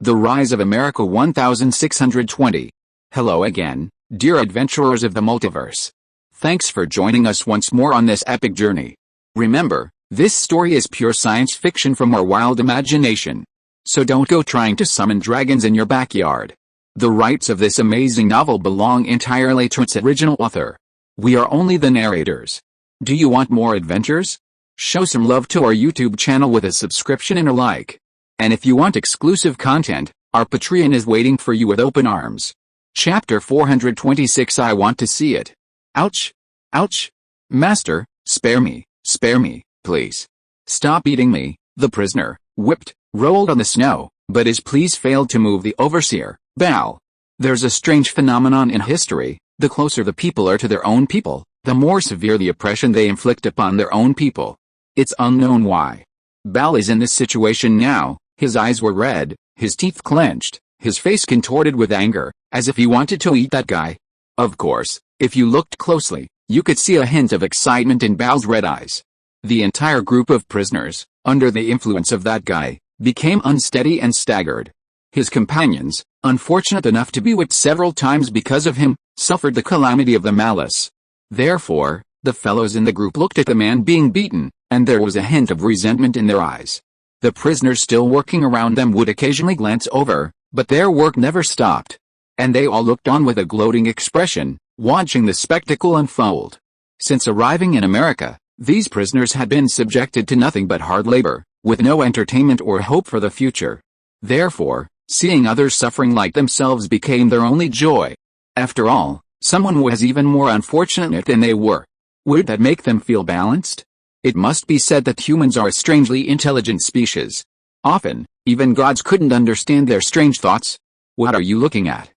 The Rise of America 1620. Hello again, dear adventurers of the multiverse. Thanks for joining us once more on this epic journey. Remember, this story is pure science fiction from our wild imagination. So don't go trying to summon dragons in your backyard. The rights of this amazing novel belong entirely to its original author. We are only the narrators. Do you want more adventures? Show some love to our YouTube channel with a subscription and a like. And if you want exclusive content, our Patreon is waiting for you with open arms. Chapter 426. I want to see it. Ouch! Ouch! Master, spare me, please. Stop eating me. The prisoner, whipped, rolled on the snow, but his pleas failed to move the overseer, Bao. There's a strange phenomenon in history: the closer the people are to their own people, the more severe the oppression they inflict upon their own people. It's unknown why. Bao is in this situation now. His eyes were red, his teeth clenched, his face contorted with anger, as if he wanted to eat that guy. Of course, if you looked closely, you could see a hint of excitement in Bao's red eyes. The entire group of prisoners, under the influence of that guy, became unsteady and staggered. His companions, unfortunate enough to be whipped several times because of him, suffered the calamity of the malice. Therefore, the fellows in the group looked at the man being beaten, and there was a hint of resentment in their eyes. The prisoners still working around them would occasionally glance over, but their work never stopped. And they all looked on with a gloating expression, watching the spectacle unfold. Since arriving in America, these prisoners had been subjected to nothing but hard labor, with no entertainment or hope for the future. Therefore, seeing others suffering like themselves became their only joy. After all, someone was even more unfortunate than they were. Would that make them feel balanced? It must be said that humans are a strangely intelligent species. Often, even gods couldn't understand their strange thoughts. What are you looking at?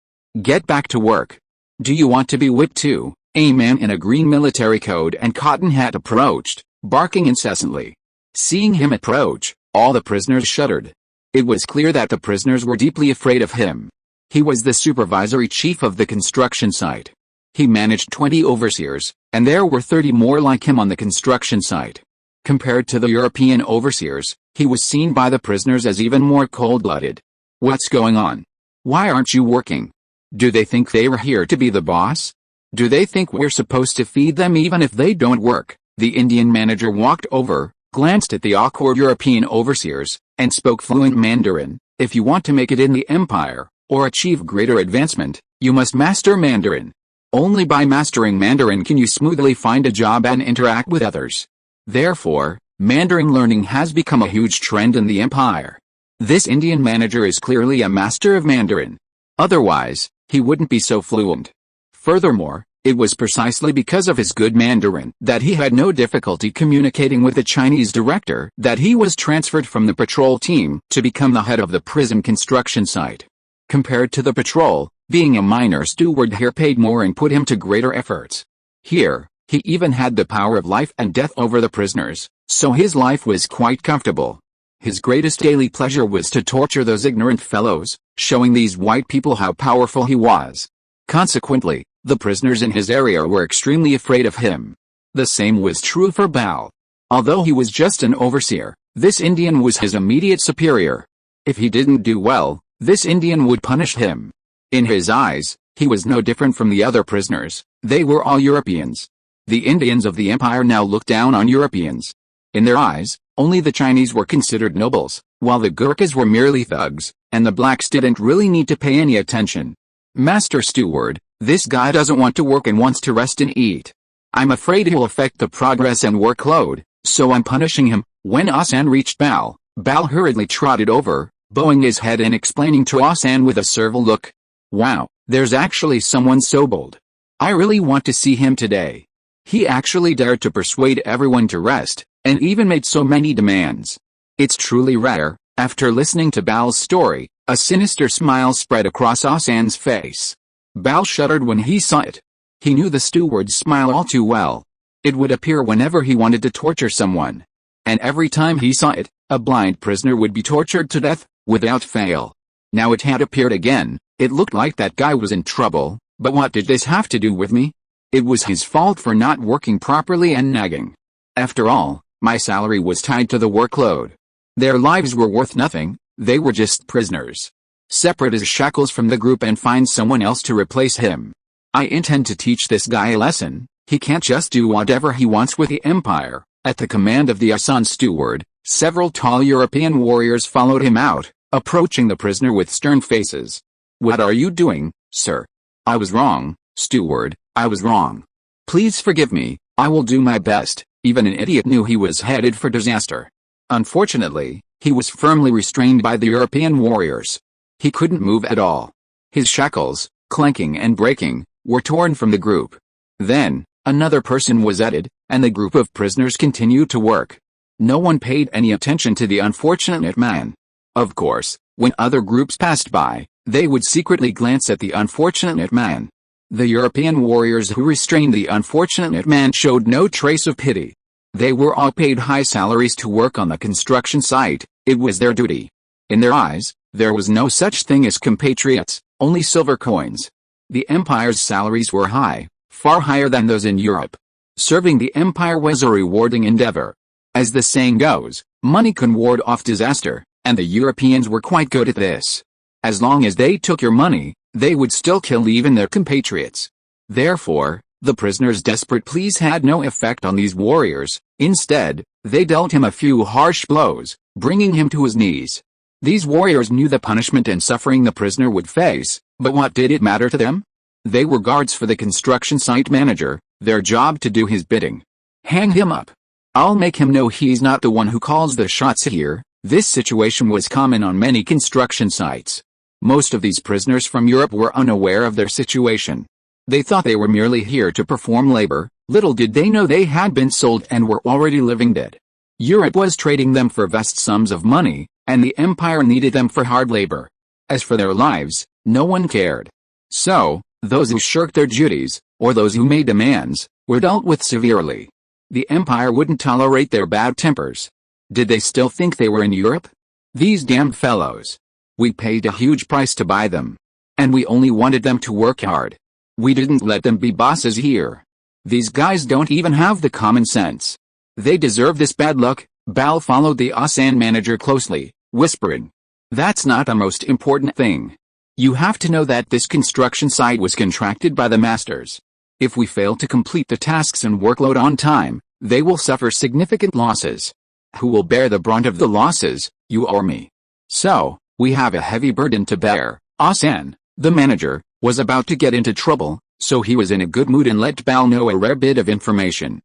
Get back to work. Do you want to be whipped too? A man in a green military coat and cotton hat approached, barking incessantly. Seeing him approach, all the prisoners shuddered. It was clear that the prisoners were deeply afraid of him. He was the supervisory chief of the construction site. He managed 20 overseers, and there were 30 more like him on the construction site. Compared to the European overseers, he was seen by the prisoners as even more cold-blooded. What's going on? Why aren't you working? Do they think they were here to be the boss? Do they think we're supposed to feed them even if they don't work? The Indian manager walked over, glanced at the awkward European overseers, and spoke fluent Mandarin. If you want to make it in the empire, or achieve greater advancement, you must master Mandarin. Only by mastering Mandarin can you smoothly find a job and interact with others. Therefore, Mandarin learning has become a huge trend in the empire. This Indian manager is clearly a master of Mandarin. Otherwise, he wouldn't be so fluent. Furthermore, it was precisely because of his good Mandarin that he had no difficulty communicating with the Chinese director that he was transferred from the patrol team to become the head of the prison construction site. Compared to the patrol, being a minor steward here paid more and put him to greater efforts. Here, he even had the power of life and death over the prisoners, so his life was quite comfortable. His greatest daily pleasure was to torture those ignorant fellows, showing these white people how powerful he was. Consequently, the prisoners in his area were extremely afraid of him. The same was true for Bao. Although he was just an overseer, this Indian was his immediate superior. If he didn't do well, this Indian would punish him. In his eyes, he was no different from the other prisoners. They were all Europeans. The Indians of the empire now looked down on Europeans. In their eyes, only the Chinese were considered nobles, while the Gurkhas were merely thugs, and the blacks didn't really need to pay any attention. Master Steward, this guy doesn't want to work and wants to rest and eat. I'm afraid he'll affect the progress and workload, so I'm punishing him. When Asan reached Bao, Bao hurriedly trotted over, bowing his head and explaining to Asan with a servile look. Wow, there's actually someone so bold. I really want to see him today. He actually dared to persuade everyone to rest, and even made so many demands. It's truly rare. After listening to Bao's story, a sinister smile spread across Asan's face. Bao shuddered when he saw it. He knew the steward's smile all too well. It would appear whenever he wanted to torture someone. And every time he saw it, a blind prisoner would be tortured to death, without fail. Now it had appeared again. It looked like that guy was in trouble, but what did this have to do with me? It was his fault for not working properly and nagging. After all, my salary was tied to the workload. Their lives were worth nothing, they were just prisoners. Separate his shackles from the group and find someone else to replace him. I intend to teach this guy a lesson. He can't just do whatever he wants with the Empire. At the command of the Asan steward, several tall European warriors followed him out, approaching the prisoner with stern faces. "What are you doing, sir?" "I was wrong, steward, I was wrong. Please forgive me, I will do my best." Even an idiot knew he was headed for disaster. Unfortunately, he was firmly restrained by the European warriors. He couldn't move at all. His shackles, clanking and breaking, were torn from the group. Then, another person was added, and the group of prisoners continued to work. No one paid any attention to the unfortunate man. Of course, when other groups passed by, they would secretly glance at the unfortunate man. The European warriors who restrained the unfortunate man showed no trace of pity. They were all paid high salaries to work on the construction site. It was their duty. In their eyes, there was no such thing as compatriots, only silver coins. The Empire's salaries were high, far higher than those in Europe. Serving the Empire was a rewarding endeavor. As the saying goes, money can ward off disaster, and the Europeans were quite good at this. As long as they took your money, they would still kill even their compatriots. Therefore, the prisoner's desperate pleas had no effect on these warriors. Instead, they dealt him a few harsh blows, bringing him to his knees. These warriors knew the punishment and suffering the prisoner would face, but what did it matter to them? They were guards for the construction site manager, their job to do his bidding. Hang him up. I'll make him know he's not the one who calls the shots here. This situation was common on many construction sites. Most of these prisoners from Europe were unaware of their situation. They thought they were merely here to perform labor. Little did they know they had been sold and were already living dead. Europe was trading them for vast sums of money, and the Empire needed them for hard labor. As for their lives, no one cared. So, those who shirked their duties, or those who made demands, were dealt with severely. The Empire wouldn't tolerate their bad tempers. Did they still think they were in Europe? These damned fellows. We paid a huge price to buy them. And we only wanted them to work hard. We didn't let them be bosses here. These guys don't even have the common sense. They deserve this bad luck. Bal followed the Asan manager closely, whispering. That's not the most important thing. You have to know that this construction site was contracted by the masters. If we fail to complete the tasks and workload on time, they will suffer significant losses. Who will bear the brunt of the losses, you or me? So, we have a heavy burden to bear. Asan, the manager, was about to get into trouble, so he was in a good mood and let Bal know a rare bit of information.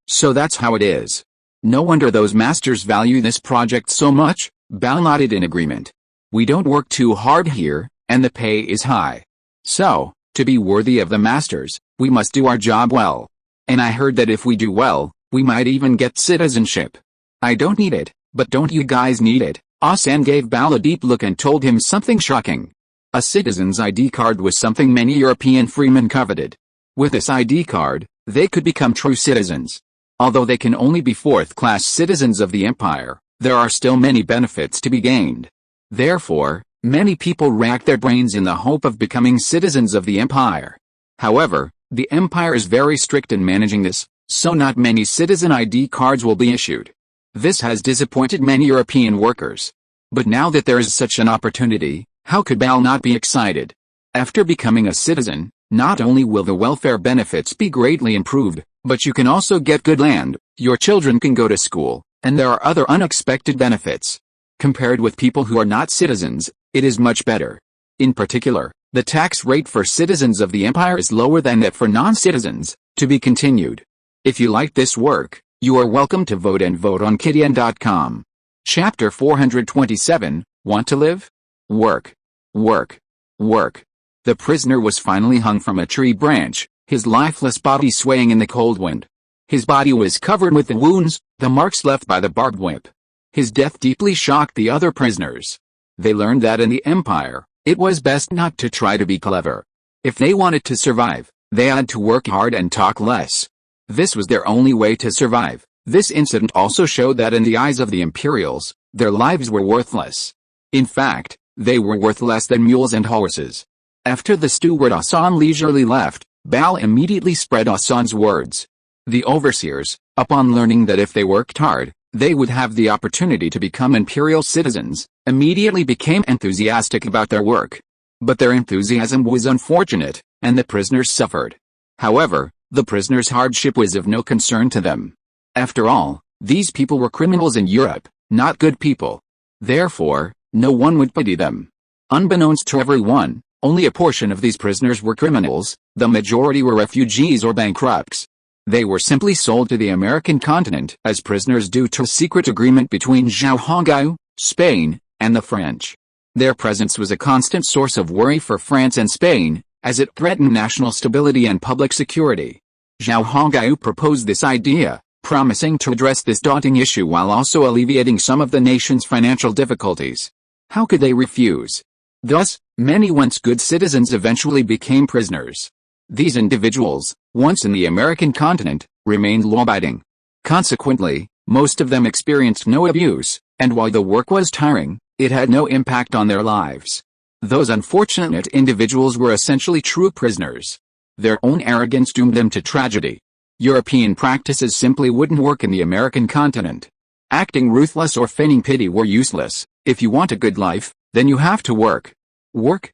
So that's how it is. No wonder those masters value this project so much. Bal nodded in agreement. We don't work too hard here, and the pay is high. So, to be worthy of the masters, we must do our job well. And I heard that if we do well, we might even get citizenship. I don't need it, but don't you guys need it? Asan gave Bal a deep look and told him something shocking. A citizen's ID card was something many European freemen coveted. With this ID card, they could become true citizens. Although they can only be fourth-class citizens of the Empire, there are still many benefits to be gained. Therefore, many people rack their brains in the hope of becoming citizens of the Empire. However, the Empire is very strict in managing this, so not many citizen ID cards will be issued. This has disappointed many European workers. But now that there is such an opportunity, how could Bal not be excited? After becoming a citizen, not only will the welfare benefits be greatly improved, but you can also get good land, your children can go to school, and there are other unexpected benefits. Compared with people who are not citizens, it is much better. In particular, the tax rate for citizens of the Empire is lower than that for non-citizens. To be continued. If you like this work, you are welcome to vote and vote on Kidian.com. Chapter 427, Want to live? Work. Work. Work. The prisoner was finally hung from a tree branch, his lifeless body swaying in the cold wind. His body was covered with the wounds, the marks left by the barbed whip. His death deeply shocked the other prisoners. They learned that in the Empire, it was best not to try to be clever. If they wanted to survive, they had to work hard and talk less. This was their only way to survive. This incident also showed that in the eyes of the Imperials, their lives were worthless. In fact, they were worth less than mules and horses. After the steward Asan leisurely left, Bal immediately spread Asan's words. The overseers, upon learning that if they worked hard, They would have the opportunity to become imperial citizens, immediately became enthusiastic about their work. But their enthusiasm was unfortunate, and the prisoners suffered. However, the prisoners' hardship was of no concern to them. After all, these people were criminals in Europe, not good people. Therefore, no one would pity them. Unbeknownst to everyone, only a portion of these prisoners were criminals, the majority were refugees or bankrupts. They were simply sold to the American continent as prisoners due to a secret agreement between Zhao Hongao, Spain, and the French. Their presence was a constant source of worry for France and Spain, as it threatened national stability and public security. Zhao Hongao proposed this idea, promising to address this daunting issue while also alleviating some of the nation's financial difficulties. How could they refuse? Thus, many once good citizens eventually became prisoners. These individuals, once in the American continent, remained law-abiding. Consequently, most of them experienced no abuse, and while the work was tiring, it had no impact on their lives. Those unfortunate individuals were essentially true prisoners. Their own arrogance doomed them to tragedy. European practices simply wouldn't work in the American continent. Acting ruthless or feigning pity were useless. If you want a good life, then you have to work. Work,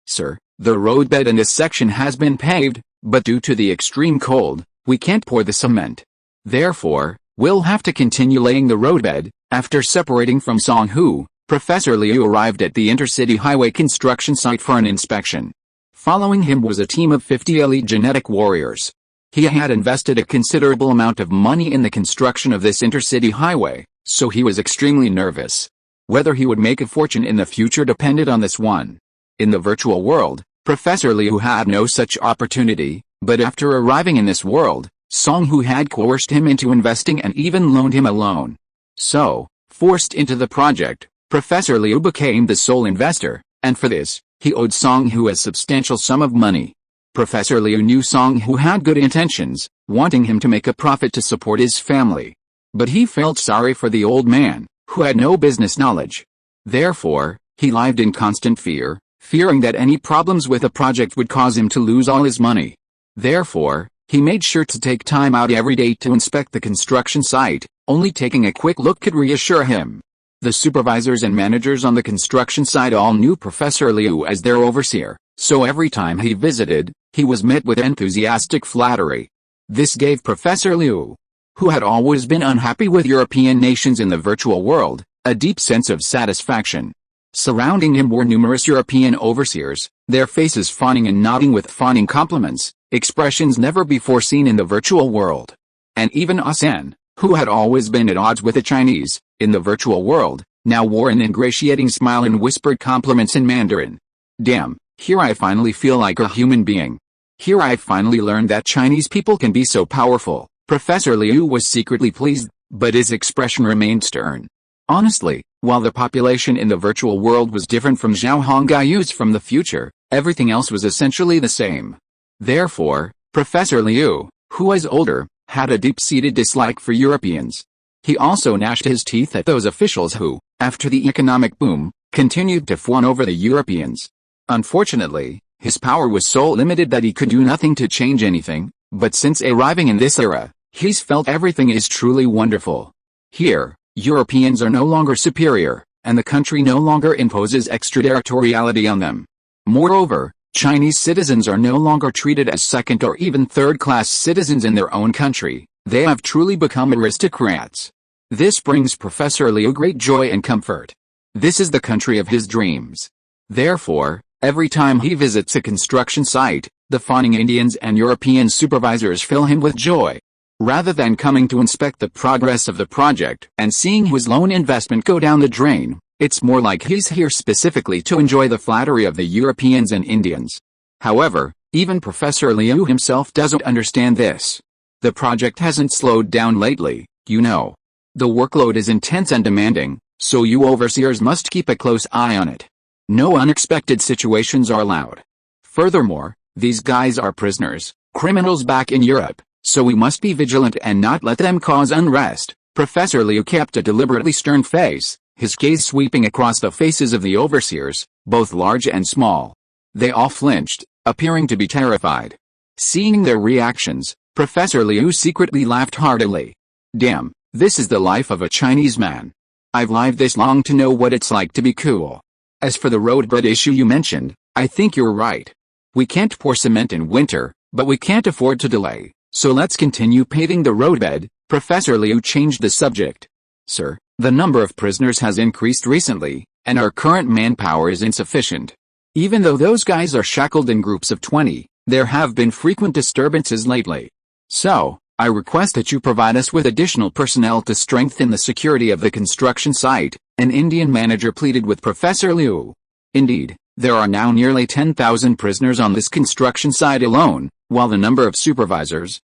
sir. The roadbed in this section has been paved, but due to the extreme cold, we can't pour the cement. Therefore, we'll have to continue laying the roadbed. After separating from Song Hu, Professor Liu arrived at the intercity highway construction site for an inspection. Following him was a team of 50 elite genetic warriors. He had invested a considerable amount of money in the construction of this intercity highway, so he was extremely nervous. Whether he would make a fortune in the future depended on this one. In the virtual world, Professor Liu had no such opportunity, but after arriving in this world, Song Hu had coerced him into investing and even loaned him a loan. So, forced into the project, Professor Liu became the sole investor, and for this, he owed Song Hu a substantial sum of money. Professor Liu knew Song Hu had good intentions, wanting him to make a profit to support his family. But he felt sorry for the old man, who had no business knowledge. Therefore, he lived in constant fear, fearing that any problems with the project would cause him to lose all his money. Therefore, he made sure to take time out every day to inspect the construction site. Only taking a quick look could reassure him. The supervisors and managers on the construction site all knew Professor Liu as their overseer, so every time he visited, he was met with enthusiastic flattery. This gave Professor Liu, who had always been unhappy with European nations in the virtual world, a deep sense of satisfaction. Surrounding him were numerous European overseers, their faces fawning and nodding with fawning compliments, expressions never before seen in the virtual world. And even Asen, who had always been at odds with the Chinese, in the virtual world, now wore an ingratiating smile and whispered compliments in Mandarin. Damn, here I finally feel like a human being. Here I finally learned that Chinese people can be so powerful. Professor Liu was secretly pleased, but his expression remained stern. Honestly, while the population in the virtual world was different from Zhao Honggao's from the future, everything else was essentially the same. Therefore, Professor Liu, who was older, had a deep-seated dislike for Europeans. He also gnashed his teeth at those officials who, after the economic boom, continued to fawn over the Europeans. Unfortunately, his power was so limited that he could do nothing to change anything, but since arriving in this era, he's felt everything is truly wonderful. Here, Europeans are no longer superior, and the country no longer imposes extraterritoriality on them. Moreover, Chinese citizens are no longer treated as second or even third-class citizens in their own country. They have truly become aristocrats. This brings Professor Liu great joy and comfort. This is the country of his dreams. Therefore, every time he visits a construction site, the fawning Indians and European supervisors fill him with joy. Rather than coming to inspect the progress of the project and seeing his loan investment go down the drain, it's more like he's here specifically to enjoy the flattery of the Europeans and Indians. However, even Professor Liu himself doesn't understand this. The project hasn't slowed down lately, you know. The workload is intense and demanding, so you overseers must keep a close eye on it. No unexpected situations are allowed. Furthermore, these guys are prisoners, criminals back in Europe, so we must be vigilant and not let them cause unrest. Professor Liu kept a deliberately stern face, his gaze sweeping across the faces of the overseers, both large and small. They all flinched, appearing to be terrified. Seeing their reactions, Professor Liu secretly laughed heartily. Damn, This is the life of a Chinese man. I've lived this long to know what it's like to be cool. As for the roadbed issue you mentioned, I think you're right. We can't pour cement in winter, but we can't afford to delay, so let's continue paving the roadbed. Professor Liu changed the subject. Sir, the number of prisoners has increased recently, and our current manpower is insufficient. Even though those guys are shackled in groups of 20, there have been frequent disturbances lately. So, I request that you provide us with additional personnel to strengthen the security of the construction site, an Indian manager pleaded with Professor Liu. Indeed, there are now nearly 10,000 prisoners on this construction site alone, while the number of supervisors,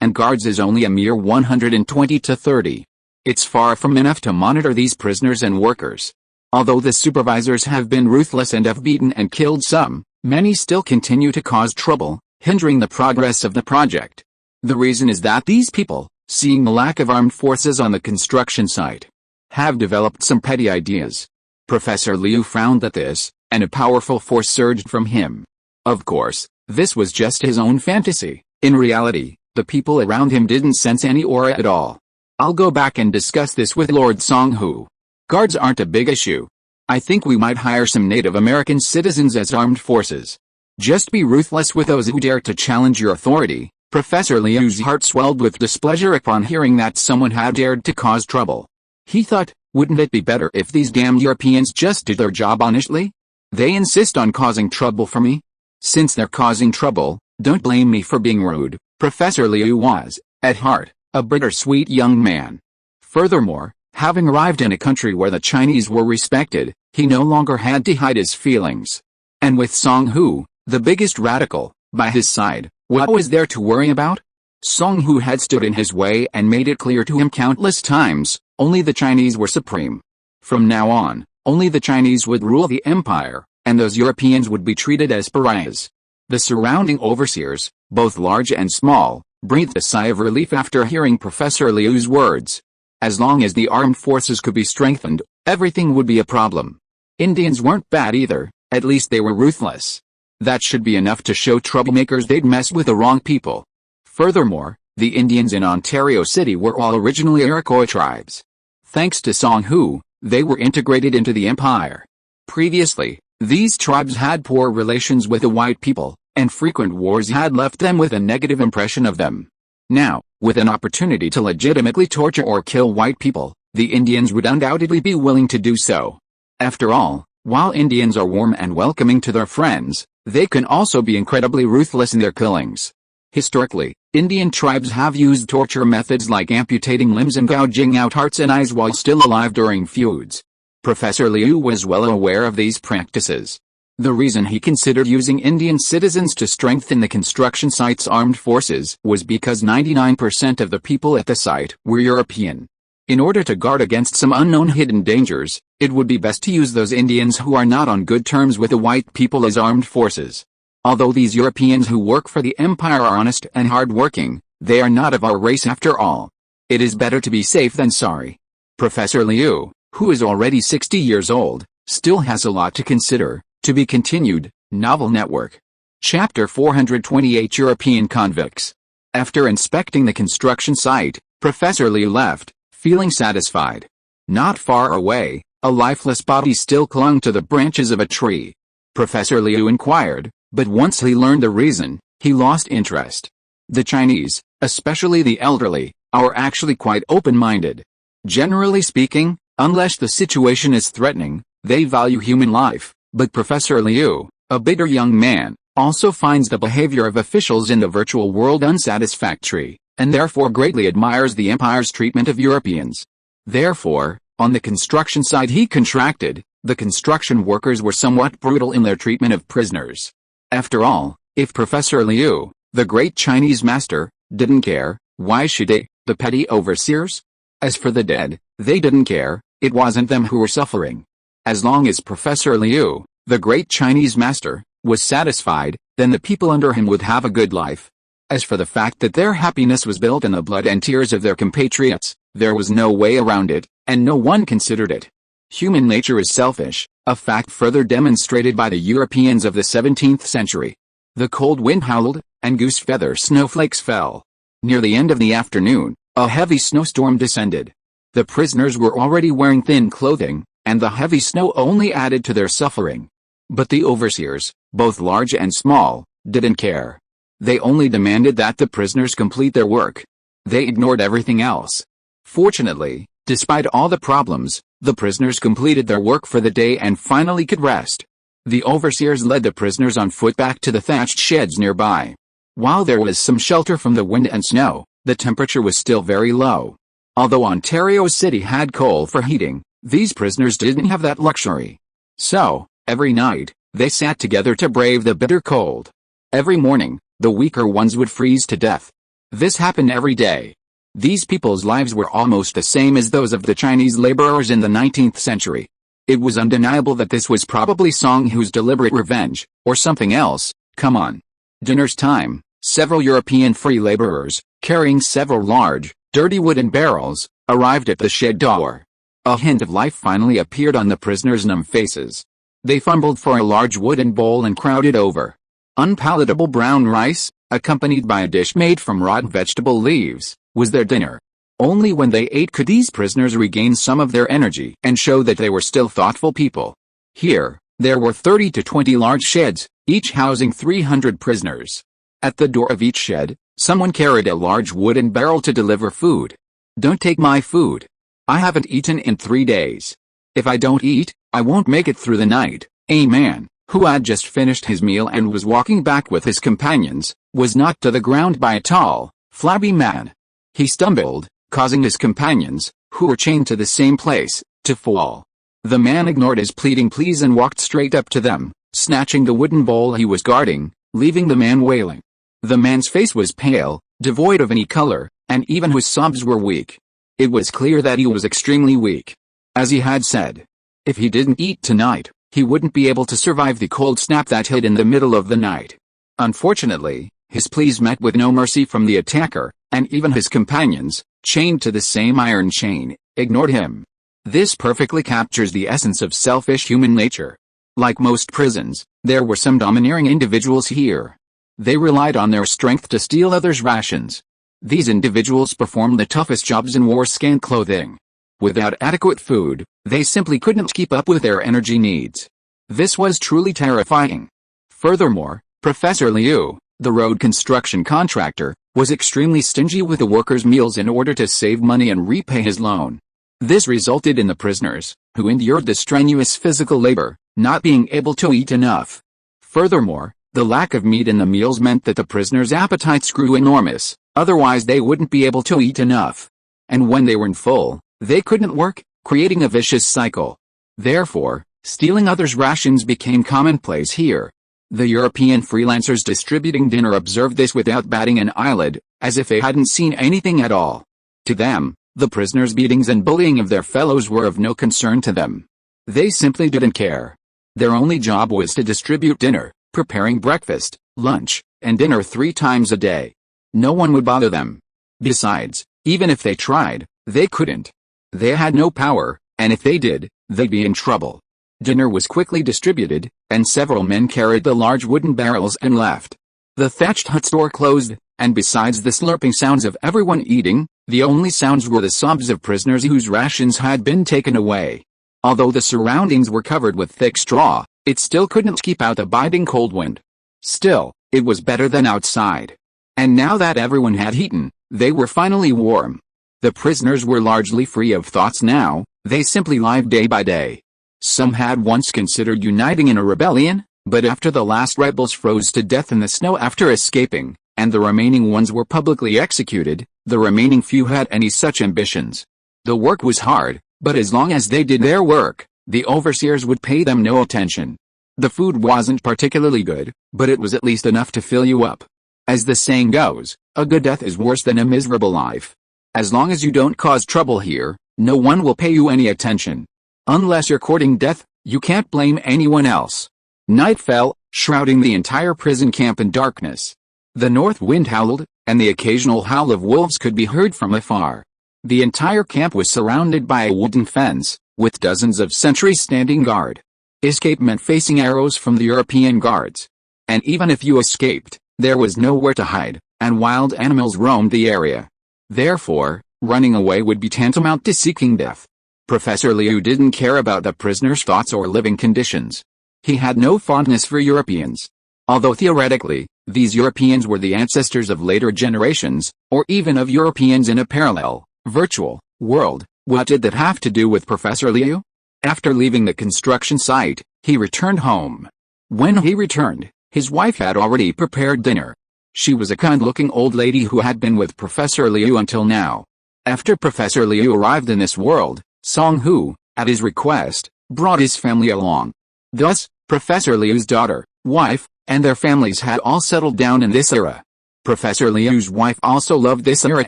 and guards is only a mere 120 to 30. It's far from enough to monitor these prisoners and workers. Although the supervisors have been ruthless and have beaten and killed some, many still continue to cause trouble, hindering the progress of the project. The reason is that these people, seeing the lack of armed forces on the construction site, have developed some petty ideas. Professor Liu frowned at this, and a powerful force surged from him. Of course, this was just his own fantasy. In reality, the people around him didn't sense any aura at all. I'll go back and discuss this with Lord Song-hu. Guards aren't a big issue. I think we might hire some Native American citizens as armed forces. Just be ruthless with those who dare to challenge your authority. Professor Liu's heart swelled with displeasure upon hearing that someone had dared to cause trouble. He thought, wouldn't it be better if these damned Europeans just did their job honestly? They insist on causing trouble for me? Since they're causing trouble, don't blame me for being rude. Professor Liu was, at heart, a bittersweet young man. Furthermore, having arrived in a country where the Chinese were respected, he no longer had to hide his feelings. And with Song-hu, the biggest radical, by his side, what was there to worry about? Song-hu had stood in his way and made it clear to him countless times, only the Chinese were supreme. From now on, only the Chinese would rule the empire, and those Europeans would be treated as pariahs. The surrounding overseers, both large and small, breathed a sigh of relief after hearing Professor Liu's words. As long as the armed forces could be strengthened, everything would be a problem. Indians weren't bad either, at least they were ruthless. That should be enough to show troublemakers they'd mess with the wrong people. Furthermore, the Indians in Ontario City were all originally Iroquois tribes. Thanks to Song-hu, they were integrated into the empire. Previously, these tribes had poor relations with the white people, and frequent wars had left them with a negative impression of them. Now, with an opportunity to legitimately torture or kill white people, the Indians would undoubtedly be willing to do so. After all, while Indians are warm and welcoming to their friends, they can also be incredibly ruthless in their killings. Historically, Indian tribes have used torture methods like amputating limbs and gouging out hearts and eyes while still alive during feuds. Professor Liu was well aware of these practices. The reason he considered using Indian citizens to strengthen the construction site's armed forces was because 99% of the people at the site were European. In order to guard against some unknown hidden dangers, it would be best to use those Indians who are not on good terms with the white people as armed forces. Although these Europeans who work for the empire are honest and hard-working, they are not of our race after all. It is better to be safe than sorry. Professor Liu, who is already 60 years old, still has a lot to consider. To be continued. Novel Network. Chapter 428 European Convicts. After inspecting the construction site, Professor Liu left, feeling satisfied. Not far away, a lifeless body still clung to the branches of a tree. Professor Liu inquired, but once he learned the reason, he lost interest. The Chinese, especially the elderly, are actually quite open-minded. Generally speaking, unless the situation is threatening, they value human life. But Professor Liu, a bitter young man, also finds the behavior of officials in the virtual world unsatisfactory, and therefore greatly admires the empire's treatment of Europeans. Therefore, on the construction site he contracted, the construction workers were somewhat brutal in their treatment of prisoners. After all, if Professor Liu, the great Chinese master, didn't care, why should they, the petty overseers? As for the dead, they didn't care, it wasn't them who were suffering. As long as Professor Liu, the great Chinese master, was satisfied, then the people under him would have a good life. As for the fact that their happiness was built in the blood and tears of their compatriots, there was no way around it, and no one considered it. Human nature is selfish, a fact further demonstrated by the Europeans of the 17th century. The cold wind howled, and goose feather snowflakes fell. Near the end of the afternoon, A heavy snowstorm descended. The prisoners were already wearing thin clothing, and the heavy snow only added to their suffering. But the overseers, both large and small, didn't care. They only demanded that the prisoners complete their work. They ignored everything else. Fortunately, despite all the problems, the prisoners completed their work for the day and finally could rest. The overseers led the prisoners on foot back to the thatched sheds nearby. While there was some shelter from the wind and snow, the temperature was still very low. Although Ontario City had coal for heating, these prisoners didn't have that luxury. So, every night, they sat together to brave the bitter cold. Every morning, the weaker ones would freeze to death. This happened every day. These people's lives were almost the same as those of the Chinese laborers in the 19th century. It was undeniable that this was probably Song Hu's deliberate revenge, or something else. Come on. Dinner's time. Several European free laborers, carrying several large, dirty wooden barrels, arrived at the shed door. A hint of life finally appeared on the prisoners' numb faces. They fumbled for a large wooden bowl and crowded over. Unpalatable brown rice, accompanied by a dish made from rotten vegetable leaves, was their dinner. Only when they ate could these prisoners regain some of their energy and show that they were still thoughtful people. Here, there were 30 to 20 large sheds, each housing 300 prisoners. At the door of each shed, someone carried a large wooden barrel to deliver food. Don't take my food. I haven't eaten in 3 days. If I don't eat, I won't make it through the night. A man, who had just finished his meal and was walking back with his companions, was knocked to the ground by a tall, flabby man. He stumbled, causing his companions, who were chained to the same place, to fall. The man ignored his pleading pleas and walked straight up to them, snatching the wooden bowl he was guarding, leaving the man wailing. The man's face was pale, devoid of any color, and even his sobs were weak. It was clear that he was extremely weak. As he had said, if he didn't eat tonight, he wouldn't be able to survive the cold snap that hit in the middle of the night. Unfortunately, his pleas met with no mercy from the attacker, and even his companions, chained to the same iron chain, ignored him. This perfectly captures the essence of selfish human nature. Like most prisons, there were some domineering individuals here. They relied on their strength to steal others' rations. These individuals performed the toughest jobs and wore scant clothing. Without adequate food, they simply couldn't keep up with their energy needs. This was truly terrifying. Furthermore, Professor Liu, the road construction contractor, was extremely stingy with the workers' meals in order to save money and repay his loan. This resulted in the prisoners, who endured the strenuous physical labor, not being able to eat enough. Furthermore, the lack of meat in the meals meant that the prisoners' appetites grew enormous, otherwise they wouldn't be able to eat enough. And when they weren't full, they couldn't work, creating a vicious cycle. Therefore, stealing others' rations became commonplace here. The European freelancers distributing dinner observed this without batting an eyelid, as if they hadn't seen anything at all. To them, the prisoners' beatings and bullying of their fellows were of no concern to them. They simply didn't care. Their only job was to distribute dinner, preparing breakfast, lunch, and dinner 3 times a day. No one would bother them. Besides, even if they tried, they couldn't. They had no power, and if they did, they'd be in trouble. Dinner was quickly distributed, and several men carried the large wooden barrels and left. The thatched hut's door closed, and besides the slurping sounds of everyone eating, the only sounds were the sobs of prisoners whose rations had been taken away. Although the surroundings were covered with thick straw, it still couldn't keep out the biting cold wind. Still, it was better than outside. And now that everyone had eaten, they were finally warm. The prisoners were largely free of thoughts now, they simply lived day by day. Some had once considered uniting in a rebellion, but after the last rebels froze to death in the snow after escaping, and the remaining ones were publicly executed, the remaining few had any such ambitions. The work was hard, but as long as they did their work, the overseers would pay them no attention. The food wasn't particularly good, but it was at least enough to fill you up. As the saying goes, a good death is worse than a miserable life. As long as you don't cause trouble here, no one will pay you any attention. Unless you're courting death, you can't blame anyone else. Night fell, shrouding the entire prison camp in darkness. The north wind howled, and the occasional howl of wolves could be heard from afar. The entire camp was surrounded by a wooden fence, with dozens of sentries standing guard. Escape meant facing arrows from the European guards. And even if you escaped, there was nowhere to hide, and wild animals roamed the area. Therefore, Running away would be tantamount to seeking death. Professor Liu didn't care about the prisoner's thoughts or living conditions. He had no fondness for Europeans. Although theoretically, these Europeans were the ancestors of later generations, or even of Europeans in a parallel, virtual, world, what did that have to do with Professor Liu? After leaving the construction site, he returned home. When he returned, his wife had already prepared dinner. She was a kind-looking old lady who had been with Professor Liu until now. After Professor Liu arrived in this world, Song Hu, at his request, brought his family along. Thus, Professor Liu's daughter, wife, and their families had all settled down in this era. Professor Liu's wife also loved this era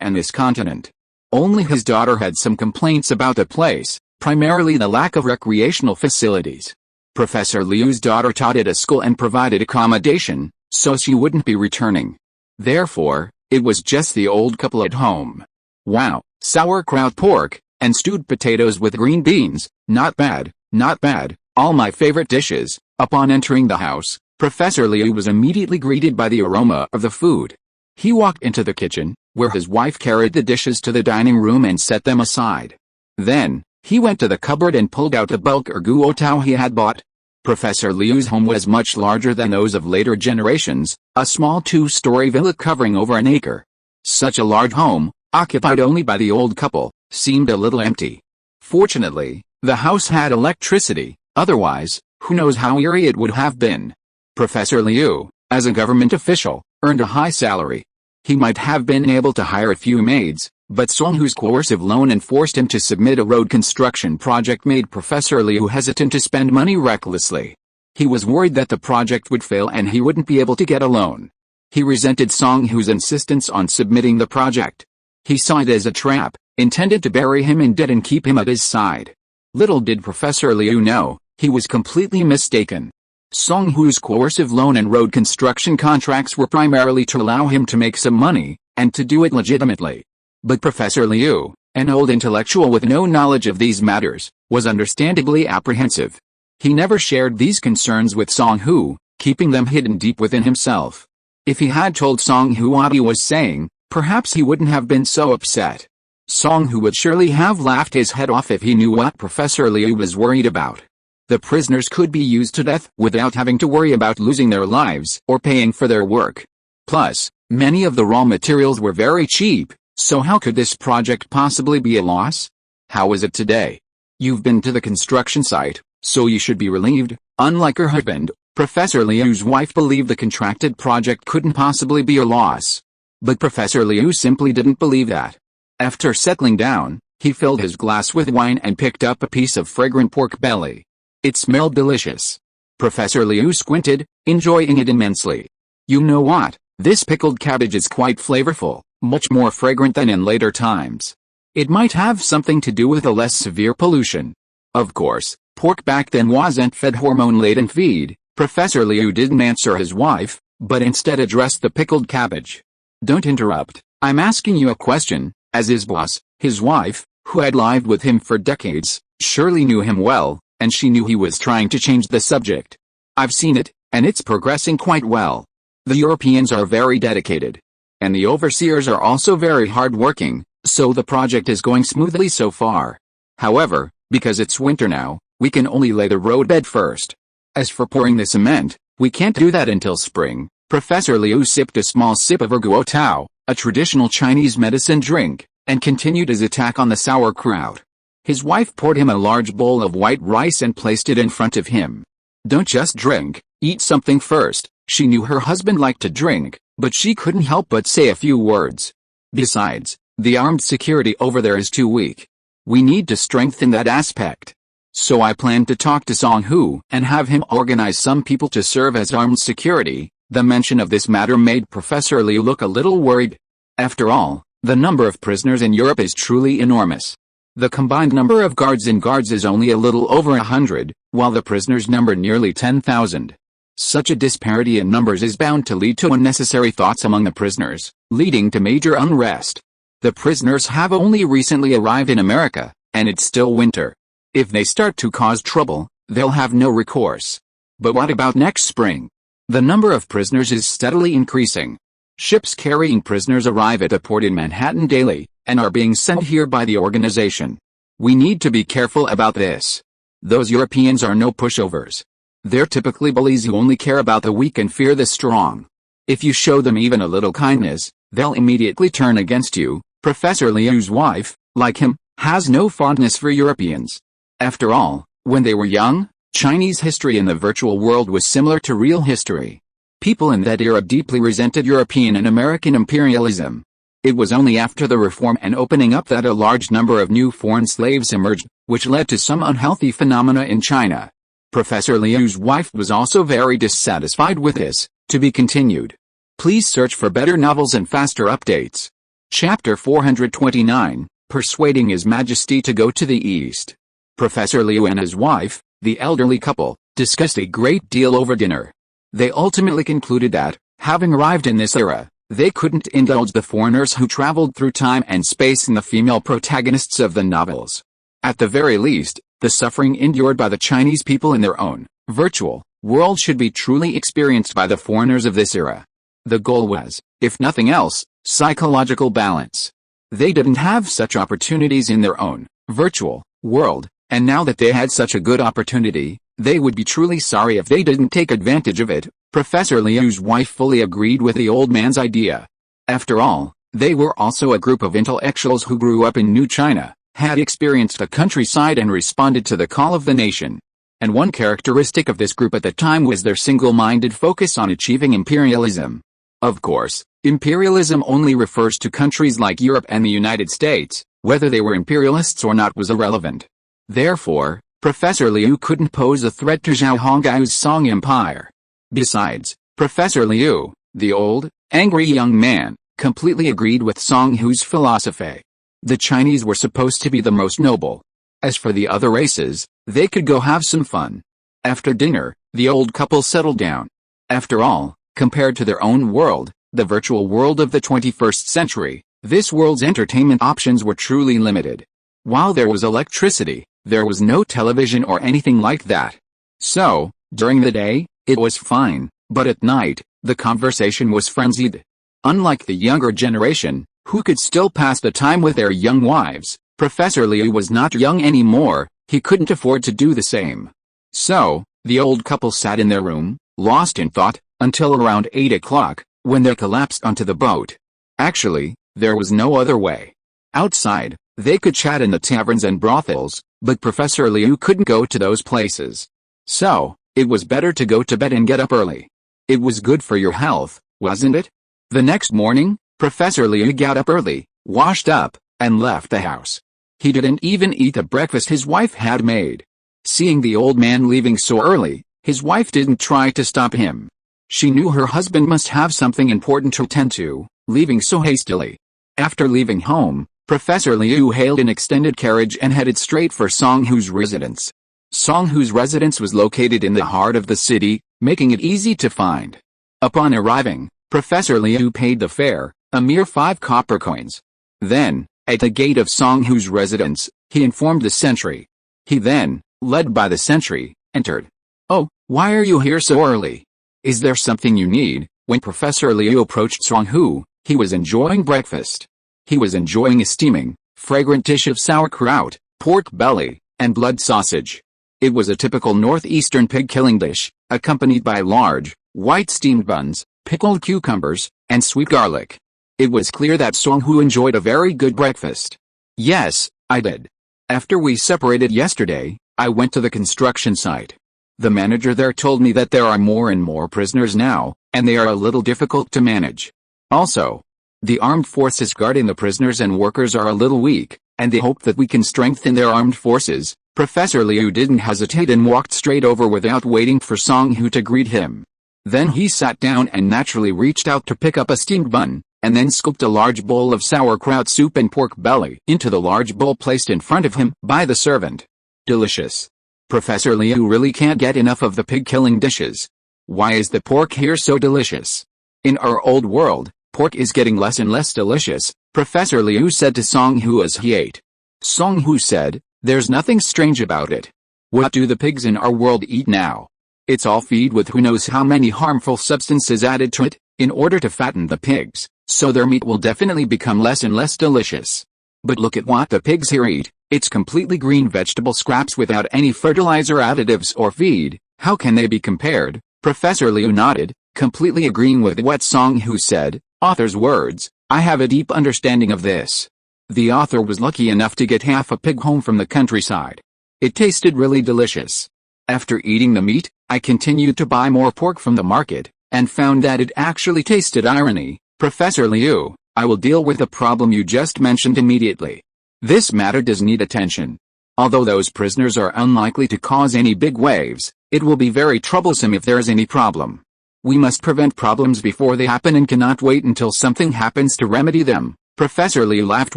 and this continent. Only his daughter had some complaints about the place, primarily the lack of recreational facilities. Professor Liu's daughter taught at a school and provided accommodation, so she wouldn't be returning. Therefore, it was just the old couple at home. Wow, sauerkraut pork, and stewed potatoes with green beans, not bad, not bad, all my favorite dishes. Upon entering the house, Professor Liu was immediately greeted by the aroma of the food. He walked into the kitchen, where his wife carried the dishes to the dining room and set them aside. Then, he went to the cupboard and pulled out the bulk guotao he had bought. Professor Liu's home was much larger than those of later generations, a small two-story villa covering over an acre. Such a large home, occupied only by the old couple, seemed a little empty. Fortunately, the house had electricity, otherwise, who knows how eerie it would have been. Professor Liu, as a government official, earned a high salary. He might have been able to hire a few maids, but Song Hu's coercive loan and forced him to submit a road construction project made Professor Liu hesitant to spend money recklessly. He was worried that the project would fail and he wouldn't be able to get a loan. He resented Song Hu's insistence on submitting the project. He saw it as a trap, intended to bury him in debt and keep him at his side. Little did Professor Liu know, he was completely mistaken. Song Hu's coercive loan and road construction contracts were primarily to allow him to make some money, and to do it legitimately. But Professor Liu, an old intellectual with no knowledge of these matters, was understandably apprehensive. He never shared these concerns with Song Hu, keeping them hidden deep within himself. If he had told Song Hu what he was saying, perhaps he wouldn't have been so upset. Song Hu would surely have laughed his head off if he knew what Professor Liu was worried about. The prisoners could be used to death without having to worry about losing their lives or paying for their work. Plus, many of the raw materials were very cheap, so how could this project possibly be a loss? How is it today? You've been to the construction site, so you should be relieved. Unlike her husband, Professor Liu's wife believed the contracted project couldn't possibly be a loss. But Professor Liu simply didn't believe that. After settling down, he filled his glass with wine and picked up a piece of fragrant pork belly. It smelled delicious. Professor Liu squinted, enjoying it immensely. You know what, this pickled cabbage is quite flavorful, much more fragrant than in later times. It might have something to do with a less severe pollution. Of course, pork back then wasn't fed hormone-laden feed. Professor Liu didn't answer his wife, but instead addressed the pickled cabbage. Don't interrupt, I'm asking you a question. As his boss, his wife, who had lived with him for decades, surely knew him well, and she knew he was trying to change the subject. I've seen it, and it's progressing quite well. The Europeans are very dedicated. And the overseers are also very hard-working, so the project is going smoothly so far. However, because it's winter now, we can only lay the roadbed first. As for pouring the cement, we can't do that until spring. Professor Liu sipped a small sip of her guotao, a traditional Chinese medicine drink, and continued his attack on the sauerkraut. His wife poured him a large bowl of white rice and placed it in front of him. Don't just drink, eat something first. She knew her husband liked to drink, but she couldn't help but say a few words. Besides, the armed security over there is too weak. We need to strengthen that aspect. So I plan to talk to Song Hu and have him organize some people to serve as armed security. The mention of this matter made Professor Liu look a little worried. After all, the number of prisoners in Europe is truly enormous. The combined number of guards is only a little over 100, while the prisoners number nearly 10,000. Such a disparity in numbers is bound to lead to unnecessary thoughts among the prisoners, leading to major unrest. The prisoners have only recently arrived in America, and it's still winter. If they start to cause trouble, they'll have no recourse. But what about next spring? The number of prisoners is steadily increasing. Ships carrying prisoners arrive at the port in Manhattan daily, and are being sent here by the organization. We need to be careful about this. Those Europeans are no pushovers. They're typically bullies who only care about the weak and fear the strong. If you show them even a little kindness, they'll immediately turn against you. Professor Liu's wife, like him, has no fondness for Europeans. After all, when they were young, Chinese history in the virtual world was similar to real history. People in that era deeply resented European and American imperialism. It was only after the reform and opening up that a large number of new foreign slaves emerged, which led to some unhealthy phenomena in China. Professor Liu's wife was also very dissatisfied with this. To be continued. Please search for better novels and faster updates. Chapter 429, Persuading His Majesty to Go to the East. Professor Liu and his wife, the elderly couple, discussed a great deal over dinner. They ultimately concluded that, having arrived in this era, they couldn't indulge the foreigners who traveled through time and space in the female protagonists of the novels. At the very least, the suffering endured by the Chinese people in their own, virtual, world should be truly experienced by the foreigners of this era. The goal was, if nothing else, psychological balance. They didn't have such opportunities in their own, virtual, world, and now that they had such a good opportunity, they would be truly sorry if they didn't take advantage of it. Professor Liu's wife fully agreed with the old man's idea. After all, they were also a group of intellectuals who grew up in New China, had experienced the countryside and responded to the call of the nation. And one characteristic of this group at the time was their single-minded focus on achieving imperialism. Of course, imperialism only refers to countries like Europe and the United States. Whether they were imperialists or not was irrelevant. Therefore, Professor Liu couldn't pose a threat to Zhao Hongai's Song Empire. Besides, Professor Liu, the old, angry young man, completely agreed with Song Hu's philosophy. The Chinese were supposed to be the most noble. As for the other races, they could go have some fun. After dinner, the old couple settled down. After all, compared to their own world, the virtual world of the 21st century, this world's entertainment options were truly limited. While there was electricity, there was no television or anything like that. So, during the day, it was fine, but at night, the conversation was frenzied. Unlike the younger generation, who could still pass the time with their young wives, Professor Liu was not young anymore. He couldn't afford to do the same. So, the old couple sat in their room, lost in thought, until around 8 o'clock, when they collapsed onto the boat. Actually, there was no other way. Outside, they could chat in the taverns and brothels, but Professor Liu couldn't go to those places. So, it was better to go to bed and get up early. It was good for your health, wasn't it? The next morning, Professor Liu got up early, washed up, and left the house. He didn't even eat the breakfast his wife had made. Seeing the old man leaving so early, his wife didn't try to stop him. She knew her husband must have something important to attend to, leaving so hastily. After leaving home, Professor Liu hailed an extended carriage and headed straight for Song Hu's residence. Song Hu's residence was located in the heart of the city, making it easy to find. Upon arriving, Professor Liu paid the fare, a mere 5 copper coins. Then, at the gate of Song Hu's residence, he informed the sentry. He then, led by the sentry, entered. "Oh, why are you here so early? Is there something you need?" When Professor Liu approached Song Hu, he was enjoying breakfast. He was enjoying a steaming, fragrant dish of sauerkraut, pork belly, and blood sausage. It was a typical northeastern pig-killing dish, accompanied by large, white steamed buns, pickled cucumbers, and sweet garlic. It was clear that Song Hu enjoyed a very good breakfast. "Yes, I did. After we separated yesterday, I went to the construction site. The manager there told me that there are more and more prisoners now, and they are a little difficult to manage. Also, the armed forces guarding the prisoners and workers are a little weak, and they hope that we can strengthen their armed forces." Professor Liu didn't hesitate and walked straight over without waiting for Song Hu to greet him. Then he sat down and naturally reached out to pick up a steamed bun, and then scooped a large bowl of sauerkraut soup and pork belly into the large bowl placed in front of him by the servant. Delicious. Professor Liu really can't get enough of the pig-killing dishes. Why is the pork here so delicious? In our old world, pork is getting less and less delicious, Professor Liu said to Song Hu as he ate. Song Hu said, "There's nothing strange about it. What do the pigs in our world eat now? It's all feed with who knows how many harmful substances added to it, in order to fatten the pigs, so their meat will definitely become less and less delicious. But look at what the pigs here eat. It's completely green vegetable scraps without any fertilizer additives or feed. How can they be compared? Professor Liu nodded, completely agreeing with what Song Hu said. Author's words, I have a deep understanding of this. The author was lucky enough to get half a pig home from the countryside. It tasted really delicious. After eating the meat, I continued to buy more pork from the market, and found that it actually tasted irony. Professor Liu, I will deal with the problem you just mentioned immediately. This matter does need attention. Although those prisoners are unlikely to cause any big waves, it will be very troublesome if there is any problem. We must prevent problems before they happen and cannot wait until something happens to remedy them. Professor Liu laughed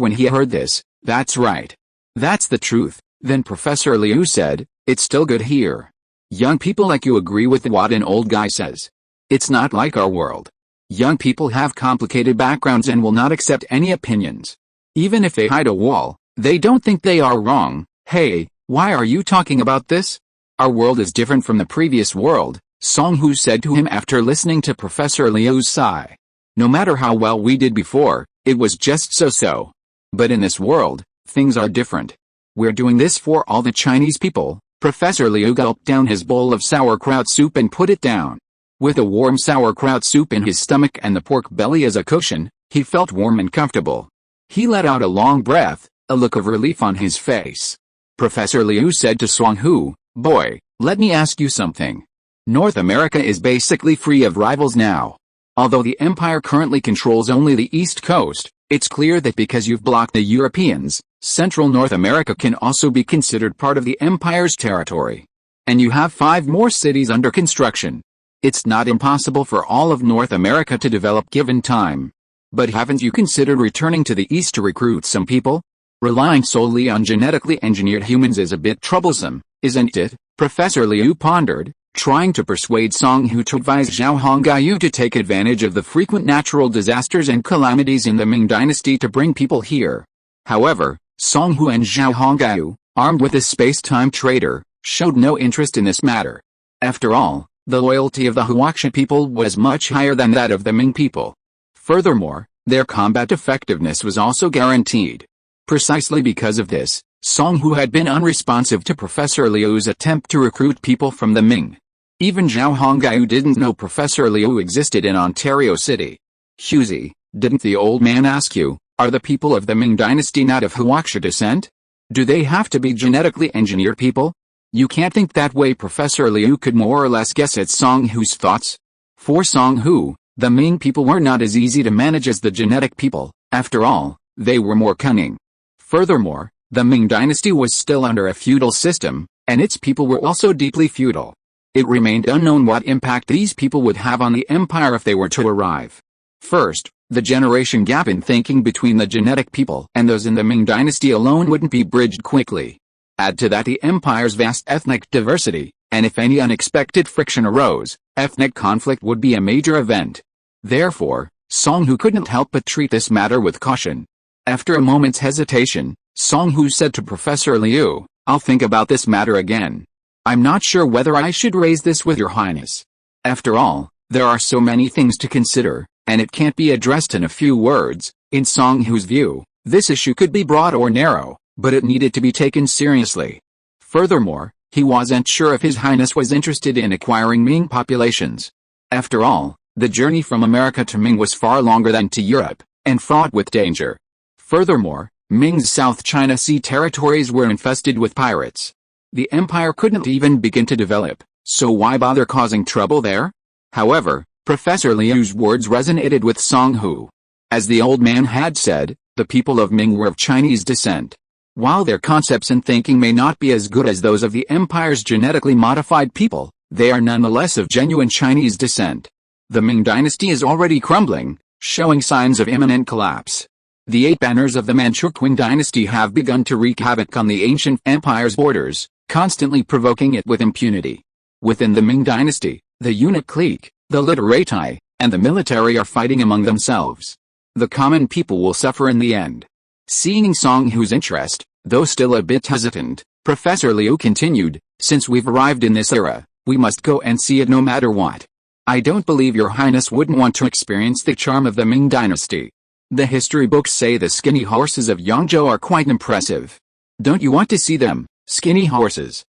when he heard this. That's right. That's the truth. Then Professor Liu said, it's still good here. Young people like you agree with what an old guy says. It's not like our world. Young people have complicated backgrounds and will not accept any opinions. Even if they hide a wall, they don't think they are wrong. Hey, why are you talking about this? Our world is different from the previous world, Song Hu said to him after listening to Professor Liu's sigh. No matter how well we did before, it was just so-so. But in this world, things are different. We're doing this for all the Chinese people. Professor Liu gulped down his bowl of sauerkraut soup and put it down. With a warm sauerkraut soup in his stomach and the pork belly as a cushion, he felt warm and comfortable. He let out a long breath, a look of relief on his face. Professor Liu said to Song Hu, boy, let me ask you something. North America is basically free of rivals now. Although the empire currently controls only the east coast, it's clear that because you've blocked the Europeans, Central North America can also be considered part of the empire's territory. And you have 5 more cities under construction. It's not impossible for all of North America to develop given time. But haven't you considered returning to the east to recruit some people? Relying solely on genetically engineered humans is a bit troublesome, isn't it? Professor Liu pondered, trying to persuade Song Hu to advise Zhao Hongyu to take advantage of the frequent natural disasters and calamities in the Ming dynasty to bring people here. However, Song Hu and Zhao Hongyu, armed with a space-time trader, showed no interest in this matter. After all, the loyalty of the Huaxia people was much higher than that of the Ming people. Furthermore, their combat effectiveness was also guaranteed. Precisely because of this, Song Hu had been unresponsive to Professor Liu's attempt to recruit people from the Ming. Even Zhao Hongyu didn't know Professor Liu existed in Ontario City. Huzi, didn't the old man ask you, are the people of the Ming dynasty not of Huaxia descent? Do they have to be genetically engineered people? You can't think that way. Professor Liu could more or less guess at Song Hu's thoughts. For Song Hu, the Ming people were not as easy to manage as the genetic people. After all, they were more cunning. Furthermore, the Ming dynasty was still under a feudal system, and its people were also deeply feudal. It remained unknown what impact these people would have on the empire if they were to arrive. First, the generation gap in thinking between the genetic people and those in the Ming dynasty alone wouldn't be bridged quickly. Add to that the empire's vast ethnic diversity, and if any unexpected friction arose, ethnic conflict would be a major event. Therefore, Song Hu couldn't help but treat this matter with caution. After a moment's hesitation, Song Hu said to Professor Liu, I'll think about this matter again. I'm not sure whether I should raise this with your highness. After all, there are so many things to consider, and it can't be addressed in a few words. In Song Hu's view, this issue could be broad or narrow, but it needed to be taken seriously. Furthermore, he wasn't sure if His Highness was interested in acquiring Ming populations. After all, the journey from America to Ming was far longer than to Europe, and fraught with danger. Furthermore, Ming's South China Sea territories were infested with pirates. The empire couldn't even begin to develop, so why bother causing trouble there? However, Professor Liu's words resonated with Song Hu. As the old man had said, the people of Ming were of Chinese descent. While their concepts and thinking may not be as good as those of the empire's genetically modified people, they are nonetheless of genuine Chinese descent. The Ming dynasty is already crumbling, showing signs of imminent collapse. The 8 banners of the Manchu Qing dynasty have begun to wreak havoc on the ancient empire's borders, constantly provoking it with impunity. Within the Ming dynasty, the eunuch clique, the literati, and the military are fighting among themselves. The common people will suffer in the end. Seeing Song Hu's interest, though still a bit hesitant, Professor Liu continued, since we've arrived in this era, we must go and see it no matter what. I don't believe your highness wouldn't want to experience the charm of the Ming dynasty. The history books say the skinny horses of Yangzhou are quite impressive. Don't you want to see them, skinny horses?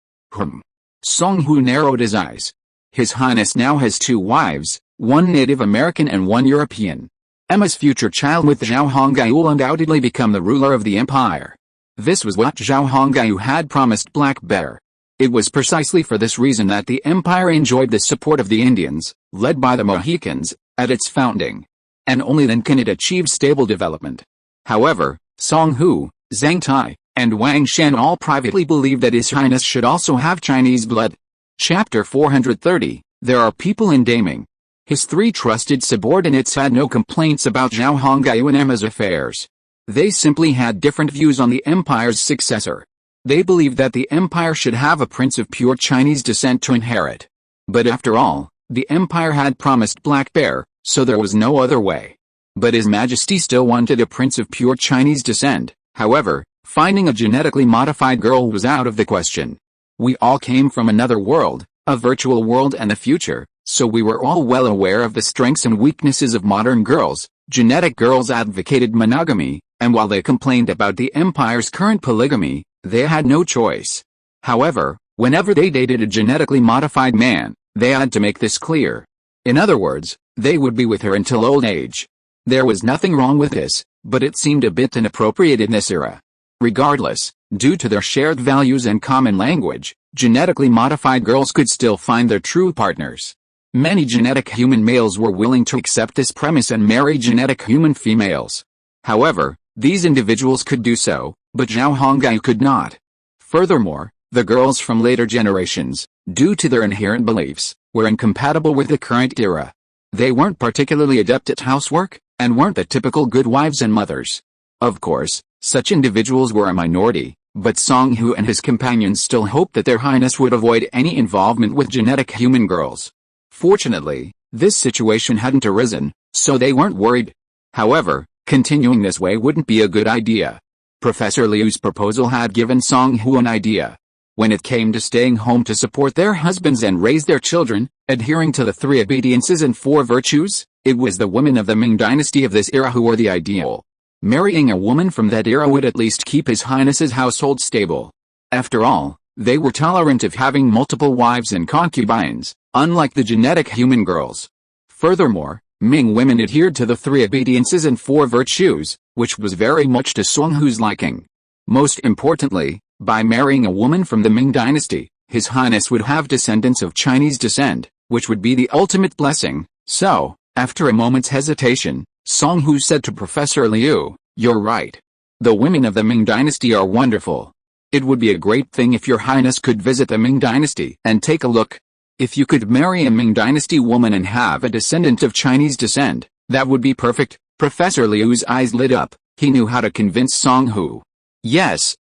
Song Hu narrowed his eyes. His Highness now has 2 wives, one Native American and one European. Emma's future child with Zhao Honggai will undoubtedly become the ruler of the empire. This was what Zhao Honggai had promised Black Bear. It was precisely for this reason that the empire enjoyed the support of the Indians, led by the Mohicans, at its founding. And only then can it achieve stable development. However, Song Hu, Zhang Tai, and Wang Shan all privately believe that His Highness should also have Chinese blood. Chapter 430, There are people in Daming. His 3 trusted subordinates had no complaints about Zhao Honggai and Emma's affairs. They simply had different views on the empire's successor. They believed that the empire should have a prince of pure Chinese descent to inherit. But after all, the empire had promised Black Bear, so there was no other way. But His Majesty still wanted a prince of pure Chinese descent. However, finding a genetically modified girl was out of the question. We all came from another world, a virtual world and the future, so we were all well aware of the strengths and weaknesses of modern girls. Genetic girls advocated monogamy, and while they complained about the empire's current polygamy, they had no choice. However, whenever they dated a genetically modified man, they had to make this clear. In other words, they would be with her until old age. There was nothing wrong with this, but it seemed a bit inappropriate in this era. Regardless, due to their shared values and common language, genetically modified girls could still find their true partners. Many genetic human males were willing to accept this premise and marry genetic human females. However, these individuals could do so, but Zhao Honggai could not. Furthermore, the girls from later generations, due to their inherent beliefs, were incompatible with the current era. They weren't particularly adept at housework, and weren't the typical good wives and mothers. Of course, such individuals were a minority, but Song Hu and his companions still hoped that their highness would avoid any involvement with genetic human girls. Fortunately, this situation hadn't arisen, so they weren't worried. However, continuing this way wouldn't be a good idea. Professor Liu's proposal had given Song Hu an idea. When it came to staying home to support their husbands and raise their children, adhering to the 3 obediences and 4 virtues, it was the women of the Ming dynasty of this era who were the ideal. Marrying a woman from that era would at least keep His Highness's household stable. After all, they were tolerant of having multiple wives and concubines, unlike the genetic human girls. Furthermore, Ming women adhered to the 3 obediences and 4 virtues, which was very much to Song Hu's liking. Most importantly, by marrying a woman from the Ming dynasty, His Highness would have descendants of Chinese descent, which would be the ultimate blessing. So, after a moment's hesitation, Song Hu said to Professor Liu, "You're right. The women of the Ming dynasty are wonderful. It would be a great thing if Your Highness could visit the Ming dynasty and take a look. If you could marry a Ming dynasty woman and have a descendant of Chinese descent, that would be perfect." Professor Liu's eyes lit up. He knew how to convince Song Hu. Yes,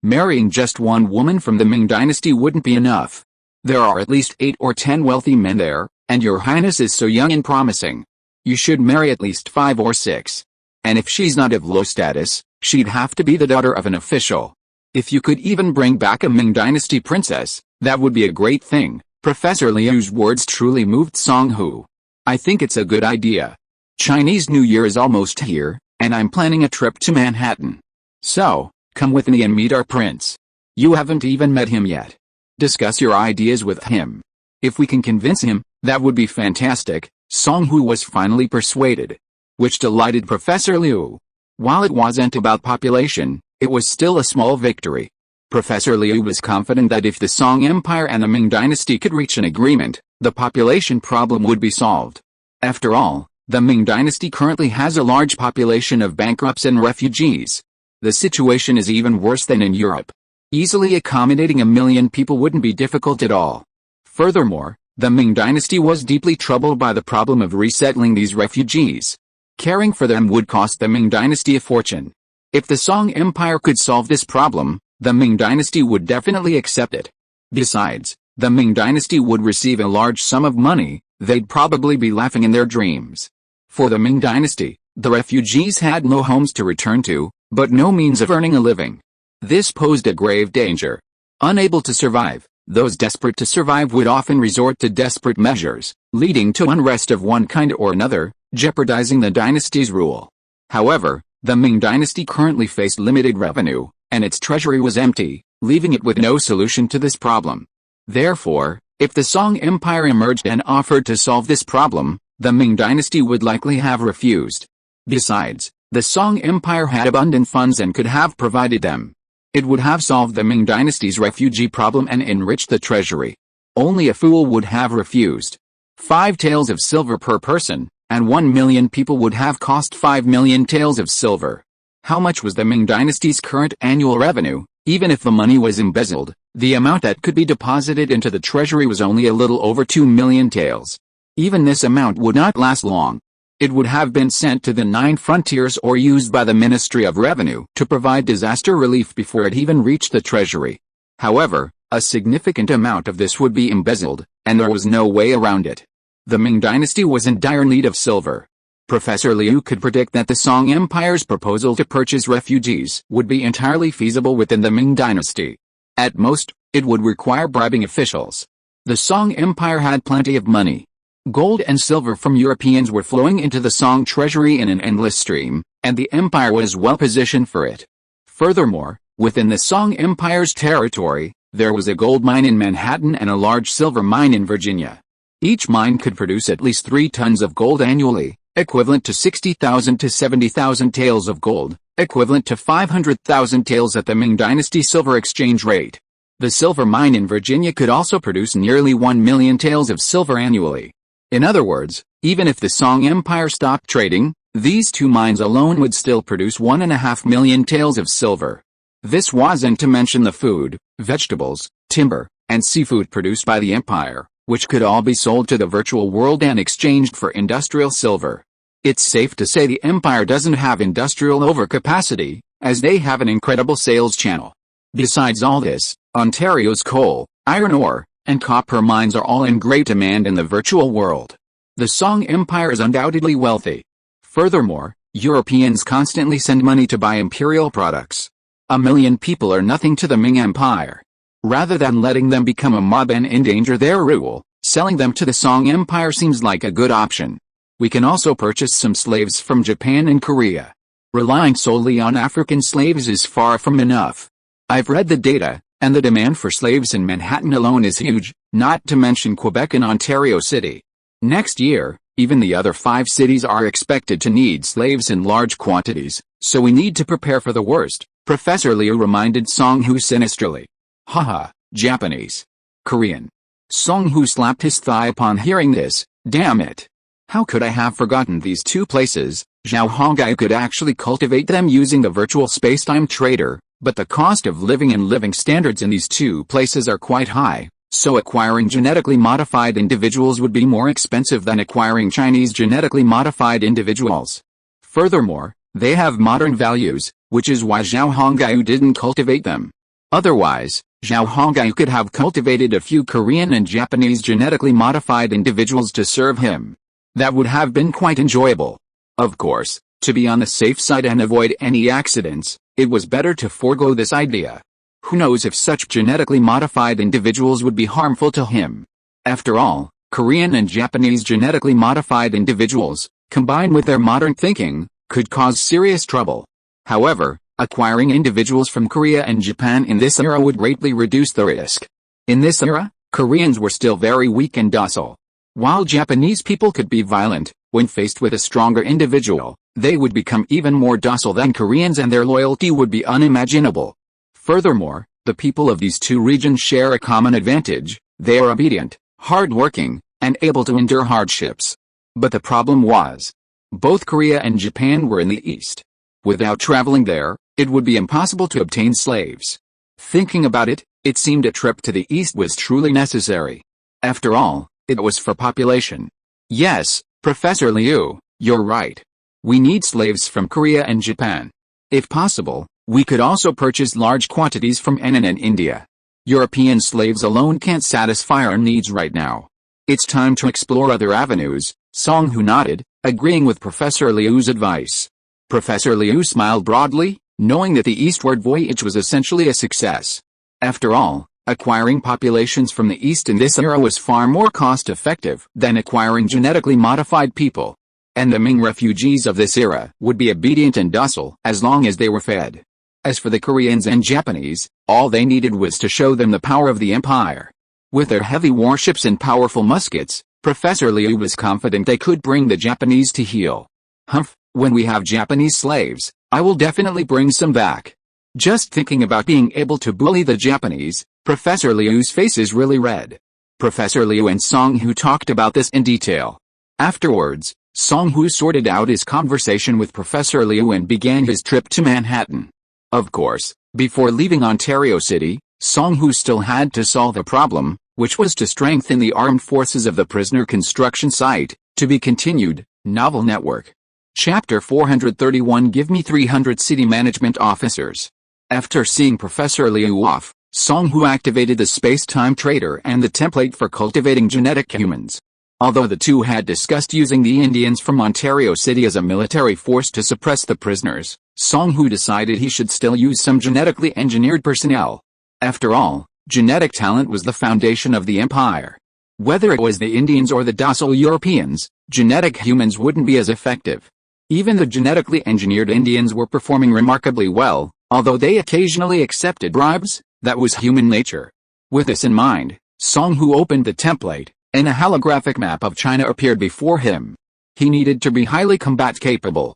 marrying just one woman from the Ming dynasty wouldn't be enough. There are at least 8 or 10 wealthy men there, and Your Highness is so young and promising. You should marry at least 5 or 6. And if she's not of low status, she'd have to be the daughter of an official. If you could even bring back a Ming dynasty princess, that would be a great thing. Professor Liu's words truly moved Song Hu. I think it's a good idea. Chinese New Year is almost here, and I'm planning a trip to Manhattan. So, come with me and meet our prince. You haven't even met him yet. Discuss your ideas with him. If we can convince him, that would be fantastic. Song Hu was finally persuaded, which delighted Professor Liu. While it wasn't about population, it was still a small victory. Professor Liu was confident that if the Song Empire and the Ming dynasty could reach an agreement, the population problem would be solved. After all, the Ming dynasty currently has a large population of bankrupts and refugees. The situation is even worse than in Europe. Easily accommodating 1 million people wouldn't be difficult at all. Furthermore, the Ming dynasty was deeply troubled by the problem of resettling these refugees. Caring for them would cost the Ming dynasty a fortune. If the Song Empire could solve this problem, the Ming dynasty would definitely accept it. Besides, the Ming dynasty would receive a large sum of money. They'd probably be laughing in their dreams. For the Ming dynasty, the refugees had no homes to return to, but no means of earning a living. This posed a grave danger. Unable to survive, those desperate to survive would often resort to desperate measures, leading to unrest of one kind or another, jeopardizing the dynasty's rule. However, the Ming dynasty currently faced limited revenue, and its treasury was empty, leaving it with no solution to this problem. Therefore, if the Song Empire emerged and offered to solve this problem, the Ming dynasty would likely have refused. Besides, the Song Empire had abundant funds and could have provided them. It would have solved the Ming dynasty's refugee problem and enriched the treasury. Only a fool would have refused. 5 taels of silver per person, and 1 million people would have cost 5 million taels of silver. How much was the Ming dynasty's current annual revenue? Even if the money was embezzled, the amount that could be deposited into the treasury was only a little over 2 million taels. Even this amount would not last long. It would have been sent to the 9 frontiers or used by the Ministry of Revenue to provide disaster relief before it even reached the treasury. However, a significant amount of this would be embezzled, and there was no way around it. The Ming dynasty was in dire need of silver. Professor Liu could predict that the Song Empire's proposal to purchase refugees would be entirely feasible within the Ming dynasty. At most, it would require bribing officials. The Song Empire had plenty of money. Gold and silver from Europeans were flowing into the Song treasury in an endless stream, and the empire was well positioned for it. Furthermore, within the Song Empire's territory, there was a gold mine in Manhattan and a large silver mine in Virginia. Each mine could produce at least 3 tons of gold annually, equivalent to 60,000 to 70,000 taels of gold, equivalent to 500,000 taels at the Ming dynasty silver exchange rate. The silver mine in Virginia could also produce nearly 1 million taels of silver annually. In other words, even if the Song Empire stopped trading, these 2 mines alone would still produce 1.5 million taels of silver. This wasn't to mention the food, vegetables, timber, and seafood produced by the empire, which could all be sold to the virtual world and exchanged for industrial silver. It's safe to say the empire doesn't have industrial overcapacity, as they have an incredible sales channel. Besides all this, Ontario's coal, iron ore, and copper mines are all in great demand in the virtual world. The Song Empire is undoubtedly wealthy. Furthermore, Europeans constantly send money to buy imperial products. 1 million people are nothing to the Ming Empire. Rather than letting them become a mob and endanger their rule, selling them to the Song Empire seems like a good option. We can also purchase some slaves from Japan and Korea. Relying solely on African slaves is far from enough. I've read the data, and the demand for slaves in Manhattan alone is huge, not to mention Quebec and Ontario City. Next year, even the other 5 cities are expected to need slaves in large quantities, so we need to prepare for the worst, Professor Liu reminded Song Hu sinisterly. Haha, Japanese. Korean. Song Hu slapped his thigh upon hearing this. Damn it. How could I have forgotten these 2 places? Zhao Hongai could actually cultivate them using the virtual spacetime trader, but the cost of living and living standards in these 2 places are quite high, so acquiring genetically modified individuals would be more expensive than acquiring Chinese genetically modified individuals. Furthermore, they have modern values, which is why Zhao Hongai didn't cultivate them. Otherwise, Zhao Hongai could have cultivated a few Korean and Japanese genetically modified individuals to serve him. That would have been quite enjoyable. Of course, to be on the safe side and avoid any accidents, it was better to forego this idea. Who knows if such genetically modified individuals would be harmful to him? After all, Korean and Japanese genetically modified individuals, combined with their modern thinking, could cause serious trouble. However, acquiring individuals from Korea and Japan in this era would greatly reduce the risk. In this era, Koreans were still very weak and docile. While Japanese people could be violent, when faced with a stronger individual, they would become even more docile than Koreans and their loyalty would be unimaginable. Furthermore, the people of these 2 regions share a common advantage: they are obedient, hard-working, and able to endure hardships. But the problem was, both Korea and Japan were in the east. Without traveling there, it would be impossible to obtain slaves. Thinking about it, it seemed a trip to the east was truly necessary. After all, it was for population. Yes, Professor Liu, you're right. We need slaves from Korea and Japan. If possible, we could also purchase large quantities from N and India. European slaves alone can't satisfy our needs right now. It's time to explore other avenues. Song Hu nodded, agreeing with Professor Liu's advice. Professor Liu smiled broadly, knowing that the eastward voyage was essentially a success. After all, acquiring populations from the east in this era was far more cost-effective than acquiring genetically modified people. and the Ming refugees of this era would be obedient and docile as long as they were fed. As for the Koreans and Japanese, all they needed was to show them the power of the empire. With their heavy warships and powerful muskets, Professor Liu was confident they could bring the Japanese to heel. Humph, when we have Japanese slaves, I will definitely bring some back. Just thinking about being able to bully the Japanese, Professor Liu's face is really red. Professor Liu and Song Hu talked about this in detail. Afterwards, Song Hu sorted out his conversation with Professor Liu and began his trip to Manhattan. Of course, before leaving Ontario City, Song Hu still had to solve a problem, which was to strengthen the armed forces of the prisoner construction site. To be continued, Novel Network. Chapter 431 Give me 300 city management officers. After seeing Professor Liu off, Song Hu activated the space-time trader and the template for cultivating genetic humans. Although the two had discussed using the Indians from Ontario City as a military force to suppress the prisoners, Song Hu decided he should still use some genetically engineered personnel. After all, genetic talent was the foundation of the empire. Whether it was the Indians or the docile Europeans, genetic humans wouldn't be as effective. Even the genetically engineered Indians were performing remarkably well, although they occasionally accepted bribes. That was human nature. With this in mind, Song Hu opened the template, and a holographic map of China appeared before him. He needed to be highly combat capable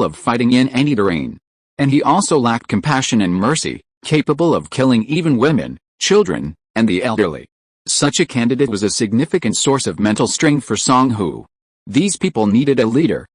of fighting in any terrain. And he also lacked compassion and mercy, capable of killing even women, children, and the elderly. Such a candidate was a significant source of mental strain for Song Hu. These people needed a leader.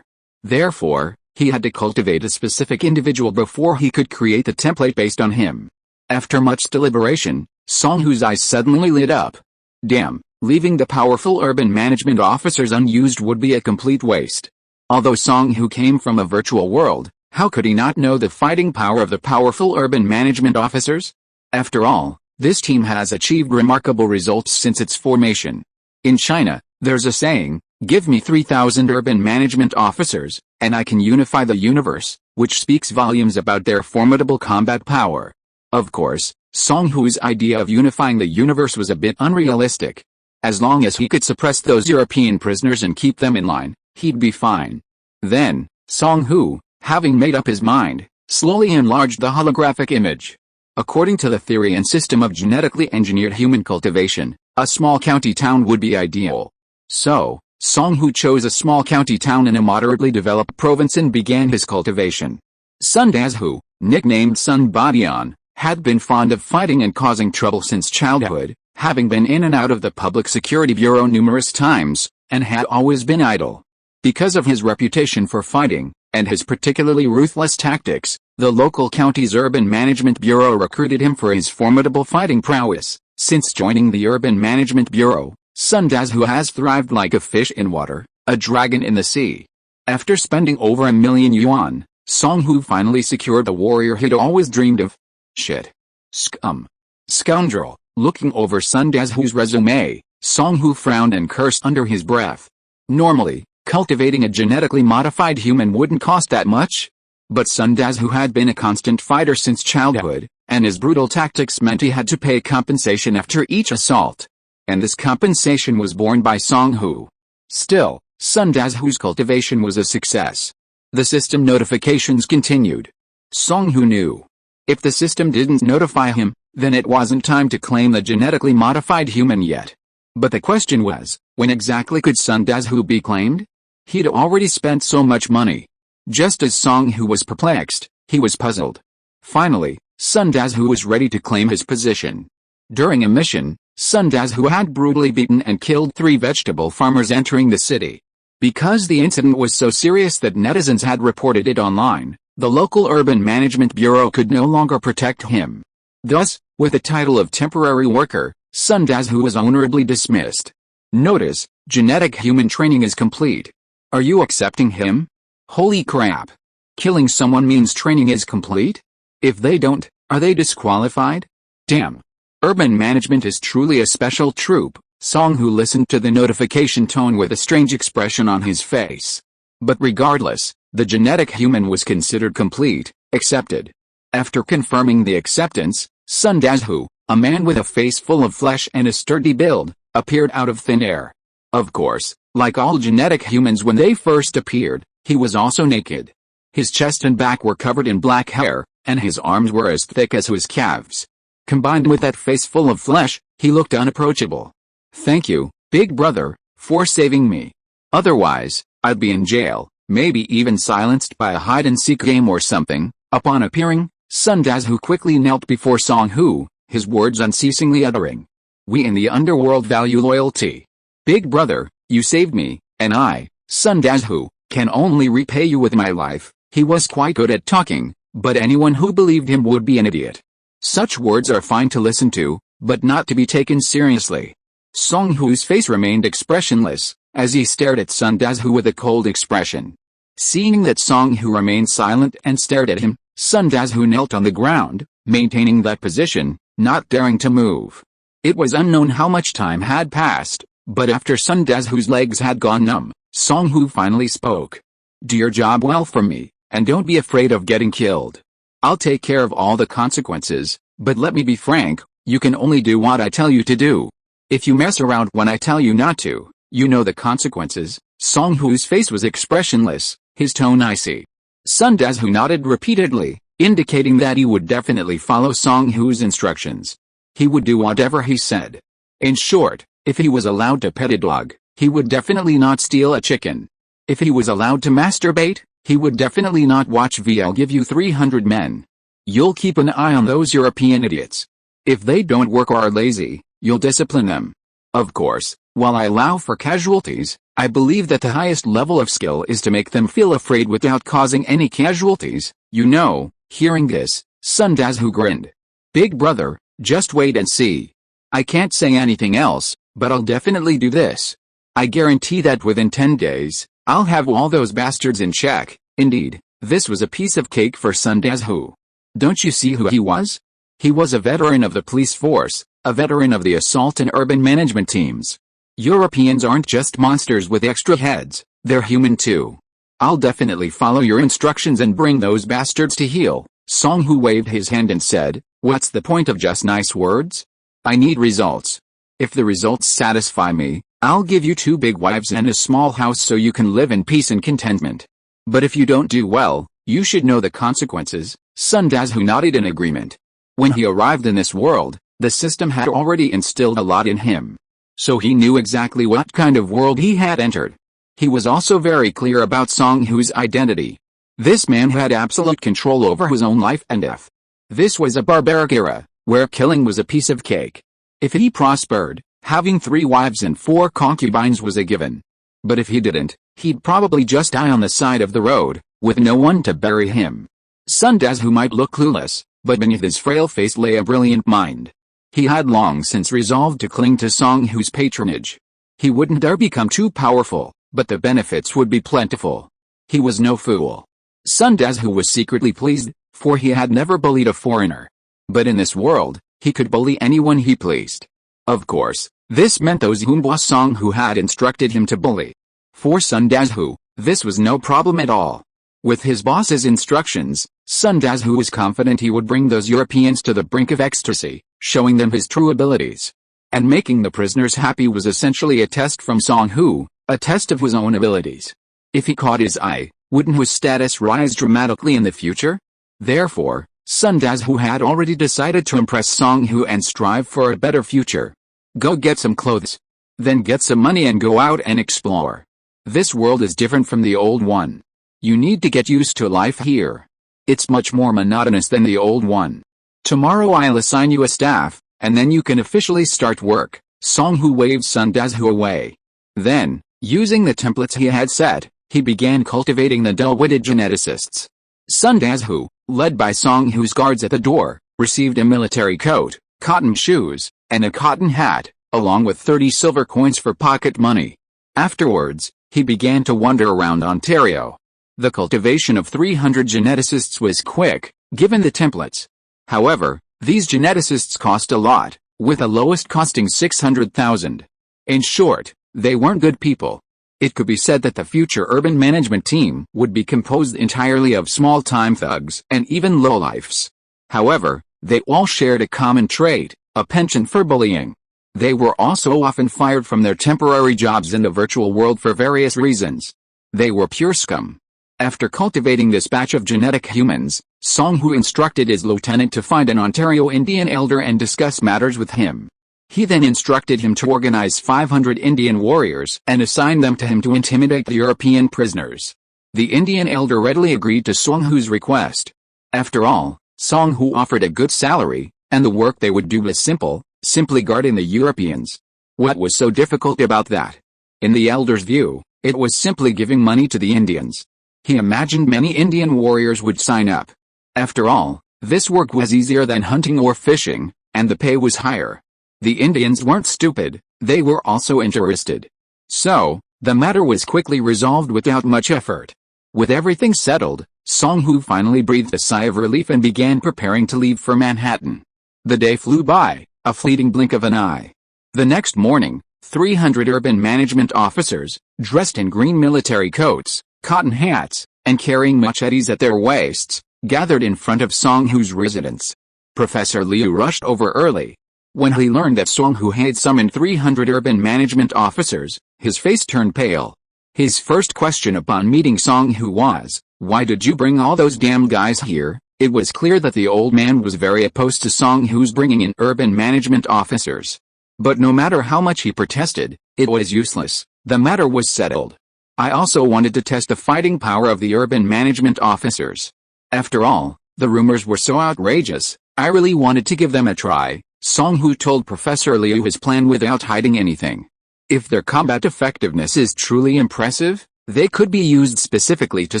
Therefore, he had to cultivate a specific individual before he could create the template based on him. After much deliberation, Song Hu's eyes suddenly lit up. Damn, leaving the powerful urban management officers unused would be a complete waste. Although Song Hu came from a virtual world, how could he not know the fighting power of the powerful urban management officers? After all, this team has achieved remarkable results since its formation. In China, there's a saying, give me 3,000 urban management officers, and I can unify the universe, which speaks volumes about their formidable combat power. Of course, Song Hu's idea of unifying the universe was a bit unrealistic. As long as he could suppress those European prisoners and keep them in line, he'd be fine. Then, Song Hu, having made up his mind, slowly enlarged the holographic image. According to the theory and system of genetically engineered human cultivation, a small county town would be ideal. So, Song Hu chose a small county town in a moderately developed province and began his cultivation. Sun Dazhu, nicknamed Sun Badian, had been fond of fighting and causing trouble since childhood, having been in and out of the Public Security Bureau numerous times, and had always been idle. Because of his reputation for fighting, and his particularly ruthless tactics, the local county's Urban Management Bureau recruited him for his formidable fighting prowess. Since joining the Urban Management Bureau, Sun Dazhu has thrived like a fish in water, a dragon in the sea. After spending over 1,000,000 yuan, Song Hu finally secured the warrior he'd always dreamed of. Shit. Scum. Scoundrel. Looking over Sun Dazhu's resume, Song Hu frowned and cursed under his breath. Normally, cultivating a genetically modified human wouldn't cost that much. But Sun Dazhu had been a constant fighter since childhood, and his brutal tactics meant he had to pay compensation after each assault. And this compensation was borne by Song Hu. Still, Sun Dazhu's cultivation was a success. The system notifications continued. Song Hu knew. If the system didn't notify him, then it wasn't time to claim the genetically modified human yet. But the question was, when exactly could Sun Dazhu be claimed? He'd already spent so much money. Just as Song Hu was perplexed, he was puzzled. Finally, Sun Dazhu was ready to claim his position. During a mission, Sun Dazhu had brutally beaten and killed 3 vegetable farmers entering the city. Because the incident was so serious that netizens had reported it online, the local Urban Management Bureau could no longer protect him. Thus, with the title of temporary worker, Sun Dazhu was honorably dismissed. Notice, genetic human training is complete. Are you accepting him? Holy crap. Killing someone means training is complete? If they don't, are they disqualified? Damn. Urban management is truly a special troop. Song Hu listened to the notification tone with a strange expression on his face. But regardless, the genetic human was considered complete, accepted. After confirming the acceptance, Sun Dazhu, a man with a face full of flesh and a sturdy build, appeared out of thin air. Of course, Like all genetic humans when they first appeared, he was also naked. His chest and back were covered in black hair, and his arms were as thick as his calves. Combined with that face full of flesh, he looked unapproachable. Thank you, Big Brother, for saving me. Otherwise, I'd be in jail, maybe even silenced by a hide-and-seek game or something. Upon appearing, Sun Dazhu quickly knelt before Song Hu, his words unceasingly uttering. We in the underworld value loyalty. Big Brother, you saved me, and I, Sun Dazhu, can only repay you with my life. He was quite good at talking, but anyone who believed him would be an idiot. Such words are fine to listen to, but not to be taken seriously. Song Hu's face remained expressionless, as he stared at Sun Dazhu with a cold expression. Seeing that Song Hu remained silent and stared at him, Sun Dazhu knelt on the ground, maintaining that position, not daring to move. It was unknown how much time had passed, but after Sun Dazhu's legs had gone numb, Song Hu finally spoke. Do your job well for me, and don't be afraid of getting killed. I'll take care of all the consequences, but let me be frank, you can only do what I tell you to do. If you mess around when I tell you not to, you know the consequences. Song Hu's face was expressionless, his tone icy. Sun Dazhu nodded repeatedly, indicating that he would definitely follow Song Hu's instructions. He would do whatever he said. In short, if he was allowed to pet a dog, he would definitely not steal a chicken. If he was allowed to masturbate, he would definitely not watch VL give you 300 men. You'll keep an eye on those European idiots. If they don't work or are lazy, you'll discipline them. Of course, while I allow for casualties, I believe that the highest level of skill is to make them feel afraid without causing any casualties. You know, hearing this, Sun Dazhu grinned. Big Brother, just wait and see. I can't say anything else, but I'll definitely do this. I guarantee that within 10 days, I'll have all those bastards in check. Indeed, this was a piece of cake for Sun Dazhu. Don't you see who he was? He was a veteran of the police force, a veteran of the assault and urban management teams. Europeans aren't just monsters with extra heads, they're human too. I'll definitely follow your instructions and bring those bastards to heel. Song Hu waved his hand and said, what's the point of just nice words? I need results. If the results satisfy me, I'll give you 2 big wives and a small house so you can live in peace and contentment. But if you don't do well, you should know the consequences. Sun Dazhu nodded in agreement. When he arrived in this world, the system had already instilled a lot in him. So he knew exactly what kind of world he had entered. He was also very clear about Song Hu's identity. This man had absolute control over his own life and death. This was a barbaric era, where killing was a piece of cake. If he prospered, having 3 wives and 4 concubines was a given. But if he didn't, he'd probably just die on the side of the road, with no one to bury him. Sun Dazhu might look clueless, but beneath his frail face lay a brilliant mind. He had long since resolved to cling to Song Hu's patronage. He wouldn't dare become too powerful, but the benefits would be plentiful. He was no fool. Sun Dazhu was secretly pleased, for he had never bullied a foreigner. But in this world, he could bully anyone he pleased. Of course, this meant those whom Song Hu had instructed him to bully. For Sun Dazhu, this was no problem at all. With his boss's instructions, Sun Dazhu was confident he would bring those Europeans to the brink of ecstasy, showing them his true abilities. And making the prisoners happy was essentially a test from Song Hu, a test of his own abilities. If he caught his eye, wouldn't his status rise dramatically in the future? Therefore, Sun Dazhu had already decided to impress Song Hu and strive for a better future. Go get some clothes. Then get some money and go out and explore. This world is different from the old one. You need to get used to life here. It's much more monotonous than the old one. Tomorrow I'll assign you a staff, and then you can officially start work. Song Hu waved Sun Dazhu away. Then, using the templates he had set, he began cultivating the dull-witted geneticists. Sun Dazhu, led by Song Hu's guards at the door, received a military coat, cotton shoes, and a cotton hat, along with 30 silver coins for pocket money. Afterwards, he began to wander around Ontario. The cultivation of 300 geneticists was quick, given the templates. However, these geneticists cost a lot, with the lowest costing 600,000. In short, they weren't good people. It could be said that the future urban management team would be composed entirely of small-time thugs and even lowlifes. However, they all shared a common trait, a penchant for bullying. They were also often fired from their temporary jobs in the virtual world for various reasons. They were pure scum. After cultivating this batch of genetic humans, Song Hu instructed his lieutenant to find an Ontario Indian elder and discuss matters with him. He then instructed him to organize 500 Indian warriors and assign them to him to intimidate the European prisoners. The Indian elder readily agreed to Song Hu's request. After all, Song Hu offered a good salary, and the work they would do was simple, simply guarding the Europeans. What was so difficult about that? In the elder's view, it was simply giving money to the Indians. He imagined many Indian warriors would sign up. After all, this work was easier than hunting or fishing, and the pay was higher. The Indians weren't stupid, they were also interested. So, the matter was quickly resolved without much effort. With everything settled, Song Hu finally breathed a sigh of relief and began preparing to leave for Manhattan. The day flew by, a fleeting blink of an eye. The next morning, 300 urban management officers, dressed in green military coats, cotton hats, and carrying machetes at their waists, gathered in front of Song Hu's residence. Professor Liu rushed over early. When he learned that Song Hu had summoned 300 urban management officers, his face turned pale. His first question upon meeting Song Hu was, "Why did you bring all those damn guys here?" It was clear that the old man was very opposed to Song Hu's bringing in urban management officers. But no matter how much he protested, it was useless. The matter was settled. I also wanted to test the fighting power of the urban management officers. After all, the rumors were so outrageous, I really wanted to give them a try. Song Hu told Professor Liu his plan without hiding anything. If their combat effectiveness is truly impressive, they could be used specifically to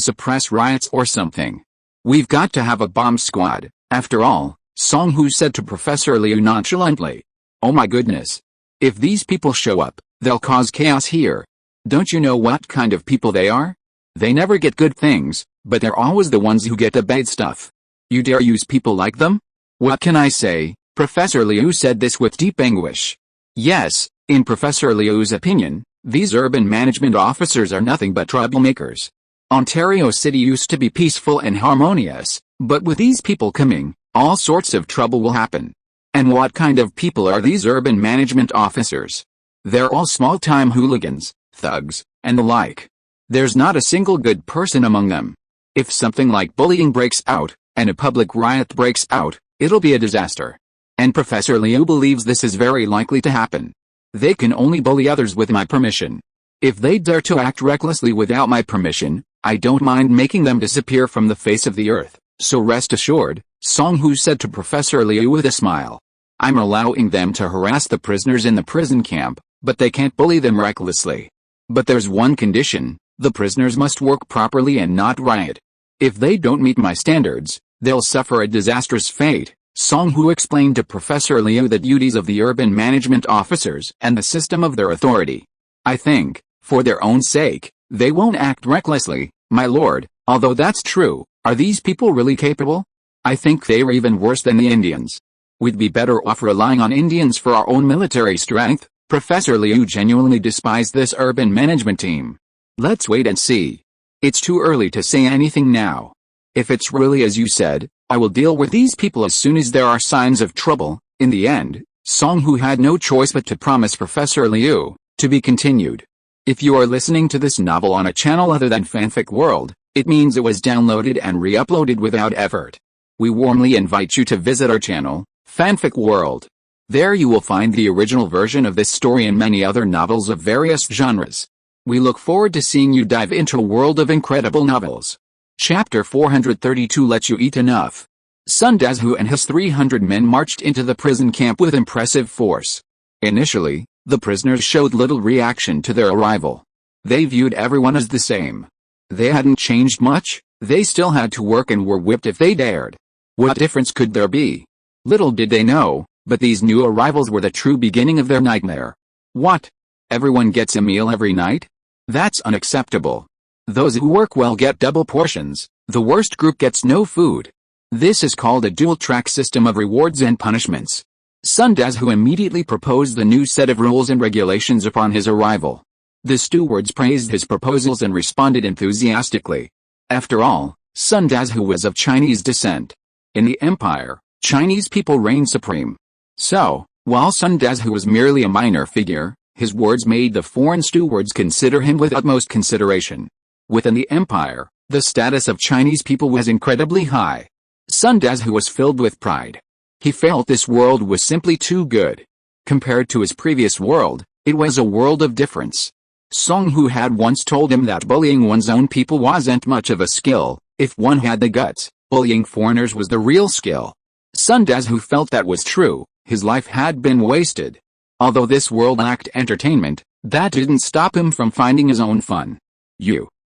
suppress riots or something. We've got to have a bomb squad, after all, Song Hu said to Professor Liu nonchalantly. Oh my goodness. If these people show up, they'll cause chaos here. Don't you know what kind of people they are? They never get good things, but they're always the ones who get the bad stuff. You dare use people like them? What can I say? Professor Liu said this with deep anguish. Yes, in Professor Liu's opinion, these urban management officers are nothing but troublemakers. Ontario City used to be peaceful and harmonious, but with these people coming, all sorts of trouble will happen. And what kind of people are these urban management officers? They're all small-time hooligans, thugs, and the like. There's not a single good person among them. If something like bullying breaks out, and a public riot breaks out, it'll be a disaster. And Professor Liu believes this is very likely to happen. They can only bully others with my permission. If they dare to act recklessly without my permission, I don't mind making them disappear from the face of the earth. So rest assured, Song Hu said to Professor Liu with a smile. I'm allowing them to harass the prisoners in the prison camp, but they can't bully them recklessly. But there's one condition, the prisoners must work properly and not riot. If they don't meet my standards, they'll suffer a disastrous fate. Song Hu explained to Professor Liu the duties of the urban management officers and the system of their authority. I think, for their own sake, they won't act recklessly, my lord, although that's true. Are these people really capable? I think they're even worse than the Indians. We'd be better off relying on Indians for our own military strength. Professor Liu genuinely despised this urban management team. Let's wait and see. It's too early to say anything now. If it's really as you said, I will deal with these people as soon as there are signs of trouble. In the end, Song Hu had no choice but to promise Professor Liu, to be continued. If you are listening to this novel on a channel other than Fanfic World, it means it was downloaded and re-uploaded without effort. We warmly invite you to visit our channel, Fanfic World. There you will find the original version of this story and many other novels of various genres. We look forward to seeing you dive into a world of incredible novels. Chapter 432 Let You Eat Enough. Sun Dazhu and his 300 men marched into the prison camp with impressive force. Initially, the prisoners showed little reaction to their arrival. They viewed everyone as the same. They hadn't changed much, they still had to work and were whipped if they dared. What difference could there be? Little did they know, but these new arrivals were the true beginning of their nightmare. What? Everyone gets a meal every night? That's unacceptable. Those who work well get double portions, the worst group gets no food. This is called a dual-track system of rewards and punishments. Sun Dazhu immediately proposed the new set of rules and regulations upon his arrival. The stewards praised his proposals and responded enthusiastically. After all, Sun Dazhu was of Chinese descent. In the empire, Chinese people reign supreme. So, While Sun Dazhu was merely a minor figure, his words made the foreign stewards consider him with utmost consideration. Within the empire, the status of Chinese people was incredibly high. Sun Dazhu was filled with pride. He felt this world was simply too good. Compared to his previous world, it was a world of difference. Song Hu had once told him that bullying one's own people wasn't much of a skill. If one had the guts, bullying foreigners was the real skill. Sun Dazhu felt that was true. His life had been wasted. Although this world lacked entertainment, that didn't stop him from finding his own fun.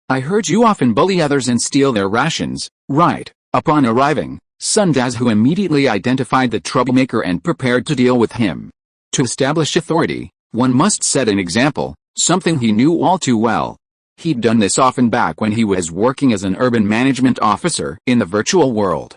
I heard you often bully others and steal their rations, right? Upon arriving, Sun Dazhu immediately identified the troublemaker and prepared to deal with him. To establish authority, one must set an example, something he knew all too well. He'd done this often back when he was working as an urban management officer in the virtual world.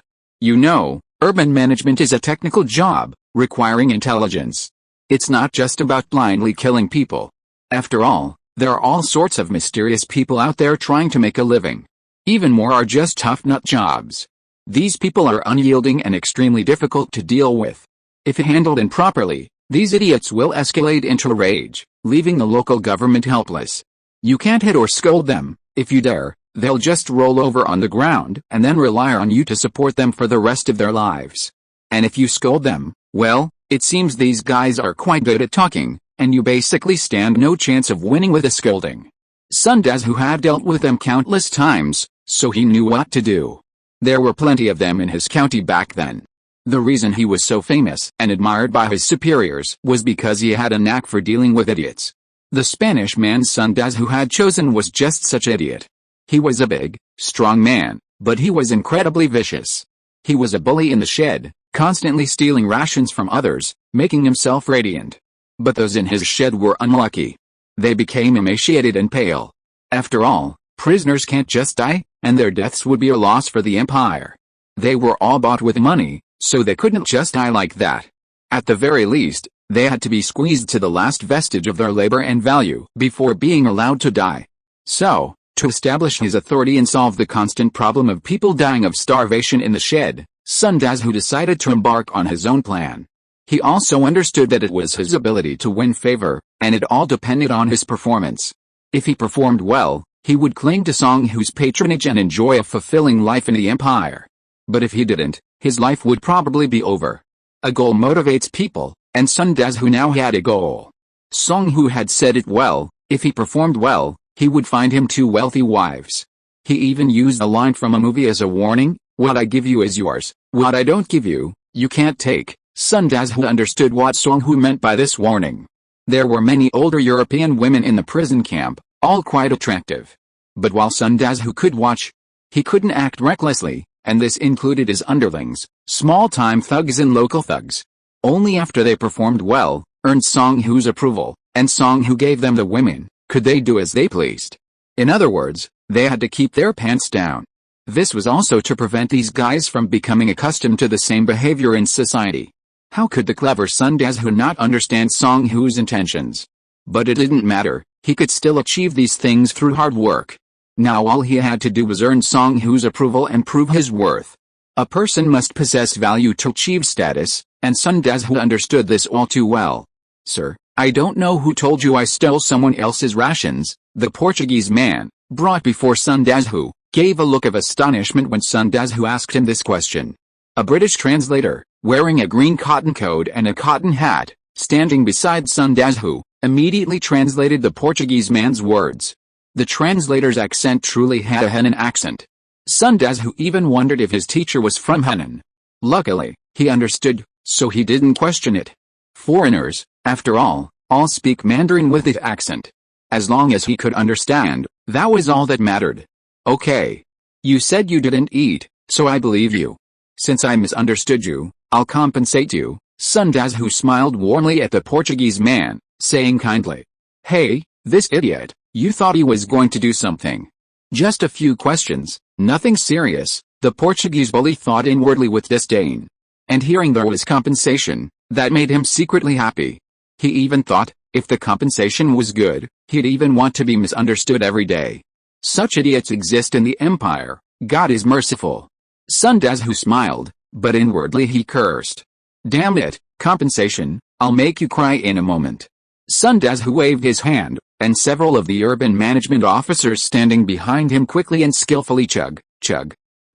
Urban management is a technical job, requiring intelligence. It's not just about blindly killing people. After all, there are all sorts of mysterious people out there trying to make a living. Even more are just tough nut jobs. These people are unyielding and extremely difficult to deal with. If handled improperly, these idiots will escalate into rage, leaving the local government helpless. You can't hit or scold them. If you dare, they'll just roll over on the ground and then rely on you to support them for the rest of their lives. And if you scold them, well, it seems these guys are quite good at talking, and you basically stand no chance of winning with a scolding. Sun Dazhu had dealt with them countless times, so he knew what to do. There were plenty of them in his county back then. The reason he was so famous and admired by his superiors was because he had a knack for dealing with idiots. The Spanish man Sun Dazhu had chosen was just such an idiot. He was a big, strong man, but he was incredibly vicious. He was a bully in the shed, constantly stealing rations from others, making himself radiant. But those in his shed were unlucky. They became emaciated and pale. After all, prisoners can't just die, and their deaths would be a loss for the empire. They were all bought with money, so they couldn't just die like that. At the very least, they had to be squeezed to the last vestige of their labor and value before being allowed to die. So, to establish his authority and solve the constant problem of people dying of starvation in the shed, Sun Dazhu decided to embark on his own plan. He also understood that it was his ability to win favor, and it all depended on his performance. If he performed well, he would cling to Song Hu's patronage and enjoy a fulfilling life in the empire. But if he didn't, his life would probably be over. A goal motivates people, and Sun Dazhu now had a goal. Song Hu had said it well: if he performed well, he would find him 2 wealthy wives. He even used a line from a movie as a warning: what I give you is yours, what I don't give you, you can't take. Sun Dazhu understood what Song Hu meant by this warning. There were many older European women in the prison camp, all quite attractive. But while Sun Dazhu could watch, he couldn't act recklessly, and this included his underlings, small-time thugs and local thugs. Only after they performed well, earned Song Hu's approval, and Song Hu gave them the women, could they do as they pleased. In other words, they had to keep their pants down. This was also to prevent these guys from becoming accustomed to the same behavior in society. How could the clever Sun Dazhu not understand Song Hu's intentions? But it didn't matter, he could still achieve these things through hard work. Now all he had to do was earn Song Hu's approval and prove his worth. A person must possess value to achieve status, and Sun Dazhu understood this all too well. Sir, I don't know who told you I stole someone else's rations. The Portuguese man, brought before Sun Dazhu, gave a look of astonishment when Sun Dazhu asked him this question. A British translator, wearing a green cotton coat and a cotton hat, standing beside Sun Dazhu, immediately translated the Portuguese man's words. The translator's accent truly had a Henan accent. Sun Dazhu even wondered if his teacher was from Henan. Luckily, he understood, so he didn't question it. Foreigners, after all speak Mandarin with the accent. As long as he could understand, that was all that mattered. Okay. You said you didn't eat, so I believe you. Since I misunderstood you, I'll compensate you. Sun Dazhu smiled warmly at the Portuguese man, saying kindly, Hey, this idiot, you thought he was going to do something. Just a few questions, nothing serious, the Portuguese bully thought inwardly with disdain. And hearing there was compensation, that made him secretly happy. He even thought, if the compensation was good, he'd even want to be misunderstood every day. Such idiots exist in the empire, God is merciful. Sun Dazhu smiled, but inwardly he cursed. Damn it, compensation, I'll make you cry in a moment. Sun Dazhu waved his hand, and several of the urban management officers standing behind him quickly and skillfully chug.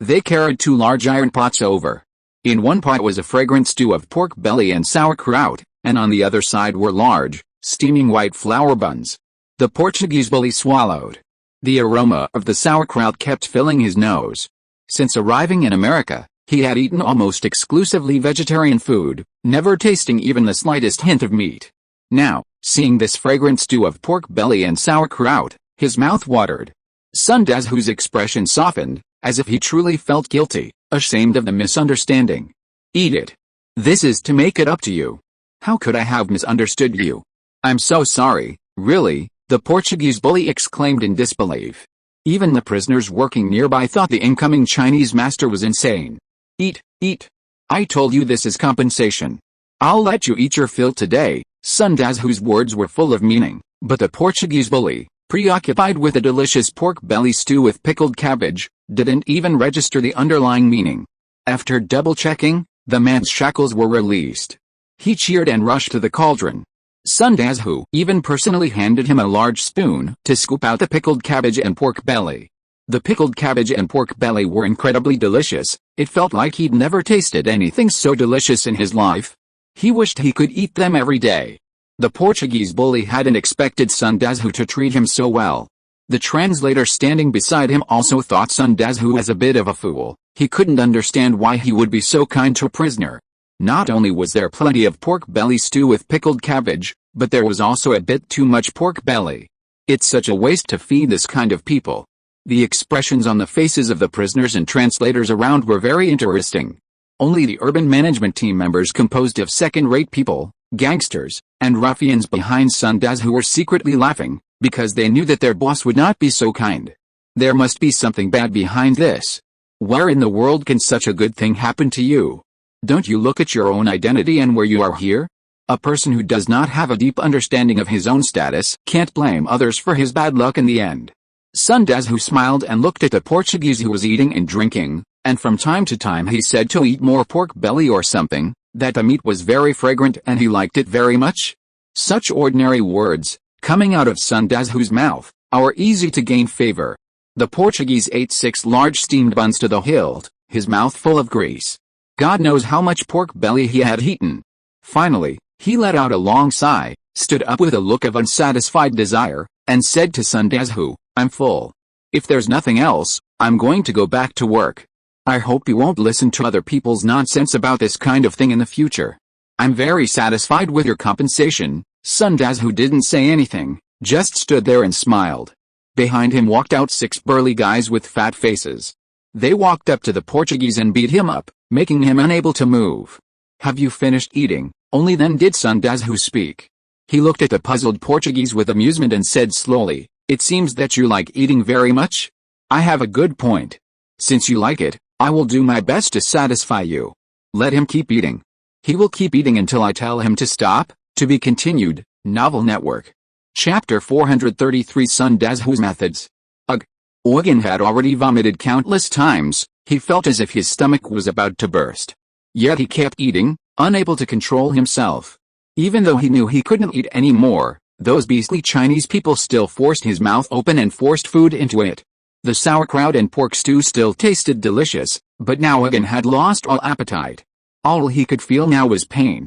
They carried 2 large iron pots over. In one pot was a fragrant stew of pork belly and sauerkraut, and on the other side were large, steaming white flour buns. The Portuguese bully swallowed. The aroma of the sauerkraut kept filling his nose. Since arriving in America, he had eaten almost exclusively vegetarian food, never tasting even the slightest hint of meat. Now, seeing this fragrant stew of pork belly and sauerkraut, his mouth watered. Sun Dazhu's expression softened, as if he truly felt guilty, ashamed of the misunderstanding. Eat it. This is to make it up to you. How could I have misunderstood you? I'm so sorry, really, the Portuguese bully exclaimed in disbelief. Even the prisoners working nearby thought the incoming Chinese master was insane. Eat. I told you this is compensation. I'll let you eat your fill today. Sun Dazhu's words were full of meaning, but the Portuguese bully, preoccupied with a delicious pork belly stew with pickled cabbage, didn't even register the underlying meaning. After double-checking, the man's shackles were released. He cheered and rushed to the cauldron. Sun Dazhu even personally handed him a large spoon to scoop out the pickled cabbage and pork belly. The pickled cabbage and pork belly were incredibly delicious. It felt like he'd never tasted anything so delicious in his life. He wished he could eat them every day. The Portuguese bully hadn't expected Sun Dazhu to treat him so well. The translator standing beside him also thought Sun Dazhu as a bit of a fool. He couldn't understand why he would be so kind to a prisoner. Not only was there plenty of pork belly stew with pickled cabbage, but there was also a bit too much pork belly. It's such a waste to feed this kind of people. The expressions on the faces of the prisoners and translators around were very interesting. Only the urban management team members composed of second-rate people, gangsters, and ruffians behind Sun Dazhu were secretly laughing, because they knew that their boss would not be so kind. There must be something bad behind this. Where in the world can such a good thing happen to you? Don't you look at your own identity and where you are here? A person who does not have a deep understanding of his own status can't blame others for his bad luck in the end. Sun Dazhu smiled and looked at the Portuguese who was eating and drinking, and from time to time he said to eat more pork belly or something, that the meat was very fragrant and he liked it very much. Such ordinary words, coming out of Sun Dazhu's mouth, are easy to gain favor. The Portuguese ate 6 large steamed buns to the hilt, his mouth full of grease. God knows how much pork belly he had eaten. Finally, he let out a long sigh, stood up with a look of unsatisfied desire, and said to Sun Dazhu, I'm full. If there's nothing else, I'm going to go back to work. I hope you won't listen to other people's nonsense about this kind of thing in the future. I'm very satisfied with your compensation. Sun Dazhu didn't say anything, just stood there and smiled. Behind him walked out 6 burly guys with fat faces. They walked up to the Portuguese and beat him up, making him unable to move. Have you finished eating? Only then did Sun Dazhu speak. He looked at the puzzled Portuguese with amusement and said slowly, It seems that you like eating very much? I have a good point. Since you like it, I will do my best to satisfy you. Let him keep eating. He will keep eating until I tell him to stop. To be continued. Novel Network. Chapter 433 Sun Dazhu's Methods. Ugh. Eugen had already vomited countless times. He felt as if his stomach was about to burst. Yet he kept eating, unable to control himself. Even though he knew he couldn't eat any more, those beastly Chinese people still forced his mouth open and forced food into it. The sauerkraut and pork stew still tasted delicious, but now Eugen had lost all appetite. All he could feel now was pain,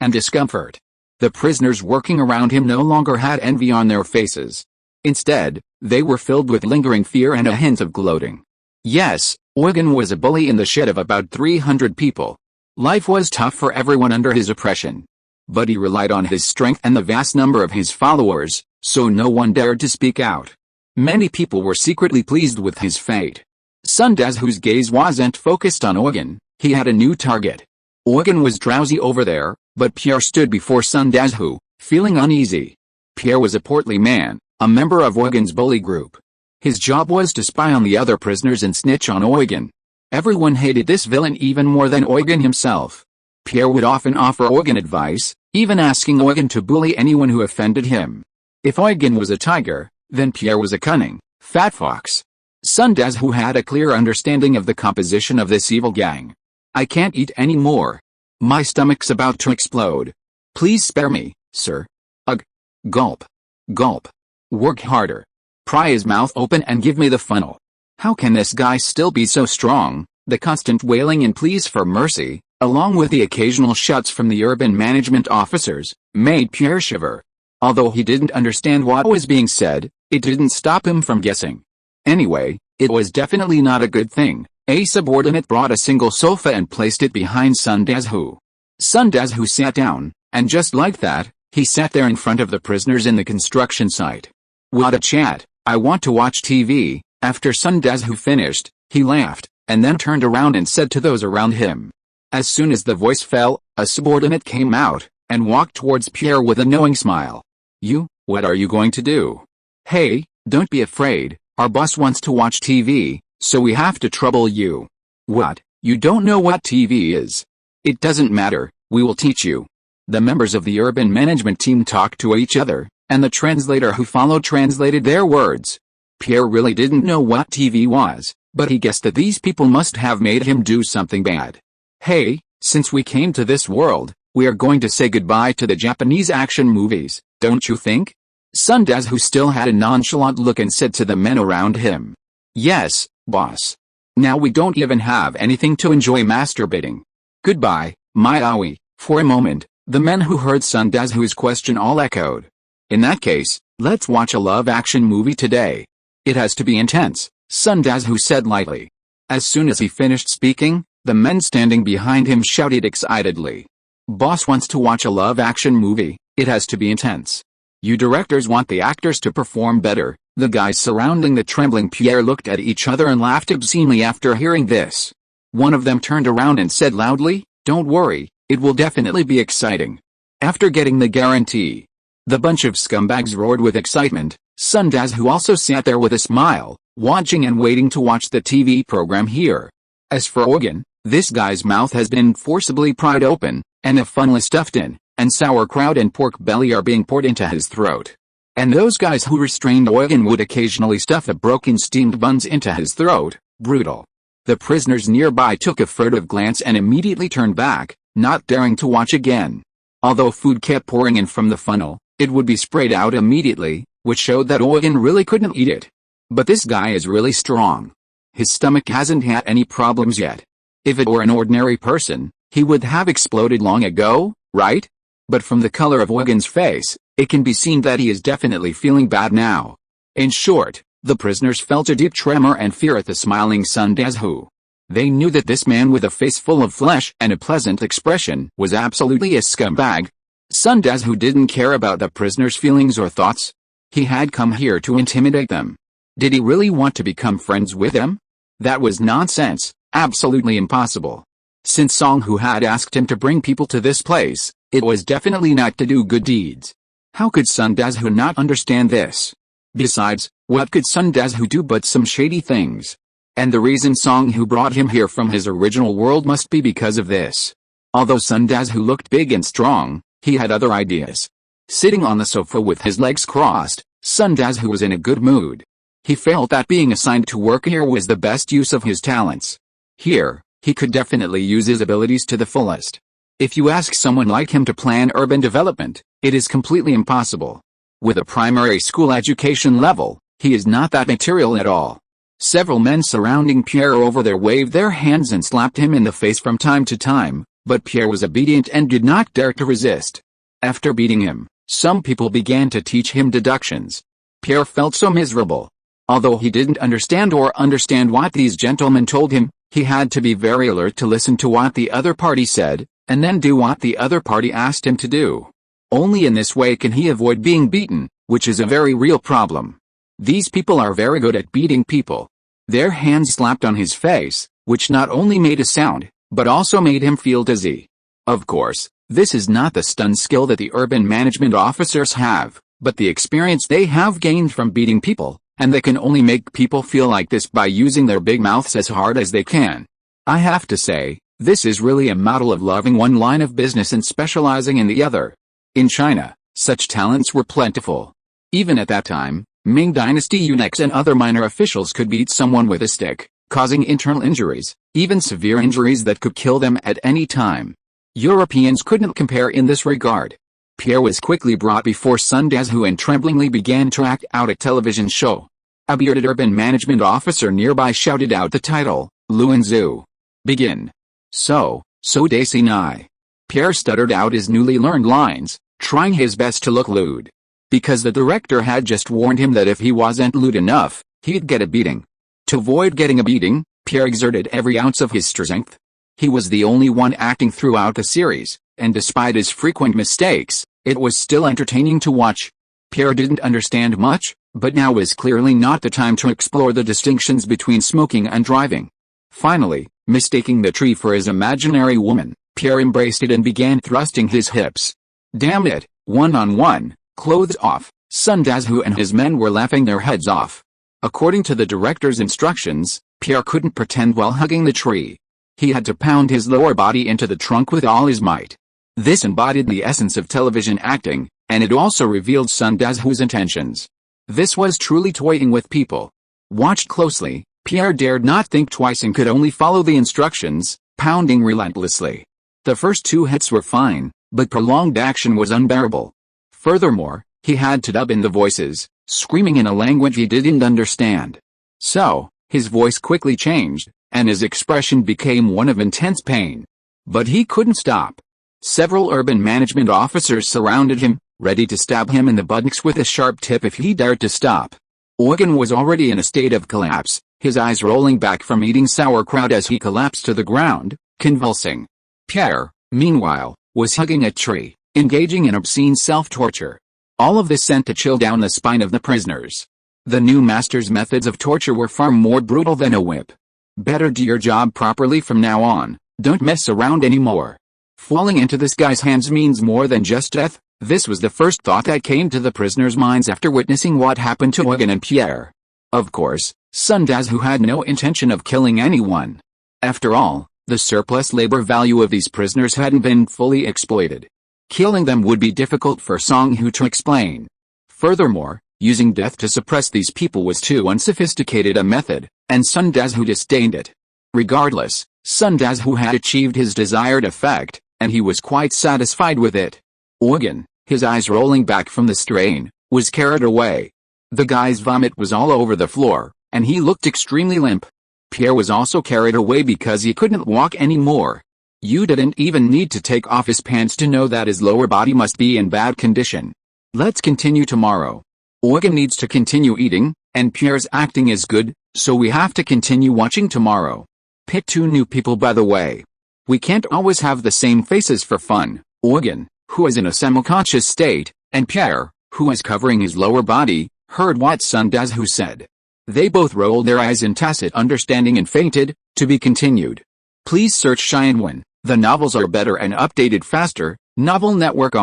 and discomfort. The prisoners working around him no longer had envy on their faces. Instead, they were filled with lingering fear and a hint of gloating. Yes, Eugen was a bully in the shed of about 300 people. Life was tough for everyone under his oppression. But he relied on his strength and the vast number of his followers, so no one dared to speak out. Many people were secretly pleased with his fate. Sun Dazhu's gaze wasn't focused on Eugen, he had a new target. Eugen was drowsy over there, but Pierre stood before Sun Dazhu, feeling uneasy. Pierre was a portly man, a member of Eugen's bully group. His job was to spy on the other prisoners and snitch on Eugen. Everyone hated this villain even more than Eugen himself. Pierre would often offer Eugen advice, even asking Eugen to bully anyone who offended him. If Eugen was a tiger, then Pierre was a cunning, fat fox. Sun Dazhu had a clear understanding of the composition of this evil gang. I can't eat any more. My stomach's about to explode. Please spare me, sir. Ugh. Gulp. Gulp. Work harder. Pry his mouth open and give me the funnel. How can this guy still be so strong? The constant wailing and pleas for mercy, along with the occasional shouts from the urban management officers, made Pierre shiver. Although he didn't understand what was being said, it didn't stop him from guessing. Anyway, it was definitely not a good thing. A subordinate brought a single sofa and placed it behind Sun Dazhu. Sun Dazhu sat down, and just like that, he sat there in front of the prisoners in the construction site. What a chat! I want to watch TV. After Sun Dazhu finished, he laughed, and then turned around and said to those around him. As soon as the voice fell, a subordinate came out, and walked towards Pierre with a knowing smile. You, what are you going to do? Hey, don't be afraid, our boss wants to watch TV, so we have to trouble you. What, you don't know what TV is? It doesn't matter, we will teach you. The members of the urban management team talked to each other, and the translator who followed translated their words. Pierre really didn't know what TV was, but he guessed that these people must have made him do something bad. Hey, since we came to this world, we are going to say goodbye to the Japanese action movies, don't you think? Sun Dazhu still had a nonchalant look and said to the men around him. Yes, boss. Now we don't even have anything to enjoy masturbating. Goodbye, my Aoi. For a moment, the men who heard Sun Dazhu's question all echoed. In that case, let's watch a love action movie today. It has to be intense, Sun Dazhu said lightly. As soon as he finished speaking, the men standing behind him shouted excitedly. Boss wants to watch a love action movie, it has to be intense. You directors want the actors to perform better. The guys surrounding the trembling Pierre looked at each other and laughed obscenely after hearing this. One of them turned around and said loudly, don't worry, it will definitely be exciting. After getting the guarantee, the bunch of scumbags roared with excitement. Sun Dazhu also sat there with a smile, watching and waiting to watch the TV program here. As for Eugen, this guy's mouth has been forcibly pried open, and a funnel is stuffed in, and sauerkraut and pork belly are being poured into his throat. And those guys who restrained Eugen would occasionally stuff the broken steamed buns into his throat. Brutal. The prisoners nearby took a furtive glance and immediately turned back, not daring to watch again. Although food kept pouring in from the funnel, it would be sprayed out immediately, which showed that Eugen really couldn't eat it. But this guy is really strong. His stomach hasn't had any problems yet. If it were an ordinary person, he would have exploded long ago, right? But from the color of Eugen's face, it can be seen that he is definitely feeling bad now. In short, the prisoners felt a deep tremor and fear at the smiling Sun Dazhu. They knew that this man with a face full of flesh and a pleasant expression was absolutely a scumbag. Sun Dazhu didn't care about the prisoners' feelings or thoughts. He had come here to intimidate them. Did he really want to become friends with them? That was nonsense, absolutely impossible. Since Song Hu had asked him to bring people to this place, it was definitely not to do good deeds. How could Sun Dazhu not understand this? Besides, what could Sun Dazhu do but some shady things? And the reason Song Hu brought him here from his original world must be because of this. Although Sun Dazhu looked big and strong, he had other ideas. Sitting on the sofa with his legs crossed, Sun Dazhu was in a good mood. He felt that being assigned to work here was the best use of his talents. Here, he could definitely use his abilities to the fullest. If you ask someone like him to plan urban development, it is completely impossible. With a primary school education level, he is not that material at all. Several men surrounding Pierre over there waved their hands and slapped him in the face from time to time, but Pierre was obedient and did not dare to resist. After beating him, some people began to teach him deductions. Pierre felt so miserable. Although he didn't understand what these gentlemen told him, he had to be very alert to listen to what the other party said, and then do what the other party asked him to do. Only in this way can he avoid being beaten, which is a very real problem. These people are very good at beating people. Their hands slapped on his face, which not only made a sound, but also made him feel dizzy. Of course, this is not the stun skill that the urban management officers have, but the experience they have gained from beating people, and they can only make people feel like this by using their big mouths as hard as they can. I have to say, this is really a model of loving one line of business and specializing in the other. In China, such talents were plentiful. Even at that time, Ming Dynasty eunuchs and other minor officials could beat someone with a stick, causing internal injuries, even severe injuries that could kill them at any time. Europeans couldn't compare in this regard. Pierre was quickly brought before Sun Dazhu and tremblingly began to act out a television show. A bearded urban management officer nearby shouted out the title, Luan Zhu. Begin. So Daisy Nai. Pierre stuttered out his newly learned lines, trying his best to look lewd. Because the director had just warned him that if he wasn't lewd enough, he'd get a beating. To avoid getting a beating, Pierre exerted every ounce of his strength. He was the only one acting throughout the series, and despite his frequent mistakes, it was still entertaining to watch. Pierre didn't understand much, but now was clearly not the time to explore the distinctions between smoking and driving. Finally, mistaking the tree for his imaginary woman, Pierre embraced it and began thrusting his hips. Damn it, one-on-one, clothes off, Sun Dazhu and his men were laughing their heads off. According to the director's instructions, Pierre couldn't pretend while hugging the tree. He had to pound his lower body into the trunk with all his might. This embodied the essence of television acting, and it also revealed Sun Dazhu's intentions. This was truly toying with people. Watched closely, Pierre dared not think twice and could only follow the instructions, pounding relentlessly. The first 2 hits were fine, but prolonged action was unbearable. Furthermore, he had to dub in the voices, screaming in a language he didn't understand. So, his voice quickly changed, and his expression became one of intense pain. But he couldn't stop. Several urban management officers surrounded him, ready to stab him in the buttocks with a sharp tip if he dared to stop. Eugen was already in a state of collapse, his eyes rolling back from eating sauerkraut as he collapsed to the ground, convulsing. Pierre, meanwhile, was hugging a tree, engaging in obscene self-torture. All of this sent a chill down the spine of the prisoners. The new master's methods of torture were far more brutal than a whip. Better do your job properly from now on, don't mess around anymore. Falling into this guy's hands means more than just death. This was the first thought that came to the prisoners' minds after witnessing what happened to Eugen and Pierre. Of course, Sun Dazhu had no intention of killing anyone. After all, the surplus labor value of these prisoners hadn't been fully exploited. Killing them would be difficult for Song Hu to explain. Furthermore, using death to suppress these people was too unsophisticated a method, and Sun Dazhu disdained it. Regardless, Sun Dazhu had achieved his desired effect, and he was quite satisfied with it. Eugen, his eyes rolling back from the strain, was carried away. The guy's vomit was all over the floor, and he looked extremely limp. Pierre was also carried away because he couldn't walk anymore. You didn't even need to take off his pants to know that his lower body must be in bad condition. Let's continue tomorrow. Eugen needs to continue eating, and Pierre's acting is good, so we have to continue watching tomorrow. Pick 2 new people by the way. We can't always have the same faces for fun. Eugen, who is in a semi-conscious state, and Pierre, who is covering his lower body, heard what Sun Dazhu said. They both rolled their eyes in tacit understanding and fainted. To be continued. Please search Xianwen. The novels are better and updated faster. Novel Network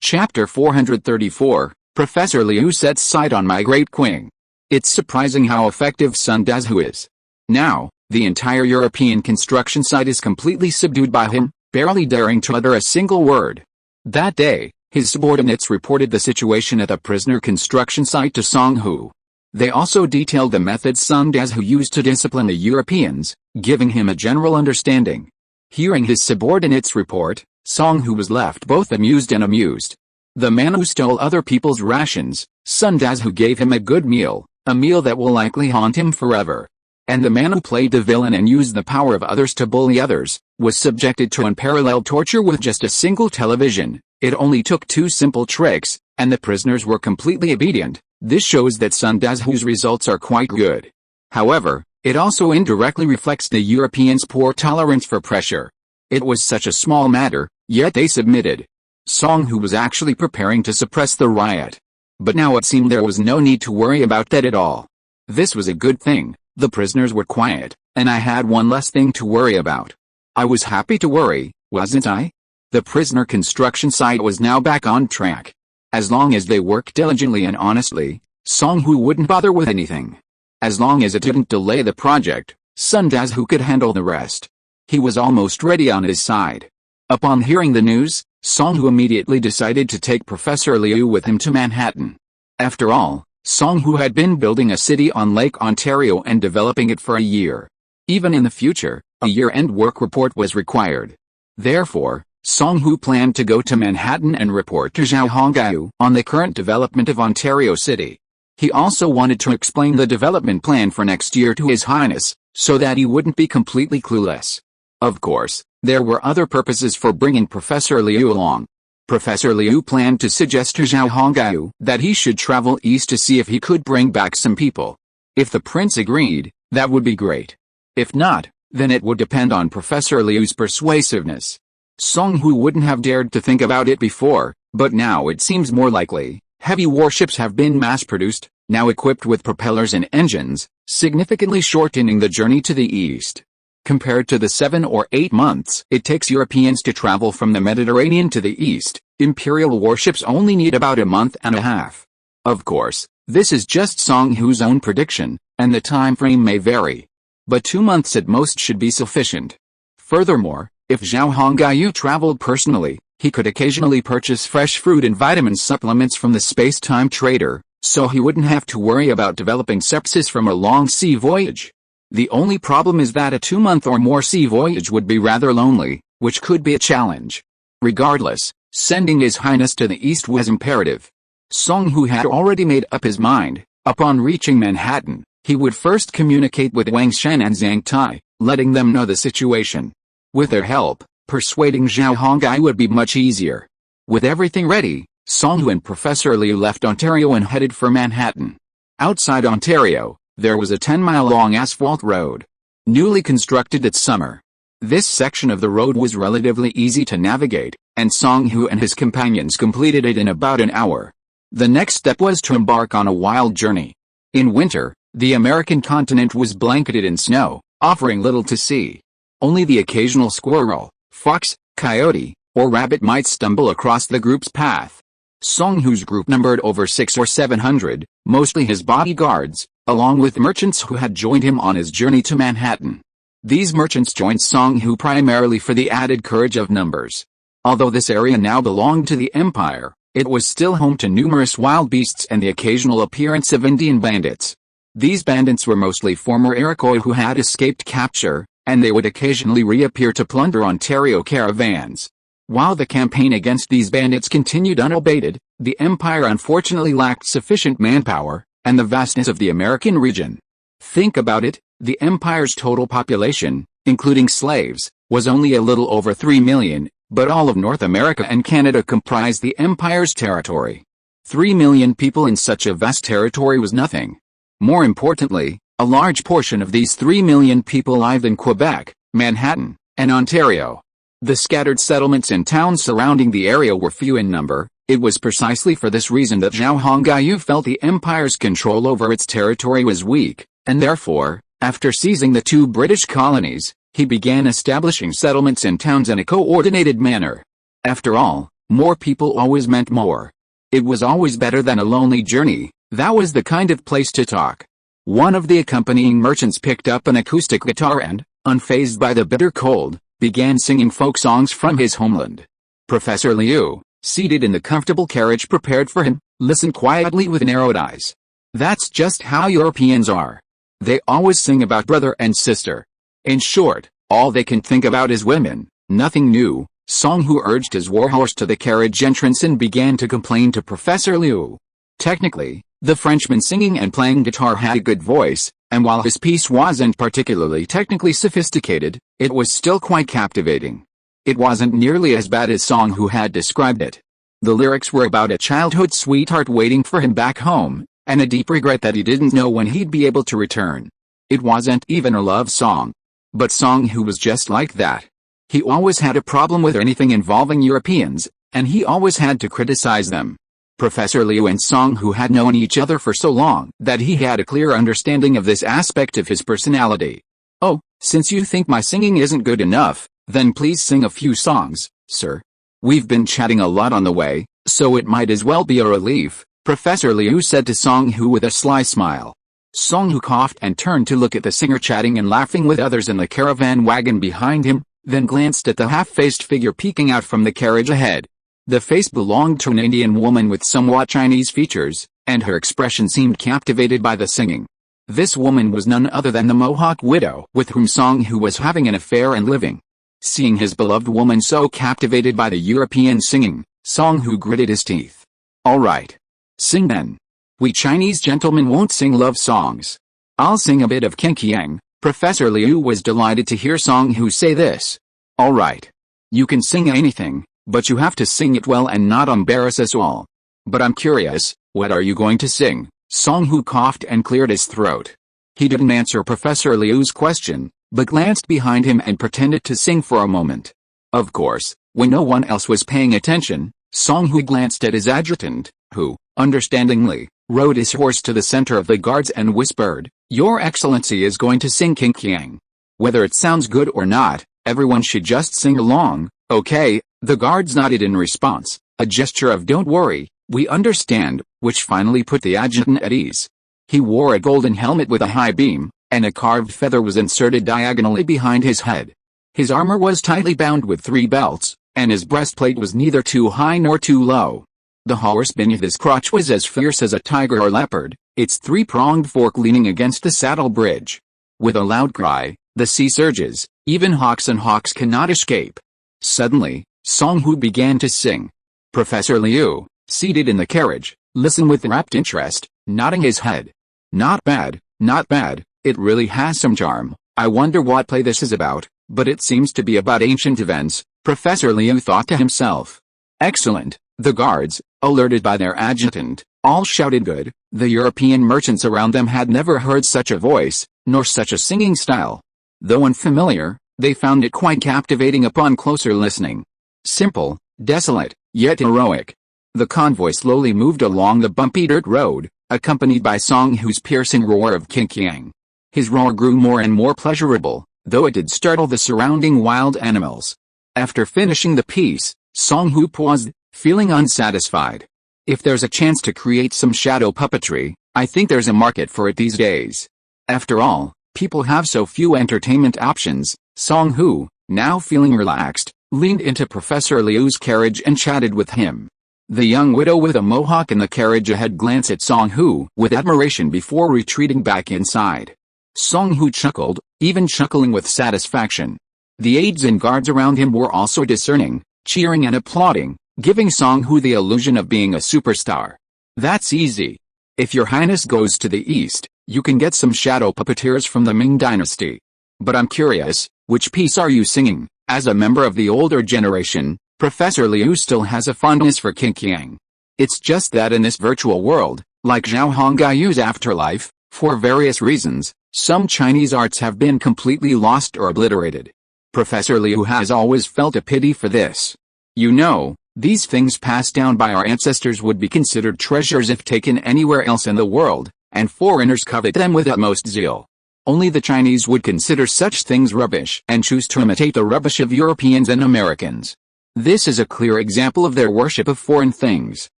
Chapter 434, Professor Liu sets sight on my great queen. It's surprising how effective Sun Dazhu is. Now, the entire European construction site is completely subdued by him, barely daring to utter a single word. That day, his subordinates reported the situation at the prisoner construction site to Song Hu. They also detailed the methods Sun Dazhu used to discipline the Europeans, giving him a general understanding. Hearing his subordinates' report, Song Hu was left both amused and amused. The man who stole other people's rations, Sun Dazhu gave him a good meal, a meal that will likely haunt him forever. And the man who played the villain and used the power of others to bully others, was subjected to unparalleled torture with just a single television. It only took 2 simple tricks, and the prisoners were completely obedient. This shows that Sun Dazhu's results are quite good. However, it also indirectly reflects the Europeans' poor tolerance for pressure. It was such a small matter, yet they submitted. Song Hu was actually preparing to suppress the riot. But now it seemed there was no need to worry about that at all. This was a good thing. The prisoners were quiet, and I had one less thing to worry about. I was happy to worry, wasn't I? The prisoner construction site was now back on track. As long as they worked diligently and honestly, Song Hu wouldn't bother with anything. As long as it didn't delay the project, Sun Dazhu could handle the rest. He was almost ready on his side. Upon hearing the news, Song Hu immediately decided to take Professor Liu with him to Manhattan. After all, Song Hu had been building a city on Lake Ontario and developing it for a year. Even in the future, a year-end work report was required. Therefore, Song Hu planned to go to Manhattan and report to Zhao Hongyu on the current development of Ontario City. He also wanted to explain the development plan for next year to His Highness, so that he wouldn't be completely clueless. Of course, there were other purposes for bringing Professor Liu along. Professor Liu planned to suggest to Zhao Hongyu that he should travel east to see if he could bring back some people. If the prince agreed, that would be great. If not, then it would depend on Professor Liu's persuasiveness. Song Hu wouldn't have dared to think about it before, but now it seems more likely. Heavy warships have been mass-produced, now equipped with propellers and engines, significantly shortening the journey to the east. Compared to the 7 or 8 months it takes Europeans to travel from the Mediterranean to the east, Imperial warships only need about a month and a half. Of course, this is just Song Hu's own prediction, and the time frame may vary. But 2 months at most should be sufficient. Furthermore, if Zhao Hongyu traveled personally, he could occasionally purchase fresh fruit and vitamin supplements from the space-time trader, so he wouldn't have to worry about developing sepsis from a long sea voyage. The only problem is that a 2-month or more sea voyage would be rather lonely, which could be a challenge. Regardless, sending His Highness to the east was imperative. Song Hu had already made up his mind. Upon reaching Manhattan, he would first communicate with Wang Shen and Zhang Tai, letting them know the situation. With their help, persuading Zhao Hongyu would be much easier. With everything ready, Song Hu and Professor Liu left Ontario and headed for Manhattan. Outside Ontario, there was a 10-mile-long asphalt road. Newly constructed that summer. This section of the road was relatively easy to navigate, and Song Hu and his companions completed it in about an hour. The next step was to embark on a wild journey. In winter, the American continent was blanketed in snow, offering little to see. Only the occasional squirrel, fox, coyote, or rabbit might stumble across the group's path. Song Hu's group numbered over 600 or 700, mostly his bodyguards, along with merchants who had joined him on his journey to Manhattan. These merchants joined Song Hu primarily for the added courage of numbers. Although this area now belonged to the Empire, it was still home to numerous wild beasts and the occasional appearance of Indian bandits. These bandits were mostly former Iroquois who had escaped capture, and they would occasionally reappear to plunder Ontario caravans. While the campaign against these bandits continued unabated, the Empire unfortunately lacked sufficient manpower, and the vastness of the American region. Think about it, the Empire's total population, including slaves, was only a little over 3 million, but all of North America and Canada comprised the Empire's territory. 3 million people in such a vast territory was nothing. More importantly, a large portion of these 3 million people lived in Quebec, Manhattan, and Ontario. The scattered settlements and towns surrounding the area were few in number. It was precisely for this reason that Zhao Hongyu felt the Empire's control over its territory was weak, and therefore, after seizing the 2 British colonies, he began establishing settlements and towns in a coordinated manner. After all, more people always meant more. It was always better than a lonely journey. That was the kind of place to talk. One of the accompanying merchants picked up an acoustic guitar and, unfazed by the bitter cold, began singing folk songs from his homeland. Professor Liu, seated in the comfortable carriage prepared for him, listened quietly with narrowed eyes. That's just how Europeans are. They always sing about brother and sister. In short, all they can think about is women, nothing new. Song Hu urged his warhorse to the carriage entrance and began to complain to Professor Liu. Technically, the Frenchman singing and playing guitar had a good voice, and while his piece wasn't particularly technically sophisticated, it was still quite captivating. It wasn't nearly as bad as Song Hu had described it. The lyrics were about a childhood sweetheart waiting for him back home, and a deep regret that he didn't know when he'd be able to return. It wasn't even a love song. But Song Hu was just like that. He always had a problem with anything involving Europeans, and he always had to criticize them. Professor Liu and Song Hu had known each other for so long that he had a clear understanding of this aspect of his personality. "Oh, since you think my singing isn't good enough, then please sing a few songs, sir. We've been chatting a lot on the way, so it might as well be a relief," Professor Liu said to Song Hu with a sly smile. Song Hu coughed and turned to look at the singer chatting and laughing with others in the caravan wagon behind him, then glanced at the half-faced figure peeking out from the carriage ahead. The face belonged to an Indian woman with somewhat Chinese features, and her expression seemed captivated by the singing. This woman was none other than the Mohawk widow with whom Song Hu was having an affair and living. Seeing his beloved woman so captivated by the European singing, Song Hu gritted his teeth. "Alright. Sing then. We Chinese gentlemen won't sing love songs. I'll sing a bit of Qingqiang." Professor Liu was delighted to hear Song Hu say this. "Alright. You can sing anything, but you have to sing it well and not embarrass us all. But I'm curious, what are you going to sing?" Song Hu coughed and cleared his throat. He didn't answer Professor Liu's question, but glanced behind him and pretended to sing for a moment. Of course, when no one else was paying attention, Song Hu glanced at his adjutant, who, understandingly, rode his horse to the center of the guards and whispered, "Your Excellency is going to sing Qingqiang. Whether it sounds good or not, everyone should just sing along, okay?" The guards nodded in response, a gesture of "don't worry, we understand," which finally put the adjutant at ease. He wore a golden helmet with a high beam, and a carved feather was inserted diagonally behind his head. His armor was tightly bound with 3 belts, and his breastplate was neither too high nor too low. The horse beneath his crotch was as fierce as a tiger or leopard, its 3-pronged fork leaning against the saddle bridge. With a loud cry, the sea surges, even hawks and hawks cannot escape. Suddenly, Song Hu began to sing. Professor Liu, seated in the carriage, listened with rapt interest, nodding his head. "Not bad, not bad, it really has some charm. I wonder what play this is about, but it seems to be about ancient events," Professor Liu thought to himself. "Excellent." The guards, alerted by their adjutant, all shouted good. The European merchants around them had never heard such a voice, nor such a singing style. Though unfamiliar, they found it quite captivating upon closer listening. Simple, desolate, yet heroic. The convoy slowly moved along the bumpy dirt road, accompanied by Song Hu's piercing roar of Qingqiang. His roar grew more and more pleasurable, though it did startle the surrounding wild animals. After finishing the piece, Song Hu paused, feeling unsatisfied. "If there's a chance to create some shadow puppetry, I think there's a market for it these days. After all, people have so few entertainment options." Song Hu, now feeling relaxed, leaned into Professor Liu's carriage and chatted with him. The young widow with a mohawk in the carriage ahead glanced at Song Hu with admiration before retreating back inside. Song Hu chuckled, even chuckling with satisfaction. The aides and guards around him were also discerning, cheering and applauding, giving Song Hu the illusion of being a superstar. "That's easy. If your highness goes to the east, you can get some shadow puppeteers from the Ming dynasty. But I'm curious, which piece are you singing?" As a member of the older generation, Professor Liu still has a fondness for Qingqiang. It's just that in this virtual world, like Zhao Hongguyu's afterlife, for various reasons, some Chinese arts have been completely lost or obliterated. Professor Liu has always felt a pity for this. You know, these things passed down by our ancestors would be considered treasures if taken anywhere else in the world, and foreigners covet them with utmost zeal. Only the Chinese would consider such things rubbish and choose to imitate the rubbish of Europeans and Americans. This is a clear example of their worship of foreign things.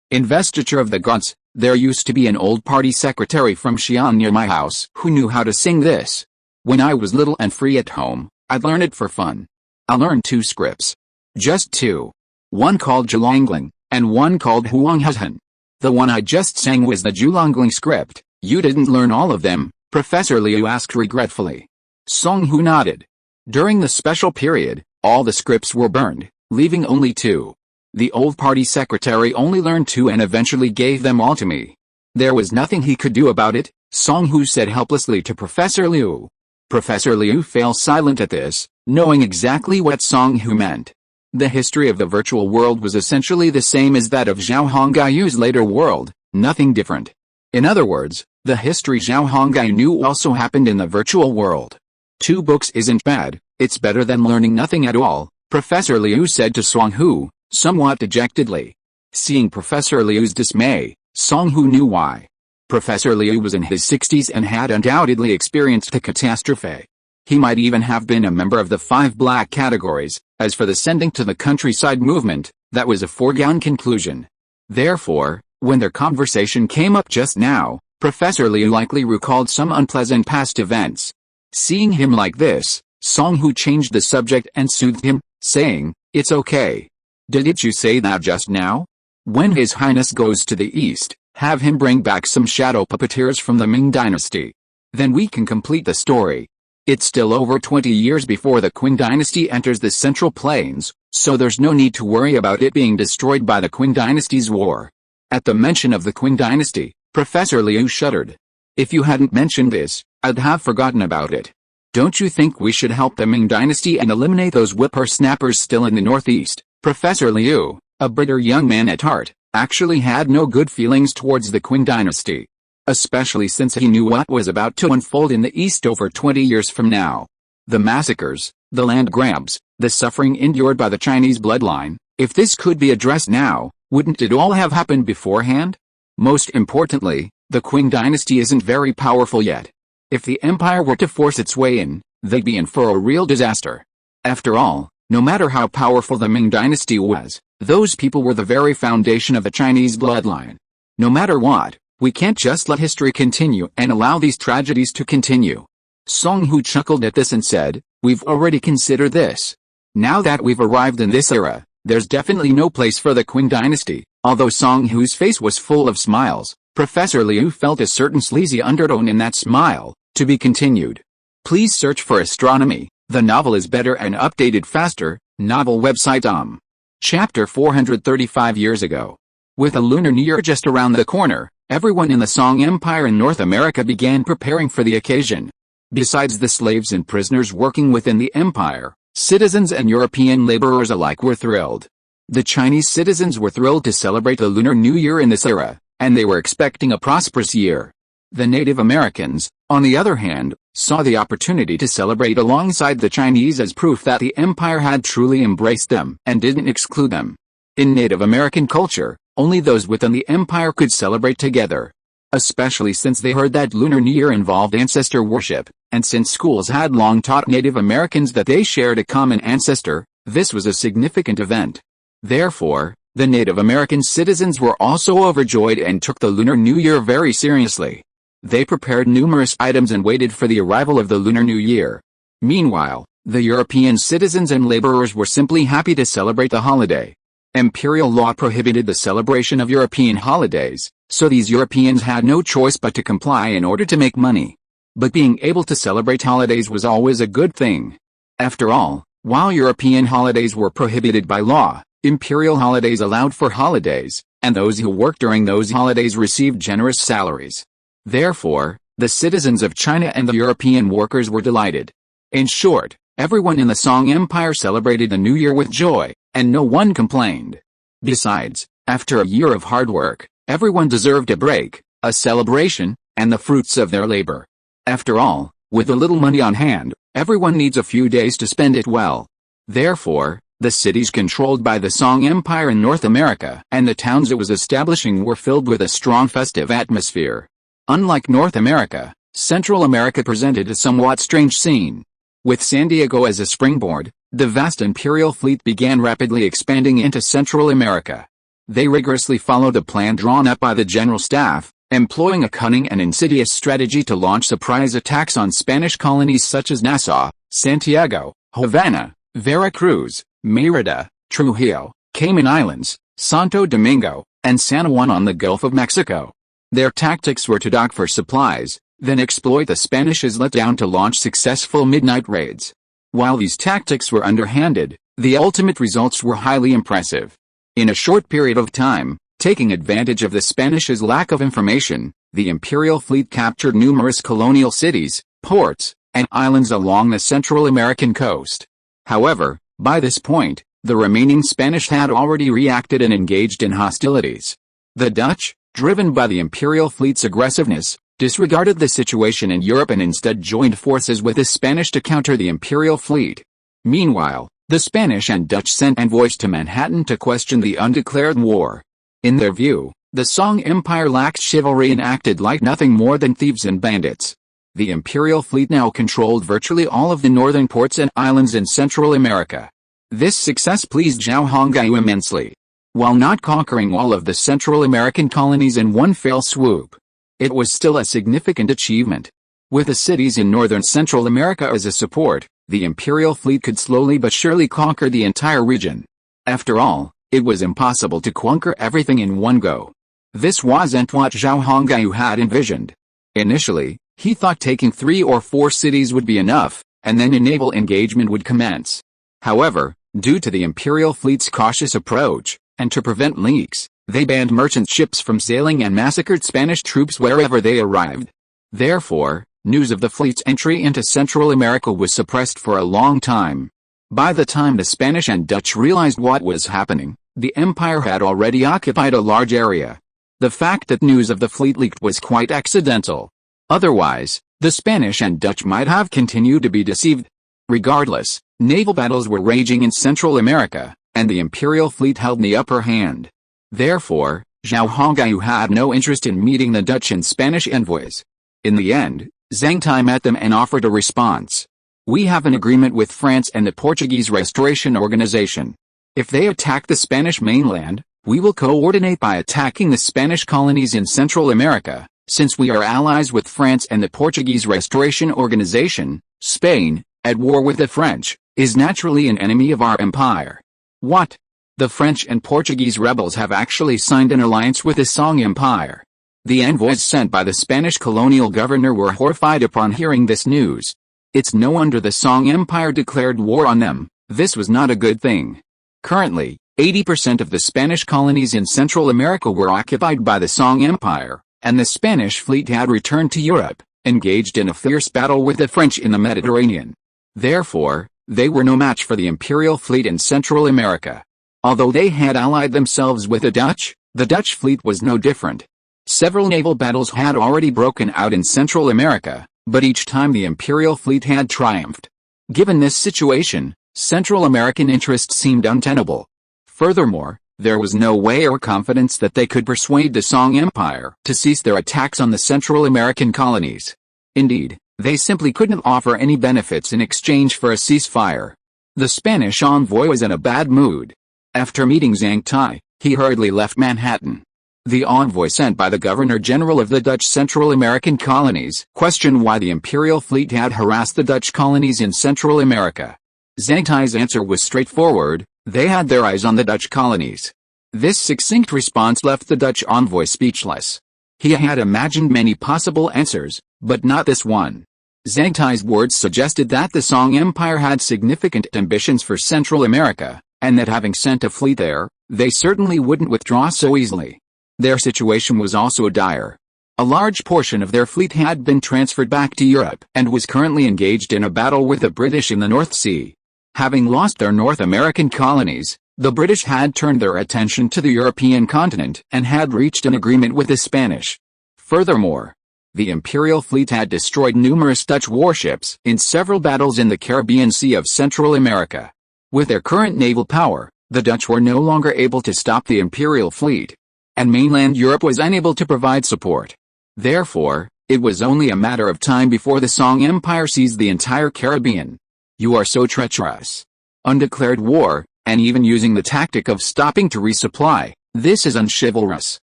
Investiture of the gods. There used to be an old party secretary from Xi'an near my house who knew how to sing this. When I was little and free at home, I'd learn it for fun. I learned 2 scripts. Just 2. One called Zhulongling, and one called Huanghazhen. The one I just sang was the Zhulongling script. "You didn't learn all of them?" Professor Liu asked regretfully. Song Hu nodded. "During the special period, all the scripts were burned, leaving only 2. The old party secretary only learned 2 and eventually gave them all to me. There was nothing he could do about it," Song Hu said helplessly to Professor Liu. Professor Liu fell silent at this, knowing exactly what Song Hu meant. The history of the virtual world was essentially the same as that of Zhao Hongguyu's later world, nothing different. In other words, the history Zhao Hongguyu knew also happened in the virtual world. 2 books isn't bad, it's better than learning nothing at all, Professor Liu said to Song Hu, somewhat dejectedly. Seeing Professor Liu's dismay, Song Hu knew why. Professor Liu was in his 60s and had undoubtedly experienced the catastrophe. He might even have been a member of the 5 black categories. As for the sending to the countryside movement, that was a foregone conclusion. Therefore, when their conversation came up just now, Professor Liu likely recalled some unpleasant past events. Seeing him like this, Song Hu changed the subject and soothed him, saying, "It's okay. Didn't you say that just now? When His Highness goes to the east, have him bring back some shadow puppeteers from the Ming dynasty. Then we can complete the story." It's still over 20 years before the Qin dynasty enters the Central Plains, so there's no need to worry about it being destroyed by the Qin dynasty's war. At the mention of the Qin dynasty, Professor Liu shuddered. If you hadn't mentioned this, I'd have forgotten about it. Don't you think we should help the Ming dynasty and eliminate those whippersnappers still in the northeast? Professor Liu, a bitter young man at heart, actually had no good feelings towards the Qin dynasty. Especially since he knew what was about to unfold in the east over 20 years from now. The massacres, the land grabs, the suffering endured by the Chinese bloodline. If this could be addressed now, wouldn't it all have happened beforehand? Most importantly, the Qin dynasty isn't very powerful yet. If the empire were to force its way in, they'd be in for a real disaster. After all, no matter how powerful the Ming dynasty was, those people were the very foundation of the Chinese bloodline. No matter what, we can't just let history continue and allow these tragedies to continue. Song Hu chuckled at this and said, we've already considered this. Now that we've arrived in this era, there's definitely no place for the Qin dynasty. Although Song Hu's face was full of smiles, Professor Liu felt a certain sleazy undertone in that smile. To be continued. Please search for Astronomy. The novel is better and updated faster. Novel website Chapter 435 years ago. With a Lunar New Year just around the corner, everyone in the Song Empire in North America began preparing for the occasion. Besides the slaves and prisoners working within the empire, citizens and European laborers alike were thrilled. The Chinese citizens were thrilled to celebrate the Lunar New Year in this era, and they were expecting a prosperous year. The Native Americans, on the other hand, saw the opportunity to celebrate alongside the Chinese as proof that the empire had truly embraced them and didn't exclude them. In Native American culture, only those within the empire could celebrate together. Especially since they heard that Lunar New Year involved ancestor worship, and since schools had long taught Native Americans that they shared a common ancestor, this was a significant event. Therefore, the Native American citizens were also overjoyed and took the Lunar New Year very seriously. They prepared numerous items and waited for the arrival of the Lunar New Year. Meanwhile, the European citizens and laborers were simply happy to celebrate the holiday. Imperial law prohibited the celebration of European holidays, so these Europeans had no choice but to comply in order to make money. But being able to celebrate holidays was always a good thing. After all, while European holidays were prohibited by law, imperial holidays allowed for holidays, and those who worked during those holidays received generous salaries. Therefore, the citizens of China and the European workers were delighted. In short, everyone in the Song Empire celebrated the New Year with joy, and no one complained. Besides, after a year of hard work, everyone deserved a break, a celebration, and the fruits of their labor. After all, with a little money on hand, everyone needs a few days to spend it well. Therefore, the cities controlled by the Song Empire in North America and the towns it was establishing were filled with a strong festive atmosphere. Unlike North America, Central America presented a somewhat strange scene. With San Diego as a springboard, the vast imperial fleet began rapidly expanding into Central America. They rigorously followed a plan drawn up by the General Staff, employing a cunning and insidious strategy to launch surprise attacks on Spanish colonies such as Nassau, Santiago, Havana, Veracruz, Mérida, Trujillo, Cayman Islands, Santo Domingo, and San Juan on the Gulf of Mexico. Their tactics were to dock for supplies, then exploit the Spanish's letdown to launch successful midnight raids. While these tactics were underhanded, the ultimate results were highly impressive. In a short period of time, taking advantage of the Spanish's lack of information, the imperial fleet captured numerous colonial cities, ports, and islands along the Central American coast. However, by this point, the remaining Spanish had already reacted and engaged in hostilities. The Dutch, driven by the imperial fleet's aggressiveness, disregarded the situation in Europe and instead joined forces with the Spanish to counter the imperial fleet. Meanwhile, the Spanish and Dutch sent envoys to Manhattan to question the undeclared war. In their view, the Song Empire lacked chivalry and acted like nothing more than thieves and bandits. The imperial fleet now controlled virtually all of the northern ports and islands in Central America. This success pleased Zhao Hongyu immensely. While not conquering all of the Central American colonies in one fell swoop, it was still a significant achievement. With the cities in northern Central America as a support, the imperial fleet could slowly but surely conquer the entire region. After all, it was impossible to conquer everything in one go. This wasn't what Zhao Hongyu had envisioned. Initially, He thought taking 3 or 4 cities would be enough, and then a naval engagement would commence. However, due to the Imperial fleet's cautious approach, and to prevent leaks, they banned merchant ships from sailing and massacred Spanish troops wherever they arrived. Therefore, news of the fleet's entry into Central America was suppressed for a long time. By the time the Spanish and Dutch realized what was happening, the empire had already occupied a large area. The fact that news of the fleet leaked was quite accidental. Otherwise, the Spanish and Dutch might have continued to be deceived. Regardless, naval battles were raging in Central America, and the Imperial fleet held the upper hand. Therefore, Zhao Hongyu had no interest in meeting the Dutch and Spanish envoys. In the end, Zhang Tai met them and offered a response. "We have an agreement with France and the Portuguese Restoration Organization. If they attack the Spanish mainland, we will coordinate by attacking the Spanish colonies in Central America. Since we are allies with France and the Portuguese Restoration Organization, Spain, at war with the French, is naturally an enemy of our empire." What? The French and Portuguese rebels have actually signed an alliance with the Song Empire. The envoys sent by the Spanish colonial governor were horrified upon hearing this news. It's no wonder the Song Empire declared war on them. This was not a good thing. Currently, 80% of the Spanish colonies in Central America were occupied by the Song Empire, and the Spanish fleet had returned to Europe, engaged in a fierce battle with the French in the Mediterranean. Therefore, they were no match for the Imperial fleet in Central America. Although they had allied themselves with the Dutch fleet was no different. Several naval battles had already broken out in Central America, but each time the Imperial fleet had triumphed. Given this situation, Central American interests seemed untenable. Furthermore, there was no way or confidence that they could persuade the Song Empire to cease their attacks on the Central American colonies. Indeed, they simply couldn't offer any benefits in exchange for a ceasefire. The Spanish envoy was in a bad mood. After meeting Zhang Tai, he hurriedly left Manhattan. The envoy sent by the Governor-General of the Dutch Central American colonies questioned why the Imperial fleet had harassed the Dutch colonies in Central America. Zhang Tai's answer was straightforward: they had their eyes on the Dutch colonies. This succinct response left the Dutch envoy speechless. He had imagined many possible answers, but not this one. Zhang Tai's words suggested that the Song Empire had significant ambitions for Central America, and that having sent a fleet there, they certainly wouldn't withdraw so easily. Their situation was also dire. A large portion of their fleet had been transferred back to Europe and was currently engaged in a battle with the British in the North Sea. Having lost their North American colonies, the British had turned their attention to the European continent and had reached an agreement with the Spanish. Furthermore, the Imperial fleet had destroyed numerous Dutch warships in several battles in the Caribbean Sea of Central America. With their current naval power, the Dutch were no longer able to stop the Imperial fleet, and mainland Europe was unable to provide support. Therefore, it was only a matter of time before the Song Empire seized the entire Caribbean. You are so treacherous. Undeclared war, and even using the tactic of stopping to resupply, this is unchivalrous.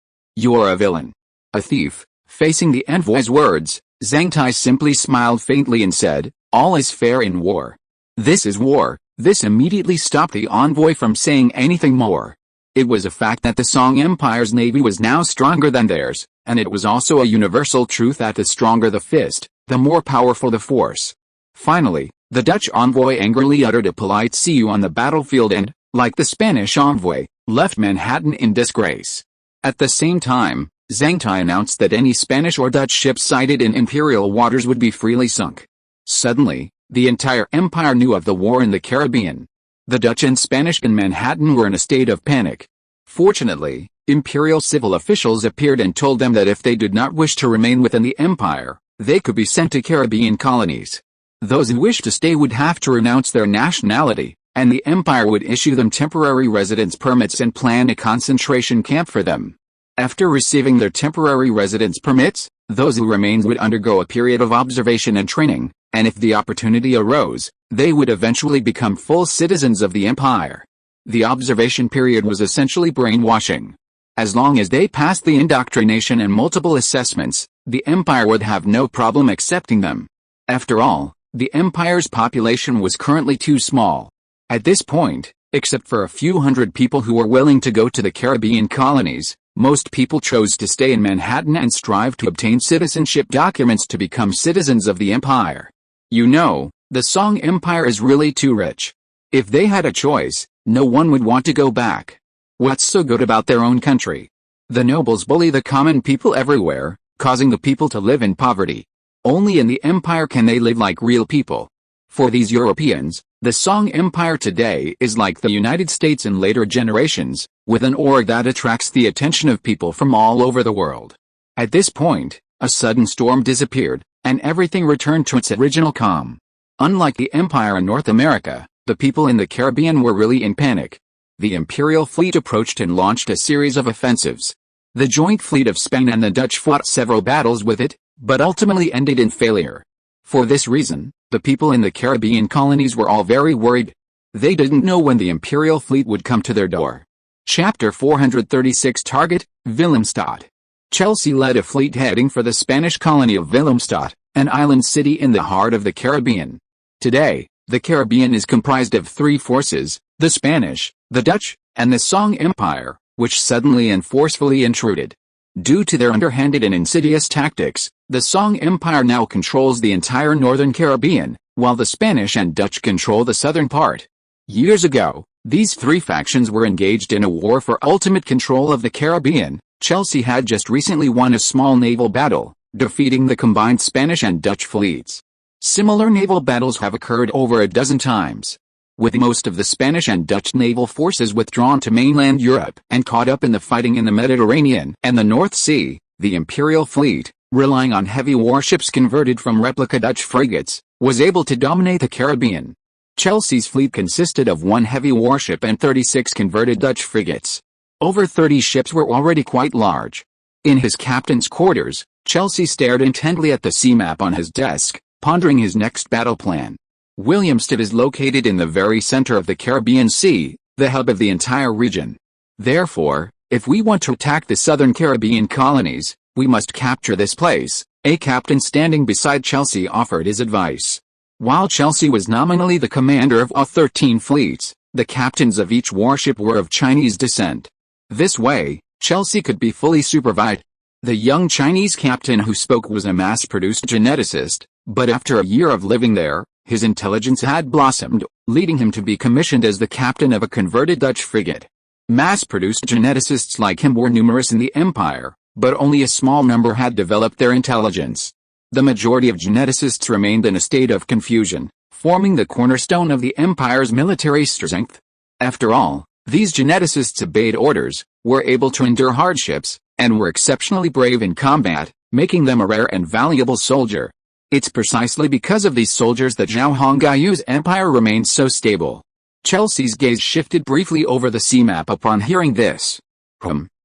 You're a villain. A thief. Facing the envoy's words, Zhang Tai simply smiled faintly and said, "All is fair in war. This is war." This immediately stopped the envoy from saying anything more. It was a fact that the Song Empire's navy was now stronger than theirs, and it was also a universal truth that the stronger the fist, the more powerful the force. Finally, the Dutch envoy angrily uttered a polite "see you on the battlefield" and, like the Spanish envoy, left Manhattan in disgrace. At the same time, Zhang Tai announced that any Spanish or Dutch ships sighted in imperial waters would be freely sunk. Suddenly, the entire empire knew of the war in the Caribbean. The Dutch and Spanish in Manhattan were in a state of panic. Fortunately, imperial civil officials appeared and told them that if they did not wish to remain within the empire, they could be sent to Caribbean colonies. Those who wished to stay would have to renounce their nationality, and the empire would issue them temporary residence permits and plan a concentration camp for them. After receiving their temporary residence permits, those who remained would undergo a period of observation and training, and if the opportunity arose, they would eventually become full citizens of the empire. The observation period was essentially brainwashing. As long as they passed the indoctrination and multiple assessments, the empire would have no problem accepting them. After all, the empire's population was currently too small. At this point, except for a few hundred people who were willing to go to the Caribbean colonies, Most people chose to stay in Manhattan and strive to obtain citizenship documents to become citizens of the empire. You know, the Song Empire is really too rich. If they had a choice, no one would want to go back. What's so good about their own country? The nobles bully the common people everywhere, causing the people to live in poverty. Only in the empire can they live like real people. For these Europeans, the Song Empire today is like the United States in later generations, with an aura that attracts the attention of people from all over the world. At this point, a sudden storm disappeared, and everything returned to its original calm. Unlike the empire in North America, the people in the Caribbean were really in panic. The imperial fleet approached and launched a series of offensives. The joint fleet of Spain and the Dutch fought several battles with it, but ultimately ended in failure. For this reason, the people in the Caribbean colonies were all very worried. They didn't know when the imperial fleet would come to their door. Chapter 436 Target, Willemstad. Chelsea led a fleet heading for the Spanish colony of Willemstad, an island city in the heart of the Caribbean. Today, the Caribbean is comprised of three forces: the Spanish, the Dutch, and the Song Empire, which suddenly and forcefully intruded. Due to their underhanded and insidious tactics, the Song Empire now controls the entire northern Caribbean, while the Spanish and Dutch control the southern part. Years ago, these three factions were engaged in a war for ultimate control of the Caribbean. Chelsea had just recently won a small naval battle, defeating the combined Spanish and Dutch fleets. Similar naval battles have occurred over a dozen times. With most of the Spanish and Dutch naval forces withdrawn to mainland Europe and caught up in the fighting in the Mediterranean and the North Sea, the Imperial fleet, relying on heavy warships converted from replica Dutch frigates, was able to dominate the Caribbean. Chelsea's fleet consisted of one heavy warship and 36 converted Dutch frigates. Over 30 ships were already quite large. In his captain's quarters, Chelsea stared intently at the sea map on his desk, pondering his next battle plan. Willemstad is located in the very center of the Caribbean Sea, the hub of the entire region. Therefore, if we want to attack the southern Caribbean colonies, we must capture this place. A captain standing beside Chelsea offered his advice. While Chelsea was nominally the commander of all 13 fleets, the captains of each warship were of Chinese descent. This way, Chelsea could be fully supervised. The young Chinese captain who spoke was a mass-produced geneticist, but after a year of living there, his intelligence had blossomed, leading him to be commissioned as the captain of a converted Dutch frigate. Mass-produced geneticists like him were numerous in the empire, but only a small number had developed their intelligence. The majority of geneticists remained in a state of confusion, forming the cornerstone of the empire's military strength. After all, these geneticists obeyed orders, were able to endure hardships, and were exceptionally brave in combat, making them a rare and valuable soldier. It's precisely because of these soldiers that Zhao Hongayu's empire remained so stable. Chelsea's gaze shifted briefly over the sea map upon hearing this.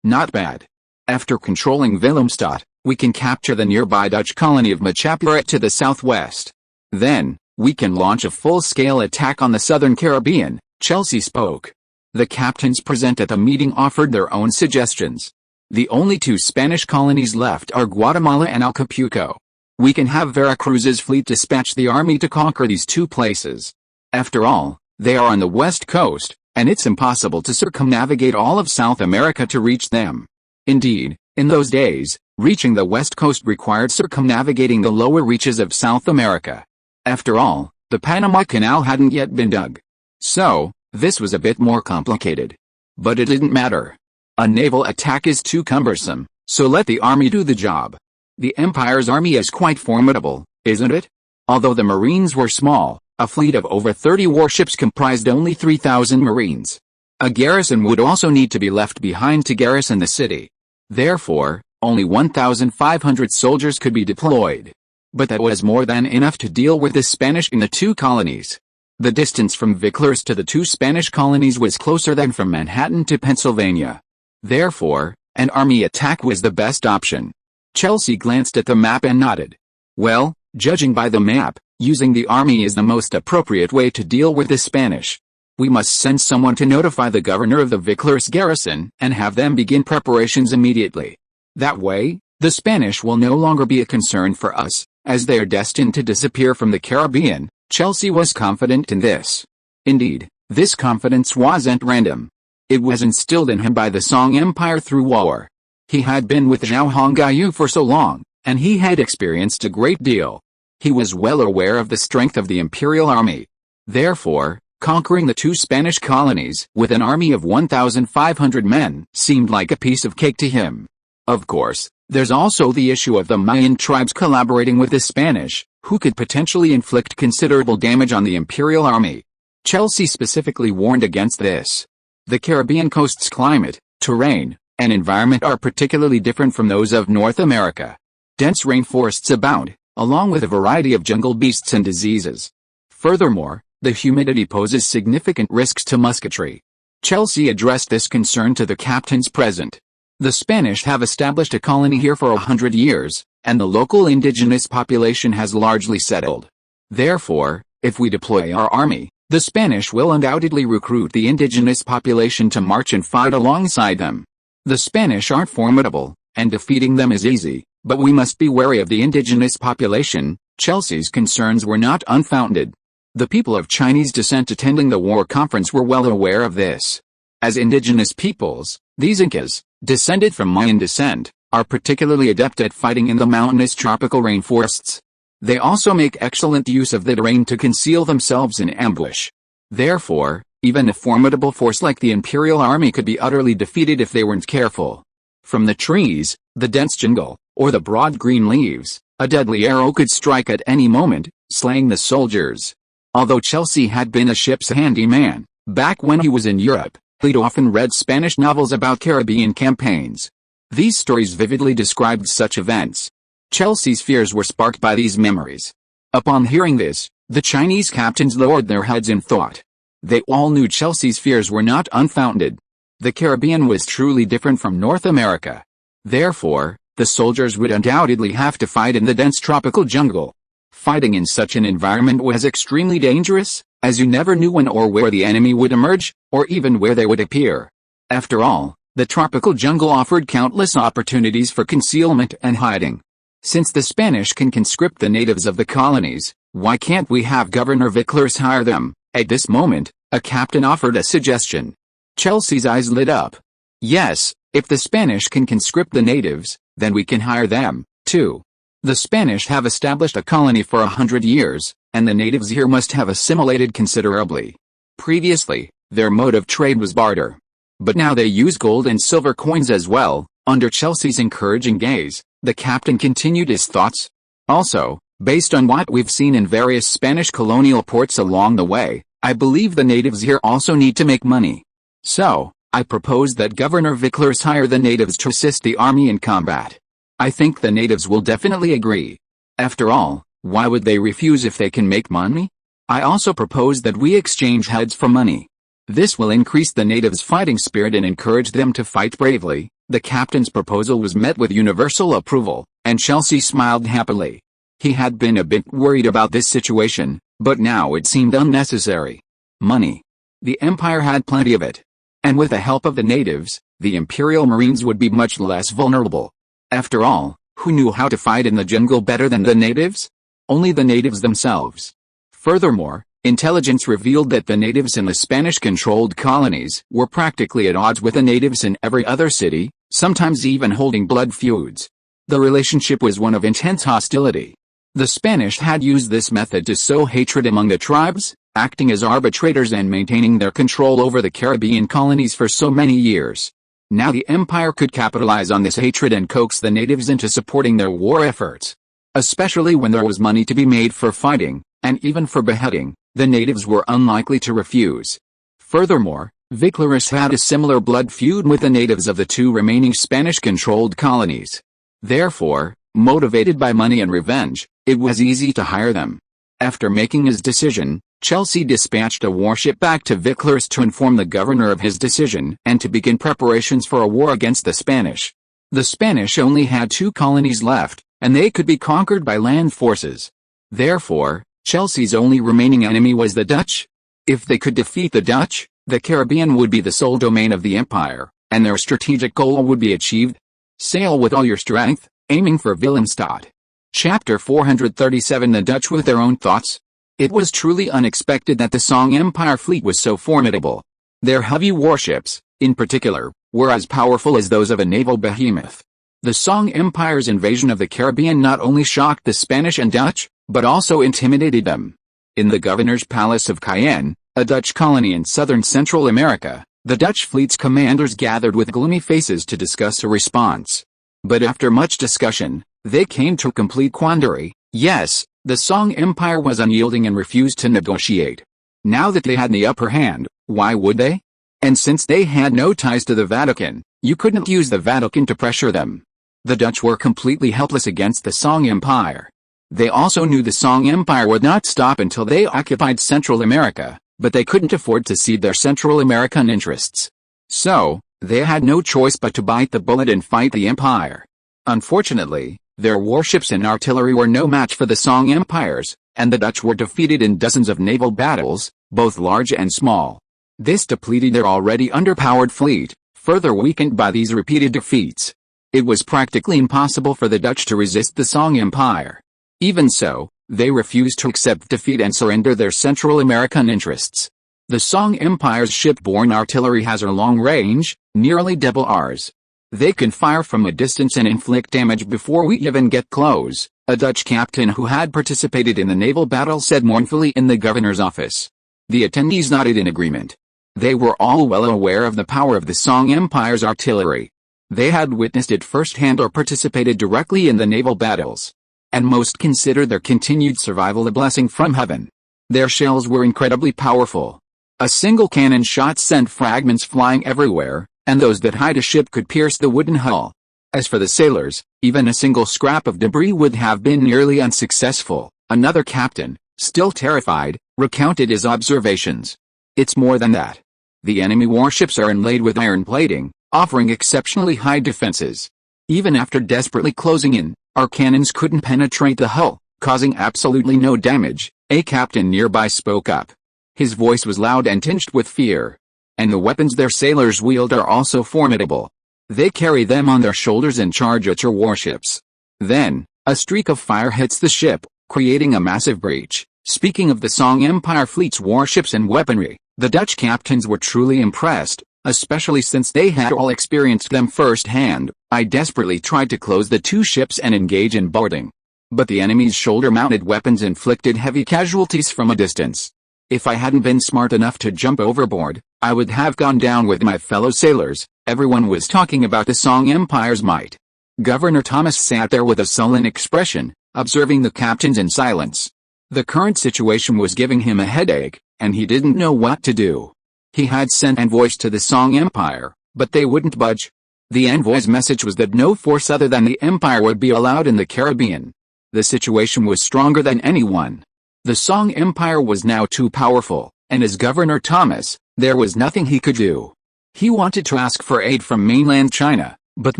Not bad. After controlling Willemstad, we can capture the nearby Dutch colony of Machapuret to the southwest. Then, we can launch a full-scale attack on the southern Caribbean, Chelsea spoke. The captains present at the meeting offered their own suggestions. The only two Spanish colonies left are Guatemala and Acapulco. We can have Veracruz's fleet dispatch the army to conquer these two places. After all, they are on the west coast, and it's impossible to circumnavigate all of South America to reach them. Indeed, in those days, reaching the west coast required circumnavigating the lower reaches of South America. After all, the Panama Canal hadn't yet been dug. So, this was a bit more complicated. But it didn't matter. A naval attack is too cumbersome, so let the army do the job. The Empire's army is quite formidable, isn't it? Although the Marines were small, a fleet of over 30 warships comprised only 3,000 Marines. A garrison would also need to be left behind to garrison the city. Therefore, only 1,500 soldiers could be deployed. But that was more than enough to deal with the Spanish in the two colonies. The distance from Vickers to the two Spanish colonies was closer than from Manhattan to Pennsylvania. Therefore, an army attack was the best option. Chelsea glanced at the map and nodded. Well, judging by the map, using the army is the most appropriate way to deal with the Spanish. We must send someone to notify the governor of the Vickers garrison and have them begin preparations immediately. That way, the Spanish will no longer be a concern for us, as they are destined to disappear from the Caribbean. Chelsea was confident in this. Indeed, this confidence wasn't random. It was instilled in him by the Song Empire through war. He had been with Zhao Hongyu for so long, and he had experienced a great deal. He was well aware of the strength of the imperial army. Therefore, conquering the two Spanish colonies with an army of 1,500 men seemed like a piece of cake to him. Of course, there's also the issue of the Mayan tribes collaborating with the Spanish, who could potentially inflict considerable damage on the imperial army. Chelsea specifically warned against this. The Caribbean coast's climate, terrain, and environment are particularly different from those of North America. Dense rainforests abound, along with a variety of jungle beasts and diseases. Furthermore, the humidity poses significant risks to musketry. Chelsea addressed this concern to the captains present. The Spanish have established a colony here for 100 years, and the local indigenous population has largely settled. Therefore, if we deploy our army, the Spanish will undoubtedly recruit the indigenous population to march and fight alongside them. The Spanish aren't formidable, and defeating them is easy, but we must be wary of the indigenous population. Chelsea's concerns were not unfounded. The people of Chinese descent attending the war conference were well aware of this. As indigenous peoples, these Incas, descended from Mayan descent, are particularly adept at fighting in the mountainous tropical rainforests. They also make excellent use of the terrain to conceal themselves in ambush. Therefore, even a formidable force like the Imperial Army could be utterly defeated if they weren't careful. From the trees, the dense jungle, or the broad green leaves, a deadly arrow could strike at any moment, slaying the soldiers. Although Chelsea had been a ship's handyman, back when he was in Europe, he'd often read Spanish novels about Caribbean campaigns. These stories vividly described such events. Chelsea's fears were sparked by these memories. Upon hearing this, the Chinese captains lowered their heads in thought. They all knew Chelsea's fears were not unfounded. The Caribbean was truly different from North America. Therefore, the soldiers would undoubtedly have to fight in the dense tropical jungle. Fighting in such an environment was extremely dangerous, as you never knew when or where the enemy would emerge, or even where they would appear. After all, the tropical jungle offered countless opportunities for concealment and hiding. Since the Spanish can conscript the natives of the colonies, why can't we have Governor Vickers hire them? At this moment, a captain offered a suggestion. Chelsea's eyes lit up. Yes, if the Spanish can conscript the natives, then we can hire them, too. The Spanish have established a colony for 100 years, and the natives here must have assimilated considerably. Previously, their mode of trade was barter. But now they use gold and silver coins as well. Under Chelsea's encouraging gaze, the captain continued his thoughts. Also, based on what we've seen in various Spanish colonial ports along the way, I believe the natives here also need to make money. So, I propose that Governor Vickers hire the natives to assist the army in combat. I think the natives will definitely agree. After all, why would they refuse if they can make money? I also propose that we exchange heads for money. This will increase the natives' fighting spirit and encourage them to fight bravely. The captain's proposal was met with universal approval, and Chelsea smiled happily. He had been a bit worried about this situation, but now it seemed unnecessary. Money. The Empire had plenty of it. And with the help of the natives, the Imperial Marines would be much less vulnerable. After all, who knew how to fight in the jungle better than the natives? Only the natives themselves. Furthermore, intelligence revealed that the natives in the Spanish-controlled colonies were practically at odds with the natives in every other city, sometimes even holding blood feuds. The relationship was one of intense hostility. The Spanish had used this method to sow hatred among the tribes, acting as arbitrators and maintaining their control over the Caribbean colonies for so many years. Now the Empire could capitalize on this hatred and coax the natives into supporting their war efforts. Especially when there was money to be made for fighting, and even for beheading, the natives were unlikely to refuse. Furthermore, Vickers had a similar blood feud with the natives of the two remaining Spanish-controlled colonies. Therefore, motivated by money and revenge, it was easy to hire them. After making his decision, Chelsea dispatched a warship back to Vickers to inform the governor of his decision and to begin preparations for a war against the Spanish. The Spanish only had 2 colonies left, and they could be conquered by land forces. Therefore, Chelsea's only remaining enemy was the Dutch. If they could defeat the Dutch, the Caribbean would be the sole domain of the Empire, and their strategic goal would be achieved. Sail with all your strength, aiming for Willemstad. Chapter 437. The Dutch with their own thoughts. It was truly unexpected that the Song Empire fleet was so formidable. Their heavy warships, in particular, were as powerful as those of a naval behemoth. The Song Empire's invasion of the Caribbean not only shocked the Spanish and Dutch, but also intimidated them. In the governor's palace of Cayenne, a Dutch colony in southern Central America, the Dutch fleet's commanders gathered with gloomy faces to discuss a response. But after much discussion, they came to a complete quandary. Yes, the Song Empire was unyielding and refused to negotiate. Now that they had the upper hand, why would they? And since they had no ties to the Vatican, you couldn't use the Vatican to pressure them. The Dutch were completely helpless against the Song Empire. They also knew the Song Empire would not stop until they occupied Central America, but they couldn't afford to cede their Central American interests. So, they had no choice but to bite the bullet and fight the empire. Unfortunately, their warships and artillery were no match for the Song Empire's, and the Dutch were defeated in dozens of naval battles, both large and small. This depleted their already underpowered fleet, further weakened by these repeated defeats. It was practically impossible for the Dutch to resist the Song Empire. Even so, they refused to accept defeat and surrender their Central American interests. The Song Empire's shipborne artillery has a long range, nearly double ours. They can fire from a distance and inflict damage before we even get close, a Dutch captain who had participated in the naval battle said mournfully in the governor's office. The attendees nodded in agreement. They were all well aware of the power of the Song Empire's artillery. They had witnessed it firsthand or participated directly in the naval battles. And most considered their continued survival a blessing from heaven. Their shells were incredibly powerful. A single cannon shot sent fragments flying everywhere, and those that hit a ship could pierce the wooden hull. As for the sailors, even a single scrap of debris would have been nearly unsuccessful. Another captain, still terrified, recounted his observations. It's more than that. The enemy warships are inlaid with iron plating, offering exceptionally high defenses. Even after desperately closing in, our cannons couldn't penetrate the hull, causing absolutely no damage, a captain nearby spoke up. His voice was loud and tinged with fear. And the weapons their sailors wield are also formidable. They carry them on their shoulders and charge at your warships. Then, a streak of fire hits the ship, creating a massive breach. Speaking of the Song Empire fleet's warships and weaponry, the Dutch captains were truly impressed, especially since they had all experienced them firsthand. I desperately tried to close the two ships and engage in boarding. But the enemy's shoulder-mounted weapons inflicted heavy casualties from a distance. If I hadn't been smart enough to jump overboard, I would have gone down with my fellow sailors. Everyone was talking about the Song Empire's might. Governor Thomas sat there with a sullen expression, observing the captains in silence. The current situation was giving him a headache, and he didn't know what to do. He had sent envoys to the Song Empire, but they wouldn't budge. The envoy's message was that no force other than the Empire would be allowed in the Caribbean. The situation was stronger than anyone. The Song Empire was now too powerful, and as Governor Thomas, there was nothing he could do. He wanted to ask for aid from mainland China, but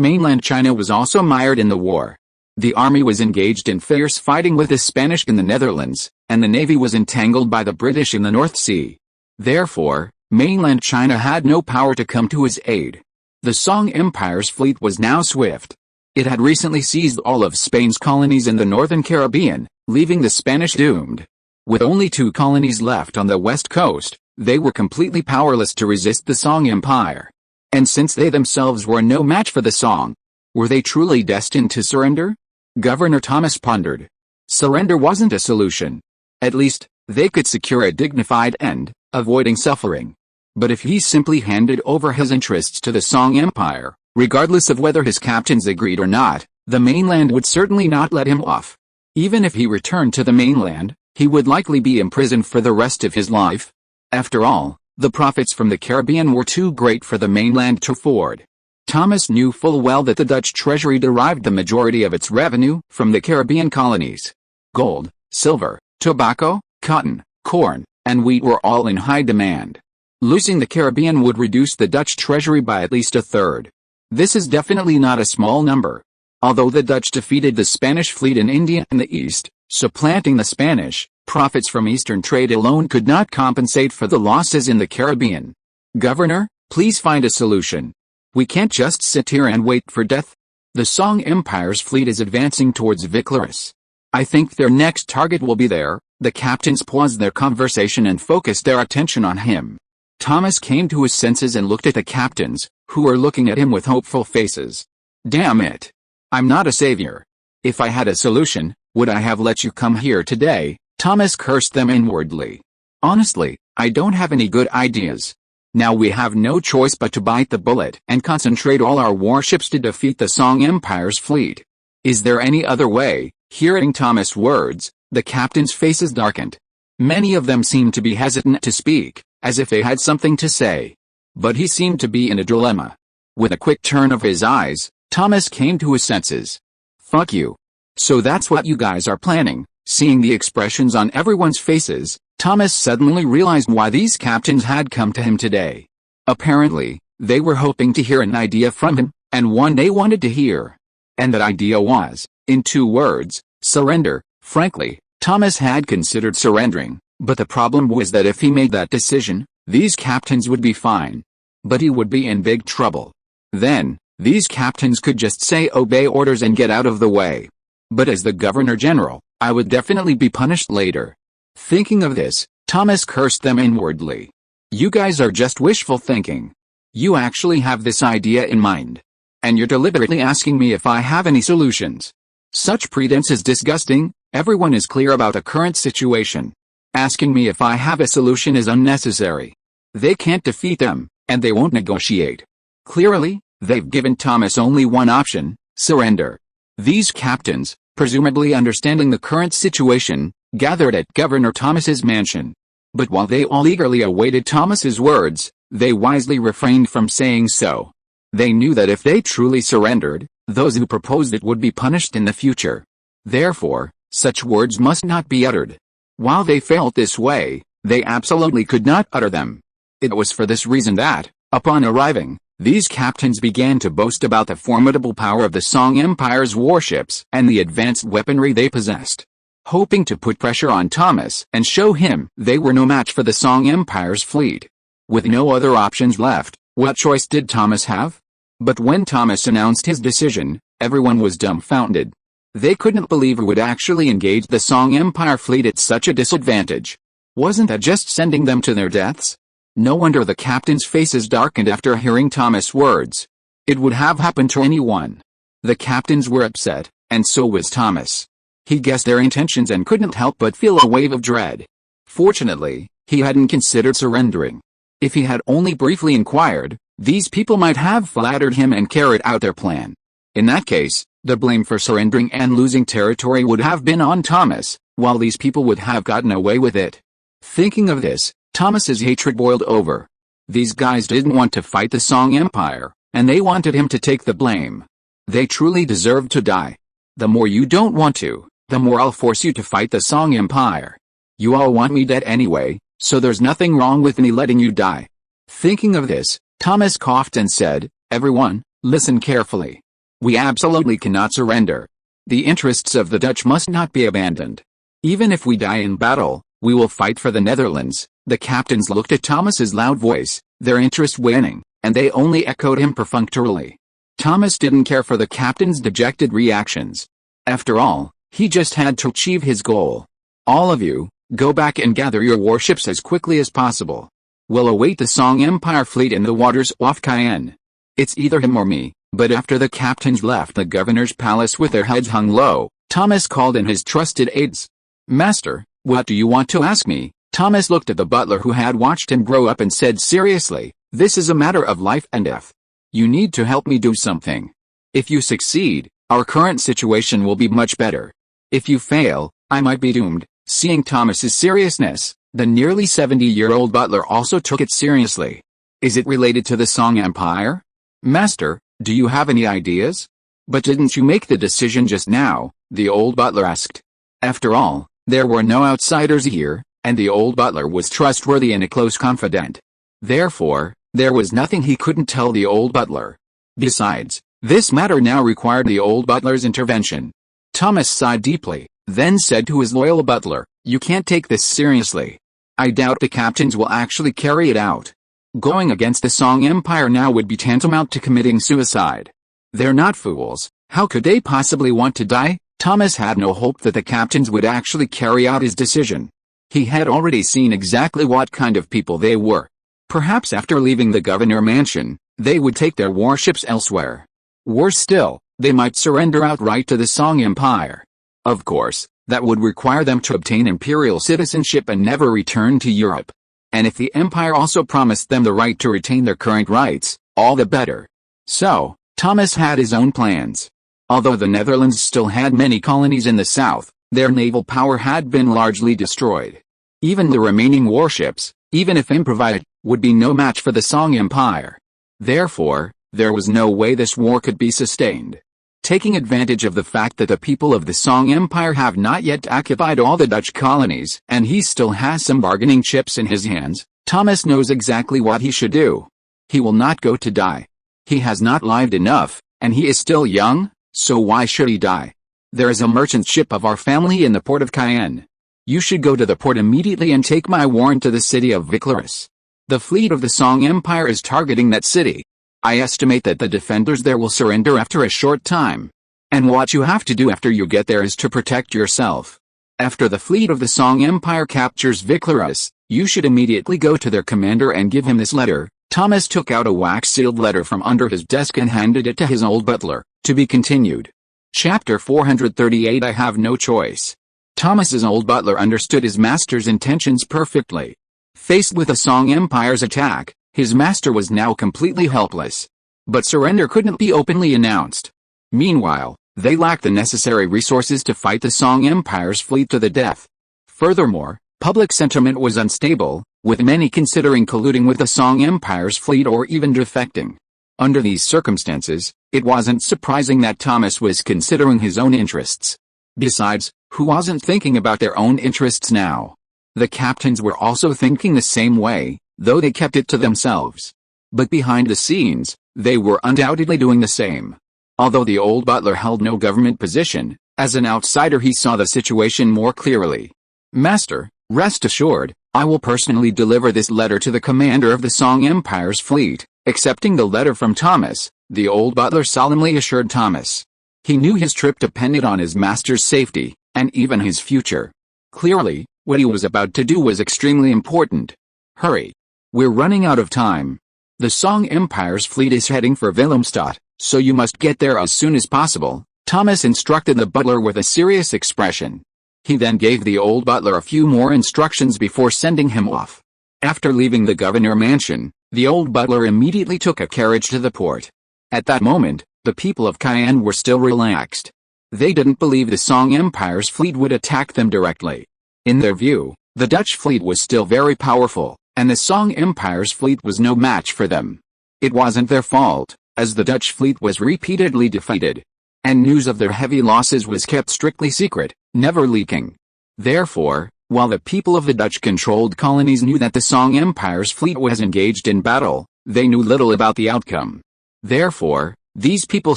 mainland China was also mired in the war. The army was engaged in fierce fighting with the Spanish in the Netherlands, and the navy was entangled by the British in the North Sea. Therefore, mainland China had no power to come to his aid. The Song Empire's fleet was now swift. It had recently seized all of Spain's colonies in the northern Caribbean, leaving the Spanish doomed. With only 2 colonies left on the west coast, they were completely powerless to resist the Song Empire. And since they themselves were no match for the Song, were they truly destined to surrender? Governor Thomas pondered. Surrender wasn't a solution. At least, they could secure a dignified end, avoiding suffering. But if he simply handed over his interests to the Song Empire, regardless of whether his captains agreed or not, the mainland would certainly not let him off. Even if he returned to the mainland, he would likely be imprisoned for the rest of his life. After all, the profits from the Caribbean were too great for the mainland to afford. Thomas knew full well that the Dutch treasury derived the majority of its revenue from the Caribbean colonies. Gold, silver, tobacco, cotton, corn, and wheat were all in high demand. Losing the Caribbean would reduce the Dutch treasury by at least a third. This is definitely not a small number. Although the Dutch defeated the Spanish fleet in India and the East, supplanting the Spanish, profits from Eastern trade alone could not compensate for the losses in the Caribbean. Governor, please find a solution. We can't just sit here and wait for death. The Song Empire's fleet is advancing towards Viclaris. I think their next target will be there. The captains paused their conversation and focused their attention on him. Thomas came to his senses and looked at the captains, who were looking at him with hopeful faces. Damn it. I'm not a savior. If I had a solution, would I have let you come here today? Thomas cursed them inwardly. Honestly, I don't have any good ideas. Now we have no choice but to bite the bullet and concentrate all our warships to defeat the Song Empire's fleet. Is there any other way? Hearing Thomas' words, the captains' faces darkened. Many of them seemed to be hesitant to speak, as if they had something to say. But he seemed to be in a dilemma. With a quick turn of his eyes, Thomas came to his senses. Fuck you. So that's what you guys are planning. Seeing the expressions on everyone's faces, Thomas suddenly realized why these captains had come to him today. Apparently, they were hoping to hear an idea from him, and one they wanted to hear. And that idea was, in 2 words, surrender. Frankly, Thomas had considered surrendering, but the problem was that if he made that decision, these captains would be fine. But he would be in big trouble. Then, these captains could just say obey orders and get out of the way. But as the Governor-General, I would definitely be punished later. Thinking of this, Thomas cursed them inwardly. You guys are just wishful thinking. You actually have this idea in mind. And you're deliberately asking me if I have any solutions. Such pretense is disgusting. Everyone is clear about the current situation. Asking me if I have a solution is unnecessary. They can't defeat them, and they won't negotiate. Clearly, they've given Thomas only one option: surrender. These captains, presumably understanding the current situation, gathered at Governor Thomas's mansion. But while they all eagerly awaited Thomas's words, they wisely refrained from saying so. They knew that if they truly surrendered, those who proposed it would be punished in the future. Therefore, such words must not be uttered. While they felt this way, they absolutely could not utter them. It was for this reason that, upon arriving, these captains began to boast about the formidable power of the Song Empire's warships and the advanced weaponry they possessed. Hoping to put pressure on Thomas and show him they were no match for the Song Empire's fleet. With no other options left, what choice did Thomas have? But when Thomas announced his decision, everyone was dumbfounded. They couldn't believe he would actually engage the Song Empire fleet at such a disadvantage. Wasn't that just sending them to their deaths? No wonder the captains' faces darkened after hearing Thomas' words. It would have happened to anyone. The captains were upset, and so was Thomas. He guessed their intentions and couldn't help but feel a wave of dread. Fortunately, he hadn't considered surrendering. If he had only briefly inquired, these people might have flattered him and carried out their plan. In that case, the blame for surrendering and losing territory would have been on Thomas, while these people would have gotten away with it. Thinking of this, Thomas's hatred boiled over. These guys didn't want to fight the Song Empire, and they wanted him to take the blame. They truly deserved to die. The more you don't want to, the more I'll force you to fight the Song Empire. You all want me dead anyway, so there's nothing wrong with me letting you die. Thinking of this, Thomas coughed and said, "Everyone, listen carefully. We absolutely cannot surrender. The interests of the Dutch must not be abandoned. Even if we die in battle, we will fight for the Netherlands." The captains looked at Thomas's loud voice, their interest waning, and they only echoed him perfunctorily. Thomas didn't care for the captains' dejected reactions. After all, he just had to achieve his goal. "All of you, go back and gather your warships as quickly as possible. We'll await the Song Empire fleet in the waters off Cayenne. It's either him or me." But after the captains left the governor's palace with their heads hung low, Thomas called in his trusted aides. "Master, what do you want to ask me?" Thomas looked at the butler who had watched him grow up and said seriously, "This is a matter of life and death. You need to help me do something. If you succeed, our current situation will be much better. If you fail, I might be doomed." Seeing Thomas's seriousness, the nearly 70-year-old butler also took it seriously. "Is it related to the Song Empire? Master, do you have any ideas?" "But didn't you make the decision just now?" the old butler asked. After all, there were no outsiders here, and the old butler was trustworthy and a close confidant. Therefore, there was nothing he couldn't tell the old butler. Besides, this matter now required the old butler's intervention. Thomas sighed deeply, then said to his loyal butler, "You can't take this seriously. I doubt the captains will actually carry it out. Going against the Song Empire now would be tantamount to committing suicide. They're not fools. How could they possibly want to die?" Thomas had no hope that the captains would actually carry out his decision. He had already seen exactly what kind of people they were. Perhaps after leaving the governor mansion, They would take their warships elsewhere. Worse still, they might surrender outright to the Song Empire. Of course, that would require them to obtain imperial citizenship and never return to Europe. And if the empire also promised them the right to retain their current rights, all the better. So, Thomas had his own plans. Although the Netherlands still had many colonies in the south, their naval power had been largely destroyed. Even the remaining warships, even if improvised, would be no match for the Song Empire. Therefore, there was no way this war could be sustained. Taking advantage of the fact that the people of the Song Empire have not yet occupied all the Dutch colonies and he still has some bargaining chips in his hands, Thomas knows exactly what he should do. He will not go to die. He has not lived enough, and he is still young, so why should he die? There is a merchant ship of our family in the port of Cayenne. You should go to the port immediately and take my warrant to the city of Viclaris. The fleet of the Song Empire is targeting that city. I estimate that the defenders there will surrender after a short time. And what you have to do after you get there is to protect yourself. After the fleet of the Song Empire captures Viclaris, you should immediately go to their commander and give him this letter. Thomas took out a wax-sealed letter from under his desk and handed it to his old butler. To be continued. Chapter 438 I have no choice. Thomas's old butler understood his master's intentions perfectly. Faced with the Song Empire's attack, his master was now completely helpless. But surrender couldn't be openly announced. Meanwhile, they lacked the necessary resources to fight the Song Empire's fleet to the death. Furthermore, public sentiment was unstable, with many considering colluding with the Song Empire's fleet or even defecting. Under these circumstances, it wasn't surprising that Thomas was considering his own interests. Besides, who wasn't thinking about their own interests now? The captains were also thinking the same way, though they kept it to themselves. But behind the scenes, they were undoubtedly doing the same. Although the old butler held no government position, as an outsider he saw the situation more clearly. Master, rest assured, I will personally deliver this letter to the commander of the Song Empire's fleet. Accepting the letter from Thomas, the old butler solemnly assured Thomas. He knew his trip depended on his master's safety, and even his future. Clearly, what he was about to do was extremely important. Hurry. We're running out of time. The Song Empire's fleet is heading for Willemstad, so you must get there as soon as possible, Thomas instructed the butler with a serious expression. He then gave the old butler a few more instructions before sending him off. After leaving the governor mansion, the old butler immediately took a carriage to the port. At that moment, the people of Cayenne were still relaxed. They didn't believe the Song Empire's fleet would attack them directly. In their view, the Dutch fleet was still very powerful, and the Song Empire's fleet was no match for them. It wasn't their fault, as the Dutch fleet was repeatedly defeated. And news of their heavy losses was kept strictly secret, never leaking. Therefore, while the people of the Dutch-controlled colonies knew that the Song Empire's fleet was engaged in battle, they knew little about the outcome. Therefore, these people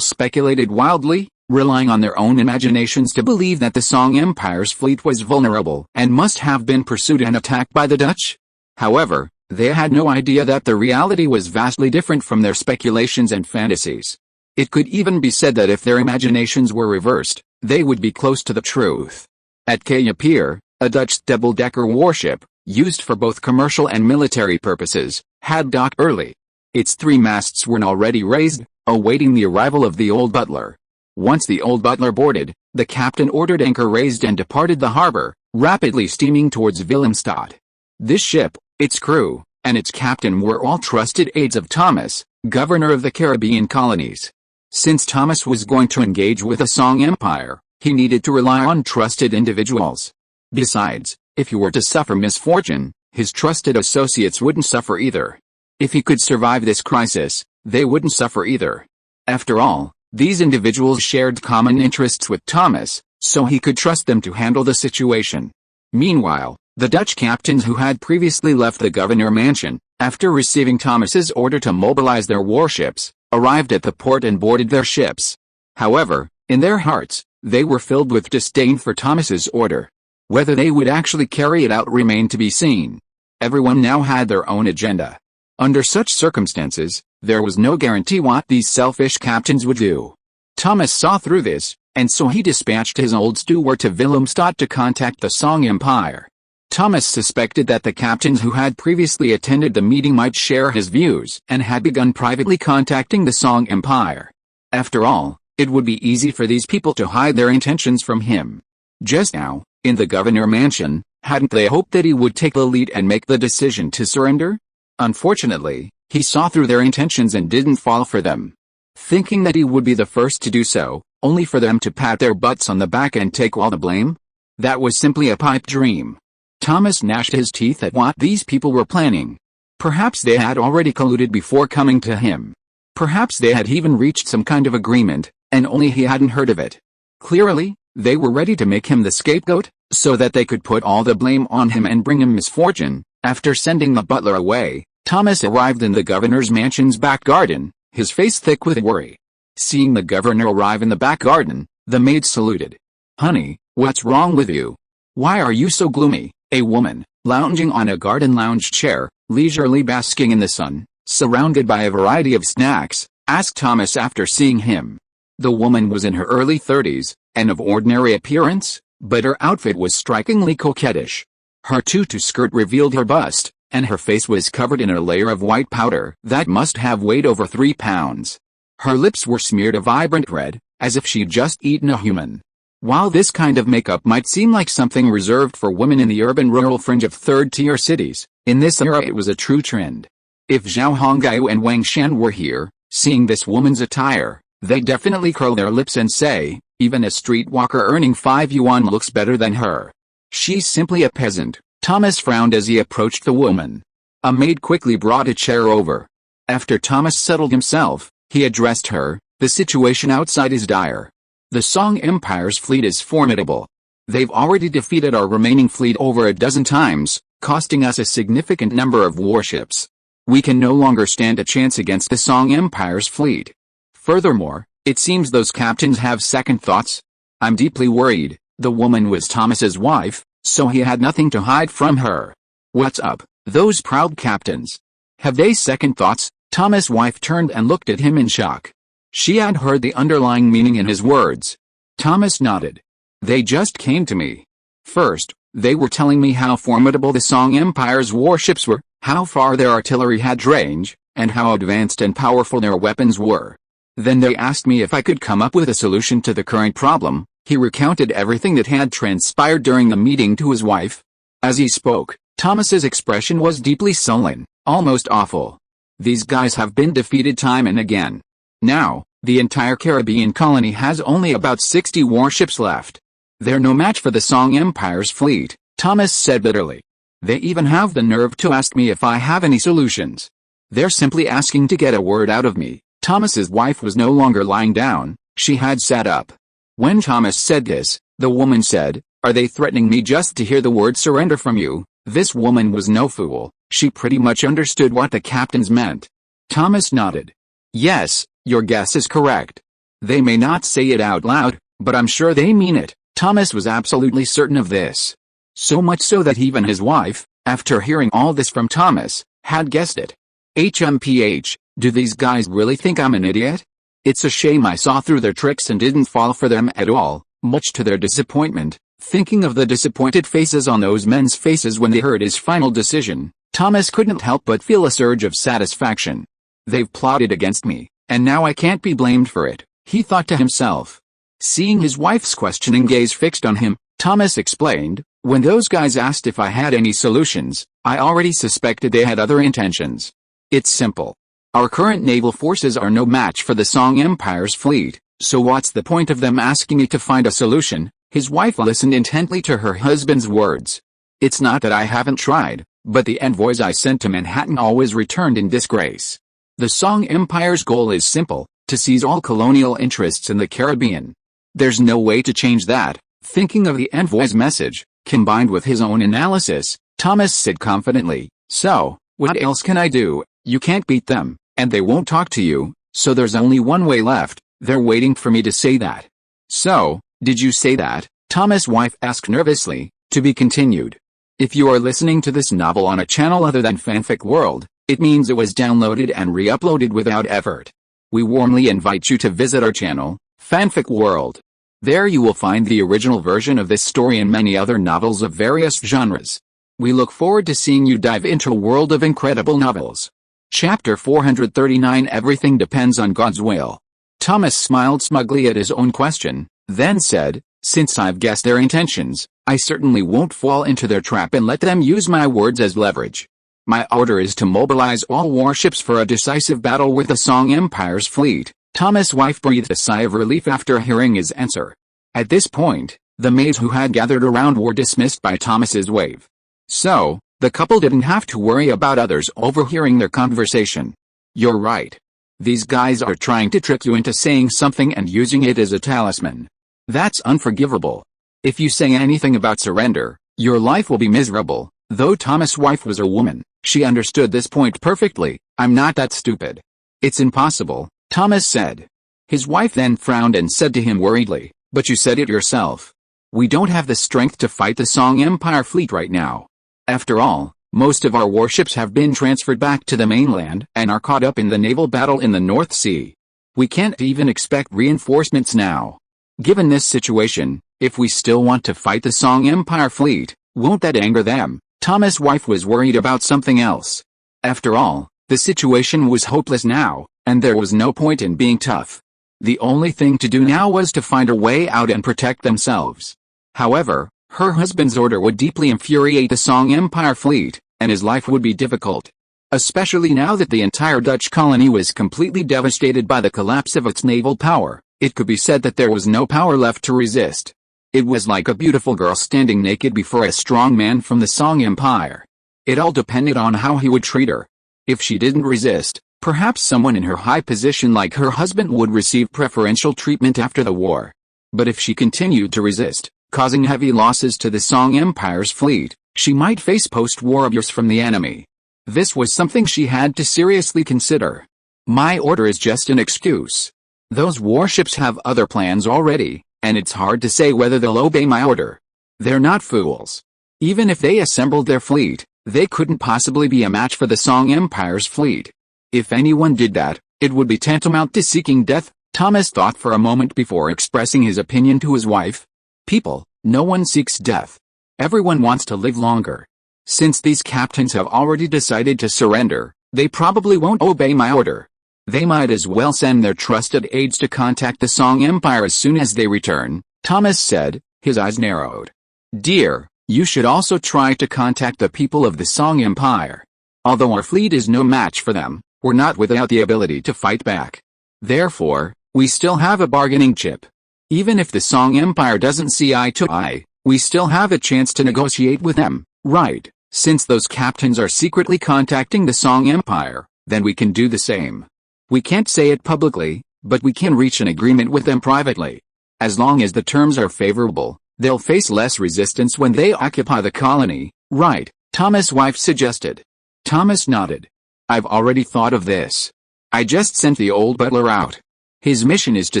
speculated wildly, relying on their own imaginations to believe that the Song Empire's fleet was vulnerable and must have been pursued and attacked by the Dutch. However, they had no idea that the reality was vastly different from their speculations and fantasies. It could even be said that if their imaginations were reversed, they would be close to the truth. At Cayenne Pier, a Dutch double-decker warship, used for both commercial and military purposes, had docked early. Its 3 masts were already raised, awaiting the arrival of the old butler. Once the old butler boarded, the captain ordered anchor raised and departed the harbor, rapidly steaming towards Willemstad. This ship, its crew, and its captain were all trusted aides of Thomas, governor of the Caribbean colonies. Since Thomas was going to engage with the Song Empire, he needed to rely on trusted individuals. Besides, if he were to suffer misfortune, his trusted associates wouldn't suffer either. If he could survive this crisis, they wouldn't suffer either. After all, these individuals shared common interests with Thomas, so he could trust them to handle the situation. Meanwhile, the Dutch captains who had previously left the governor mansion, after receiving Thomas's order to mobilize their warships, arrived at the port and boarded their ships. However, in their hearts, they were filled with disdain for Thomas's order. Whether they would actually carry it out remained to be seen. Everyone now had their own agenda. Under such circumstances, there was no guarantee what these selfish captains would do. Thomas saw through this, and so he dispatched his old steward to Willemstad to contact the Song Empire. Thomas suspected that the captains who had previously attended the meeting might share his views and had begun privately contacting the Song Empire. After all, it would be easy for these people to hide their intentions from him. Just now, in the governor mansion, hadn't they hoped that he would take the lead and make the decision to surrender? Unfortunately, he saw through their intentions and didn't fall for them. Thinking that he would be the first to do so, only for them to pat their butts on the back and take all the blame? That was simply a pipe dream. Thomas gnashed his teeth at what these people were planning. Perhaps they had already colluded before coming to him. Perhaps they had even reached some kind of agreement, and only he hadn't heard of it. Clearly, they were ready to make him the scapegoat, so that they could put all the blame on him and bring him misfortune. After sending the butler away, Thomas arrived in the governor's mansion's back garden, his face thick with worry. Seeing the governor arrive in the back garden, the maid saluted. "Honey, what's wrong with you? Why are you so gloomy?" A woman, lounging on a garden lounge chair, leisurely basking in the sun, surrounded by a variety of snacks, asked Thomas after seeing him. The woman was in her early 30s, and of ordinary appearance, but her outfit was strikingly coquettish. Her tutu skirt revealed her bust, and her face was covered in a layer of white powder that must have weighed over 3 pounds. Her lips were smeared a vibrant red, as if she'd just eaten a human. While this kind of makeup might seem like something reserved for women in the urban-rural fringe of third-tier cities, in this era it was a true trend. If Zhao Hongyu and Wang Shan were here, seeing this woman's attire, they'd definitely curl their lips and say, even a streetwalker earning 5 yuan looks better than her. She's simply a peasant. Thomas frowned as he approached the woman. A maid quickly brought a chair over. After Thomas settled himself, he addressed her. The situation outside is dire. The Song Empire's fleet is formidable. They've already defeated our remaining fleet over a dozen times, costing us a significant number of warships. We can no longer stand a chance against the Song Empire's fleet. Furthermore, it seems those captains have second thoughts. I'm deeply worried. The woman was Thomas's wife, so he had nothing to hide from her. What's up, those proud captains? Have they second thoughts? Thomas' wife turned and looked at him in shock. She had heard the underlying meaning in his words. Thomas nodded. They just came to me. First, they were telling me how formidable the Song Empire's warships were, how far their artillery had range, and how advanced and powerful their weapons were. Then they asked me if I could come up with a solution to the current problem. He recounted everything that had transpired during the meeting to his wife. As he spoke, Thomas's expression was deeply sullen, almost awful. These guys have been defeated time and again. Now, the entire Caribbean colony has only about 60 warships left. They're no match for the Song Empire's fleet, Thomas said bitterly. They even have the nerve to ask me if I have any solutions. They're simply asking to get a word out of me. Thomas's wife was no longer lying down, she had sat up. When Thomas said this, the woman said, "Are they threatening me just to hear the word surrender from you?" This woman was no fool, she pretty much understood what the captains meant. Thomas nodded. Yes, your guess is correct. They may not say it out loud, but I'm sure they mean it. Thomas was absolutely certain of this. So much so that even his wife, after hearing all this from Thomas, had guessed it. HMPH, do these guys really think I'm an idiot? It's a shame I saw through their tricks and didn't fall for them at all, much to their disappointment. Thinking of the disappointed faces on those men's faces when they heard his final decision, Thomas couldn't help but feel a surge of satisfaction. They've plotted against me, and now I can't be blamed for it, he thought to himself. Seeing his wife's questioning gaze fixed on him, Thomas explained, when those guys asked if I had any solutions, I already suspected they had other intentions. It's simple. Our current naval forces are no match for the Song Empire's fleet, so what's the point of them asking me to find a solution? His wife listened intently to her husband's words. It's not that I haven't tried, but the envoys I sent to Manhattan always returned in disgrace. The Song Empire's goal is simple, to seize all colonial interests in the Caribbean. There's no way to change that. Thinking of the envoy's message, combined with his own analysis, Thomas said confidently, so, what else can I do? You can't beat them, and they won't talk to you, so there's only one way left. They're waiting for me to say that. So, did you say that? Thomas' wife asked nervously, to be continued. If you are listening to this novel on a channel other than Fanfic World, it means it was downloaded and re-uploaded without effort. We warmly invite you to visit our channel, Fanfic World. There you will find the original version of this story and many other novels of various genres. We look forward to seeing you dive into a world of incredible novels. Chapter 439 Everything Depends on God's Will. Thomas smiled smugly at his own question, then said, "Since I've guessed their intentions, I certainly won't fall into their trap and let them use my words as leverage. My order is to mobilize all warships for a decisive battle with the Song Empire's fleet." Thomas' wife breathed a sigh of relief after hearing his answer. At this point, the maids who had gathered around were dismissed by Thomas's wave. So, the couple didn't have to worry about others overhearing their conversation. "You're right. These guys are trying to trick you into saying something and using it as a talisman. That's unforgivable. If you say anything about surrender, your life will be miserable." Though Thomas' wife was a woman, she understood this point perfectly. "I'm not that stupid. It's impossible," Thomas said. His wife then frowned and said to him worriedly, "But you said it yourself. We don't have the strength to fight the Song Empire fleet right now. After all, most of our warships have been transferred back to the mainland and are caught up in the naval battle in the North Sea. We can't even expect reinforcements now. Given this situation, if we still want to fight the Song Empire fleet, won't that anger them?" Thomas' wife was worried about something else. After all, the situation was hopeless now, and there was no point in being tough. The only thing to do now was to find a way out and protect themselves. However, her husband's order would deeply infuriate the Song Empire fleet, and his life would be difficult. Especially now that the entire Dutch colony was completely devastated by the collapse of its naval power, it could be said that there was no power left to resist. It was like a beautiful girl standing naked before a strong man from the Song Empire. It all depended on how he would treat her. If she didn't resist, perhaps someone in her high position like her husband would receive preferential treatment after the war. But if she continued to resist, causing heavy losses to the Song Empire's fleet, she might face post-war abuse from the enemy. This was something she had to seriously consider. "My order is just an excuse. Those warships have other plans already, and it's hard to say whether they'll obey my order. They're not fools. Even if they assembled their fleet, they couldn't possibly be a match for the Song Empire's fleet. If anyone did that, it would be tantamount to seeking death." Thomas thought for a moment before expressing his opinion to his wife. "People, no one seeks death. Everyone wants to live longer. Since these captains have already decided to surrender, they probably won't obey my order. They might as well send their trusted aides to contact the Song Empire as soon as they return," Thomas said, his eyes narrowed. "Dear, you should also try to contact the people of the Song Empire. Although our fleet is no match for them, we're not without the ability to fight back. Therefore, we still have a bargaining chip. Even if the Song Empire doesn't see eye to eye, we still have a chance to negotiate with them, right? Since those captains are secretly contacting the Song Empire, then we can do the same. We can't say it publicly, but we can reach an agreement with them privately. As long as the terms are favorable, they'll face less resistance when they occupy the colony, right?" Thomas' wife suggested. Thomas nodded. "I've already thought of this. I just sent the old butler out. His mission is to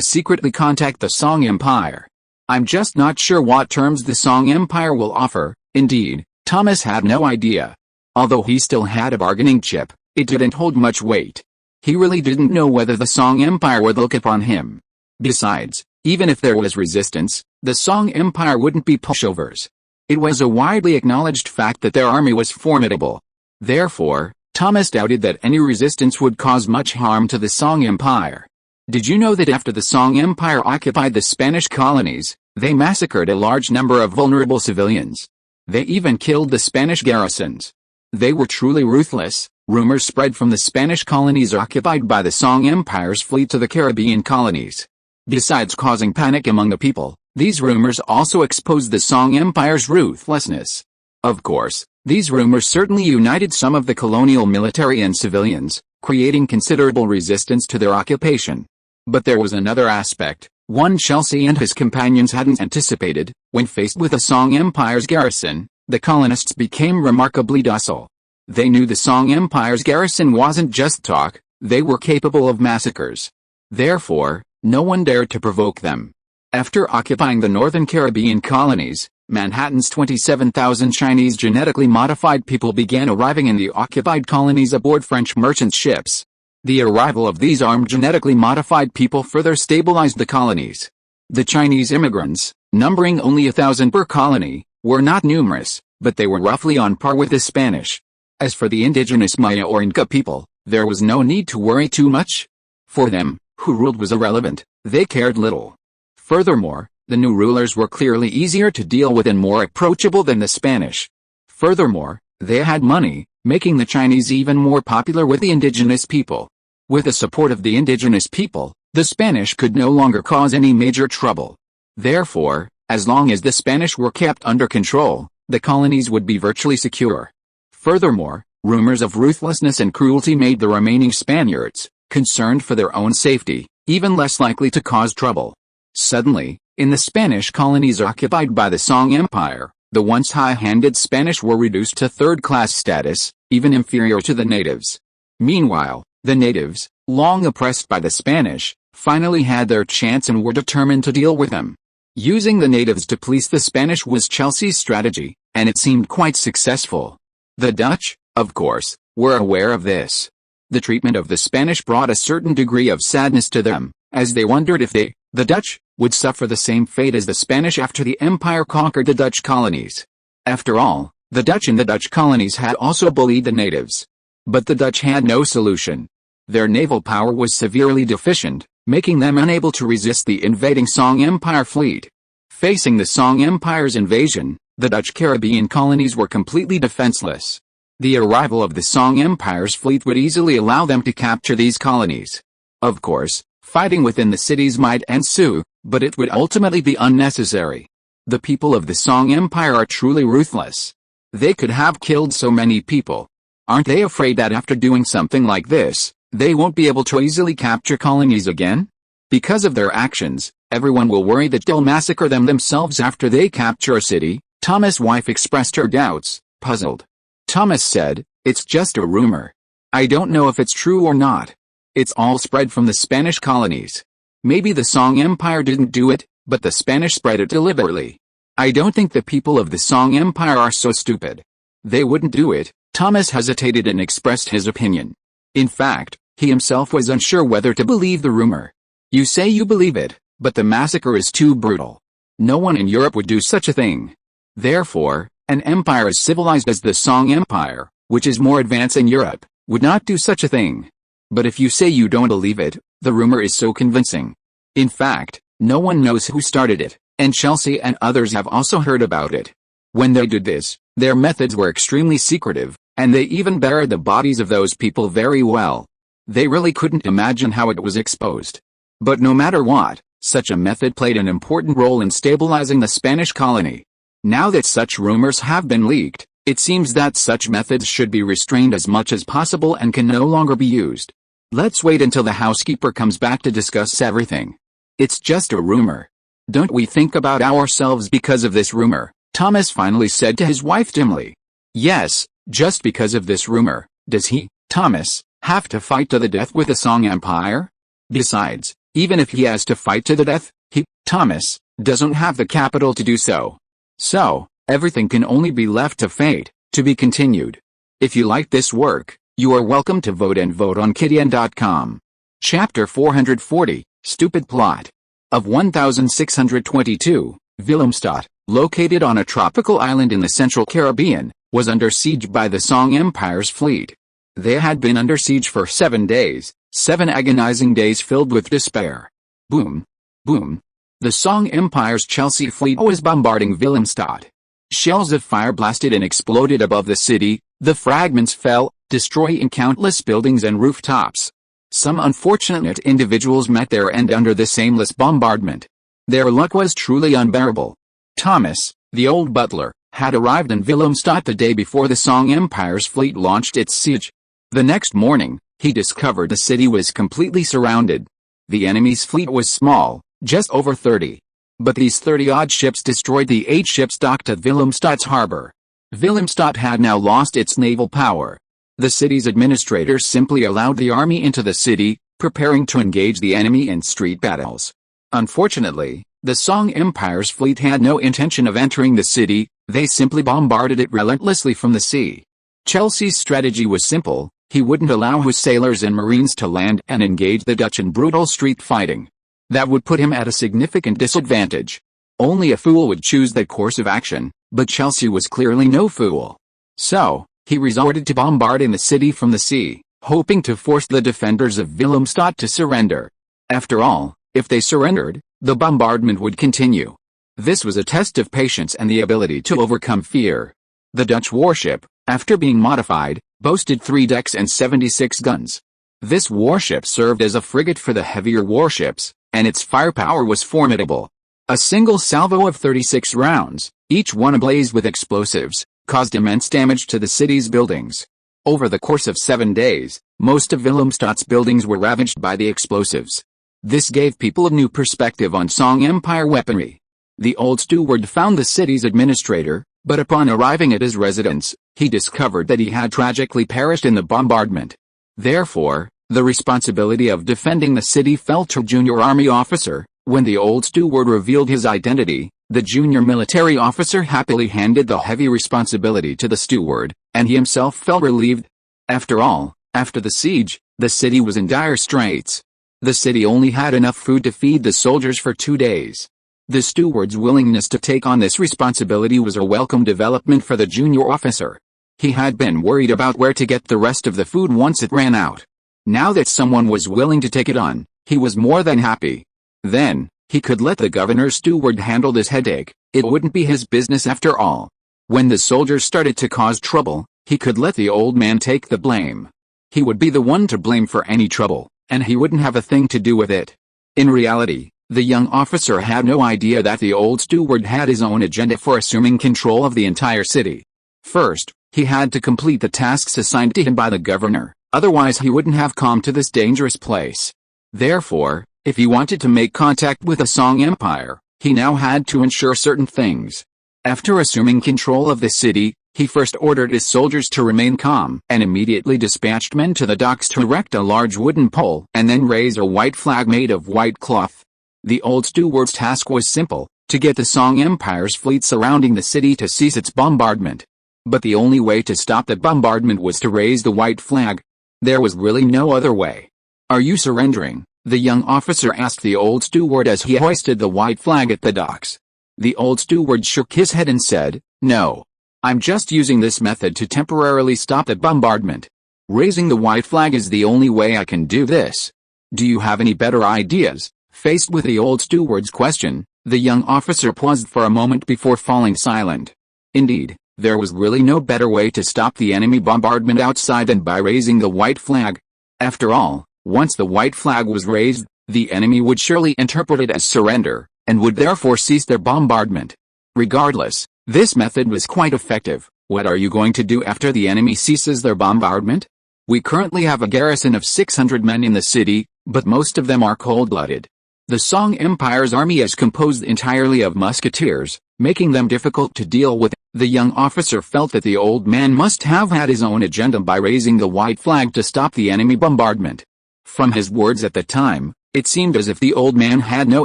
secretly contact the Song Empire. I'm just not sure what terms the Song Empire will offer." Indeed, Thomas had no idea. Although he still had a bargaining chip, it didn't hold much weight. He really didn't know whether the Song Empire would look upon him. Besides, even if there was resistance, the Song Empire wouldn't be pushovers. It was a widely acknowledged fact that their army was formidable. Therefore, Thomas doubted that any resistance would cause much harm to the Song Empire. Did you know that after the Song Empire occupied the Spanish colonies, they massacred a large number of vulnerable civilians? They even killed the Spanish garrisons. They were truly ruthless. Rumors spread from the Spanish colonies occupied by the Song Empire's fleet to the Caribbean colonies. Besides causing panic among the people, these rumors also exposed the Song Empire's ruthlessness. Of course, these rumors certainly united some of the colonial military and civilians, creating considerable resistance to their occupation. But there was another aspect, one Chelsea and his companions hadn't anticipated. When faced with the Song Empire's garrison, the colonists became remarkably docile. They knew the Song Empire's garrison wasn't just talk, they were capable of massacres. Therefore, no one dared to provoke them. After occupying the northern Caribbean colonies, Manhattan's 27,000 Chinese genetically modified people began arriving in the occupied colonies aboard French merchant ships. The arrival of these armed genetically modified people further stabilized the colonies. The Chinese immigrants, numbering only 1,000 per colony, were not numerous, but they were roughly on par with the Spanish. As for the indigenous Maya or Inca people, there was no need to worry too much. For them, who ruled was irrelevant, they cared little. Furthermore, the new rulers were clearly easier to deal with and more approachable than the Spanish. Furthermore, they had money, making the Chinese even more popular with the indigenous people. With the support of the indigenous people, the Spanish could no longer cause any major trouble. Therefore, as long as the Spanish were kept under control, the colonies would be virtually secure. Furthermore, rumors of ruthlessness and cruelty made the remaining Spaniards, concerned for their own safety, even less likely to cause trouble. Suddenly, in the Spanish colonies occupied by the Song Empire, the once high-handed Spanish were reduced to third-class status, even inferior to the natives. Meanwhile, the natives, long oppressed by the Spanish, finally had their chance and were determined to deal with them. Using the natives to police the Spanish was Chelsea's strategy, and it seemed quite successful. The Dutch, of course, were aware of this. The treatment of the Spanish brought a certain degree of sadness to them, as they wondered if they, the Dutch, would suffer the same fate as the Spanish after the empire conquered the Dutch colonies. After all, the Dutch in the Dutch colonies had also bullied the natives. But the Dutch had no solution. Their naval power was severely deficient, making them unable to resist the invading Song Empire fleet. Facing the Song Empire's invasion, the Dutch Caribbean colonies were completely defenseless. The arrival of the Song Empire's fleet would easily allow them to capture these colonies. Of course, fighting within the cities might ensue, but it would ultimately be unnecessary. The people of the Song Empire are truly ruthless. They could have killed so many people. Aren't they afraid that after doing something like this, they won't be able to easily capture colonies again? Because of their actions, everyone will worry that they'll massacre them themselves after they capture a city. Thomas' wife expressed her doubts, puzzled. Thomas said, "It's just a rumor. I don't know if it's true or not. It's all spread from the Spanish colonies. Maybe the Song Empire didn't do it, but the Spanish spread it deliberately. I don't think the people of the Song Empire are so stupid. They wouldn't do it." Thomas hesitated and expressed his opinion. In fact, he himself was unsure whether to believe the rumor. You say you believe it, but the massacre is too brutal. No one in Europe would do such a thing. Therefore, an empire as civilized as the Song Empire, which is more advanced in Europe, would not do such a thing. But if you say you don't believe it, the rumor is so convincing. In fact, no one knows who started it, and Chelsea and others have also heard about it. When they did this, their methods were extremely secretive, and they even buried the bodies of those people very well. They really couldn't imagine how it was exposed. But no matter what, such a method played an important role in stabilizing the Spanish colony. Now that such rumors have been leaked, it seems that such methods should be restrained as much as possible and can no longer be used. Let's wait until the housekeeper comes back to discuss everything. It's just a rumor. Don't we think about ourselves because of this rumor? Thomas finally said to his wife dimly. Yes, just because of this rumor, does he, Thomas, have to fight to the death with the Song Empire? Besides, even if he has to fight to the death, he, Thomas, doesn't have the capital to do so. So, everything can only be left to fate, to be continued. If you like this work, you are welcome to vote and vote on Kidian.com. Chapter 440, Stupid Plot. Of 1622, Willemstad, located on a tropical island in the central Caribbean, was under siege by the Song Empire's fleet. They had been under siege for 7 days, 7 agonizing days filled with despair. Boom. Boom. The Song Empire's Chelsea fleet was bombarding Willemstad. Shells of fire blasted and exploded above the city, the fragments fell, destroying countless buildings and rooftops. Some unfortunate individuals met their end under this aimless bombardment. Their luck was truly unbearable. Thomas, the old butler, had arrived in Willemstad the day before the Song Empire's fleet launched its siege. The next morning, he discovered the city was completely surrounded. The enemy's fleet was small, just over 30. But these 30-odd ships destroyed the 8 ships docked at Willemstad's harbor. Willemstad had now lost its naval power. The city's administrators simply allowed the army into the city, preparing to engage the enemy in street battles. Unfortunately, the Song Empire's fleet had no intention of entering the city, they simply bombarded it relentlessly from the sea. Chelsea's strategy was simple, he wouldn't allow his sailors and marines to land and engage the Dutch in brutal street fighting. That would put him at a significant disadvantage. Only a fool would choose that course of action, But Chelsea was clearly no fool. So, he resorted to bombarding the city from the sea, hoping to force the defenders of Willemstad to surrender. After all, if they surrendered, the bombardment would continue. This was a test of patience and the ability to overcome fear. The Dutch warship, after being modified, boasted 3 decks and 76 guns. This warship served as a frigate for the heavier warships, and its firepower was formidable. A single salvo of 36 rounds, each one ablaze with explosives, caused immense damage to the city's buildings. Over the course of 7 days, most of Willemstad's buildings were ravaged by the explosives. This gave people a new perspective on Song Empire weaponry. The old steward found the city's administrator, but upon arriving at his residence, he discovered that he had tragically perished in the bombardment. Therefore, the responsibility of defending the city fell to a junior army officer. When the old steward revealed his identity, the junior military officer happily handed the heavy responsibility to the steward, and he himself felt relieved. After all, after the siege, the city was in dire straits. The city only had enough food to feed the soldiers for 2 days. The steward's willingness to take on this responsibility was a welcome development for the junior officer. He had been worried about where to get the rest of the food once it ran out. Now that someone was willing to take it on, he was more than happy. Then, he could let the governor's steward handle this headache. It wouldn't be his business after all. When the soldiers started to cause trouble, he could let the old man take the blame. He would be the one to blame for any trouble, and he wouldn't have a thing to do with it. In reality, the young officer had no idea that the old steward had his own agenda for assuming control of the entire city. First, he had to complete the tasks assigned to him by the governor, otherwise he wouldn't have come to this dangerous place. Therefore, if he wanted to make contact with the Song Empire, he now had to ensure certain things. After assuming control of the city, he first ordered his soldiers to remain calm and immediately dispatched men to the docks to erect a large wooden pole and then raise a white flag made of white cloth. The old steward's task was simple, to get the Song Empire's fleet surrounding the city to cease its bombardment. But the only way to stop the bombardment was to raise the white flag. There was really no other way. "Are you surrendering?" the young officer asked the old steward as he hoisted the white flag at the docks. The old steward shook his head and said, "No. I'm just using this method to temporarily stop the bombardment. Raising the white flag is the only way I can do this. Do you have any better ideas?" Faced with the old steward's question, the young officer paused for a moment before falling silent. Indeed, there was really no better way to stop the enemy bombardment outside than by raising the white flag. After all, once the white flag was raised, the enemy would surely interpret it as surrender, and would therefore cease their bombardment. Regardless, this method was quite effective. What are you going to do after the enemy ceases their bombardment? We currently have a garrison of 600 men in the city, but most of them are cold-blooded. The Song Empire's army is composed entirely of musketeers, making them difficult to deal with. The young officer felt that the old man must have had his own agenda by raising the white flag to stop the enemy bombardment. From his words at the time, it seemed as if the old man had no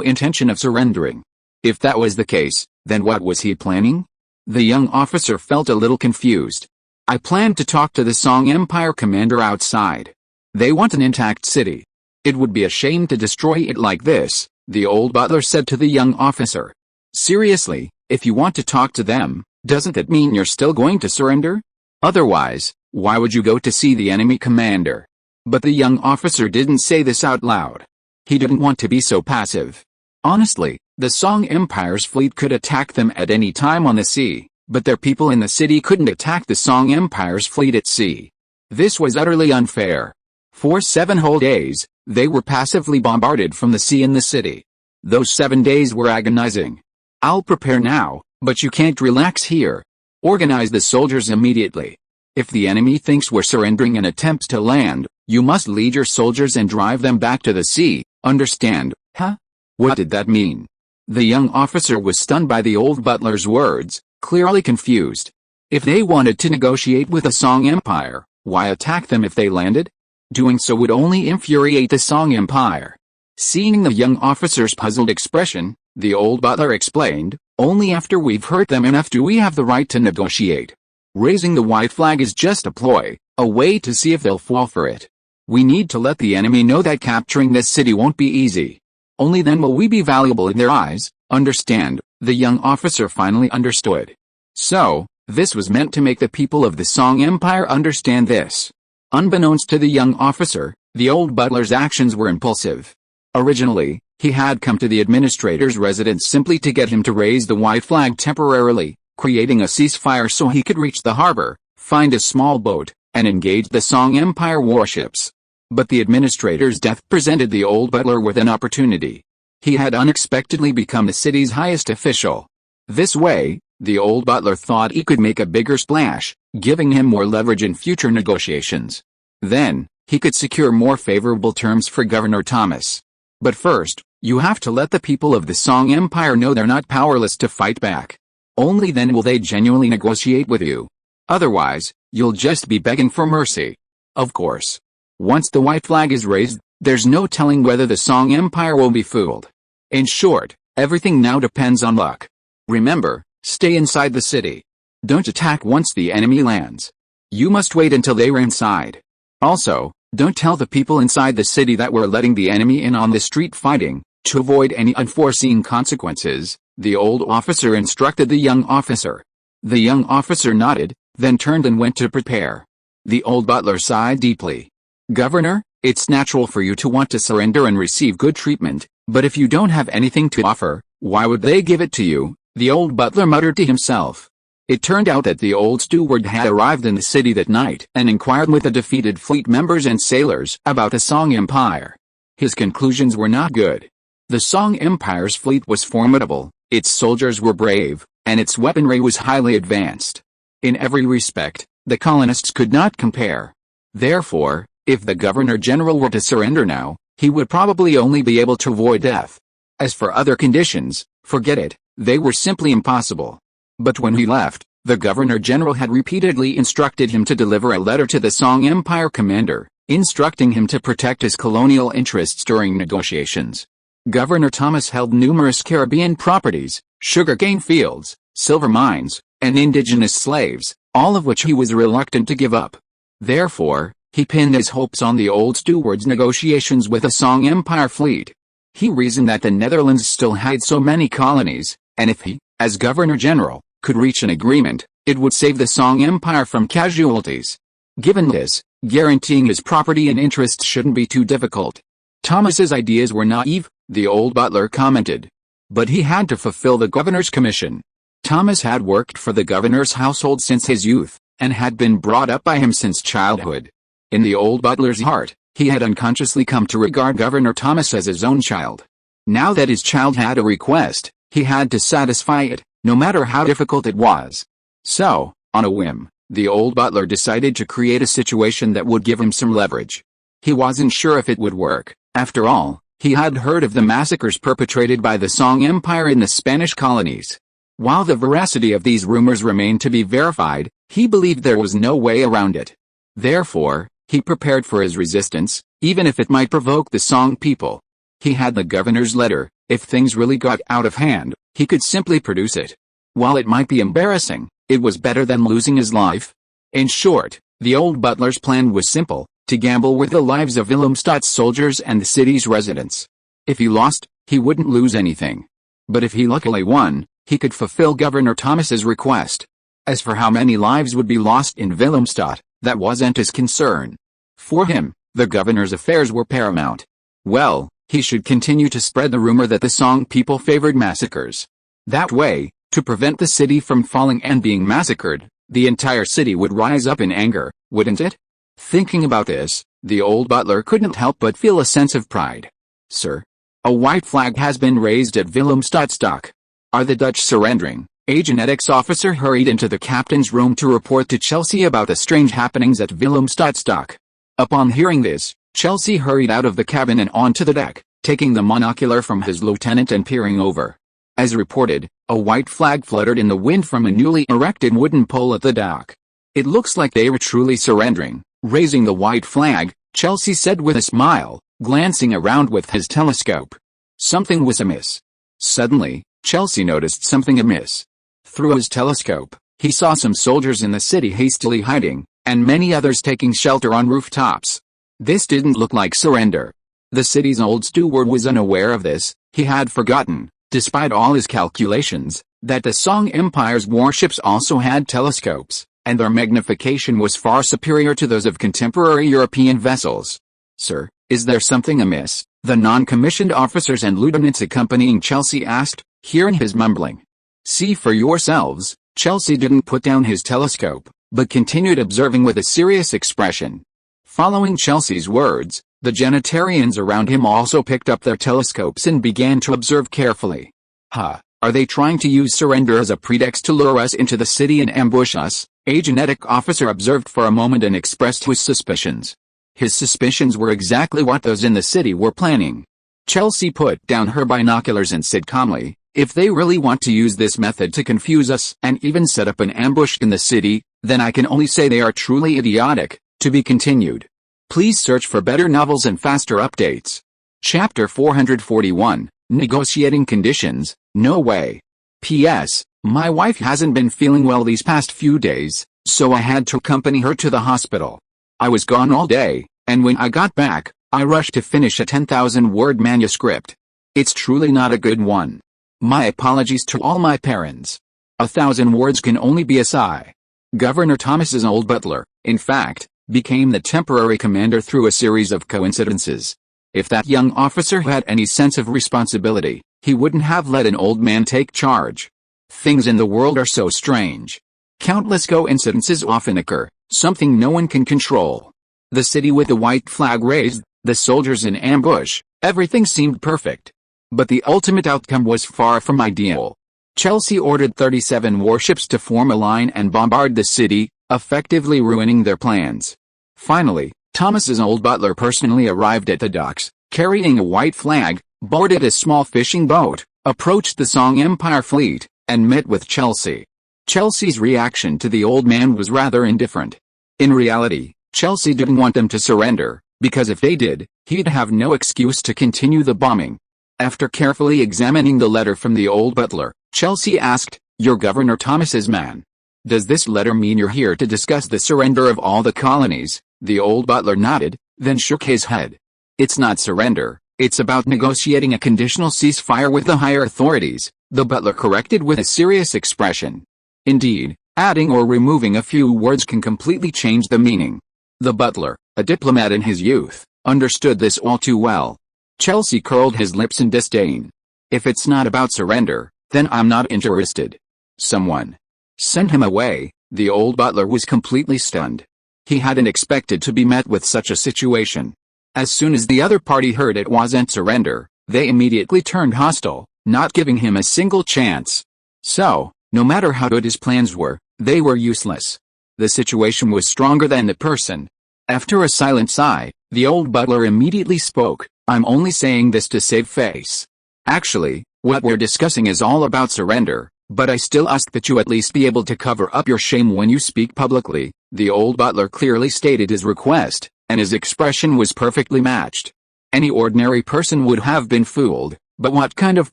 intention of surrendering. If that was the case, then what was he planning? The young officer felt a little confused. "I plan to talk to the Song Empire commander outside. They want an intact city. It would be a shame to destroy it like this," the old butler said to the young officer. "Seriously, if you want to talk to them, doesn't that mean you're still going to surrender? Otherwise, why would you go to see the enemy commander?" But the young officer didn't say this out loud. He didn't want to be so passive. Honestly, the Song Empire's fleet could attack them at any time on the sea, but their people in the city couldn't attack the Song Empire's fleet at sea. This was utterly unfair. For 7 whole days, they were passively bombarded from the sea in the city. Those 7 days were agonizing. "I'll prepare now, but you can't relax here. Organize the soldiers immediately. If the enemy thinks we're surrendering and attempts to land, you must lead your soldiers and drive them back to the sea, understand?" "Huh? What did that mean?" The young officer was stunned by the old butler's words, clearly confused. If they wanted to negotiate with the Song Empire, why attack them if they landed? Doing so would only infuriate the Song Empire. Seeing the young officer's puzzled expression, the old butler explained, "Only after we've hurt them enough do we have the right to negotiate. Raising the white flag is just a ploy, a way to see if they'll fall for it. We need to let the enemy know that capturing this city won't be easy. Only then will we be valuable in their eyes, understand?" The young officer finally understood. So, this was meant to make the people of the Song Empire understand this. Unbeknownst to the young officer, the old butler's actions were impulsive. Originally, he had come to the administrator's residence simply to get him to raise the white flag temporarily, creating a ceasefire so he could reach the harbor, find a small boat, and engage the Song Empire warships. But the administrator's death presented the old butler with an opportunity. He had unexpectedly become the city's highest official. This way, the old butler thought he could make a bigger splash, giving him more leverage in future negotiations. Then, he could secure more favorable terms for Governor Thomas. But first, you have to let the people of the Song Empire know they're not powerless to fight back. Only then will they genuinely negotiate with you. Otherwise, you'll just be begging for mercy. Of course. Once the white flag is raised, there's no telling whether the Song Empire will be fooled. In short, everything now depends on luck. Remember, stay inside the city. Don't attack once the enemy lands. You must wait until they are inside. Also, don't tell the people inside the city that we're letting the enemy in on the street fighting. To avoid any unforeseen consequences, the old officer instructed the young officer. The young officer nodded, then turned and went to prepare. The old butler sighed deeply. Governor, it's natural for you to want to surrender and receive good treatment, but if you don't have anything to offer, why would they give it to you? The old butler muttered to himself. It turned out that the old steward had arrived in the city that night and inquired with the defeated fleet members and sailors about the Song Empire. His conclusions were not good. The Song Empire's fleet was formidable, its soldiers were brave, and its weaponry was highly advanced. In every respect, the colonists could not compare. Therefore, if the Governor-General were to surrender now, he would probably only be able to avoid death. As for other conditions, forget it, they were simply impossible. But when he left, the Governor-General had repeatedly instructed him to deliver a letter to the Song Empire commander, instructing him to protect his colonial interests during negotiations. Governor Thomas held numerous Caribbean properties, sugarcane fields, silver mines, and indigenous slaves, all of which he was reluctant to give up. Therefore, he pinned his hopes on the old steward's negotiations with the Song Empire fleet. He reasoned that the Netherlands still had so many colonies, and if he, as Governor-General, could reach an agreement, it would save the Song Empire from casualties. Given this, guaranteeing his property and interests shouldn't be too difficult. Thomas's ideas were naive, the old butler commented. But he had to fulfill the governor's commission. Thomas had worked for the governor's household since his youth, and had been brought up by him since childhood. In the old butler's heart, he had unconsciously come to regard Governor Thomas as his own child. Now that his child had a request, he had to satisfy it, no matter how difficult it was. So, on a whim, the old butler decided to create a situation that would give him some leverage. He wasn't sure if it would work. After all, he had heard of the massacres perpetrated by the Song Empire in the Spanish colonies. While the veracity of these rumors remained to be verified, he believed there was no way around it. Therefore, he prepared for his resistance, even if it might provoke the Song people. He had the governor's letter. If things really got out of hand, he could simply produce it. While it might be embarrassing, it was better than losing his life. In short, the old butler's plan was simple, to gamble with the lives of Willemstad's soldiers and the city's residents. If he lost, he wouldn't lose anything. But if he luckily won, he could fulfill Governor Thomas's request. As for how many lives would be lost in Willemstad, that wasn't his concern. For him, the governor's affairs were paramount. Well, he should continue to spread the rumor that the Song people favored massacres. That way, to prevent the city from falling and being massacred, the entire city would rise up in anger, wouldn't it? Thinking about this, the old butler couldn't help but feel a sense of pride. Sir, a white flag has been raised at Willemstad's dock. Are the Dutch surrendering? A genetics officer hurried into the captain's room to report to Chelsea about the strange happenings at Willemstad's dock. Upon hearing this, Chelsea hurried out of the cabin and onto the deck, taking the monocular from his lieutenant and peering over. As reported, a white flag fluttered in the wind from a newly erected wooden pole at the dock. It looks like they were truly surrendering. Raising the white flag, Chelsea said with a smile, glancing around with his telescope. Something was amiss. Suddenly, Chelsea noticed something amiss. Through his telescope, he saw some soldiers in the city hastily hiding, and many others taking shelter on rooftops. This didn't look like surrender. The city's old steward was unaware of this. He had forgotten, Despite all his calculations, that the Song Empire's warships also had telescopes, and their magnification was far superior to those of contemporary European vessels. "Sir, is there something amiss?" the non-commissioned officers and lieutenants accompanying Chelsea asked, hearing his mumbling. "See for yourselves." Chelsea didn't put down his telescope, but continued observing with a serious expression. Following Chelsea's words, the genetarians around him also picked up their telescopes and began to observe carefully. Are they trying to use surrender as a pretext to lure us into the city and ambush us?" a genetic officer observed for a moment and expressed his suspicions. His suspicions were exactly what those in the city were planning. Chelsea put down her binoculars and said calmly, "If they really want to use this method to confuse us and even set up an ambush in the city, then I can only say they are truly idiotic." To be continued. Please search for better novels and faster updates. Chapter 441, Negotiating Conditions, No Way. P.S. My wife hasn't been feeling well these past few days, so I had to accompany her to the hospital. I was gone all day, and when I got back, I rushed to finish a 10,000-word manuscript. It's truly not a good one. My apologies to all my parents. 1,000 words can only be a sigh. Governor Thomas's old butler, in fact, became the temporary commander through a series of coincidences. If that young officer had any sense of responsibility, he wouldn't have let an old man take charge. Things in the world are so strange. Countless coincidences often occur, something no one can control. The city with the white flag raised, the soldiers in ambush, everything seemed perfect. But the ultimate outcome was far from ideal. Chelsea ordered 37 warships to form a line and bombard the city, effectively ruining their plans. Finally, Thomas's old butler personally arrived at the docks, carrying a white flag, boarded a small fishing boat, approached the Song Empire fleet, and met with Chelsea. Chelsea's reaction to the old man was rather indifferent. In reality, Chelsea didn't want them to surrender, because if they did, he'd have no excuse to continue the bombing. After carefully examining the letter from the old butler, Chelsea asked, "You're Governor Thomas's man. Does this letter mean you're here to discuss the surrender of all the colonies?" The old butler nodded, then shook his head. "It's not surrender, it's about negotiating a conditional ceasefire with the higher authorities," the butler corrected with a serious expression. Indeed, adding or removing a few words can completely change the meaning. The butler, a diplomat in his youth, understood this all too well. Chelsea curled his lips in disdain. "If it's not about surrender, then I'm not interested. Someone send him away." The old butler was completely stunned. He hadn't expected to be met with such a situation. As soon as the other party heard it wasn't surrender, they immediately turned hostile, not giving him a single chance. So, no matter how good his plans were, they were useless. The situation was stronger than the person. After a silent sigh, the old butler immediately spoke, "I'm only saying this to save face. Actually, what we're discussing is all about surrender, but I still ask that you at least be able to cover up your shame when you speak publicly." The old butler clearly stated his request, and his expression was perfectly matched. Any ordinary person would have been fooled, but what kind of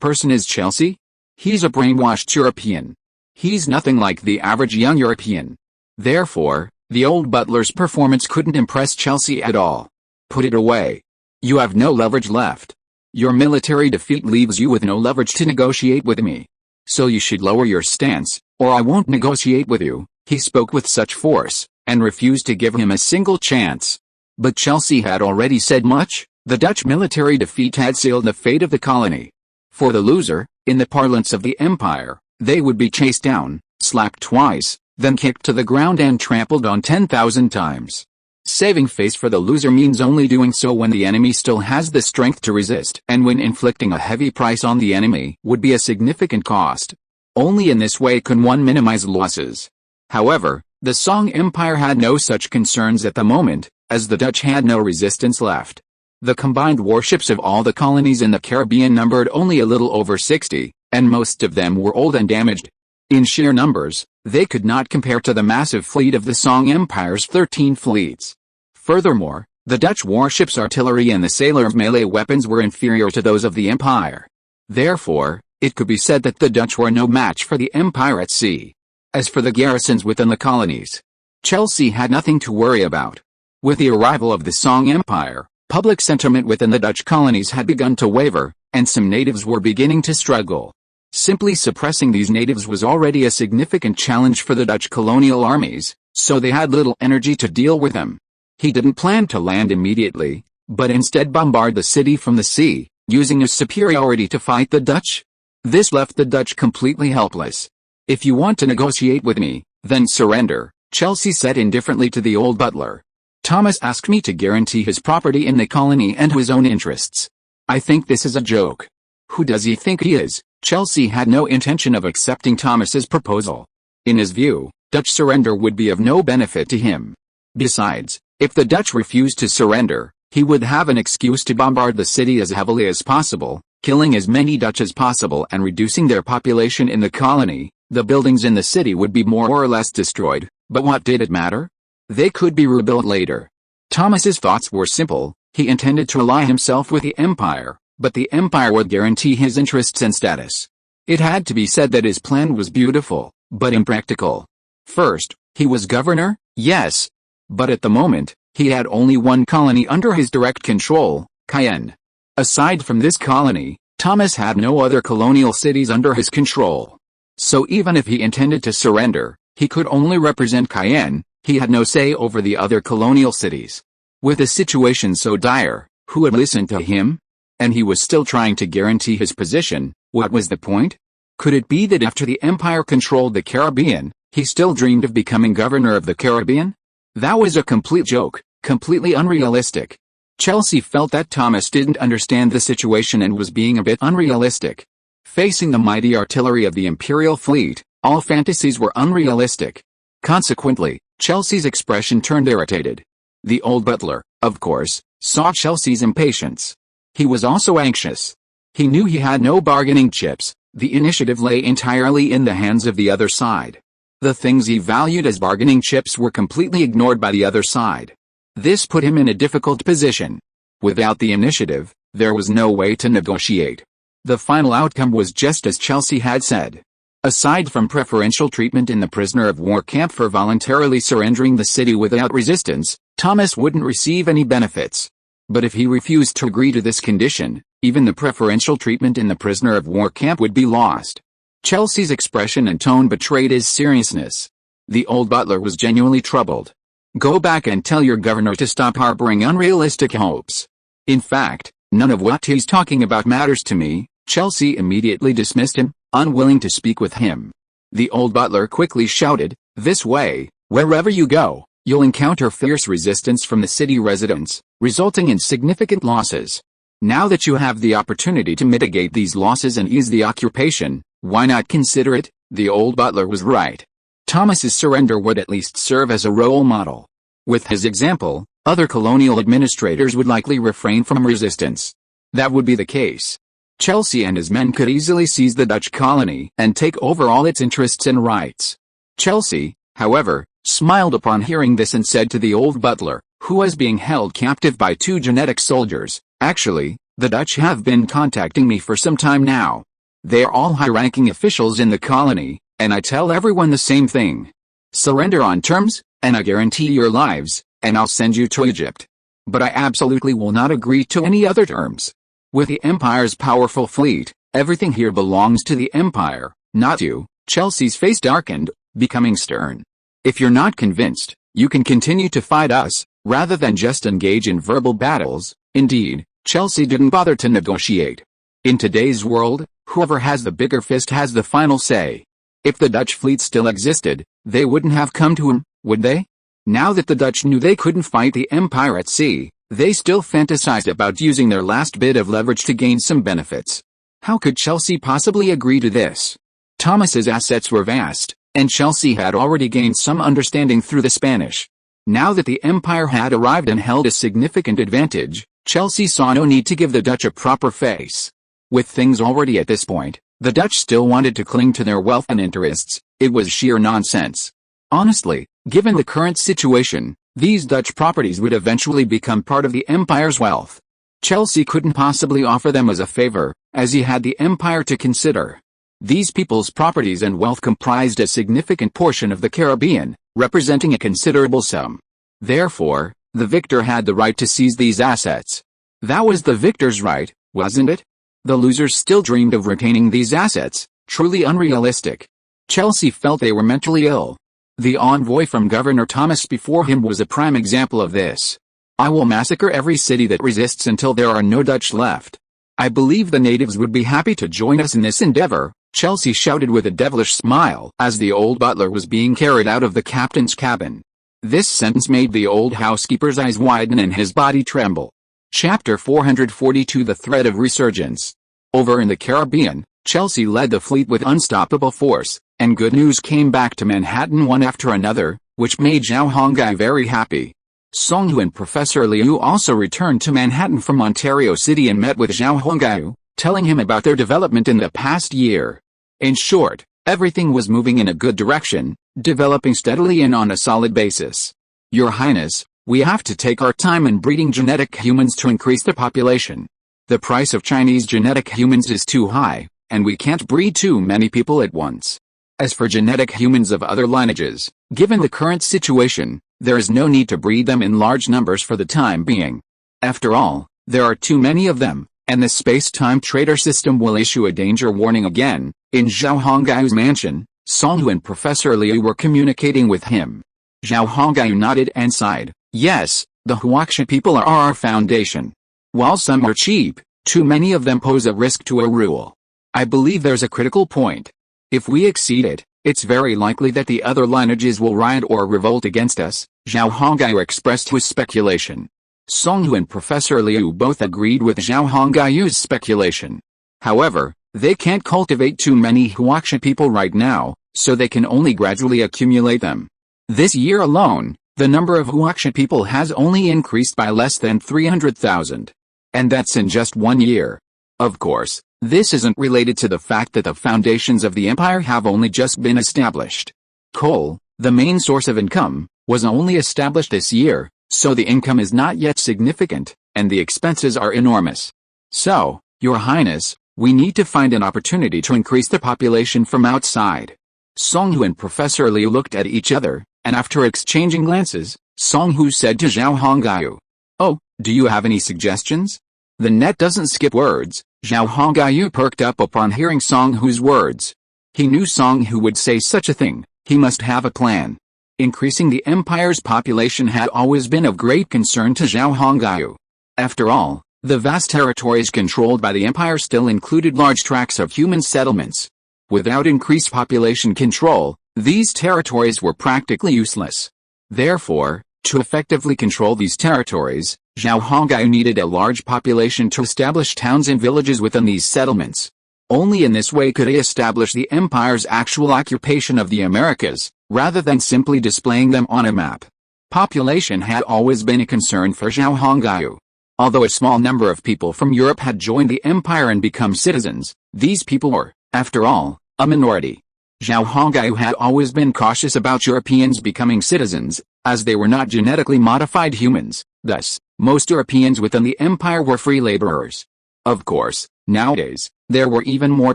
person is Chelsea? He's a brainwashed European. He's nothing like the average young European. Therefore, the old butler's performance couldn't impress Chelsea at all. "Put it away. You have no leverage left. Your military defeat leaves you with no leverage to negotiate with me. So you should lower your stance, or I won't negotiate with you." He spoke with such force, and refused to give him a single chance. But Chelsea had already said much. The Dutch military defeat had sealed the fate of the colony. For the loser, in the parlance of the empire, they would be chased down, slapped twice, then kicked to the ground and trampled on 10,000 times. Saving face for the loser means only doing so when the enemy still has the strength to resist, and when inflicting a heavy price on the enemy would be a significant cost. Only in this way can one minimize losses. However, the Song Empire had no such concerns at the moment, as the Dutch had no resistance left. The combined warships of all the colonies in the Caribbean numbered only a little over 60, and most of them were old and damaged. In sheer numbers, they could not compare to the massive fleet of the Song Empire's 13 fleets. Furthermore, the Dutch warships' artillery and the sailors' melee weapons were inferior to those of the Empire. Therefore, it could be said that the Dutch were no match for the Empire at sea. As for the garrisons within the colonies, Chelsea had nothing to worry about. With the arrival of the Song Empire, public sentiment within the Dutch colonies had begun to waver, and some natives were beginning to struggle. Simply suppressing these natives was already a significant challenge for the Dutch colonial armies, so they had little energy to deal with them. He didn't plan to land immediately, but instead bombard the city from the sea, using his superiority to fight the Dutch. This left the Dutch completely helpless. "If you want to negotiate with me, then surrender," Chelsea said indifferently to the old butler. "Thomas asked me to guarantee his property in the colony and his own interests. I think this is a joke." "Who does he think he is?" Chelsea had no intention of accepting Thomas's proposal. In his view, Dutch surrender would be of no benefit to him. Besides, if the Dutch refused to surrender, he would have an excuse to bombard the city as heavily as possible, killing as many Dutch as possible and reducing their population in the colony. The buildings in the city would be more or less destroyed, but what did it matter? They could be rebuilt later. Thomas's thoughts were simple. He intended to ally himself with the empire, but the empire would guarantee his interests and status. It had to be said that his plan was beautiful, but impractical. First, he was governor, yes, but at the moment, he had only one colony under his direct control, Cayenne. Aside from this colony, Thomas had no other colonial cities under his control. So even if he intended to surrender, he could only represent Cayenne. He had no say over the other colonial cities. With a situation so dire, who would listen to him? And he was still trying to guarantee his position. What was the point? Could it be that after the empire controlled the Caribbean, he still dreamed of becoming governor of the Caribbean? That was a complete joke, completely unrealistic. Chelsea felt that Thomas didn't understand the situation and was being a bit unrealistic. Facing the mighty artillery of the Imperial fleet, all fantasies were unrealistic. Consequently, Chelsea's expression turned irritated. The old butler, of course, saw Chelsea's impatience. He was also anxious. He knew he had no bargaining chips. The initiative lay entirely in the hands of the other side. The things he valued as bargaining chips were completely ignored by the other side. This put him in a difficult position. Without the initiative, there was no way to negotiate. The final outcome was just as Chelsea had said. Aside from preferential treatment in the prisoner of war camp for voluntarily surrendering the city without resistance, Thomas wouldn't receive any benefits. But if he refused to agree to this condition, even the preferential treatment in the prisoner of war camp would be lost. Chelsea's expression and tone betrayed his seriousness. The old butler was genuinely troubled. "Go back and tell your governor to stop harboring unrealistic hopes. In fact, none of what he's talking about matters to me." Chelsea immediately dismissed him, unwilling to speak with him. The old butler quickly shouted, "This way, wherever you go, you'll encounter fierce resistance from the city residents, resulting in significant losses. Now that you have the opportunity to mitigate these losses and ease the occupation, why not consider it?" The old butler was right. Thomas's surrender would at least serve as a role model. With his example, other colonial administrators would likely refrain from resistance. That would be the case. Chelsea and his men could easily seize the Dutch colony and take over all its interests and rights. Chelsea, however, smiled upon hearing this and said to the old butler, who was being held captive by two genetic soldiers, "Actually, the Dutch have been contacting me for some time now. They are all high-ranking officials in the colony, and I tell everyone the same thing. Surrender on terms, and I guarantee your lives, and I'll send you to Egypt. But I absolutely will not agree to any other terms. With the Empire's powerful fleet, everything here belongs to the Empire, not you." Chelsea's face darkened, becoming stern. "If you're not convinced, you can continue to fight us, rather than just engage in verbal battles." Indeed, Chelsea didn't bother to negotiate. In today's world, whoever has the bigger fist has the final say. If the Dutch fleet still existed, they wouldn't have come to him, would they? Now that the Dutch knew they couldn't fight the Empire at sea, they still fantasized about using their last bit of leverage to gain some benefits. How could Chelsea possibly agree to this? Thomas's assets were vast, and Chelsea had already gained some understanding through the Spanish. Now that the Empire had arrived and held a significant advantage, Chelsea saw no need to give the Dutch a proper face. With things already at this point, the Dutch still wanted to cling to their wealth and interests. It was sheer nonsense. Honestly, given the current situation, these Dutch properties would eventually become part of the Empire's wealth. Chelsea couldn't possibly offer them as a favor, as he had the Empire to consider. These people's properties and wealth comprised a significant portion of the Caribbean, representing a considerable sum. Therefore, the victor had the right to seize these assets. That was the victor's right, wasn't it? The losers still dreamed of retaining these assets, truly unrealistic. Chelsea felt they were mentally ill. The envoy from Governor Thomas before him was a prime example of this. "I will massacre every city that resists until there are no Dutch left. I believe the natives would be happy to join us in this endeavor," Chelsea shouted with a devilish smile as the old butler was being carried out of the captain's cabin. This sentence made the old housekeeper's eyes widen and his body tremble. Chapter 442 The Threat of Resurgence. Over in the Caribbean, Chelsea led the fleet with unstoppable force, and good news came back to Manhattan one after another, which made Zhao Hongai very happy. Songhu and Professor Liu also returned to Manhattan from Ontario City and met with Zhao Hongai, telling him about their development in the past year. In short, everything was moving in a good direction, developing steadily and on a solid basis. "Your Highness, we have to take our time in breeding genetic humans to increase the population. The price of Chinese genetic humans is too high, and we can't breed too many people at once. As for genetic humans of other lineages, given the current situation, there is no need to breed them in large numbers for the time being. After all, there are too many of them, and the space-time trader system will issue a danger warning again." In Zhao Hongai's mansion, Songhu and Professor Liu were communicating with him. Zhao Hongai nodded and sighed. "Yes, the Huaxia people are our foundation. While some are cheap, too many of them pose a risk to our rule. I believe there's a critical point. If we exceed it, it's very likely that the other lineages will riot or revolt against us," Zhao Hongai expressed his speculation. Songhu and Professor Liu both agreed with Zhao Hongai's speculation. However, they can't cultivate too many Huaxia people right now, so they can only gradually accumulate them. This year alone, the number of Huaxia people has only increased by less than 300,000. And that's in just 1 year. Of course, this isn't related to the fact that the foundations of the empire have only just been established. Coal, the main source of income, was only established this year, so the income is not yet significant, and the expenses are enormous. So, Your Highness, we need to find an opportunity to increase the population from outside. Songhu and Professor Liu looked at each other, and after exchanging glances, Songhu said to Zhao Hongai, "Oh, do you have any suggestions?" The net doesn't skip words. Zhao Hongai perked up upon hearing Songhu's words. He knew Songhu would say such a thing. He must have a plan. Increasing the empire's population had always been of great concern to Zhao Hongai. After all, the vast territories controlled by the empire still included large tracts of human settlements. Without increased population control, these territories were practically useless. Therefore, to effectively control these territories, Zhao Hongai needed a large population to establish towns and villages within these settlements. Only in this way could he establish the empire's actual occupation of the Americas, rather than simply displaying them on a map. Population had always been a concern for Zhao Hongai. Although a small number of people from Europe had joined the empire and become citizens, these people were, after all, a minority. Zhao Hongai had always been cautious about Europeans becoming citizens, as they were not genetically modified humans. Thus, most Europeans within the empire were free laborers. Of course, nowadays, there were even more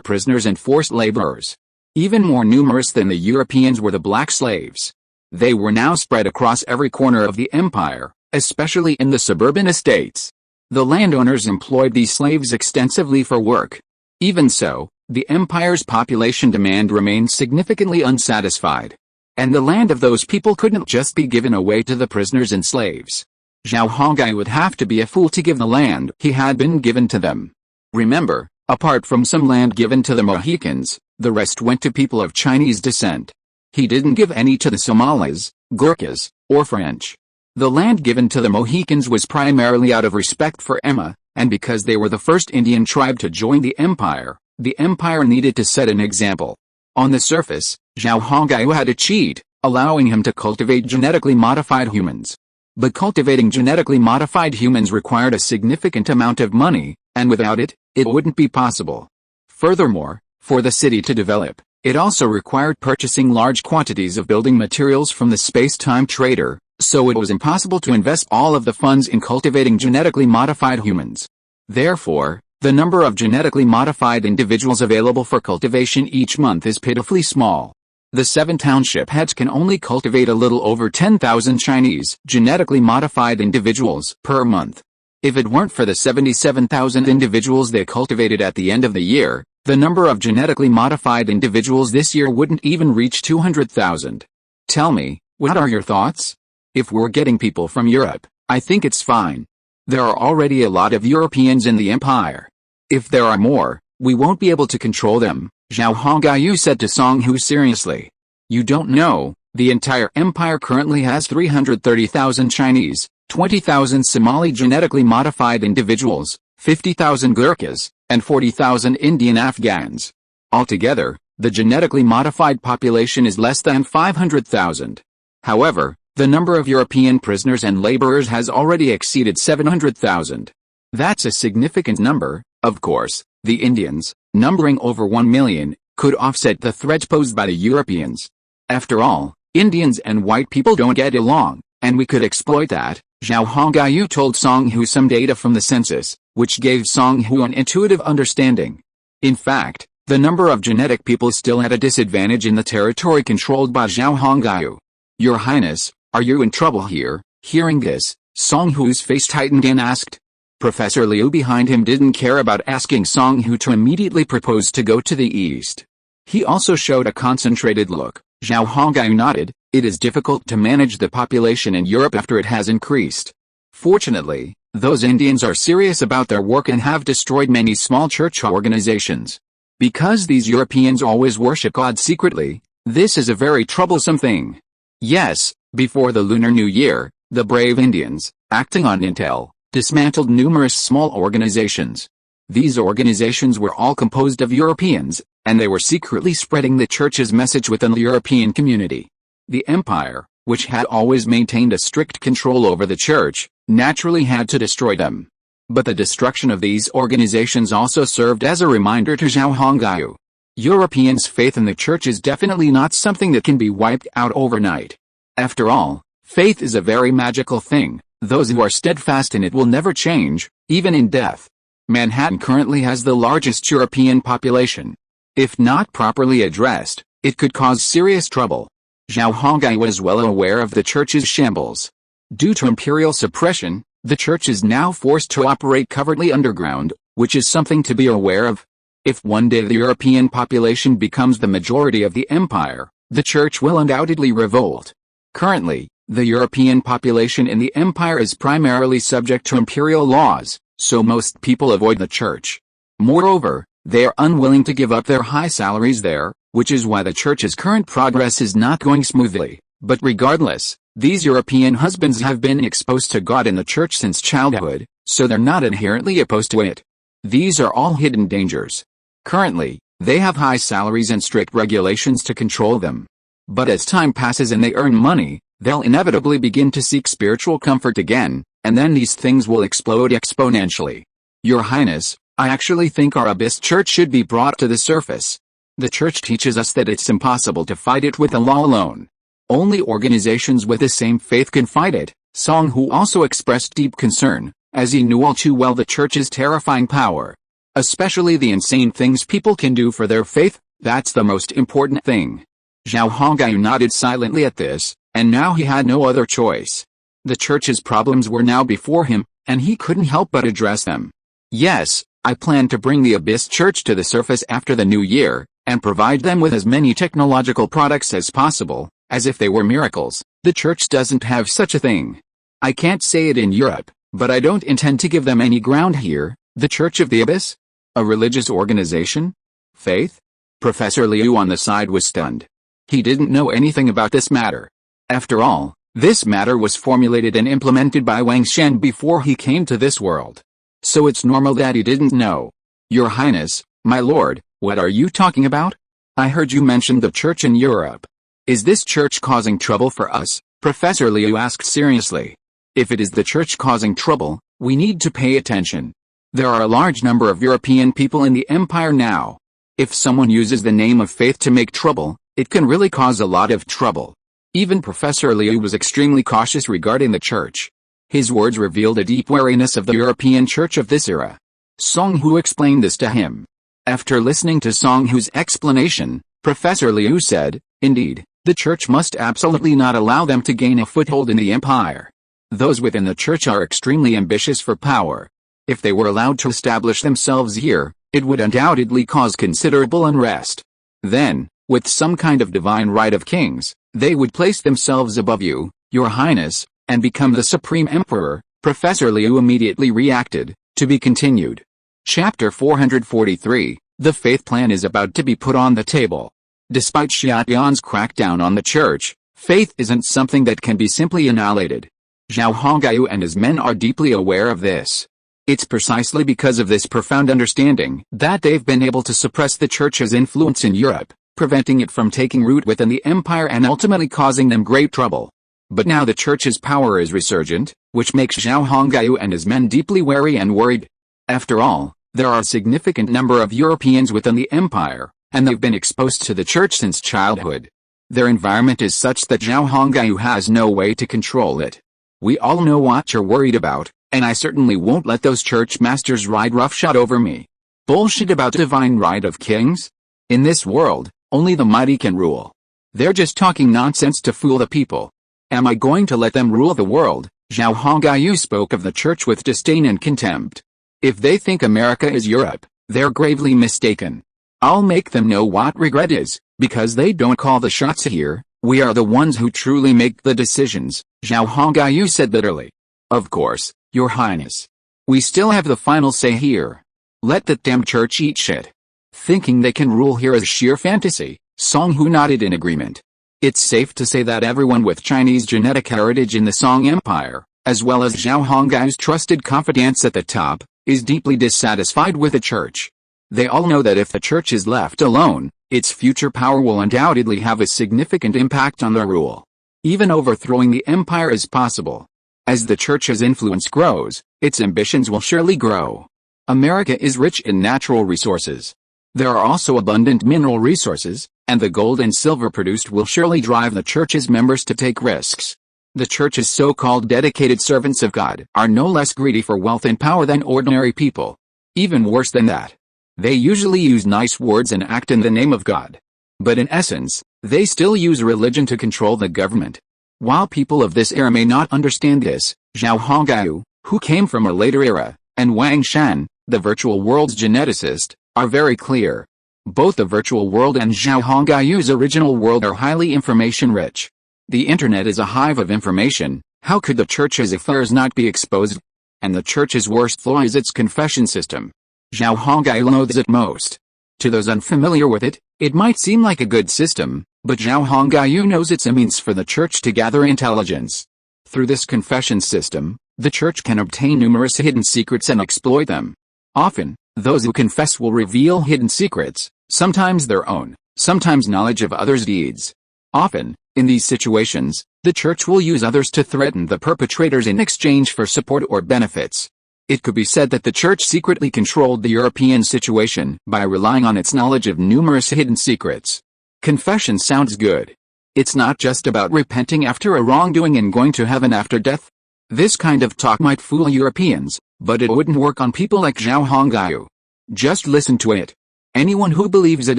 prisoners and forced laborers. Even more numerous than the Europeans were the black slaves. They were now spread across every corner of the empire, especially in the suburban estates. The landowners employed these slaves extensively for work. Even so, the empire's population demand remained significantly unsatisfied. And the land of those people couldn't just be given away to the prisoners and slaves. Zhao Hongai would have to be a fool to give the land he had been given to them. Remember, apart from some land given to the Mohicans, the rest went to people of Chinese descent. He didn't give any to the Somalis, Gurkhas, or French. The land given to the Mohicans was primarily out of respect for Emma, and because they were the first Indian tribe to join the empire needed to set an example. On the surface, Zhao Hongai had a cheat, allowing him to cultivate genetically modified humans. But cultivating genetically modified humans required a significant amount of money, and without it, it wouldn't be possible. Furthermore, for the city to develop, it also required purchasing large quantities of building materials from the space-time trader, so it was impossible to invest all of the funds in cultivating genetically modified humans. Therefore, the number of genetically modified individuals available for cultivation each month is pitifully small. The 7 township heads can only cultivate a little over 10,000 Chinese genetically modified individuals per month. If it weren't for the 77,000 individuals they cultivated at the end of the year, the number of genetically modified individuals this year wouldn't even reach 200,000. Tell me, what are your thoughts? If we're getting people from Europe, I think it's fine. There are already a lot of Europeans in the empire. If there are more, we won't be able to control them, Zhao Hongyu said to Song Hu seriously. You don't know, the entire empire currently has 330,000 Chinese, 20,000 Somali genetically modified individuals, 50,000 Gurkhas, and 40,000 Indian Afghans. Altogether, the genetically modified population is less than 500,000. However, the number of European prisoners and laborers has already exceeded 700,000. That's a significant number. Of course, the Indians, numbering over 1 million, could offset the threat posed by the Europeans. After all, Indians and white people don't get along, and we could exploit that, Zhao Hongyu told Song Hu some data from the census, which gave Song Hu an intuitive understanding. In fact, the number of genetic people still at a disadvantage in the territory controlled by Zhao Hongyu. Your Highness, are you in trouble here? Hearing this, Song Hu's face tightened and asked. Professor Liu behind him didn't care about asking Song Hu to immediately propose to go to the east. He also showed a concentrated look. Zhao Hongyu nodded. It is difficult to manage the population in Europe after it has increased. Fortunately, those Indians are serious about their work and have destroyed many small church organizations. Because these Europeans always worship God secretly, this is a very troublesome thing. Yes, before the Lunar New Year, the brave Indians, acting on intel, dismantled numerous small organizations. These organizations were all composed of Europeans, and they were secretly spreading the church's message within the European community. The empire, which had always maintained a strict control over the church, naturally had to destroy them. But the destruction of these organizations also served as a reminder to Zhao Hongyu. Europeans' faith in the church is definitely not something that can be wiped out overnight. After all, faith is a very magical thing. Those who are steadfast in it will never change, even in death. Manhattan currently has the largest European population. If not properly addressed, it could cause serious trouble. Zhao Hongyu was well aware of the church's shambles. Due to imperial suppression, the church is now forced to operate covertly underground, which is something to be aware of. If one day the European population becomes the majority of the empire, the church will undoubtedly revolt. Currently, the European population in the empire is primarily subject to imperial laws, so most people avoid the church. Moreover, they are unwilling to give up their high salaries there, which is why the church's current progress is not going smoothly. But regardless, these European husbands have been exposed to God in the church since childhood, so they're not inherently opposed to it. These are all hidden dangers. Currently, they have high salaries and strict regulations to control them. But as time passes and they earn money, they'll inevitably begin to seek spiritual comfort again, and then these things will explode exponentially. Your Highness, I actually think our abyss church should be brought to the surface. The church teaches us that it's impossible to fight it with the law alone. Only organizations with the same faith can fight it. Song Hu also expressed deep concern, as he knew all too well the church's terrifying power. Especially the insane things people can do for their faith, that's the most important thing. Zhao Hongyu nodded silently at this, and now he had no other choice. The church's problems were now before him, and he couldn't help but address them. Yes, I plan to bring the Abyss Church to the surface after the new year, and provide them with as many technological products as possible, as if they were miracles. The church doesn't have such a thing. I can't say it in Europe, but I don't intend to give them any ground here. The Church of the Abyss? A religious organization? Faith? Professor Liu on the side was stunned. He didn't know anything about this matter. After all, this matter was formulated and implemented by Wang Shen before he came to this world. So it's normal that he didn't know. Your Highness, my lord, what are you talking about? I heard you mention the church in Europe. Is this church causing trouble for us? Professor Liu asked seriously. If it is the church causing trouble, we need to pay attention. There are a large number of European people in the empire now. If someone uses the name of faith to make trouble, it can really cause a lot of trouble. Even Professor Liu was extremely cautious regarding the church. His words revealed a deep wariness of the European church of this era. Song Hu explained this to him. After listening to Song Hu's explanation, Professor Liu said, indeed, the church must absolutely not allow them to gain a foothold in the empire. Those within the church are extremely ambitious for power. If they were allowed to establish themselves here, it would undoubtedly cause considerable unrest. Then, with some kind of divine right of kings, they would place themselves above you, your highness, and become the supreme emperor. Professor Liu immediately reacted. To be continued. Chapter 443, The Faith Plan is about to be put on the table. Despite Xia Tian's crackdown on the church, faith isn't something that can be simply annihilated. Zhao Hongyu and his men are deeply aware of this. It's precisely because of this profound understanding that they've been able to suppress the church's influence in Europe, preventing it from taking root within the empire and ultimately causing them great trouble. But now the church's power is resurgent, which makes Zhao Hongyu and his men deeply wary and worried. After all, there are a significant number of Europeans within the empire, and they've been exposed to the church since childhood. Their environment is such that Zhao Hongyu has no way to control it. We all know what you're worried about, and I certainly won't let those church masters ride roughshod over me. Bullshit about divine right of kings? In this world, only the mighty can rule. They're just talking nonsense to fool the people. Am I going to let them rule the world? Zhao Hongyu spoke of the church with disdain and contempt. If they think America is Europe, they're gravely mistaken. I'll make them know what regret is, because they don't call the shots here. We are the ones who truly make the decisions, Zhao Hongyu said bitterly. Of course, Your Highness. We still have the final say here. Let the damn church eat shit. Thinking they can rule here is sheer fantasy, Song Hu nodded in agreement. It's safe to say that everyone with Chinese genetic heritage in the Song Empire, as well as Zhao Hongyu's trusted confidants at the top, is deeply dissatisfied with the church. They all know that if the church is left alone, its future power will undoubtedly have a significant impact on their rule. Even overthrowing the empire is possible. As the church's influence grows, its ambitions will surely grow. America is rich in natural resources. There are also abundant mineral resources, and the gold and silver produced will surely drive the church's members to take risks. The church's so-called dedicated servants of God are no less greedy for wealth and power than ordinary people. Even worse than that. They usually use nice words and act in the name of God. But in essence, they still use religion to control the government. While people of this era may not understand this, Zhao Hongyu, who came from a later era, and Wang Shan, the virtual world's geneticist, are very clear. Both the virtual world and Zhao Hongyu's original world are highly information-rich. The internet is a hive of information. How could the church's affairs not be exposed? And the church's worst flaw is its confession system. Zhao Hongyu loathes it most. To those unfamiliar with it, it might seem like a good system, but Zhao Hongyu knows it's a means for the church to gather intelligence. Through this confession system, the church can obtain numerous hidden secrets and exploit them. Often, those who confess will reveal hidden secrets, sometimes their own, sometimes knowledge of others' deeds. Often, in these situations, the church will use others to threaten the perpetrators in exchange for support or benefits. It could be said that the church secretly controlled the European situation by relying on its knowledge of numerous hidden secrets. Confession sounds good. It's not just about repenting after a wrongdoing and going to heaven after death. This kind of talk might fool Europeans, but it wouldn't work on people like Zhao Hongyu. Just listen to it. Anyone who believes it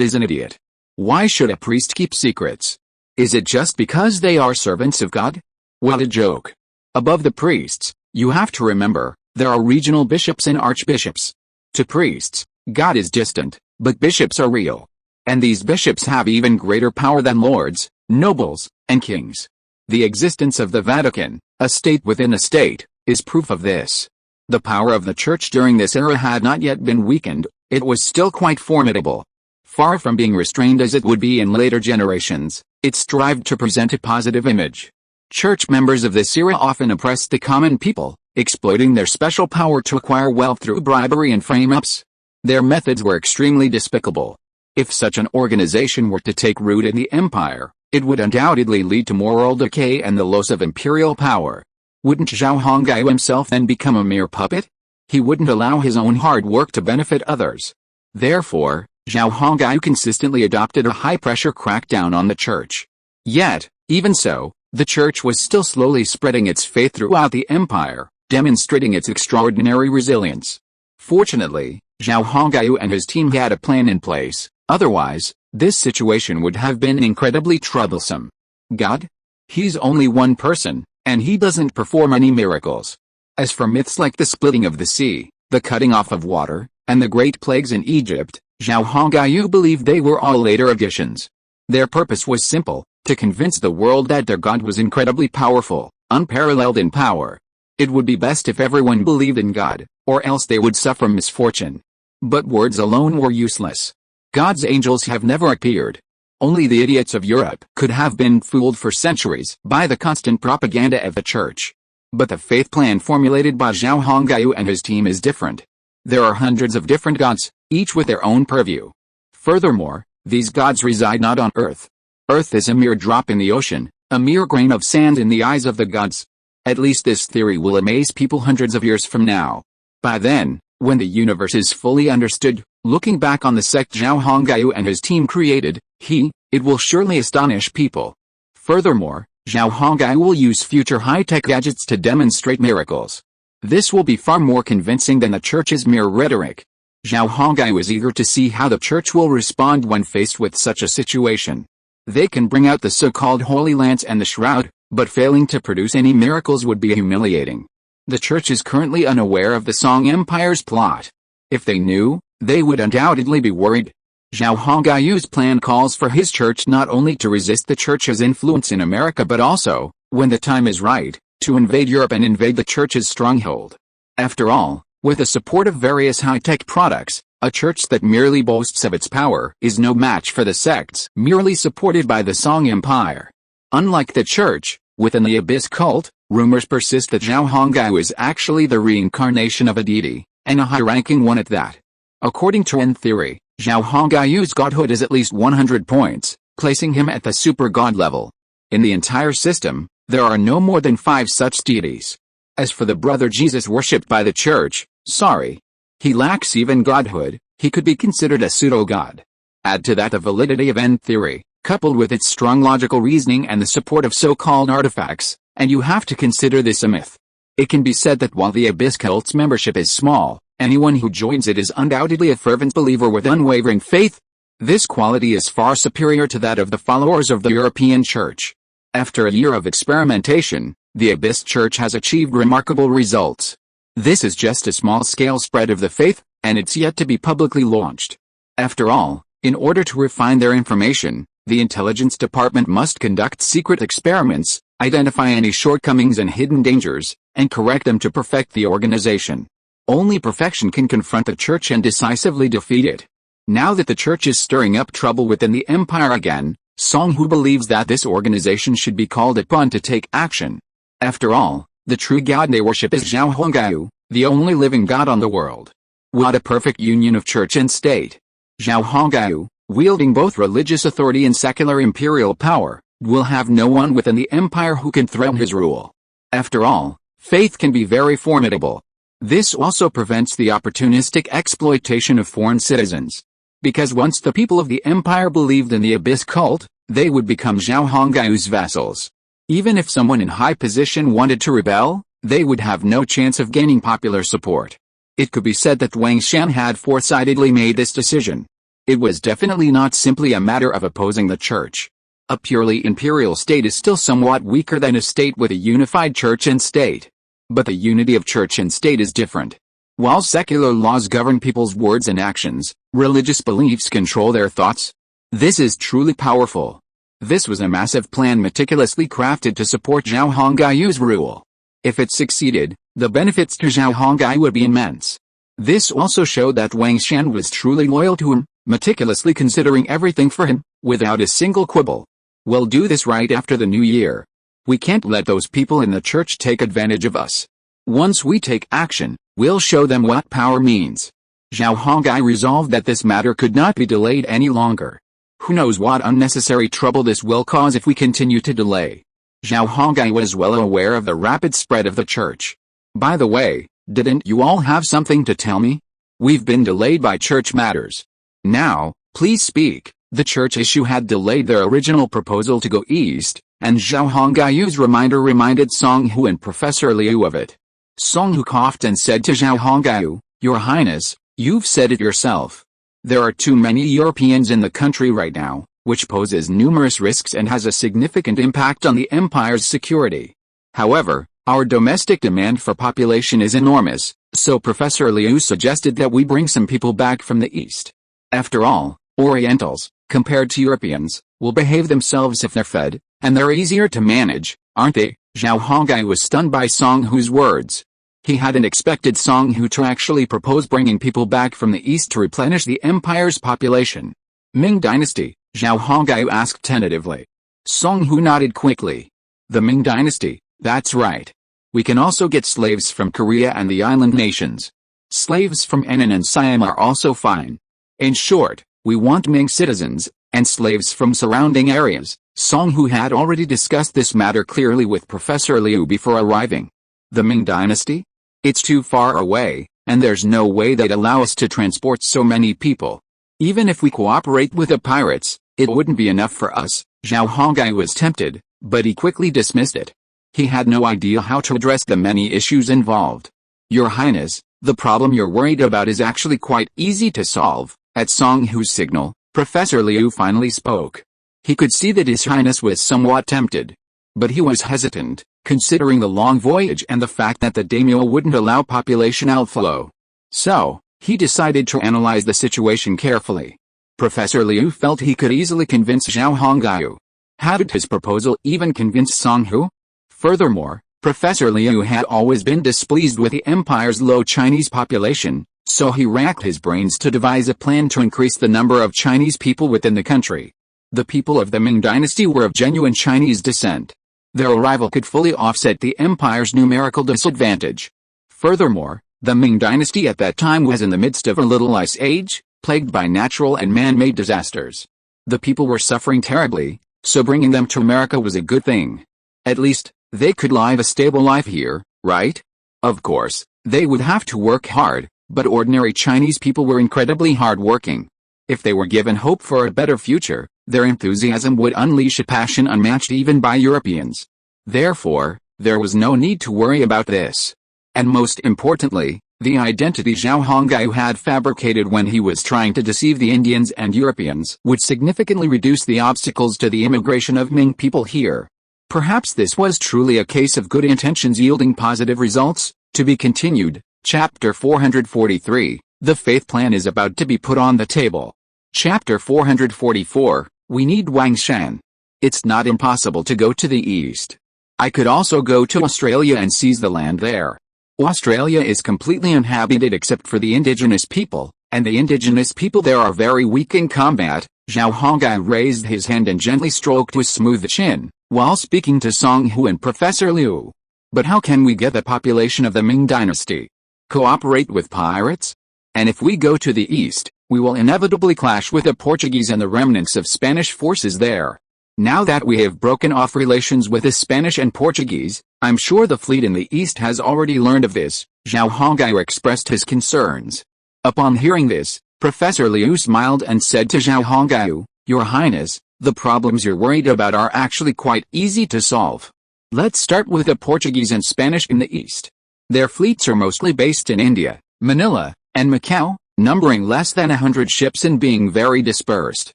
is an idiot. Why should a priest keep secrets? Is it just because they are servants of God? What a joke. Above the priests, you have to remember, there are regional bishops and archbishops. To priests, God is distant, but bishops are real. And these bishops have even greater power than lords, nobles, and kings. The existence of the Vatican, a state within a state, is proof of this. The power of the church during this era had not yet been weakened, it was still quite formidable. Far from being restrained as it would be in later generations, it strived to present a positive image. Church members of this era often oppressed the common people, exploiting their special power to acquire wealth through bribery and frame-ups. Their methods were extremely despicable. If such an organization were to take root in the empire, it would undoubtedly lead to moral decay and the loss of imperial power. Wouldn't Zhao Hongyu himself then become a mere puppet? He wouldn't allow his own hard work to benefit others. Therefore, Zhao Hongyu consistently adopted a high-pressure crackdown on the church. Yet, even so, the church was still slowly spreading its faith throughout the empire, demonstrating its extraordinary resilience. Fortunately, Zhao Hongyu and his team had a plan in place, otherwise, this situation would have been incredibly troublesome. God? He's only one person, and he doesn't perform any miracles. As for myths like the splitting of the sea, the cutting off of water, and the great plagues in Egypt, Zhao Hongyu believed they were all later additions. Their purpose was simple, to convince the world that their God was incredibly powerful, unparalleled in power. It would be best if everyone believed in God, or else they would suffer misfortune. But words alone were useless. God's angels have never appeared. Only the idiots of Europe could have been fooled for centuries by the constant propaganda of the church. But the faith plan formulated by Zhao Hongyu and his team is different. There are hundreds of different gods, each with their own purview. Furthermore, these gods reside not on earth. Earth is a mere drop in the ocean, a mere grain of sand in the eyes of the gods. At least this theory will amaze people hundreds of years from now. By then, when the universe is fully understood, looking back on the sect Zhao Hongyu and his team created, it will surely astonish people. Furthermore, Zhao Hongyu will use future high-tech gadgets to demonstrate miracles. This will be far more convincing than the church's mere rhetoric. Zhao Hongyu is eager to see how the church will respond when faced with such a situation. They can bring out the so-called Holy Lance and the Shroud, but failing to produce any miracles would be humiliating. The church is currently unaware of the Song Empire's plot. If they knew, they would undoubtedly be worried. Zhao Hongyu's plan calls for his church not only to resist the church's influence in America but also, when the time is right, to invade Europe and invade the church's stronghold. After all, with the support of various high-tech products, a church that merely boasts of its power is no match for the sects merely supported by the Song Empire. Unlike the church, within the Abyss cult, rumors persist that Zhao Hongyu is actually the reincarnation of a deity, and a high-ranking one at that. According to N theory, Zhao Hongyu's godhood is at least 100 points, placing him at the super god level. In the entire system, there are no more than 5 such deities. As for the brother Jesus worshipped by the church, sorry. He lacks even godhood, he could be considered a pseudo-god. Add to that the validity of N theory, coupled with its strong logical reasoning and the support of so-called artifacts, and you have to consider this a myth. It can be said that while the Abyss cult's membership is small, anyone who joins it is undoubtedly a fervent believer with unwavering faith. This quality is far superior to that of the followers of the European Church. After a year of experimentation, the Abyss Church has achieved remarkable results. This is just a small-scale spread of the faith, and it's yet to be publicly launched. After all, in order to refine their information, the intelligence department must conduct secret experiments, identify any shortcomings and hidden dangers, and correct them to perfect the organization. Only perfection can confront the church and decisively defeat it. Now that the church is stirring up trouble within the empire again, Song Hu believes that this organization should be called upon to take action. After all, the true god they worship is Zhao Hongyu, the only living god on the world. What a perfect union of church and state. Zhao Hongyu, wielding both religious authority and secular imperial power, will have no one within the empire who can threaten his rule. After all, faith can be very formidable. This also prevents the opportunistic exploitation of foreign citizens. Because once the people of the empire believed in the Abyss cult, they would become Zhao Hongyu's vassals. Even if someone in high position wanted to rebel, they would have no chance of gaining popular support. It could be said that Wang Shan had foresightedly made this decision. It was definitely not simply a matter of opposing the church. A purely imperial state is still somewhat weaker than a state with a unified church and state. But the unity of church and state is different. While secular laws govern people's words and actions, religious beliefs control their thoughts. This is truly powerful. This was a massive plan meticulously crafted to support Zhao Hongyu's rule. If it succeeded, the benefits to Zhao Hongyu would be immense. This also showed that Wang Shan was truly loyal to him, meticulously considering everything for him, without a single quibble. We'll do this right after the new year. We can't let those people in the church take advantage of us. Once we take action, we'll show them what power means. Zhao Hongyu resolved that this matter could not be delayed any longer. Who knows what unnecessary trouble this will cause if we continue to delay. Zhao Hongyu was well aware of the rapid spread of the church. By the way, didn't you all have something to tell me? We've been delayed by church matters. Now, please speak. The church issue had delayed their original proposal to go east, and Zhao Hongyu's reminder reminded Song Hu and Professor Liu of it. Song Hu coughed and said to Zhao Hongyu, "Your Highness, you've said it yourself. There are too many Europeans in the country right now, which poses numerous risks and has a significant impact on the empire's security. However, our domestic demand for population is enormous, so Professor Liu suggested that we bring some people back from the East. After all, Orientals, compared to Europeans, will behave themselves if they're fed, and they're easier to manage, aren't they? Zhao Hongai was stunned by Song Hu's words. He hadn't expected Song Hu to actually propose bringing people back from the East to replenish the empire's population. Ming Dynasty, Zhao Hongai asked tentatively. Song Hu nodded quickly. The Ming Dynasty, that's right. We can also get slaves from Korea and the island nations. Slaves from Henan and Siam are also fine. In short, we want Ming citizens, and slaves from surrounding areas. Song Hu had already discussed this matter clearly with Professor Liu before arriving. The Ming Dynasty? It's too far away, and there's no way they'd allow us to transport so many people. Even if we cooperate with the pirates, it wouldn't be enough for us. Zhao Hongai was tempted, but he quickly dismissed it. He had no idea how to address the many issues involved. Your Highness, the problem you're worried about is actually quite easy to solve. At Song Hu's signal, Professor Liu finally spoke. He could see that His Highness was somewhat tempted. But he was hesitant, considering the long voyage and the fact that the daimyo wouldn't allow population outflow. So, he decided to analyze the situation carefully. Professor Liu felt he could easily convince Zhao Hongai. Hadn't his proposal even convinced Song Hu? Furthermore, Professor Liu had always been displeased with the empire's low Chinese population, so he racked his brains to devise a plan to increase the number of Chinese people within the country. The people of the Ming Dynasty were of genuine Chinese descent. Their arrival could fully offset the empire's numerical disadvantage. Furthermore, the Ming Dynasty at that time was in the midst of a little ice age, plagued by natural and man-made disasters. The people were suffering terribly, so bringing them to America was a good thing. At least, they could live a stable life here, right? Of course, they would have to work hard, but ordinary Chinese people were incredibly hard-working. If they were given hope for a better future, their enthusiasm would unleash a passion unmatched even by Europeans. Therefore, there was no need to worry about this. And most importantly, the identity Zhao Hongai had fabricated when he was trying to deceive the Indians and Europeans would significantly reduce the obstacles to the immigration of Ming people here. Perhaps this was truly a case of good intentions yielding positive results. To be continued. Chapter 443, The Faith Plan is about to be put on the table. Chapter 444, We need Wang Shan. It's not impossible to go to the east. I could also go to Australia and seize the land there. Australia is completely uninhabited except for the indigenous people, and the indigenous people there are very weak in combat. Zhao Hongai raised his hand and gently stroked his smooth chin, while speaking to Song Hu and Professor Liu. But how can we get the population of the Ming Dynasty? Cooperate with pirates? And if we go to the east, we will inevitably clash with the Portuguese and the remnants of Spanish forces there. Now that we have broken off relations with the Spanish and Portuguese, I'm sure the fleet in the east has already learned of this. Zhao Hongai expressed his concerns. Upon hearing this, Professor Liu smiled and said to Zhao Hongai, Your Highness, the problems you're worried about are actually quite easy to solve. Let's start with the Portuguese and Spanish in the east. Their fleets are mostly based in India, Manila, and Macau, numbering less than 100 ships and being very dispersed.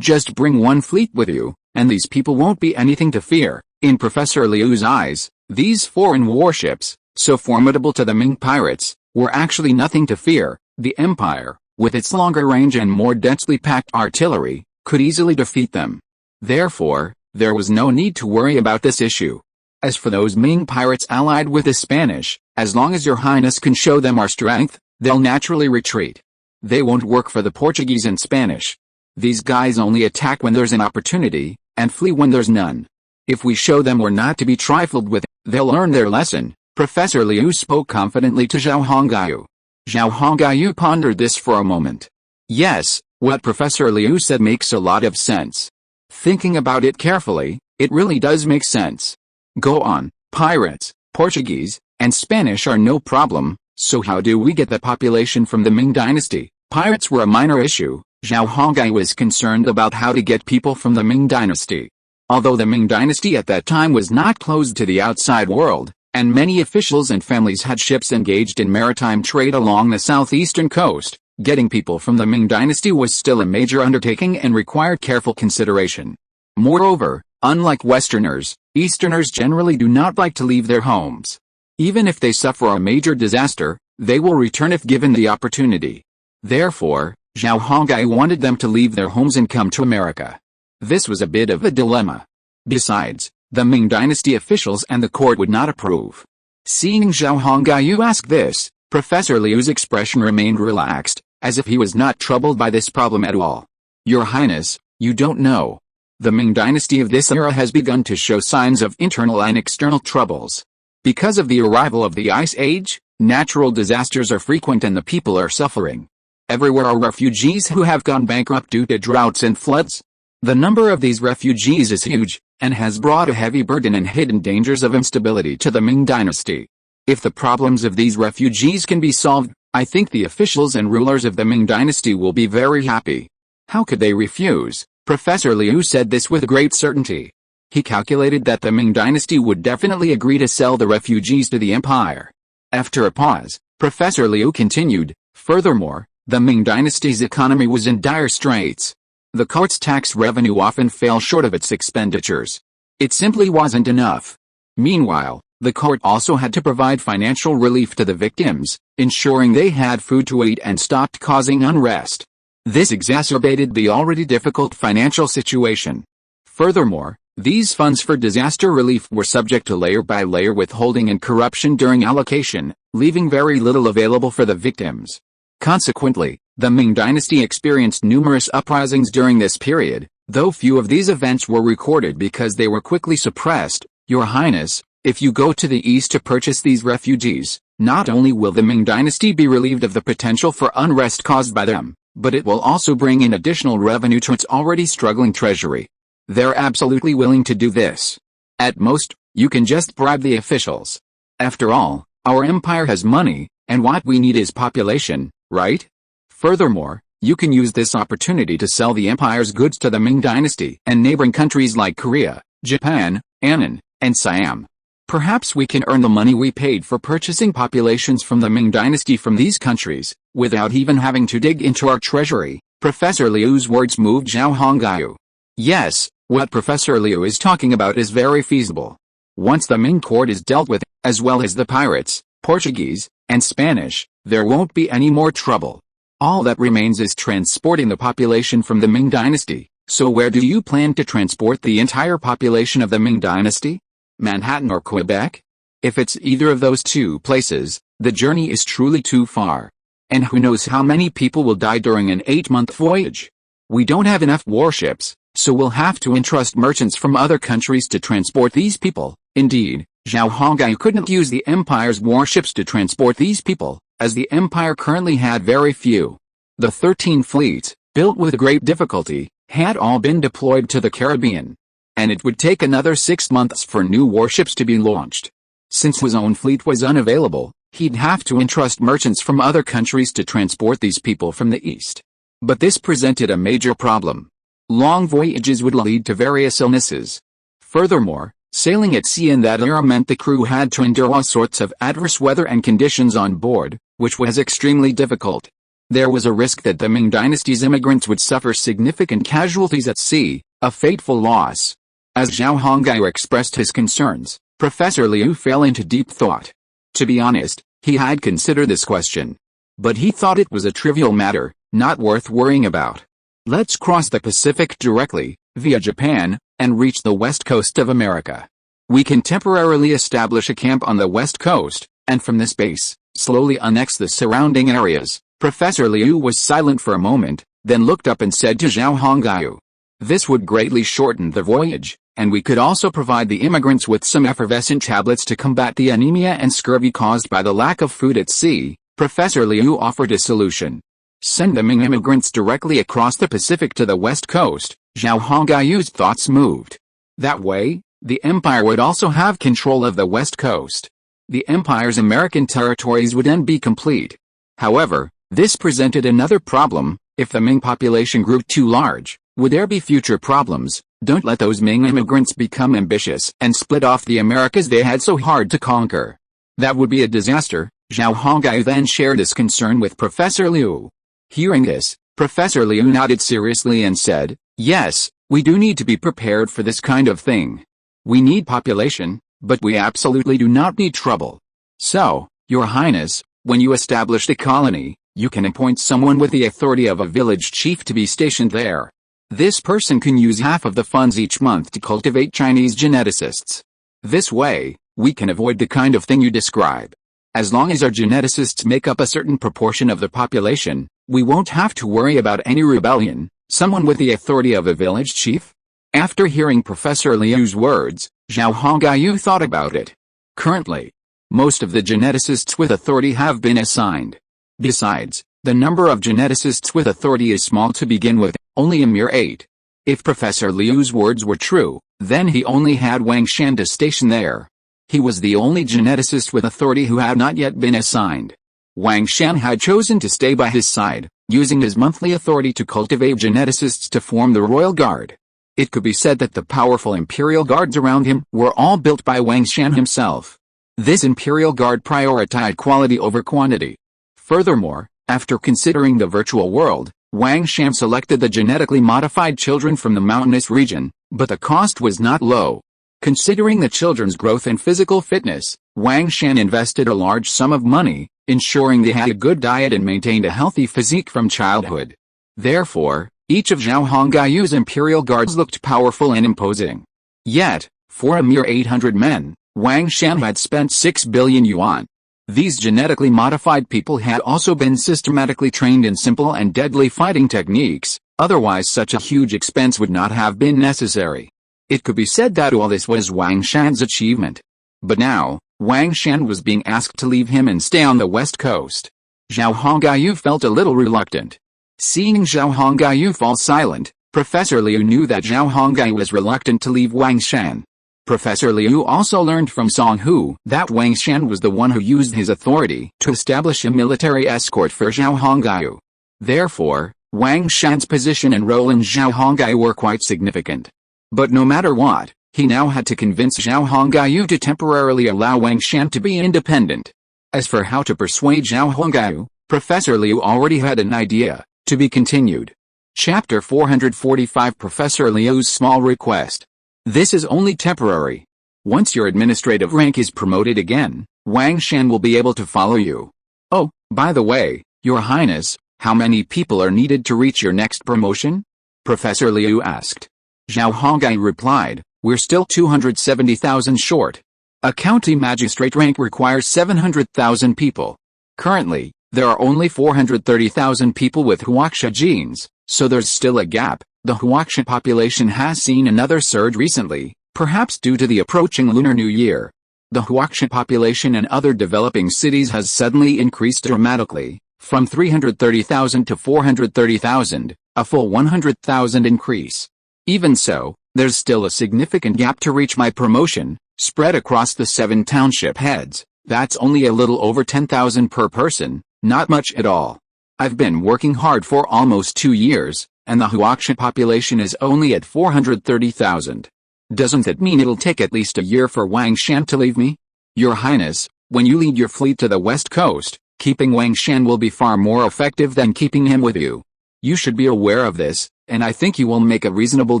Just bring one fleet with you, and these people won't be anything to fear. In Professor Liu's eyes, these foreign warships, so formidable to the Ming pirates, were actually nothing to fear. The empire, with its longer range and more densely packed artillery, could easily defeat them. Therefore, there was no need to worry about this issue. As for those Ming pirates allied with the Spanish, as long as your Highness can show them our strength, they'll naturally retreat. They won't work for the Portuguese and Spanish. These guys only attack when there's an opportunity, and flee when there's none. If we show them we're not to be trifled with, they'll learn their lesson. Professor Liu spoke confidently to Zhao Hongai. Zhao Hongai pondered this for a moment. Yes, what Professor Liu said makes a lot of sense. Thinking about it carefully, it really does make sense. Go on, pirates, Portuguese, and Spanish are no problem, so how do we get the population from the Ming Dynasty? Pirates were a minor issue. Zhao Hongai was concerned about how to get people from the Ming Dynasty. Although the Ming Dynasty at that time was not closed to the outside world, and many officials and families had ships engaged in maritime trade along the southeastern coast, getting people from the Ming Dynasty was still a major undertaking and required careful consideration. Moreover, Unlike Westerners, Easterners generally do not like to leave their homes. Even if they suffer a major disaster, they will return if given the opportunity. Therefore, Zhao Hongai wanted them to leave their homes and come to America. This was a bit of a dilemma. Besides, the Ming Dynasty officials and the court would not approve. Seeing Zhao Hongai ask this, Professor Liu's expression remained relaxed, as if he was not troubled by this problem at all. Your Highness, you don't know. The Ming Dynasty of this era has begun to show signs of internal and external troubles. Because of the arrival of the Ice Age, natural disasters are frequent and the people are suffering. Everywhere are refugees who have gone bankrupt due to droughts and floods. The number of these refugees is huge, and has brought a heavy burden and hidden dangers of instability to the Ming Dynasty. If the problems of these refugees can be solved, I think the officials and rulers of the Ming Dynasty will be very happy. How could they refuse? Professor Liu said this with great certainty. He calculated that the Ming Dynasty would definitely agree to sell the refugees to the empire. After a pause, Professor Liu continued, furthermore, the Ming Dynasty's economy was in dire straits. The court's tax revenue often fell short of its expenditures. It simply wasn't enough. Meanwhile, the court also had to provide financial relief to the victims, ensuring they had food to eat and stopped causing unrest. This exacerbated the already difficult financial situation. Furthermore, these funds for disaster relief were subject to layer-by-layer withholding and corruption during allocation, leaving very little available for the victims. Consequently, the Ming Dynasty experienced numerous uprisings during this period, though few of these events were recorded because they were quickly suppressed. Your Highness, if you go to the east to purchase these refugees, not only will the Ming Dynasty be relieved of the potential for unrest caused by them, but it will also bring in additional revenue to its already struggling treasury. They're absolutely willing to do this. At most, you can just bribe the officials. After all, our empire has money, and what we need is population, right? Furthermore, you can use this opportunity to sell the empire's goods to the Ming Dynasty and neighboring countries like Korea, Japan, Annan, and Siam. Perhaps we can earn the money we paid for purchasing populations from the Ming Dynasty from these countries, without even having to dig into our treasury. Professor Liu's words moved Zhao Hongai. Yes, what Professor Liu is talking about is very feasible. Once the Ming court is dealt with, as well as the pirates, Portuguese, and Spanish, there won't be any more trouble. All that remains is transporting the population from the Ming Dynasty. So where do you plan to transport the entire population of the Ming Dynasty? Manhattan or Quebec? If it's either of those two places, the journey is truly too far. And who knows how many people will die during an 8-month voyage? We don't have enough warships, so we'll have to entrust merchants from other countries to transport these people. Indeed, Zhao Hongai couldn't use the Empire's warships to transport these people, as the Empire currently had very few. The 13 fleets, built with great difficulty, had all been deployed to the Caribbean. And it would take another 6 months for new warships to be launched. Since his own fleet was unavailable, he'd have to entrust merchants from other countries to transport these people from the east. But this presented a major problem. Long voyages would lead to various illnesses. Furthermore, sailing at sea in that era meant the crew had to endure all sorts of adverse weather and conditions on board, which was extremely difficult. There was a risk that the Ming Dynasty's immigrants would suffer significant casualties at sea, a fateful loss. As Zhao Hongai expressed his concerns, Professor Liu fell into deep thought. To be honest, he had considered this question. But he thought it was a trivial matter, not worth worrying about. Let's cross the Pacific directly, via Japan, and reach the west coast of America. We can temporarily establish a camp on the west coast, and from this base, slowly annex the surrounding areas. Professor Liu was silent for a moment, then looked up and said to Zhao Hongai, "This would greatly shorten the voyage, and we could also provide the immigrants with some effervescent tablets to combat the anemia and scurvy caused by the lack of food at sea." Professor Liu offered a solution. Send the Ming immigrants directly across the Pacific to the west coast. Zhao Hongai's thoughts moved. That way, the Empire would also have control of the west coast. The Empire's American territories would then be complete. However, this presented another problem. If the Ming population grew too large, would there be future problems? Don't let those Ming immigrants become ambitious and split off the Americas they had so hard to conquer. That would be a disaster. Zhao Hongai then shared this concern with Professor Liu. Hearing this, Professor Liu nodded seriously and said, "Yes, We do need to be prepared for this kind of thing. We need population, but we absolutely do not need trouble. So, Your Highness, when you establish a colony, you can appoint someone with the authority of a village chief to be stationed there. This person can use half of the funds each month to cultivate Chinese geneticists. This way, we can avoid the kind of thing you describe. As long as our geneticists make up a certain proportion of the population, we won't have to worry about any rebellion. Someone with the authority of a village chief? After hearing Professor Liu's words, Zhao Hongyu thought about it. Currently, most of the geneticists with authority have been assigned. Besides, the number of geneticists with authority is small to begin with, only a mere 8. If Professor Liu's words were true, then he only had Wang Shan to station there. He was the only geneticist with authority who had not yet been assigned. Wang Shan had chosen to stay by his side, using his monthly authority to cultivate geneticists to form the Royal Guard. It could be said that the powerful Imperial Guards around him were all built by Wang Shan himself. This Imperial Guard prioritized quality over quantity. Furthermore, after considering the virtual world, Wang Shan selected the genetically modified children from the mountainous region, but the cost was not low. Considering the children's growth and physical fitness, Wang Shan invested a large sum of money, ensuring they had a good diet and maintained a healthy physique from childhood. Therefore, each of Zhao Hongyu's imperial guards looked powerful and imposing. Yet, for a mere 800 men, Wang Shan had spent 6 billion yuan. These genetically modified people had also been systematically trained in simple and deadly fighting techniques, otherwise such a huge expense would not have been necessary. It could be said that all this was Wang Shan's achievement. But now, Wang Shan was being asked to leave him and stay on the west coast. Zhao Hongyu felt a little reluctant. Seeing Zhao Hongyu fall silent, Professor Liu knew that Zhao Hongyu was reluctant to leave Wang Shan. Professor Liu also learned from Song Hu that Wang Shan was the one who used his authority to establish a military escort for Zhao Hongyu. Therefore, Wang Shan's position and role in Zhao Hongyu were quite significant. But no matter what, he now had to convince Zhao Hongyu to temporarily allow Wang Shan to be independent. As for how to persuade Zhao Hongyu, Professor Liu already had an idea. To be continued. Chapter 445 Professor Liu's small request. This is only temporary. Once your administrative rank is promoted again, Wang Shan will be able to follow you. Oh, by the way, Your Highness, how many people are needed to reach your next promotion? Professor Liu asked. Zhao Hongyu replied, we're still 270,000 short. A county magistrate rank requires 700,000 people. Currently, there are only 430,000 people with Huaxia genes, so there's still a gap. The Huaxia population has seen another surge recently, perhaps due to the approaching Lunar New Year. The Huaxia population in other developing cities has suddenly increased dramatically, from 330,000 to 430,000, a full 100,000 increase. Even so, there's still a significant gap to reach my promotion, spread across the 7 township heads. That's only a little over 10,000 per person. Not much at all. I've been working hard for almost 2 years, and the Huaxia population is only at 430,000. Doesn't that mean it'll take at least a year for Wang Shan to leave me? Your Highness, when you lead your fleet to the west coast, keeping Wang Shan will be far more effective than keeping him with you. You should be aware of this, and I think you will make a reasonable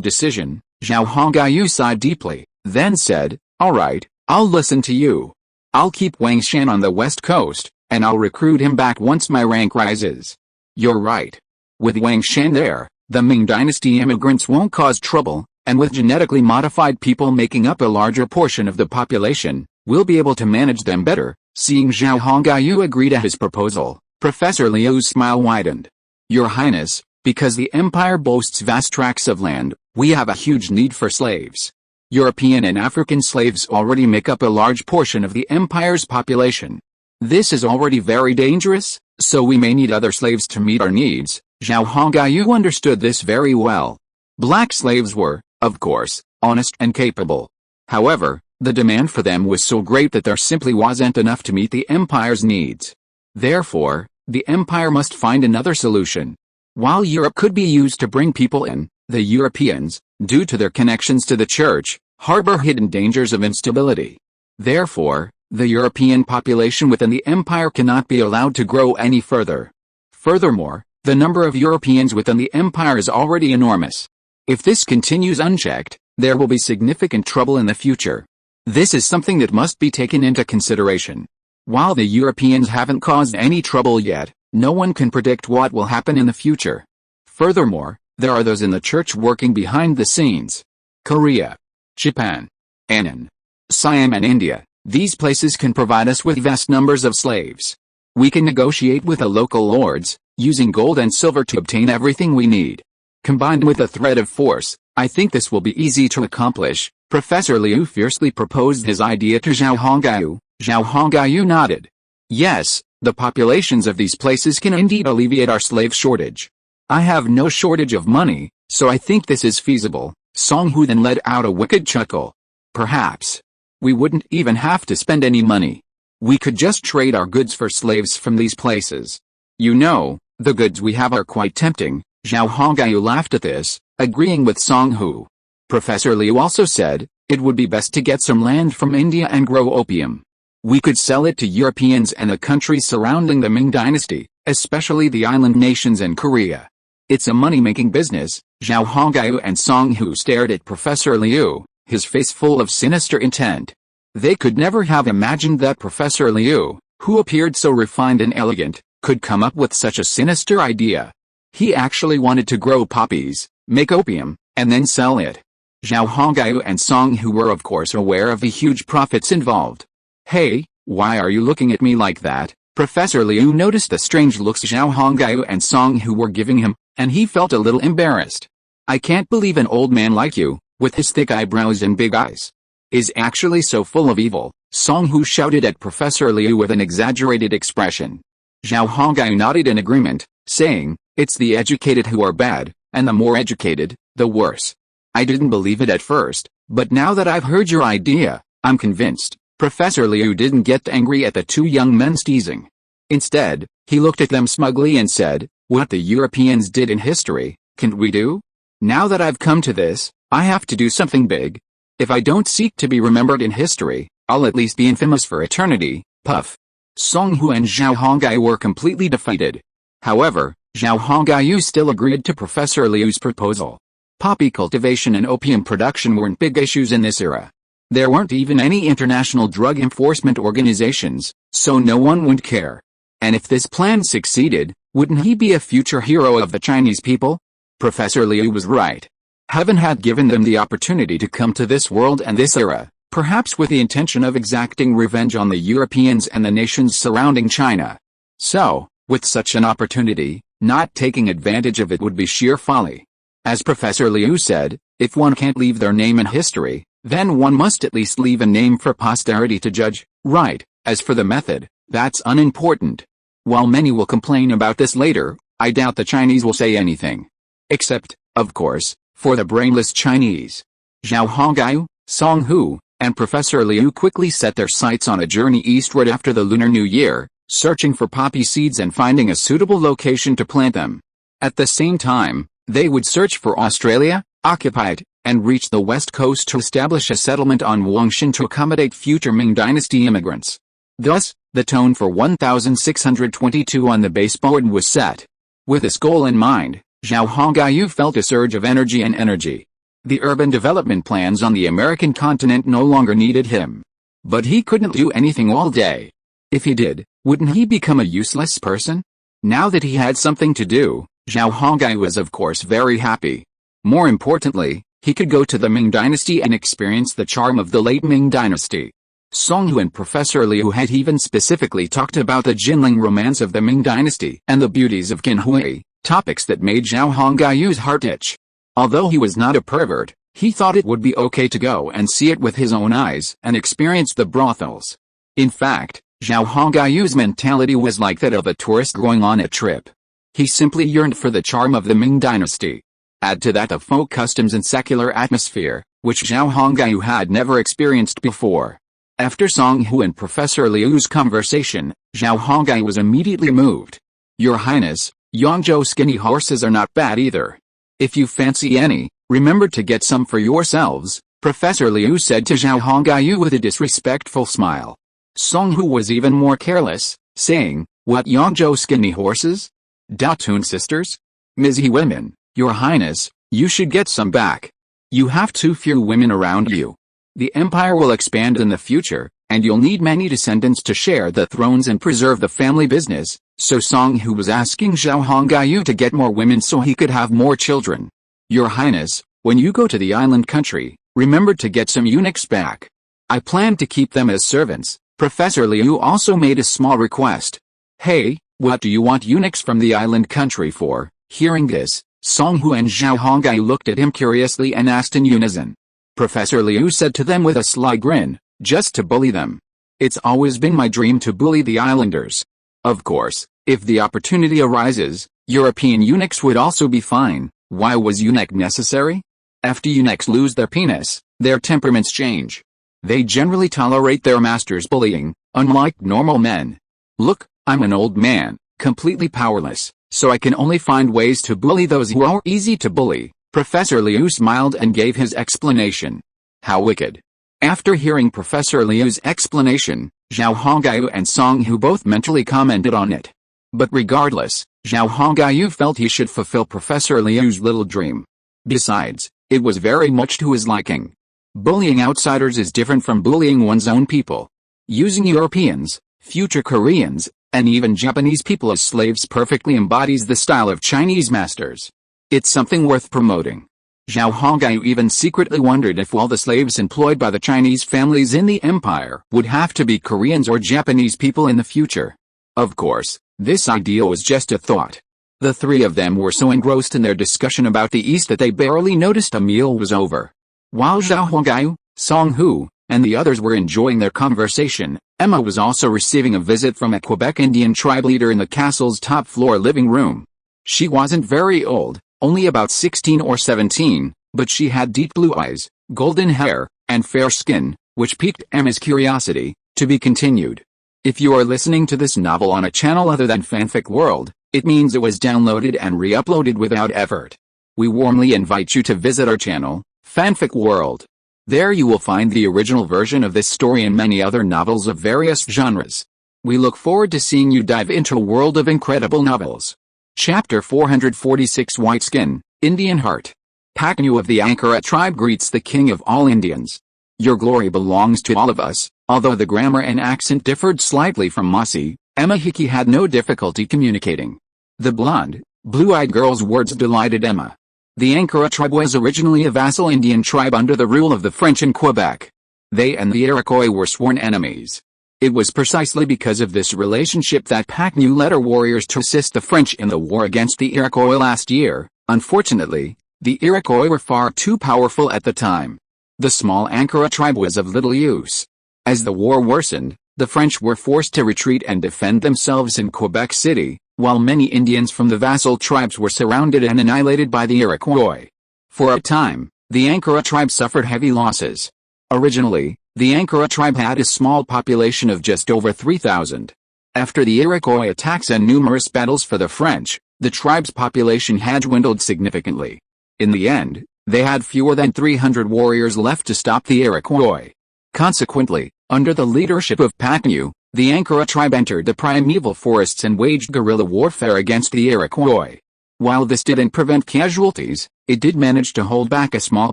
decision. Zhao Hongyu sighed deeply, then said, all right, I'll listen to you. I'll keep Wang Shan on the west coast, and I'll recruit him back once my rank rises. You're right. With Wang Shan there, the Ming Dynasty immigrants won't cause trouble, and with genetically modified people making up a larger portion of the population, we'll be able to manage them better. Seeing Zhao Hongyu agree to his proposal, Professor Liu's smile widened. Your Highness, because the empire boasts vast tracts of land, we have a huge need for slaves. European and African slaves already make up a large portion of the empire's population. This is already very dangerous, so we may need other slaves to meet our needs. Zhao Hongyu understood this very well. Black slaves were, of course, honest and capable. However, the demand for them was so great that there simply wasn't enough to meet the empire's needs. Therefore, the empire must find another solution. While Europe could be used to bring people in, the Europeans, due to their connections to the church, harbor hidden dangers of instability. Therefore, the European population within the empire cannot be allowed to grow any further. Furthermore, the number of Europeans within the empire is already enormous. If this continues unchecked, there will be significant trouble in the future. This is something that must be taken into consideration. While the Europeans haven't caused any trouble yet, no one can predict what will happen in the future. Furthermore, there are those in the church working behind the scenes. Korea, Japan, Annan, Siam and India, these places can provide us with vast numbers of slaves. We can negotiate with the local lords, using gold and silver to obtain everything we need. Combined with the threat of force, I think this will be easy to accomplish. Professor Liu fiercely proposed his idea to Zhao Hongyu. Zhao Hongyu nodded. Yes, the populations of these places can indeed alleviate our slave shortage. I have no shortage of money, so I think this is feasible. Song Hu then let out a wicked chuckle. Perhaps. We wouldn't even have to spend any money. We could just trade our goods for slaves from these places. You know, the goods we have are quite tempting. Zhao Hongyu laughed at this, agreeing with Song Hu. Professor Liu also said, it would be best to get some land from India and grow opium. We could sell it to Europeans and the countries surrounding the Ming dynasty, especially the island nations and Korea. It's a money-making business. Zhao Hongyu and Song Hu stared at Professor Liu, his face full of sinister intent. They could never have imagined that Professor Liu, who appeared so refined and elegant, could come up with such a sinister idea. He actually wanted to grow poppies, make opium, and then sell it. Zhao Hongyu and Song Hu were of course aware of the huge profits involved. Hey, why are you looking at me like that? Professor Liu noticed the strange looks Zhao Hongyu and Song Hu were giving him, and he felt a little embarrassed. I can't believe an old man like you, with his thick eyebrows and big eyes, is actually so full of evil. Song Hu shouted at Professor Liu with an exaggerated expression. Zhao Hongyu nodded in agreement, saying, it's the educated who are bad, and the more educated, the worse. I didn't believe it at first, but now that I've heard your idea, I'm convinced. Professor Liu didn't get angry at the two young men's teasing. Instead, he looked at them smugly and said, what the Europeans did in history, can't we do? Now that I've come to this, I have to do something big. If I don't seek to be remembered in history, I'll at least be infamous for eternity. Puff. Song Hu and Zhao Hongyu were completely defeated. However, Zhao Hongyu still agreed to Professor Liu's proposal. Poppy cultivation and opium production weren't big issues in this era. There weren't even any international drug enforcement organizations, so no one would care. And if this plan succeeded, wouldn't he be a future hero of the Chinese people? Professor Liu was right. Heaven had given them the opportunity to come to this world and this era, perhaps with the intention of exacting revenge on the Europeans and the nations surrounding China. So, with such an opportunity, not taking advantage of it would be sheer folly. As Professor Liu said, if one can't leave their name in history, then one must at least leave a name for posterity to judge. Right, as for the method, that's unimportant. While many will complain about this later, I doubt the Chinese will say anything. Except, of course, for the brainless Chinese. Zhao Hongyu, Song Hu, and Professor Liu quickly set their sights on a journey eastward after the Lunar New Year, searching for poppy seeds and finding a suitable location to plant them. At the same time, they would search for Australia, occupy it, and reach the west coast to establish a settlement on Wangshan to accommodate future Ming dynasty immigrants. Thus, the tone for 1622 on the baseboard was set. With this goal in mind, Zhao Hongyu felt a surge of energy. The urban development plans on the American continent no longer needed him. But he couldn't do anything all day. If he did, wouldn't he become a useless person? Now that he had something to do, Zhao Hongyu was of course very happy. More importantly, he could go to the Ming dynasty and experience the charm of the late Ming dynasty. Song Hu and Professor Liu had even specifically talked about the Jinling romance of the Ming dynasty and the beauties of Qin Hui, topics that made Zhao Hongyu's heart itch. Although he was not a pervert, he thought it would be okay to go and see it with his own eyes and experience the brothels. In fact, Zhao Hongyu's mentality was like that of a tourist going on a trip. He simply yearned for the charm of the Ming dynasty. Add to that the folk customs and secular atmosphere, which Zhao Hongyu had never experienced before. After Song Hu and Professor Liu's conversation, Zhao Hongyu was immediately moved. Your Highness, Yangzhou skinny horses are not bad either. If you fancy any, remember to get some for yourselves, Professor Liu said to Zhao Hongyu with a disrespectful smile. Song Hu was even more careless, saying, what Yangzhou skinny horses? Daotun sisters? Mizhi women, Your Highness, You should get some back. You have too few women around you. The empire will expand in the future, and you'll need many descendants to share the thrones and preserve the family business. So Song Hu was asking Zhao Hongyu to get more women so he could have more children. Your Highness, when you go to the island country, remember to get some eunuchs back. I plan to keep them as servants. Professor Liu also made a small request. Hey, what do you want eunuchs from the island country for? Hearing this, Song Hu and Zhao Hongyu looked at him curiously and asked in unison. Professor Liu said to them with a sly grin, just to bully them. It's always been my dream to bully the islanders. Of course, if the opportunity arises, European eunuchs would also be fine. Why was eunuch necessary? After eunuchs lose their penis, their temperaments change. They generally tolerate their master's bullying, unlike normal men. Look, I'm an old man, completely powerless, so I can only find ways to bully those who are easy to bully. Professor Liu smiled and gave his explanation. How wicked. After hearing Professor Liu's explanation, Zhao Hongyu and Song Hu both mentally commented on it. But regardless, Zhao Hongyu felt he should fulfill Professor Liu's little dream. Besides, it was very much to his liking. Bullying outsiders is different from bullying one's own people. Using Europeans, future Koreans, and even Japanese people as slaves perfectly embodies the style of Chinese masters. It's something worth promoting. Zhao Hongyu even secretly wondered if all the slaves employed by the Chinese families in the empire would have to be Koreans or Japanese people in the future. Of course, this idea was just a thought. The three of them were so engrossed in their discussion about the East that they barely noticed a meal was over. While Zhao Hongyu, Song Hu, and the others were enjoying their conversation, Emma was also receiving a visit from a Quebec Indian tribe leader in the castle's top-floor living room. She wasn't very old, only about 16 or 17, but she had deep blue eyes, golden hair, and fair skin, which piqued Emma's curiosity. To be continued. If you are listening to this novel on a channel other than Fanfic World, it means it was downloaded and re-uploaded without effort. We warmly invite you to visit our channel, Fanfic World. There you will find the original version of this story and many other novels of various genres. We look forward to seeing you dive into a world of incredible novels. Chapter 446 White Skin, Indian Heart. Paknu of the Ankara tribe greets the king of all Indians. Your glory belongs to all of us. Although the grammar and accent differed slightly from Masi, Emma Hickey had no difficulty communicating. The blonde, blue-eyed girl's words delighted Emma. The Ankara tribe was originally a vassal Indian tribe under the rule of the French in Quebec. They and the Iroquois were sworn enemies. It was precisely because of this relationship that Paknu led her warriors to assist the French in the war against the Iroquois last year. Unfortunately, the Iroquois were far too powerful at the time. The small Ankara tribe was of little use. As the war worsened, the French were forced to retreat and defend themselves in Quebec City, while many Indians from the vassal tribes were surrounded and annihilated by the Iroquois. For a time, the Ankara tribe suffered heavy losses. Originally, the Ankara tribe had a small population of just over 3,000. After the Iroquois attacks and numerous battles for the French, the tribe's population had dwindled significantly. In the end, they had fewer than 300 warriors left to stop the Iroquois. Consequently, under the leadership of Paknu, the Ankara tribe entered the primeval forests and waged guerrilla warfare against the Iroquois. While this didn't prevent casualties, it did manage to hold back a small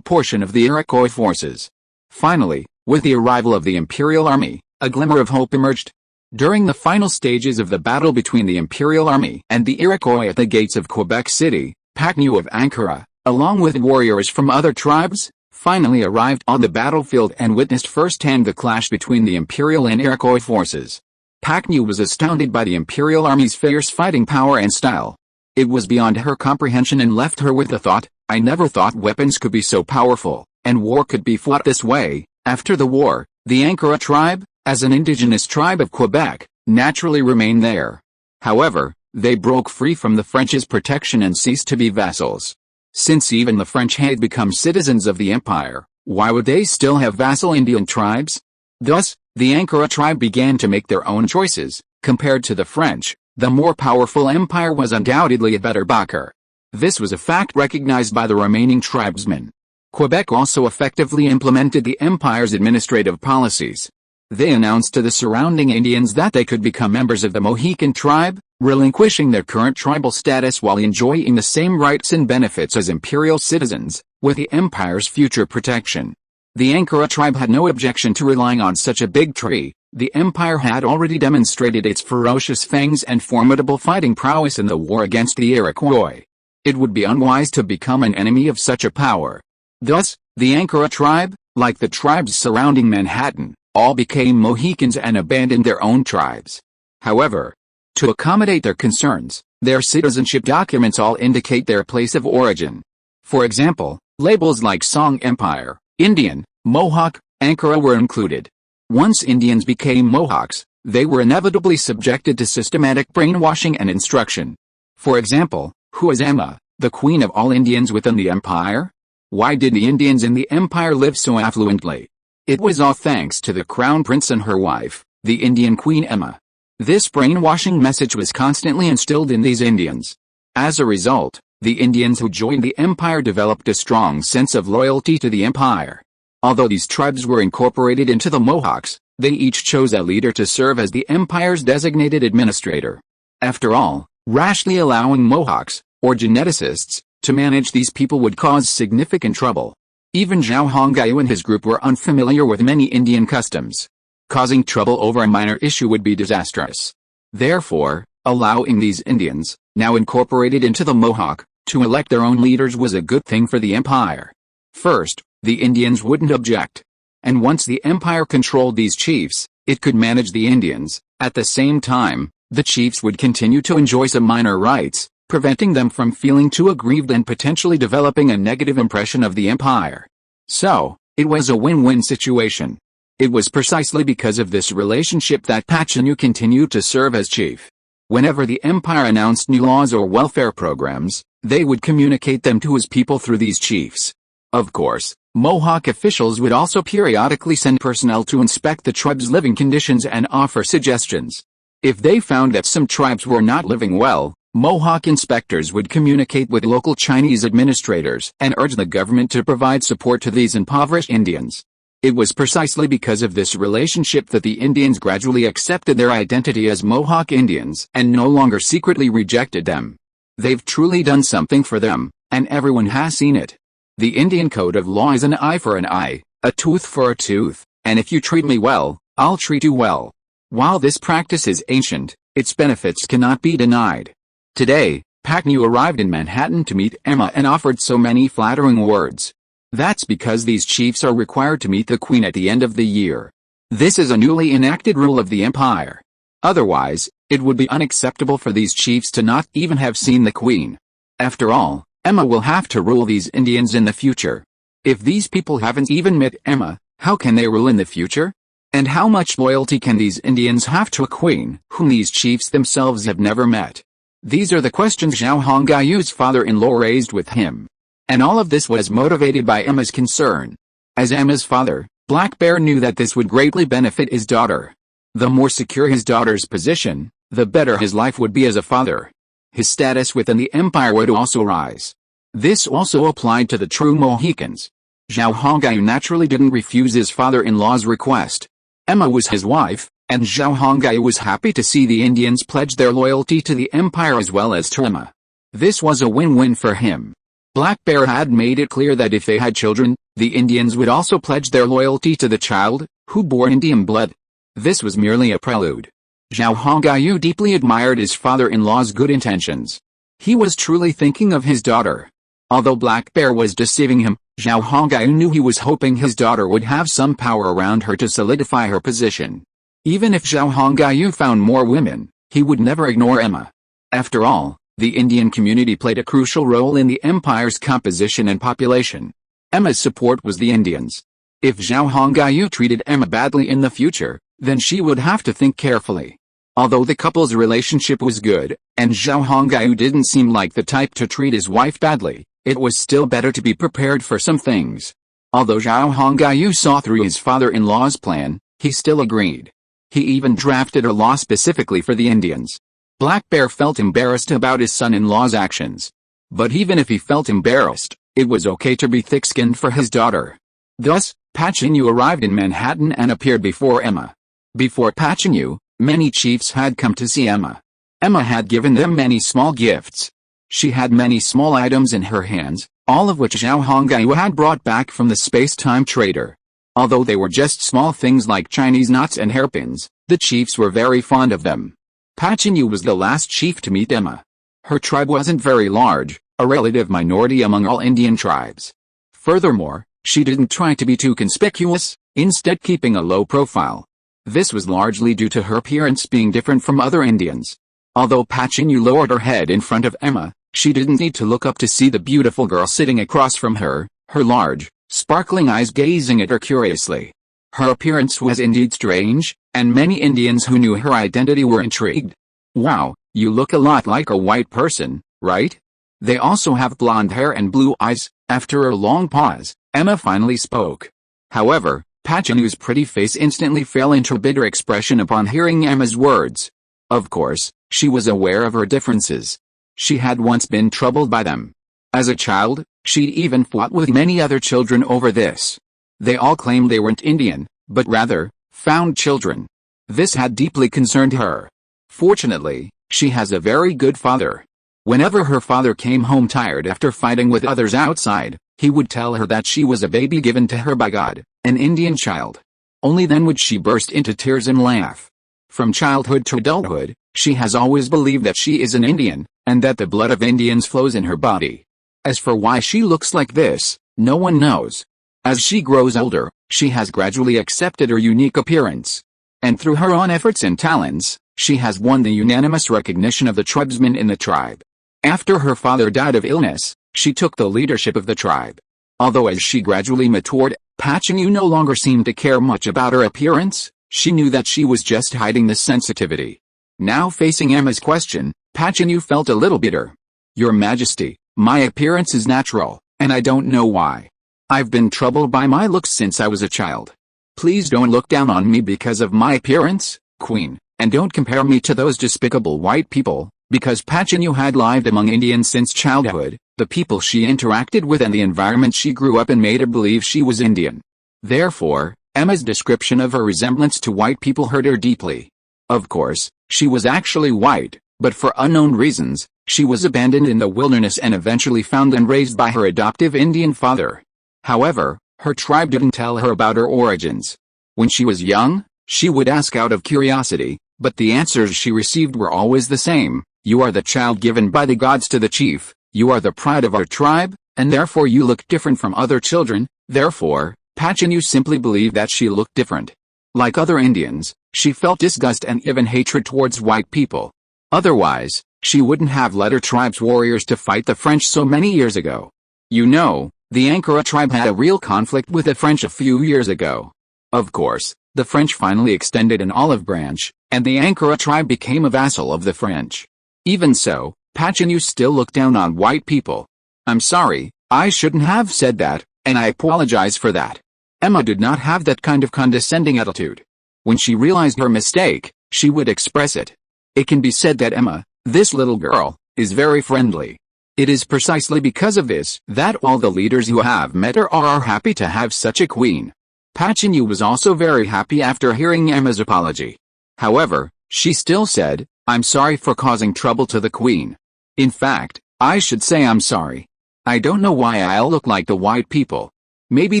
portion of the Iroquois forces. Finally, with the arrival of the Imperial Army, a glimmer of hope emerged. During the final stages of the battle between the Imperial Army and the Iroquois at the gates of Quebec City, Paknu of Ankara, along with warriors from other tribes, finally arrived on the battlefield and witnessed firsthand the clash between the Imperial and Iroquois forces. Paknu was astounded by the Imperial Army's fierce fighting power and style. It was beyond her comprehension and left her with the thought, I never thought weapons could be so powerful, and war could be fought this way. After the war, the Ankara tribe, as an indigenous tribe of Quebec, naturally remained there. However, they broke free from the French's protection and ceased to be vassals. Since even the French had become citizens of the empire, why would they still have vassal Indian tribes? Thus, the Ankara tribe began to make their own choices. Compared to the French, the more powerful empire was undoubtedly a better backer. This was a fact recognized by the remaining tribesmen. Quebec also effectively implemented the empire's administrative policies. They announced to the surrounding Indians that they could become members of the Mohican tribe, relinquishing their current tribal status while enjoying the same rights and benefits as imperial citizens, with the empire's future protection. The Ankara tribe had no objection to relying on such a big tree. The empire had already demonstrated its ferocious fangs and formidable fighting prowess in the war against the Iroquois. It would be unwise to become an enemy of such a power. Thus, the Ankara tribe, like the tribes surrounding Manhattan, all became Mohicans and abandoned their own tribes. However, to accommodate their concerns, their citizenship documents all indicate their place of origin. For example, labels like Song Empire, Indian, Mohawk, Ankara were included. Once Indians became Mohawks, they were inevitably subjected to systematic brainwashing and instruction. For example, who is Emma, the queen of all Indians within the empire? Why did the Indians in the empire live so affluently? It was all thanks to the crown prince and her wife, the Indian Queen Emma. This brainwashing message was constantly instilled in these Indians. As a result, the Indians who joined the empire developed a strong sense of loyalty to the empire. Although these tribes were incorporated into the Mohawks, they each chose a leader to serve as the empire's designated administrator. After all, rashly allowing Mohawks, or geneticists, to manage these people would cause significant trouble. Even Zhao Hongyu and his group were unfamiliar with many Indian customs. Causing trouble over a minor issue would be disastrous. Therefore, allowing these Indians, now incorporated into the Mohawk, to elect their own leaders was a good thing for the empire. First, the Indians wouldn't object. And once the empire controlled these chiefs, it could manage the Indians. At the same time, the chiefs would continue to enjoy some minor rights, preventing them from feeling too aggrieved and potentially developing a negative impression of the empire. So, it was a win-win situation. It was precisely because of this relationship that Pachinu continued to serve as chief. Whenever the empire announced new laws or welfare programs, they would communicate them to his people through these chiefs. Of course, Mohawk officials would also periodically send personnel to inspect the tribe's living conditions and offer suggestions. If they found that some tribes were not living well, Mohawk inspectors would communicate with local Chinese administrators and urge the government to provide support to these impoverished Indians. It was precisely because of this relationship that the Indians gradually accepted their identity as Mohawk Indians and no longer secretly rejected them. They've truly done something for them, and everyone has seen it. The Indian code of law is an eye for an eye, a tooth for a tooth, and if you treat me well, I'll treat you well. While this practice is ancient, its benefits cannot be denied. Today, Pachinu arrived in Manhattan to meet Emma and offered so many flattering words. That's because these chiefs are required to meet the queen at the end of the year. This is a newly enacted rule of the empire. Otherwise, it would be unacceptable for these chiefs to not even have seen the queen. After all, Emma will have to rule these Indians in the future. If these people haven't even met Emma, how can they rule in the future? And how much loyalty can these Indians have to a queen whom these chiefs themselves have never met? These are the questions Zhao Hongyu's father-in-law raised with him. And all of this was motivated by Emma's concern. As Emma's father, Black Bear knew that this would greatly benefit his daughter. The more secure his daughter's position, the better his life would be as a father. His status within the empire would also rise. This also applied to the true Mohicans. Zhao Hongyu naturally didn't refuse his father-in-law's request. Emma was his wife, and Zhao Hongyu was happy to see the Indians pledge their loyalty to the empire as well as to Emma. This was a win-win for him. Black Bear had made it clear that if they had children, the Indians would also pledge their loyalty to the child, who bore Indian blood. This was merely a prelude. Zhao Hongyu deeply admired his father-in-law's good intentions. He was truly thinking of his daughter. Although Black Bear was deceiving him, Zhao Hongyu knew he was hoping his daughter would have some power around her to solidify her position. Even if Zhao Hongyu found more women, he would never ignore Emma. After all, the Indian community played a crucial role in the empire's composition and population. Emma's support was the Indians. If Zhao Hongyu treated Emma badly in the future, then she would have to think carefully. Although the couple's relationship was good, and Zhao Hongyu didn't seem like the type to treat his wife badly, it was still better to be prepared for some things. Although Zhao Hongyu saw through his father-in-law's plan, he still agreed. He even drafted a law specifically for the Indians. Black Bear felt embarrassed about his son-in-law's actions. But even if he felt embarrassed, it was okay to be thick-skinned for his daughter. Thus, Pachinu arrived in Manhattan and appeared before Emma. Before Pachinu, many chiefs had come to see Emma. Emma had given them many small gifts. She had many small items in her hands, all of which Zhao Hongyu had brought back from the space-time trader. Although they were just small things like Chinese knots and hairpins, the chiefs were very fond of them. Pachinu was the last chief to meet Emma. Her tribe wasn't very large, a relative minority among all Indian tribes. Furthermore, she didn't try to be too conspicuous, instead keeping a low profile. This was largely due to her appearance being different from other Indians. Although Pachinu lowered her head in front of Emma, she didn't need to look up to see the beautiful girl sitting across from her, her large, sparkling eyes gazing at her curiously. Her appearance was indeed strange, and many Indians who knew her identity were intrigued. Wow, you look a lot like a white person, right? They also have blonde hair and blue eyes. After a long pause, Emma finally spoke. However, Pachinu's pretty face instantly fell into a bitter expression upon hearing Emma's words. Of course, she was aware of her differences. She had once been troubled by them. As a child, she'd even fought with many other children over this. They all claimed they weren't Indian, but rather, found children. This had deeply concerned her. Fortunately, she has a very good father. Whenever her father came home tired after fighting with others outside, he would tell her that she was a baby given to her by God, an Indian child. Only then would she burst into tears and laugh. From childhood to adulthood, she has always believed that she is an Indian, and that the blood of Indians flows in her body. As for why she looks like this, no one knows. As she grows older, she has gradually accepted her unique appearance. And through her own efforts and talents, she has won the unanimous recognition of the tribesmen in the tribe. After her father died of illness, she took the leadership of the tribe. Although as she gradually matured, Pachinu no longer seemed to care much about her appearance. She knew that she was just hiding this sensitivity. Now facing Emma's question, Pachinu felt a little bitter. Your Majesty, my appearance is natural, and I don't know why. I've been troubled by my looks since I was a child. Please don't look down on me because of my appearance, Queen, and don't compare me to those despicable white people, because Pachinu had lived among Indians since childhood. The people she interacted with and the environment she grew up in made her believe she was Indian. Therefore, Emma's description of her resemblance to white people hurt her deeply. Of course, she was actually white, but for unknown reasons, she was abandoned in the wilderness and eventually found and raised by her adoptive Indian father. However, her tribe didn't tell her about her origins. When she was young, she would ask out of curiosity, but the answers she received were always the same. You are the child given by the gods to the chief, you are the pride of our tribe, and therefore you look different from other children. Therefore, Pachinu simply believed that she looked different. Like other Indians, she felt disgust and even hatred towards white people. Otherwise, she wouldn't have led her tribe's warriors to fight the French so many years ago. You know, the Ankara tribe had a real conflict with the French a few years ago. Of course, the French finally extended an olive branch, and the Ankara tribe became a vassal of the French. Even so, Pachinu still looked down on white people. I'm sorry, I shouldn't have said that, and I apologize for that. Emma did not have that kind of condescending attitude. When she realized her mistake, she would express it. It can be said that Emma, this little girl, is very friendly. It is precisely because of this that all the leaders who have met her are happy to have such a queen. Pachinu was also very happy after hearing Emma's apology. However, she still said, I'm sorry for causing trouble to the queen. In fact, I should say I'm sorry. I don't know why I'll look like the white people. Maybe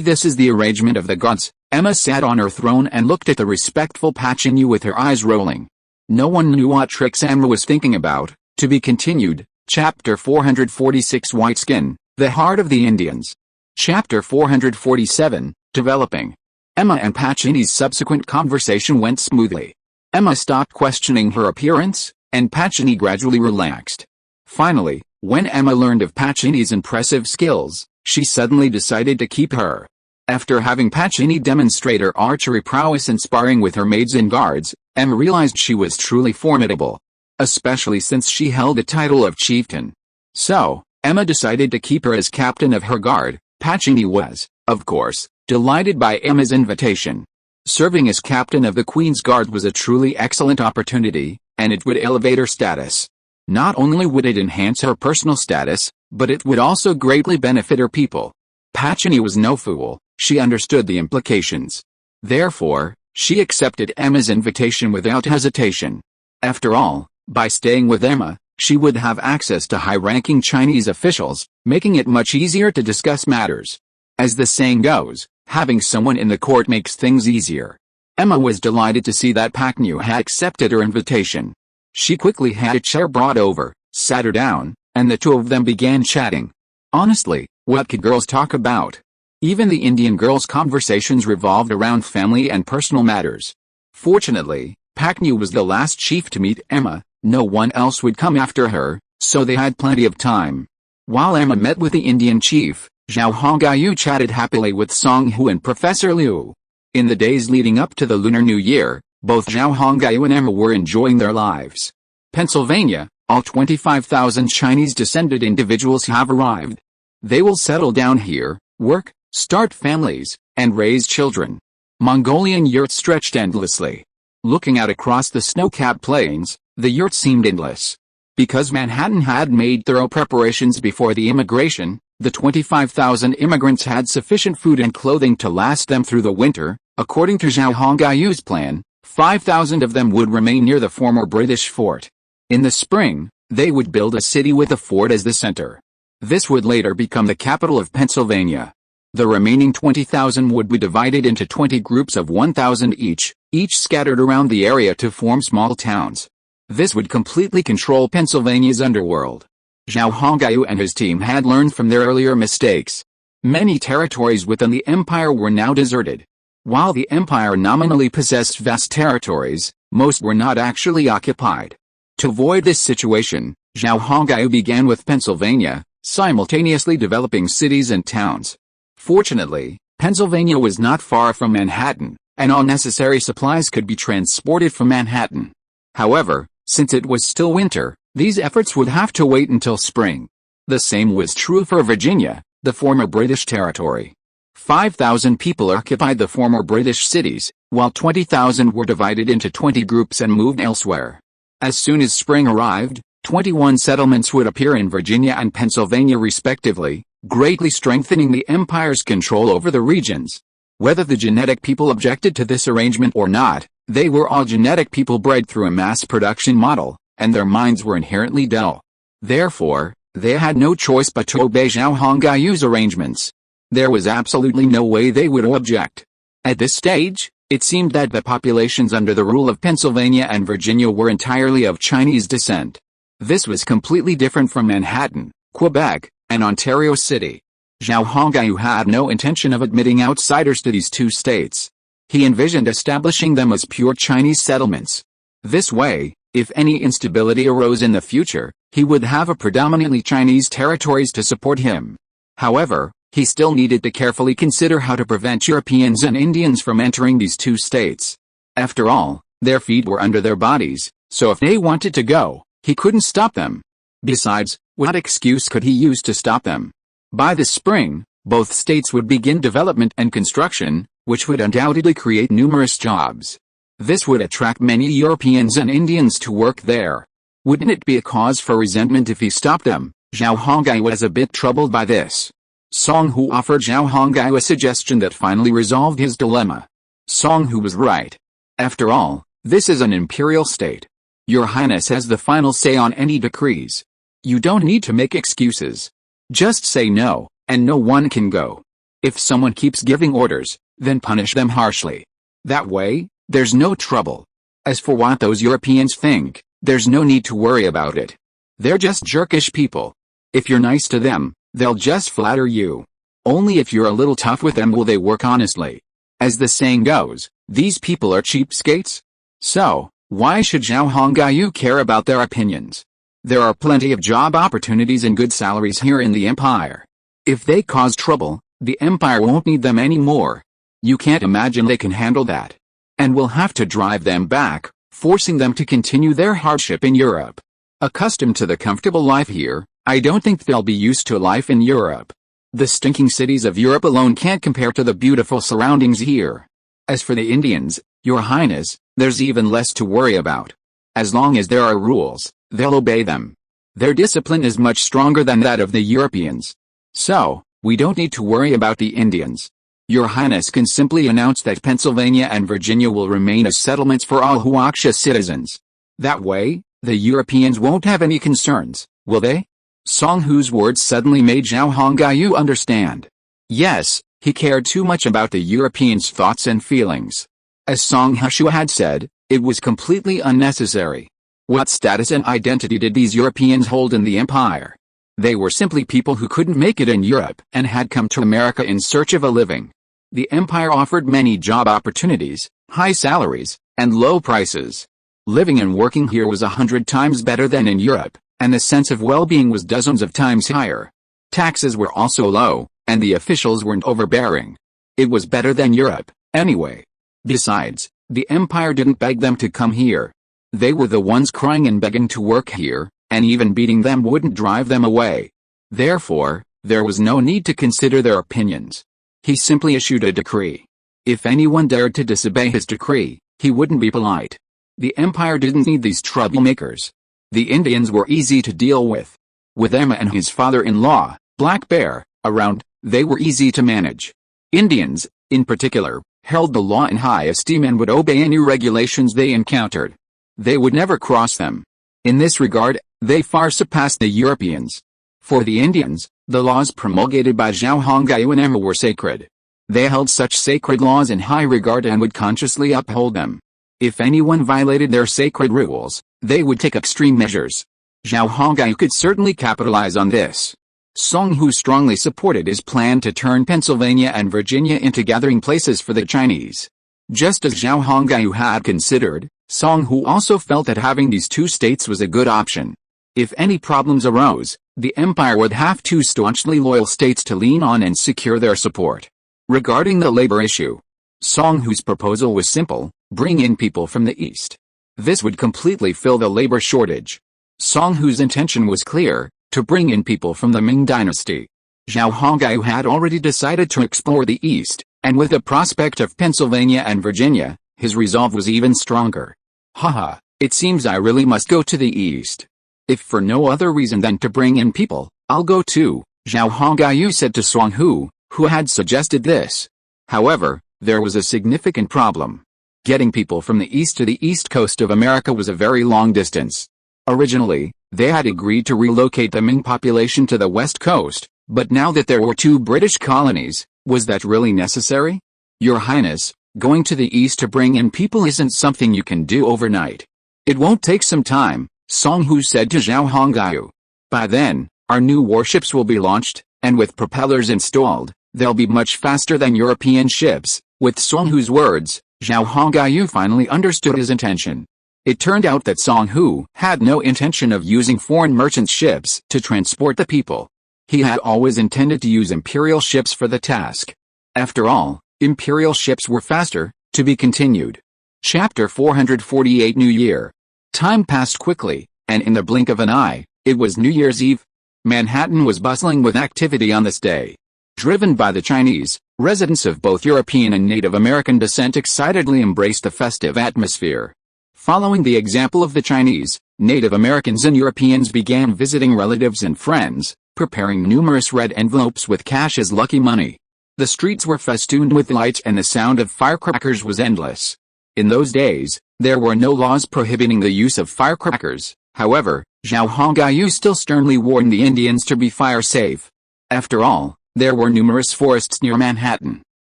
this is the arrangement of the gods. Emma sat on her throne and looked at the respectful Pachinu with her eyes rolling. No one knew what tricks Emma was thinking about. To be continued. Chapter 446 White Skin, the Heart of the Indians. Chapter 447, Developing. Emma and Pachinu's subsequent conversation went smoothly. Emma stopped questioning her appearance, and Pachinu gradually relaxed. Finally, when Emma learned of Pachinu's impressive skills, she suddenly decided to keep her. After having Pachinu demonstrate her archery prowess and sparring with her maids and guards, Emma realized she was truly formidable. Especially since she held the title of chieftain. So, Emma decided to keep her as captain of her guard. Pachinu was, of course, delighted by Emma's invitation. Serving as captain of the Queen's Guard was a truly excellent opportunity, and it would elevate her status. Not only would it enhance her personal status, but it would also greatly benefit her people. Pachinu was no fool, she understood the implications. Therefore, she accepted Emma's invitation without hesitation. After all, By staying with Emma, she would have access to high-ranking Chinese officials, making it much easier to discuss matters. As the saying goes, having someone in the court makes things easier. Emma was delighted to see that Pak Nhu had accepted her invitation. She quickly had a chair brought over, sat her down, and the two of them began chatting. Honestly, what could girls talk about? Even the Indian girls' conversations revolved around family and personal matters. Fortunately, Pak Nhu was the last chief to meet Emma. No one else would come after her, so they had plenty of time. While Emma met with the Indian chief, Zhao Hongyu chatted happily with Song Hu and Professor Liu. In the days leading up to the Lunar New Year, both Zhao Hongyu and Emma were enjoying their lives. Pennsylvania, all 25,000 Chinese-descended individuals have arrived. They will settle down here, work, start families, and raise children. Mongolian yurts stretched endlessly. Looking out across the snow-capped plains, the yurts seemed endless. Because Manhattan had made thorough preparations before the immigration, the 25,000 immigrants had sufficient food and clothing to last them through the winter. According to Zhao Hongyu's plan, 5,000 of them would remain near the former British fort. In the spring, they would build a city with the fort as the center. This would later become the capital of Pennsylvania. The remaining 20,000 would be divided into 20 groups of 1,000 each scattered around the area to form small towns. This would completely control Pennsylvania's underworld. Zhao Hongyu and his team had learned from their earlier mistakes. Many territories within the empire were now deserted. While the empire nominally possessed vast territories, most were not actually occupied. To avoid this situation, Zhao Hongyu began with Pennsylvania, simultaneously developing cities and towns. Fortunately, Pennsylvania was not far from Manhattan, and all necessary supplies could be transported from Manhattan. However, since it was still winter, these efforts would have to wait until spring. The same was true for Virginia, the former British territory. 5,000 people occupied the former British cities, while 20,000 were divided into 20 groups and moved elsewhere. As soon as spring arrived, 21 settlements would appear in Virginia and Pennsylvania respectively, greatly strengthening the empire's control over the regions. Whether the genetic people objected to this arrangement or not, they were all genetic people bred through a mass production model, and their minds were inherently dull. Therefore, they had no choice but to obey Zhao Hongyu's arrangements. There was absolutely no way they would object. At this stage, it seemed that the populations under the rule of Pennsylvania and Virginia were entirely of Chinese descent. This was completely different from Manhattan, Quebec, and Ontario City. Zhao Hongyu had no intention of admitting outsiders to these two states. He envisioned establishing them as pure Chinese settlements. This way, if any instability arose in the future, he would have a predominantly Chinese territories to support him. However, he still needed to carefully consider how to prevent Europeans and Indians from entering these two states. After all, their feet were under their bodies, so if they wanted to go, he couldn't stop them. Besides, what excuse could he use to stop them? By the spring, both states would begin development and construction, which would undoubtedly create numerous jobs. This would attract many Europeans and Indians to work there. Wouldn't it be a cause for resentment if he stopped them? Zhao Hongyu was a bit troubled by this. Song Hu offered Zhao Hongyu a suggestion that finally resolved his dilemma. Song Hu was right. After all, this is an imperial state. Your Highness has the final say on any decrees. You don't need to make excuses. Just say no, and no one can go. If someone keeps giving orders, then punish them harshly. That way, there's no trouble. As for what those Europeans think, there's no need to worry about it. They're just jerkish people. If you're nice to them, they'll just flatter you. Only if you're a little tough with them will they work honestly. As the saying goes, these people are cheapskates. So, why should Zhao Hongyu care about their opinions? There are plenty of job opportunities and good salaries here in the empire. If they cause trouble, the empire won't need them anymore. You can't imagine they can handle that. And we'll have to drive them back, forcing them to continue their hardship in Europe. Accustomed to the comfortable life here, I don't think they'll be used to life in Europe. The stinking cities of Europe alone can't compare to the beautiful surroundings here. As for the Indians, Your Highness, there's even less to worry about. As long as there are rules, they'll obey them. Their discipline is much stronger than that of the Europeans. So, we don't need to worry about the Indians. Your Highness can simply announce that Pennsylvania and Virginia will remain as settlements for all Huaxia citizens. That way, The Europeans won't have any concerns, will they? Song Hu's words suddenly made Zhao Hongyu understand. Yes, he cared too much about the Europeans' thoughts and feelings. As Song Hu had said, it was completely unnecessary. What status and identity did these Europeans hold in the empire? They were simply people who couldn't make it in Europe and had come to America in search of a living. The empire offered many job opportunities, high salaries, and low prices. Living and working here was 100 times better than in Europe, and the sense of well-being was dozens of times higher. Taxes were also low, and the officials weren't overbearing. It was better than Europe, anyway. Besides, the empire didn't beg them to come here. They were the ones crying and begging to work here, and even beating them wouldn't drive them away. Therefore, there was no need to consider their opinions. He simply issued a decree. If anyone dared to disobey his decree, he wouldn't be polite. The empire didn't need these troublemakers. The Indians were easy to deal with. With Emma and his father-in-law, Black Bear, around, they were easy to manage. Indians, in particular, held the law in high esteem and would obey any regulations they encountered. They would never cross them. In this regard, they far surpassed the Europeans. For the Indians, the laws promulgated by Zhao Hongyu and Emma were sacred. They held such sacred laws in high regard and would consciously uphold them. If anyone violated their sacred rules, they would take extreme measures. Zhao Hongyu could certainly capitalize on this. Song Hu strongly supported his plan to turn Pennsylvania and Virginia into gathering places for the Chinese. Just as Zhao Hongyu had considered, Song Hu also felt that having these two states was a good option. If any problems arose, the empire would have two staunchly loyal states to lean on and secure their support. Regarding the labor issue, Song Hu's proposal was simple: bring in people from the east. This would completely fill the labor shortage. Song Hu's intention was clear: to bring in people from the Ming dynasty. Zhao Hongyu had already decided to explore the east, and with the prospect of Pennsylvania and Virginia, his resolve was even stronger. Haha, it seems I really must go to the east. If for no other reason than to bring in people, I'll go too, Zhao Hongyu said to Song Hu, who had suggested this. However, there was a significant problem. Getting people from the east to the east coast of America was a very long distance. Originally, they had agreed to relocate the Ming population to the west coast, but now that there were two British colonies, was that really necessary? Your Highness, going to the east to bring in people isn't something you can do overnight. It won't take some time, Song Hu said to Zhao Hongyu. By then, our new warships will be launched, and with propellers installed, they'll be much faster than European ships. With Song Hu's words, Zhao Hongyu finally understood his intention. It turned out that Song Hu had no intention of using foreign merchant ships to transport the people. He had always intended to use imperial ships for the task. After all, imperial ships were faster. To be continued. Chapter 448 New Year. Time passed quickly, and in the blink of an eye, it was New Year's Eve. Manhattan was bustling with activity on this day. Driven by the Chinese, residents of both European and Native American descent excitedly embraced the festive atmosphere. Following the example of the Chinese, Native Americans and Europeans began visiting relatives and friends, preparing numerous red envelopes with cash as lucky money. The streets were festooned with lights and the sound of firecrackers was endless. In those days, there were no laws prohibiting the use of firecrackers. However, Zhao Hongyu still sternly warned the Indians to be fire safe. After all, there were numerous forests near Manhattan.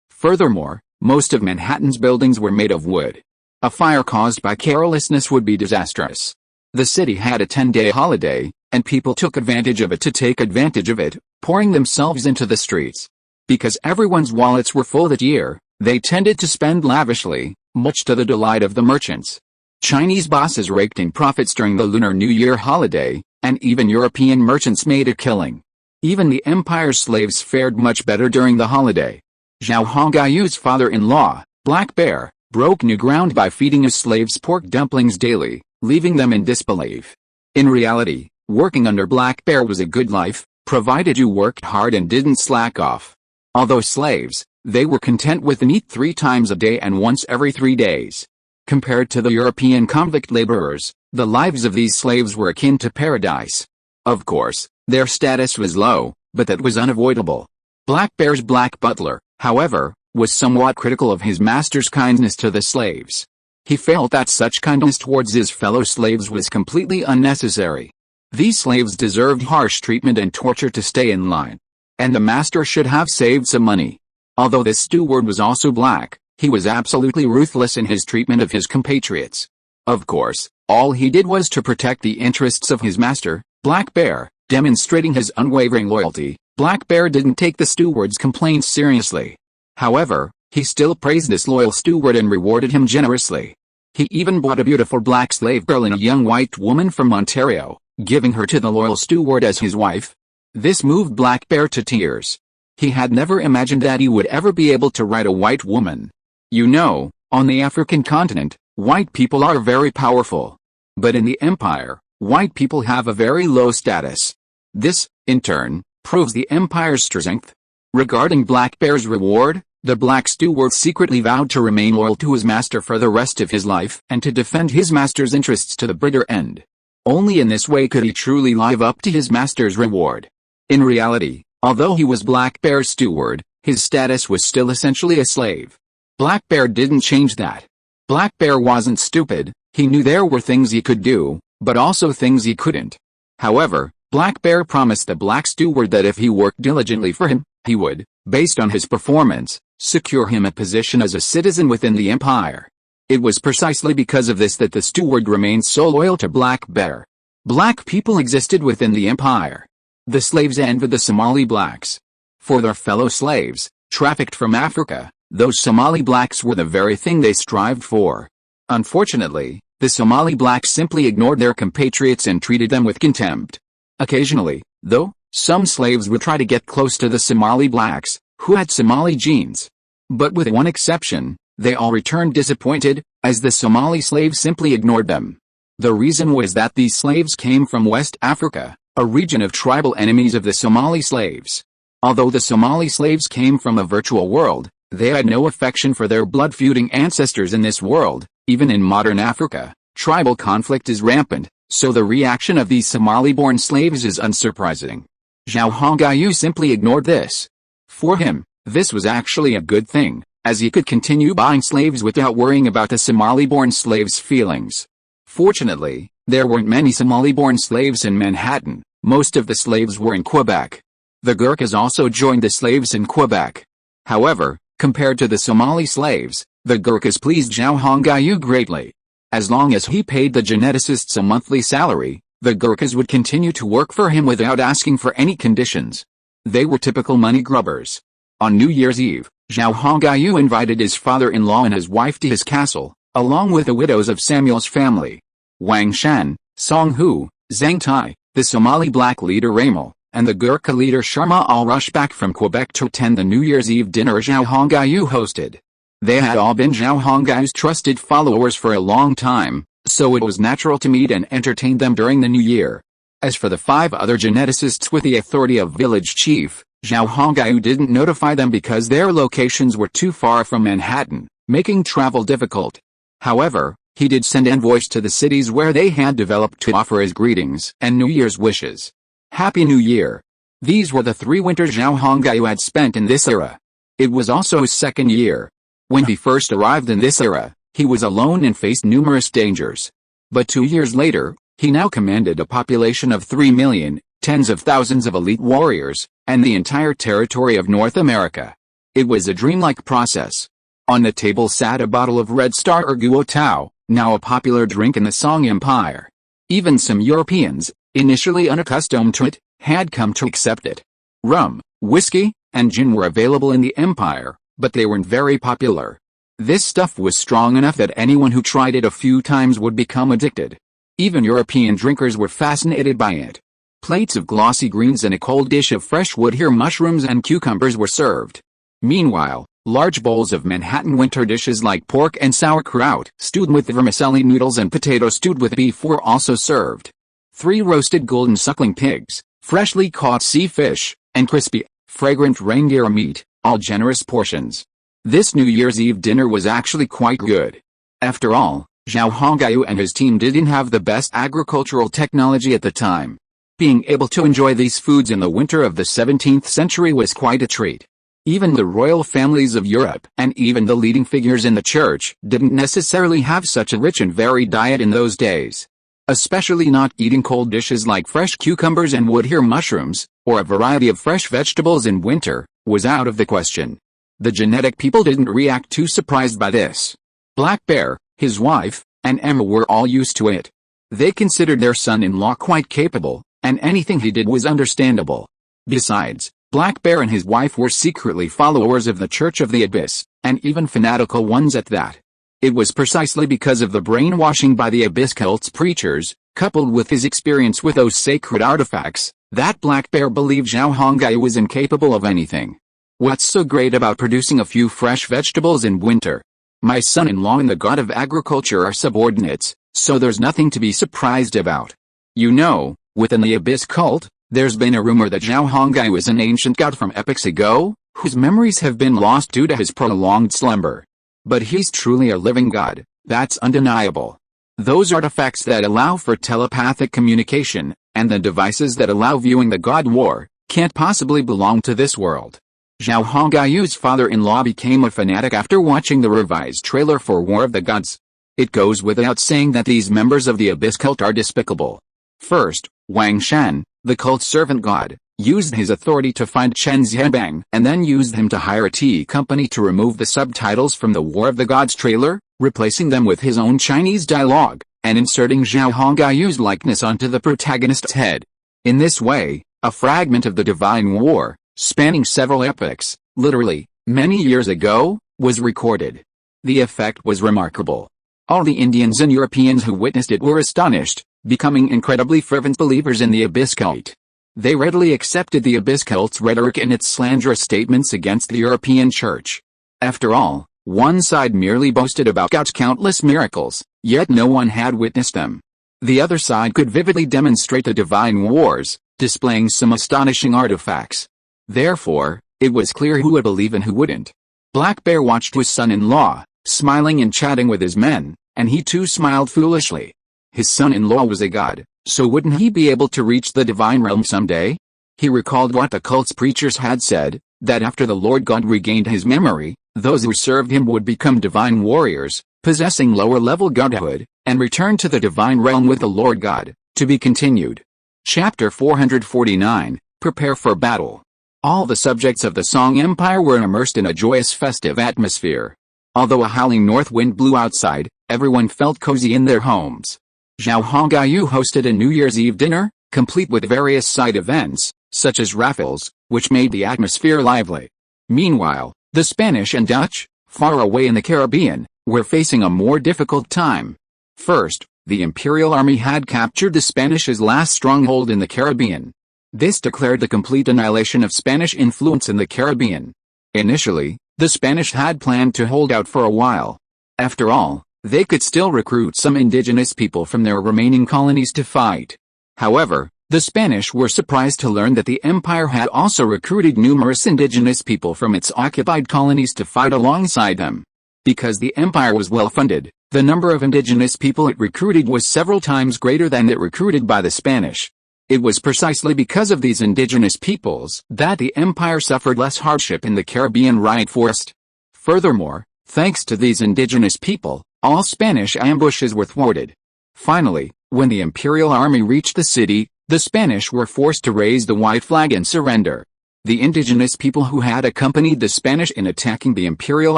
Furthermore, most of Manhattan's buildings were made of wood. A fire caused by carelessness would be disastrous. The city had a 10-day holiday, and people took advantage of it, pouring themselves into the streets. Because everyone's wallets were full that year, they tended to spend lavishly, much to the delight of the merchants. Chinese bosses raked in profits during the Lunar New Year holiday, and even European merchants made a killing. Even the empire's slaves fared much better during the holiday. Zhao Hongyu's father-in-law, Black Bear, broke new ground by feeding his slaves pork dumplings daily, leaving them in disbelief. In reality, working under Black Bear was a good life, provided you worked hard and didn't slack off. Although slaves, they were content with meat 3 times a day and once every 3 days. Compared to the European convict laborers, the lives of these slaves were akin to paradise. Of course, their status was low, but that was unavoidable. Black Bear's black butler, however, was somewhat critical of his master's kindness to the slaves. He felt that such kindness towards his fellow slaves was completely unnecessary. These slaves deserved harsh treatment and torture to stay in line. And the master should have saved some money. Although this steward was also black, he was absolutely ruthless in his treatment of his compatriots. Of course, all he did was to protect the interests of his master, Black Bear. Demonstrating his unwavering loyalty, Black Bear didn't take the steward's complaints seriously. However, he still praised this loyal steward and rewarded him generously. He even bought a beautiful black slave girl and a young white woman from Ontario, giving her to the loyal steward as his wife. This moved Black Bear to tears. He had never imagined that he would ever be able to ride a white woman. You know, on the African continent, white people are very powerful. But in the empire, white people have a very low status. This, in turn, proves the empire's strength. Regarding Black Bear's reward, the black steward secretly vowed to remain loyal to his master for the rest of his life and to defend his master's interests to the bitter end. Only in this way could he truly live up to his master's reward. In reality, although he was Black Bear's steward, his status was still essentially a slave. Black Bear didn't change that. Black Bear wasn't stupid, he knew there were things he could do, but also things he couldn't. However, Black Bear promised the black steward that if he worked diligently for him, he would, based on his performance, secure him a position as a citizen within the empire. It was precisely because of this that the steward remained so loyal to Black Bear. Black people existed within the empire. The slaves envied the Somali blacks. For their fellow slaves, trafficked from Africa, those Somali blacks were the very thing they strived for. Unfortunately, the Somali blacks simply ignored their compatriots and treated them with contempt. Occasionally, though, some slaves would try to get close to the Somali blacks, who had Somali genes. But with one exception, they all returned disappointed, as the Somali slaves simply ignored them. The reason was that these slaves came from West Africa, a region of tribal enemies of the Somali slaves. Although the Somali slaves came from a virtual world, they had no affection for their blood-feuding ancestors in this world. Even in modern Africa, tribal conflict is rampant, so the reaction of these Somali-born slaves is unsurprising. Zhao Hongyu simply ignored this. For him, this was actually a good thing, as he could continue buying slaves without worrying about the Somali-born slaves' feelings. Fortunately, there weren't many Somali-born slaves in Manhattan, most of the slaves were in Quebec. The Gurkhas also joined the slaves in Quebec. However, compared to the Somali slaves, the Gurkhas pleased Zhao Hongyu greatly. As long as he paid the geneticists a monthly salary, the Gurkhas would continue to work for him without asking for any conditions. They were typical money grubbers. On New Year's Eve, Zhao Hongyu invited his father-in-law and his wife to his castle, along with the widows of Samuel's family. Wang Shan, Song Hu, Zhang Tai, the Somali black leader Ramal, and the Gurkha leader Sharma all rushed back from Quebec to attend the New Year's Eve dinner Zhao Hongyu hosted. They had all been Zhao Hongyu's trusted followers for a long time, so it was natural to meet and entertain them during the new year. As for the 5 other geneticists with the authority of village chief, Zhao Hongyu didn't notify them because their locations were too far from Manhattan, making travel difficult. However, he did send envoys to the cities where they had developed to offer his greetings and New Year's wishes. Happy New Year! These were the 3 winters Zhao Hongyu had spent in this era. It was also his second year. When he first arrived in this era, he was alone and faced numerous dangers. But 2 years later, he now commanded a population of 3 million, tens of thousands of elite warriors, and the entire territory of North America. It was a dreamlike process. On the table sat a bottle of Red Star or Guo Tao, now a popular drink in the Song Empire. Even some Europeans, initially unaccustomed to it, had come to accept it. Rum, whiskey, and gin were available in the empire, but they weren't very popular. This stuff was strong enough that anyone who tried it a few times would become addicted. Even European drinkers were fascinated by it. Plates of glossy greens and a cold dish of fresh wood-here mushrooms and cucumbers were served. Meanwhile, large bowls of Manhattan winter dishes like pork and sauerkraut stewed with vermicelli noodles and potato stewed with beef were also served. 3 roasted golden suckling pigs, freshly caught sea fish, and crispy, fragrant reindeer meat, all generous portions. This New Year's Eve dinner was actually quite good. After all, Zhao Hongyu and his team didn't have the best agricultural technology at the time. Being able to enjoy these foods in the winter of the 17th century was quite a treat. Even the royal families of Europe and even the leading figures in the church didn't necessarily have such a rich and varied diet in those days. Especially not eating cold dishes like fresh cucumbers and wood-here mushrooms, or a variety of fresh vegetables in winter, was out of the question. The genetic people didn't react too surprised by this. Black Bear, his wife, and Emma were all used to it. They considered their son-in-law quite capable, and anything he did was understandable. Besides, Black Bear and his wife were secretly followers of the Church of the Abyss, and even fanatical ones at that. It was precisely because of the brainwashing by the Abyss cult's preachers, coupled with his experience with those sacred artifacts, that Black Bear believed Zhao Hongai was incapable of anything. What's so great about producing a few fresh vegetables in winter? My son-in-law and the god of agriculture are subordinates, so there's nothing to be surprised about. You know, within the Abyss cult, there's been a rumor that Zhao Hongai was an ancient god from epochs ago, whose memories have been lost due to his prolonged slumber. But he's truly a living god, that's undeniable. Those artifacts that allow for telepathic communication, and the devices that allow viewing the god war, can't possibly belong to this world. Zhao Hongai's father-in-law became a fanatic after watching the revised trailer for War of the Gods. It goes without saying that these members of the Abyss cult are despicable. First, Wang Shan, the cult's servant god, used his authority to find Chen Xianbang and then used him to hire a tea company to remove the subtitles from the War of the Gods trailer, replacing them with his own Chinese dialogue, and inserting Zhao Hongai's likeness onto the protagonist's head. In this way, a fragment of the Divine War, spanning several epochs, literally, many years ago, was recorded. The effect was remarkable. All the Indians and Europeans who witnessed it were astonished, becoming incredibly fervent believers in the Abyss cult. They readily accepted the Abyss cult's rhetoric and its slanderous statements against the European Church. After all, one side merely boasted about God's countless miracles, yet no one had witnessed them. The other side could vividly demonstrate the divine wars, displaying some astonishing artifacts. Therefore, it was clear who would believe and who wouldn't. Black Bear watched his son-in-law, smiling and chatting with his men, and he too smiled foolishly. His son-in-law was a god, so wouldn't he be able to reach the divine realm someday? He recalled what the cult's preachers had said, that after the Lord God regained his memory, those who served him would become divine warriors, possessing lower-level godhood, and return to the divine realm with the Lord God. To be continued. Chapter 449, Prepare for Battle. All the subjects of the Song Empire were immersed in a joyous festive atmosphere. Although a howling north wind blew outside, everyone felt cozy in their homes. Zhao Hongaiyu hosted a New Year's Eve dinner, complete with various side events, such as raffles, which made the atmosphere lively. Meanwhile, the Spanish and Dutch, far away in the Caribbean, were facing a more difficult time. First, the Imperial Army had captured the Spanish's last stronghold in the Caribbean. This declared the complete annihilation of Spanish influence in the Caribbean. Initially, the Spanish had planned to hold out for a while. After all, they could still recruit some indigenous people from their remaining colonies to fight. However, the Spanish were surprised to learn that the empire had also recruited numerous indigenous people from its occupied colonies to fight alongside them. Because the empire was well funded, the number of indigenous people it recruited was several times greater than it recruited by the Spanish. It was precisely because of these indigenous peoples that the empire suffered less hardship in the Caribbean rainforest. Furthermore, thanks to these indigenous people, all Spanish ambushes were thwarted. Finally, when the Imperial Army reached the city, the Spanish were forced to raise the white flag and surrender. The indigenous people who had accompanied the Spanish in attacking the Imperial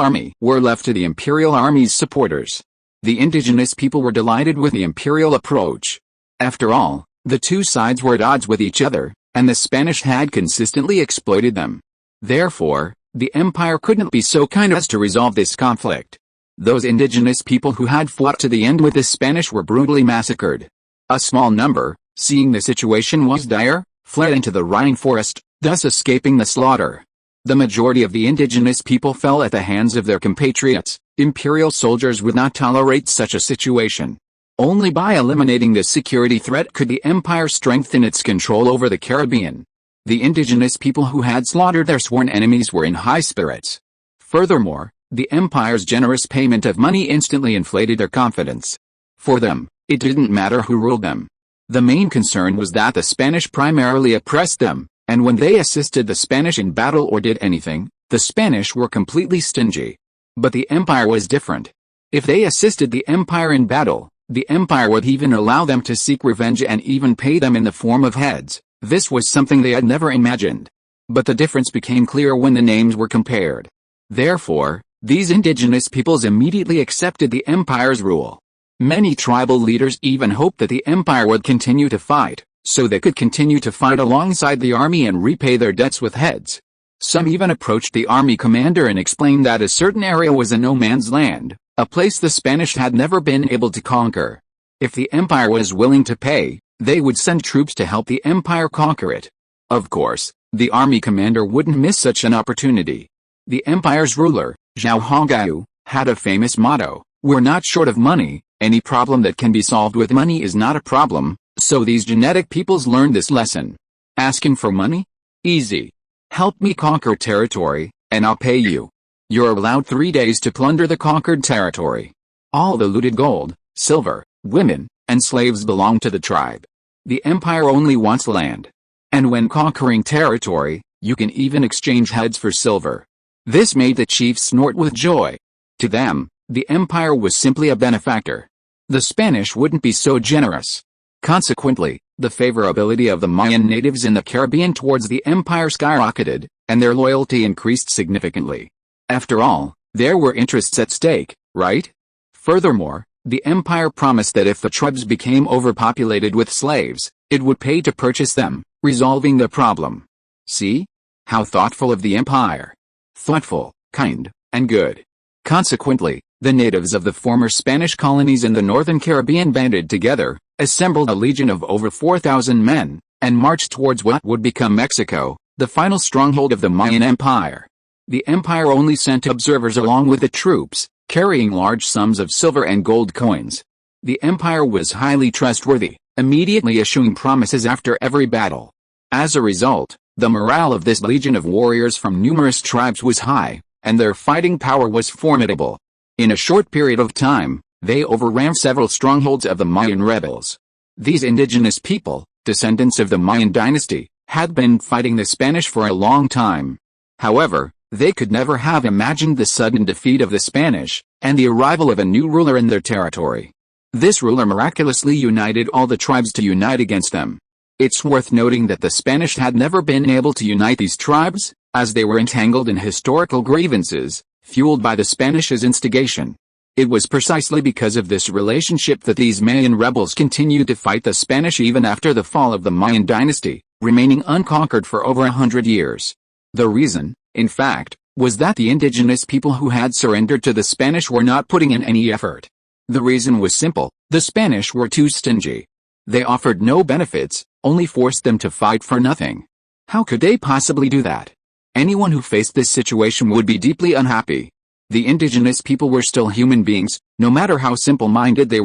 Army were left to the Imperial Army's supporters. The indigenous people were delighted with the Imperial approach. After all, the two sides were at odds with each other, and the Spanish had consistently exploited them. Therefore, the empire couldn't be so kind as to resolve this conflict. Those indigenous people who had fought to the end with the Spanish were brutally massacred. A small number, seeing the situation was dire, fled into the rainforest, thus escaping the slaughter. The majority of the indigenous people fell at the hands of their compatriots. Imperial soldiers would not tolerate such a situation. Only by eliminating this security threat could the empire strengthen its control over the Caribbean. The indigenous people who had slaughtered their sworn enemies were in high spirits. Furthermore, the empire's generous payment of money instantly inflated their confidence. For them, it didn't matter who ruled them. The main concern was that the Spanish primarily oppressed them, and when they assisted the Spanish in battle or did anything, The Spanish were completely stingy. But the empire was different. If they assisted the empire in battle, the empire would even allow them to seek revenge and even pay them in the form of heads. This was something they had never imagined. But the difference became clear when the names were compared. Therefore, these indigenous peoples immediately accepted the empire's rule. Many tribal leaders even hoped that the empire would continue to fight, so they could continue to fight alongside the army and repay their debts with heads. Some even approached the army commander and explained that a certain area was a no-man's land, a place the Spanish had never been able to conquer. If the empire was willing to pay, they would send troops to help the empire conquer it. Of course, the army commander wouldn't miss such an opportunity. The empire's ruler, Zhao, had a famous motto: "We're not short of money, any problem that can be solved with money is not a problem." So these genetic peoples learned this lesson. Asking for money? Easy. Help me conquer territory, and I'll pay you. You're allowed 3 days to plunder the conquered territory. All the looted gold, silver, women, and slaves belong to the tribe. The empire only wants land. And when conquering territory, you can even exchange heads for silver. This made the chiefs snort with joy. To them, the empire was simply a benefactor. The Spanish wouldn't be so generous. Consequently, the favorability of the Mayan natives in the Caribbean towards the empire skyrocketed, and their loyalty increased significantly. After all, there were interests at stake, right? Furthermore, the empire promised that if the tribes became overpopulated with slaves, it would pay to purchase them, resolving the problem. See? How thoughtful of the empire. Thoughtful, kind, and good. Consequently, the natives of the former Spanish colonies in the northern Caribbean banded together, assembled a legion of over 4,000 men, and marched towards what would become Mexico, the final stronghold of the Mayan Empire. The empire only sent observers along with the troops, carrying large sums of silver and gold coins. The empire was highly trustworthy, immediately issuing promises after every battle. As a result, the morale of this legion of warriors from numerous tribes was high, and their fighting power was formidable. In a short period of time, they overran several strongholds of the Mayan rebels. These indigenous people, descendants of the Mayan dynasty, had been fighting the Spanish for a long time. However, they could never have imagined the sudden defeat of the Spanish, and the arrival of a new ruler in their territory. This ruler miraculously united all the tribes to unite against them. It's worth noting that the Spanish had never been able to unite these tribes, as they were entangled in historical grievances, fueled by the Spanish's instigation. It was precisely because of this relationship that these Mayan rebels continued to fight the Spanish even after the fall of the Mayan dynasty, remaining unconquered for over 100 years. The reason, in fact, was that the indigenous people who had surrendered to the Spanish were not putting in any effort. The reason was simple: the Spanish were too stingy. They offered no benefits, only forced them to fight for nothing. How could they possibly do that? Anyone who faced this situation would be deeply unhappy. The indigenous people were still human beings, no matter how simple-minded they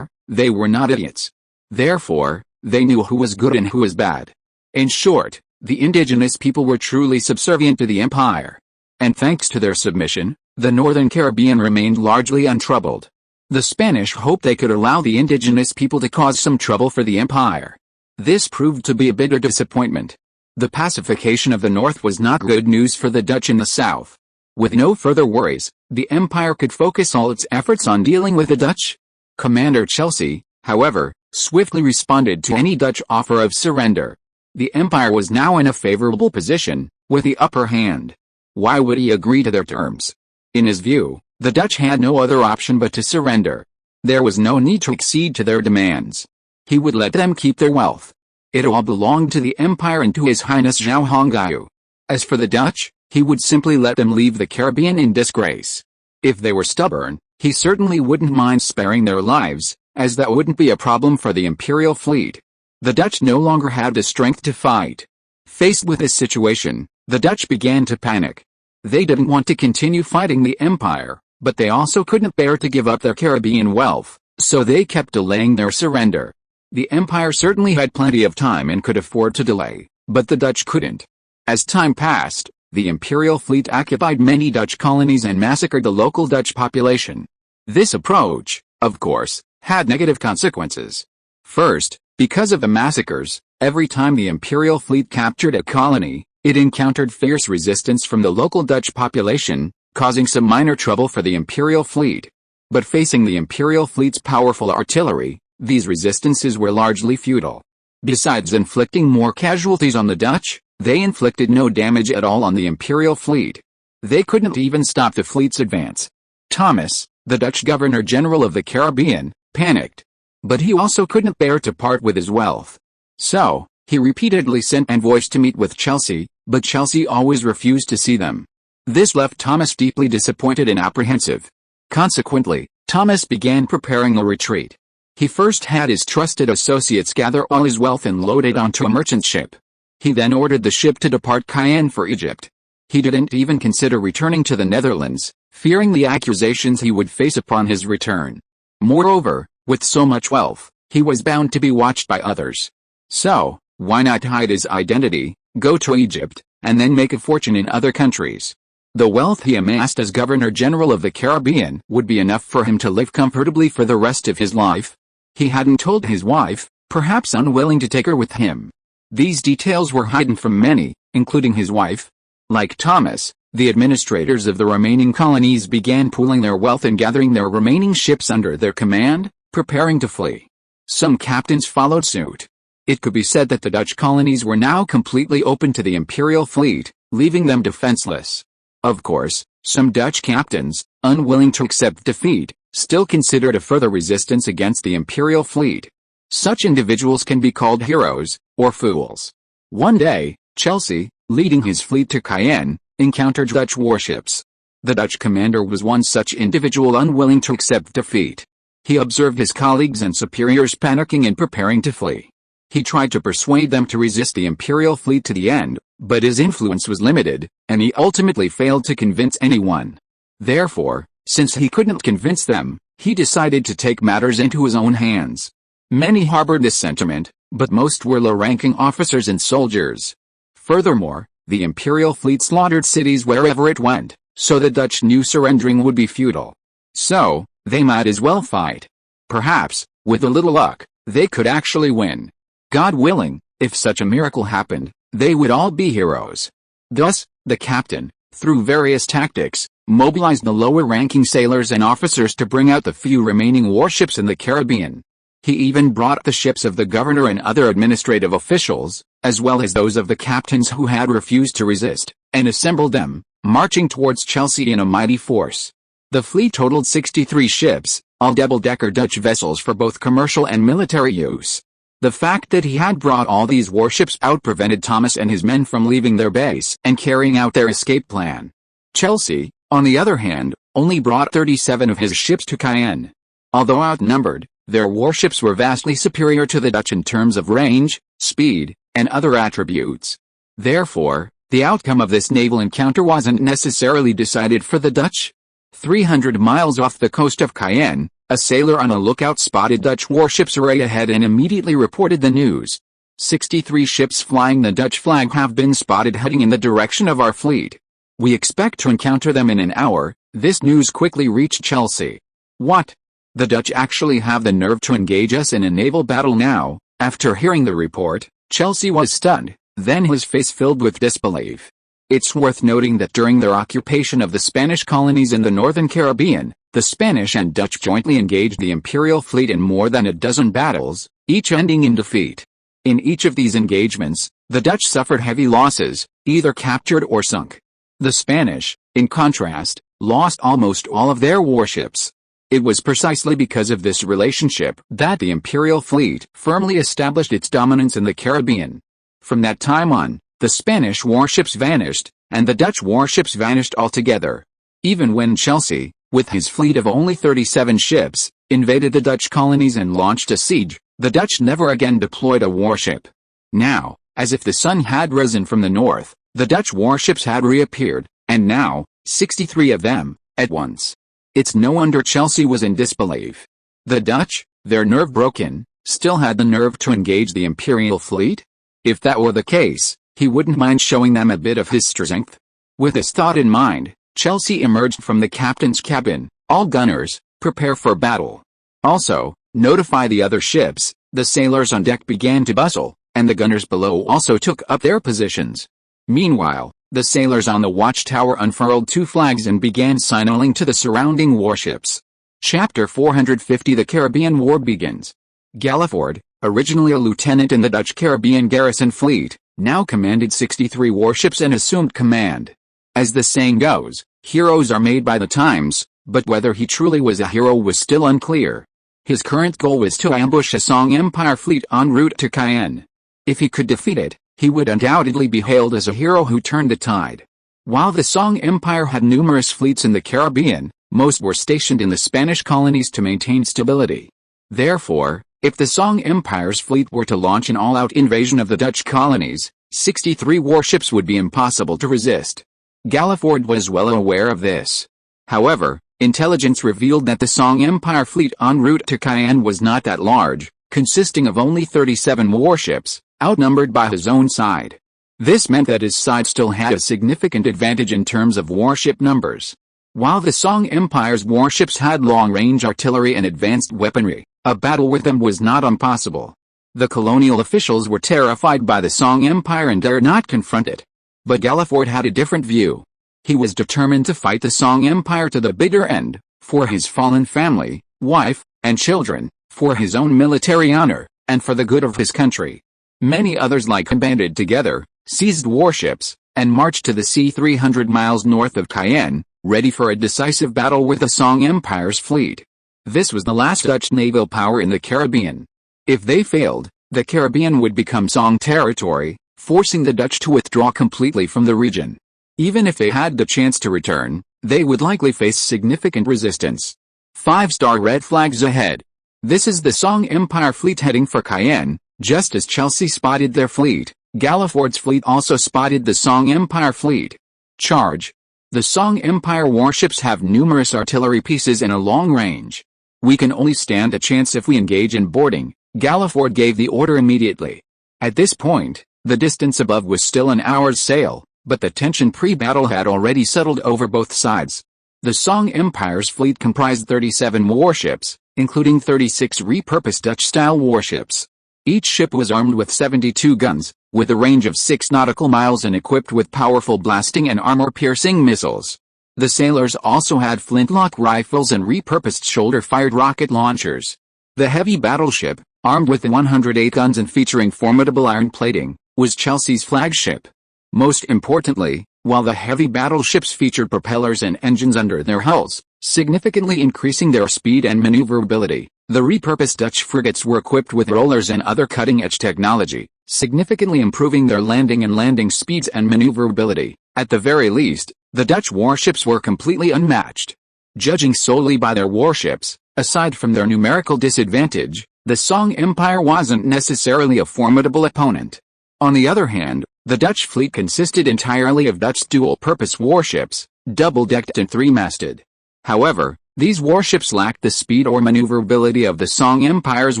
were not idiots. Therefore, they knew who was good and who was bad. In short, the indigenous people were truly subservient to the empire. And thanks to their submission, the northern Caribbean remained largely untroubled. The Spanish hoped they could allow the indigenous people to cause some trouble for the empire. This proved to be a bitter disappointment. The pacification of the north was not good news for the Dutch in the south. With no further worries, the empire could focus all its efforts on dealing with the Dutch. Commander Chelsea, however, swiftly responded to any Dutch offer of surrender. The empire was now in a favorable position, with the upper hand. Why would he agree to their terms? In his view, the Dutch had no other option but to surrender. There was no need to accede to their demands. He would let them keep their wealth. It all belonged to the empire and to His Highness Zhao. As for the Dutch, he would simply let them leave the Caribbean in disgrace. If they were stubborn, he certainly wouldn't mind sparing their lives, as that wouldn't be a problem for the imperial fleet. The Dutch no longer had the strength to fight. Faced with this situation, the Dutch began to panic. They didn't want to continue fighting the empire, but they also couldn't bear to give up their Caribbean wealth, so they kept delaying their surrender. The empire certainly had plenty of time and could afford to delay, but the Dutch couldn't. As time passed, the imperial fleet occupied many Dutch colonies and massacred the local Dutch population. This approach, of course, had negative consequences. First, because of the massacres, every time the imperial fleet captured a colony, It encountered fierce resistance from the local Dutch population, causing some minor trouble for the Imperial fleet. But facing the Imperial fleet's powerful artillery, these resistances were largely futile. Besides inflicting more casualties on the Dutch, they inflicted no damage at all on the Imperial fleet. They couldn't even stop the fleet's advance. Thomas, the Dutch Governor-General of the Caribbean, panicked. But he also couldn't bear to part with his wealth. So, he repeatedly sent envoys to meet with Chelsea, but Chelsea always refused to see them. This left Thomas deeply disappointed and apprehensive. Consequently, Thomas began preparing a retreat. He first had his trusted associates gather all his wealth and load it onto a merchant ship. He then ordered the ship to depart Cayenne for Egypt. He didn't even consider returning to the Netherlands, fearing the accusations he would face upon his return. Moreover, with so much wealth, he was bound to be watched by others. So, why not hide his identity, go to Egypt, and then make a fortune in other countries? The wealth he amassed as Governor-General of the Caribbean would be enough for him to live comfortably for the rest of his life. He hadn't told his wife, perhaps unwilling to take her with him. These details were hidden from many, including his wife. Like Thomas, the administrators of the remaining colonies began pooling their wealth and gathering their remaining ships under their command, preparing to flee. Some captains followed suit. It could be said that the Dutch colonies were now completely open to the Imperial fleet, leaving them defenseless. Of course, some Dutch captains, unwilling to accept defeat, still considered a further resistance against the Imperial fleet. Such individuals can be called heroes, or fools. One day, Chelsea, leading his fleet to Cayenne, encountered Dutch warships. The Dutch commander was one such individual unwilling to accept defeat. He observed his colleagues and superiors panicking and preparing to flee. He tried to persuade them to resist the Imperial fleet to the end, but his influence was limited, and he ultimately failed to convince anyone. Therefore, since he couldn't convince them, he decided to take matters into his own hands. Many harbored this sentiment, but most were low-ranking officers and soldiers. Furthermore, the Imperial fleet slaughtered cities wherever it went, so the Dutch knew surrendering would be futile. So, they might as well fight. Perhaps, with a little luck, they could actually win. God willing, if such a miracle happened, they would all be heroes. Thus, the captain, through various tactics, mobilized the lower-ranking sailors and officers to bring out the few remaining warships in the Caribbean. He even brought the ships of the governor and other administrative officials, as well as those of the captains who had refused to resist, and assembled them, marching towards Chelsea in a mighty force. The fleet totaled 63 ships, all double-decker Dutch vessels for both commercial and military use. The fact that he had brought all these warships out prevented Thomas and his men from leaving their base and carrying out their escape plan. Chelsea, on the other hand, only brought 37 of his ships to Cayenne. Although outnumbered, their warships were vastly superior to the Dutch in terms of range, speed, and other attributes. Therefore, the outcome of this naval encounter wasn't necessarily decided for the Dutch. 300 miles off the coast of Cayenne, a sailor on a lookout spotted Dutch warships array ahead and immediately reported the news. 63 ships flying the Dutch flag have been spotted heading in the direction of our fleet. We expect to encounter them in an hour. This news quickly reached Chelsea. What? The Dutch actually have the nerve to engage us in a naval battle now? After hearing the report, Chelsea was stunned, then his face filled with disbelief. It's worth noting that during their occupation of the Spanish colonies in the northern Caribbean, the Spanish and Dutch jointly engaged the Imperial fleet in more than a dozen battles, each ending in defeat. In each of these engagements, the Dutch suffered heavy losses, either captured or sunk. The Spanish, in contrast, lost almost all of their warships. It was precisely because of this relationship that the Imperial fleet firmly established its dominance in the Caribbean. From that time on, the Spanish warships vanished, and the Dutch warships vanished altogether. Even when Chelsea, with his fleet of only 37 ships, invaded the Dutch colonies and launched a siege, the Dutch never again deployed a warship. Now, as if the sun had risen from the north, the Dutch warships had reappeared, and now, 63 of them, at once. It's no wonder Chelsea was in disbelief. The Dutch, their nerve broken, still had the nerve to engage the Imperial fleet? If that were the case, he wouldn't mind showing them a bit of his strength. With this thought in mind, Chelsea emerged from the captain's cabin. All gunners, prepare for battle. Also, notify the other ships. The sailors on deck began to bustle, and the gunners below also took up their positions. Meanwhile, the sailors on the watchtower unfurled two flags and began signaling to the surrounding warships. Chapter 450 The Caribbean War begins. Galliford, originally a lieutenant in the Dutch Caribbean garrison fleet, now commanded 63 warships and assumed command. As the saying goes, heroes are made by the times, but whether he truly was a hero was still unclear. His current goal was to ambush a Song Empire fleet en route to Cayenne. If he could defeat it, he would undoubtedly be hailed as a hero who turned the tide. While the Song Empire had numerous fleets in the Caribbean, most were stationed in the Spanish colonies to maintain stability. Therefore, if the Song Empire's fleet were to launch an all-out invasion of the Dutch colonies, 63 warships would be impossible to resist. Galliford was well aware of this. However, intelligence revealed that the Song Empire fleet en route to Cayenne was not that large, consisting of only 37 warships, outnumbered by his own side. This meant that his side still had a significant advantage in terms of warship numbers. While the Song Empire's warships had long-range artillery and advanced weaponry, a battle with them was not impossible. The colonial officials were terrified by the Song Empire and dared not confront it. But Galliford had a different view. He was determined to fight the Song Empire to the bitter end, for his fallen family, wife, and children, for his own military honor, and for the good of his country. Many others like him banded together, seized warships, and marched to the sea 300 miles north of Cayenne, ready for a decisive battle with the Song Empire's fleet. This was the last Dutch naval power in the Caribbean. If they failed, the Caribbean would become Song territory, forcing the Dutch to withdraw completely from the region. Even if they had the chance to return, they would likely face significant resistance. 5-star red flags ahead. This is the Song Empire fleet heading for Cayenne. Just as Chelsea spotted their fleet, Galliford's fleet also spotted the Song Empire fleet. Charge. The Song Empire warships have numerous artillery pieces and a long range. We can only stand a chance if we engage in boarding. Galliford gave the order immediately. At this point, the distance above was still an hour's sail, but the tension pre-battle had already settled over both sides. The Song Empire's fleet comprised 37 warships, including 36 repurposed Dutch-style warships. Each ship was armed with 72 guns, with a range of 6 nautical miles and equipped with powerful blasting and armor-piercing missiles. The sailors also had flintlock rifles and repurposed shoulder-fired rocket launchers. The heavy battleship, armed with 108 guns and featuring formidable iron plating, was Chelsea's flagship. Most importantly, while the heavy battleships featured propellers and engines under their hulls, significantly increasing their speed and maneuverability, the repurposed Dutch frigates were equipped with rollers and other cutting-edge technology, significantly improving their landing speeds and maneuverability. At the very least, the Dutch warships were completely unmatched. Judging solely by their warships, aside from their numerical disadvantage, the Song Empire wasn't necessarily a formidable opponent. On the other hand, the Dutch fleet consisted entirely of Dutch dual-purpose warships, double-decked and three-masted. However, these warships lacked the speed or maneuverability of the Song Empire's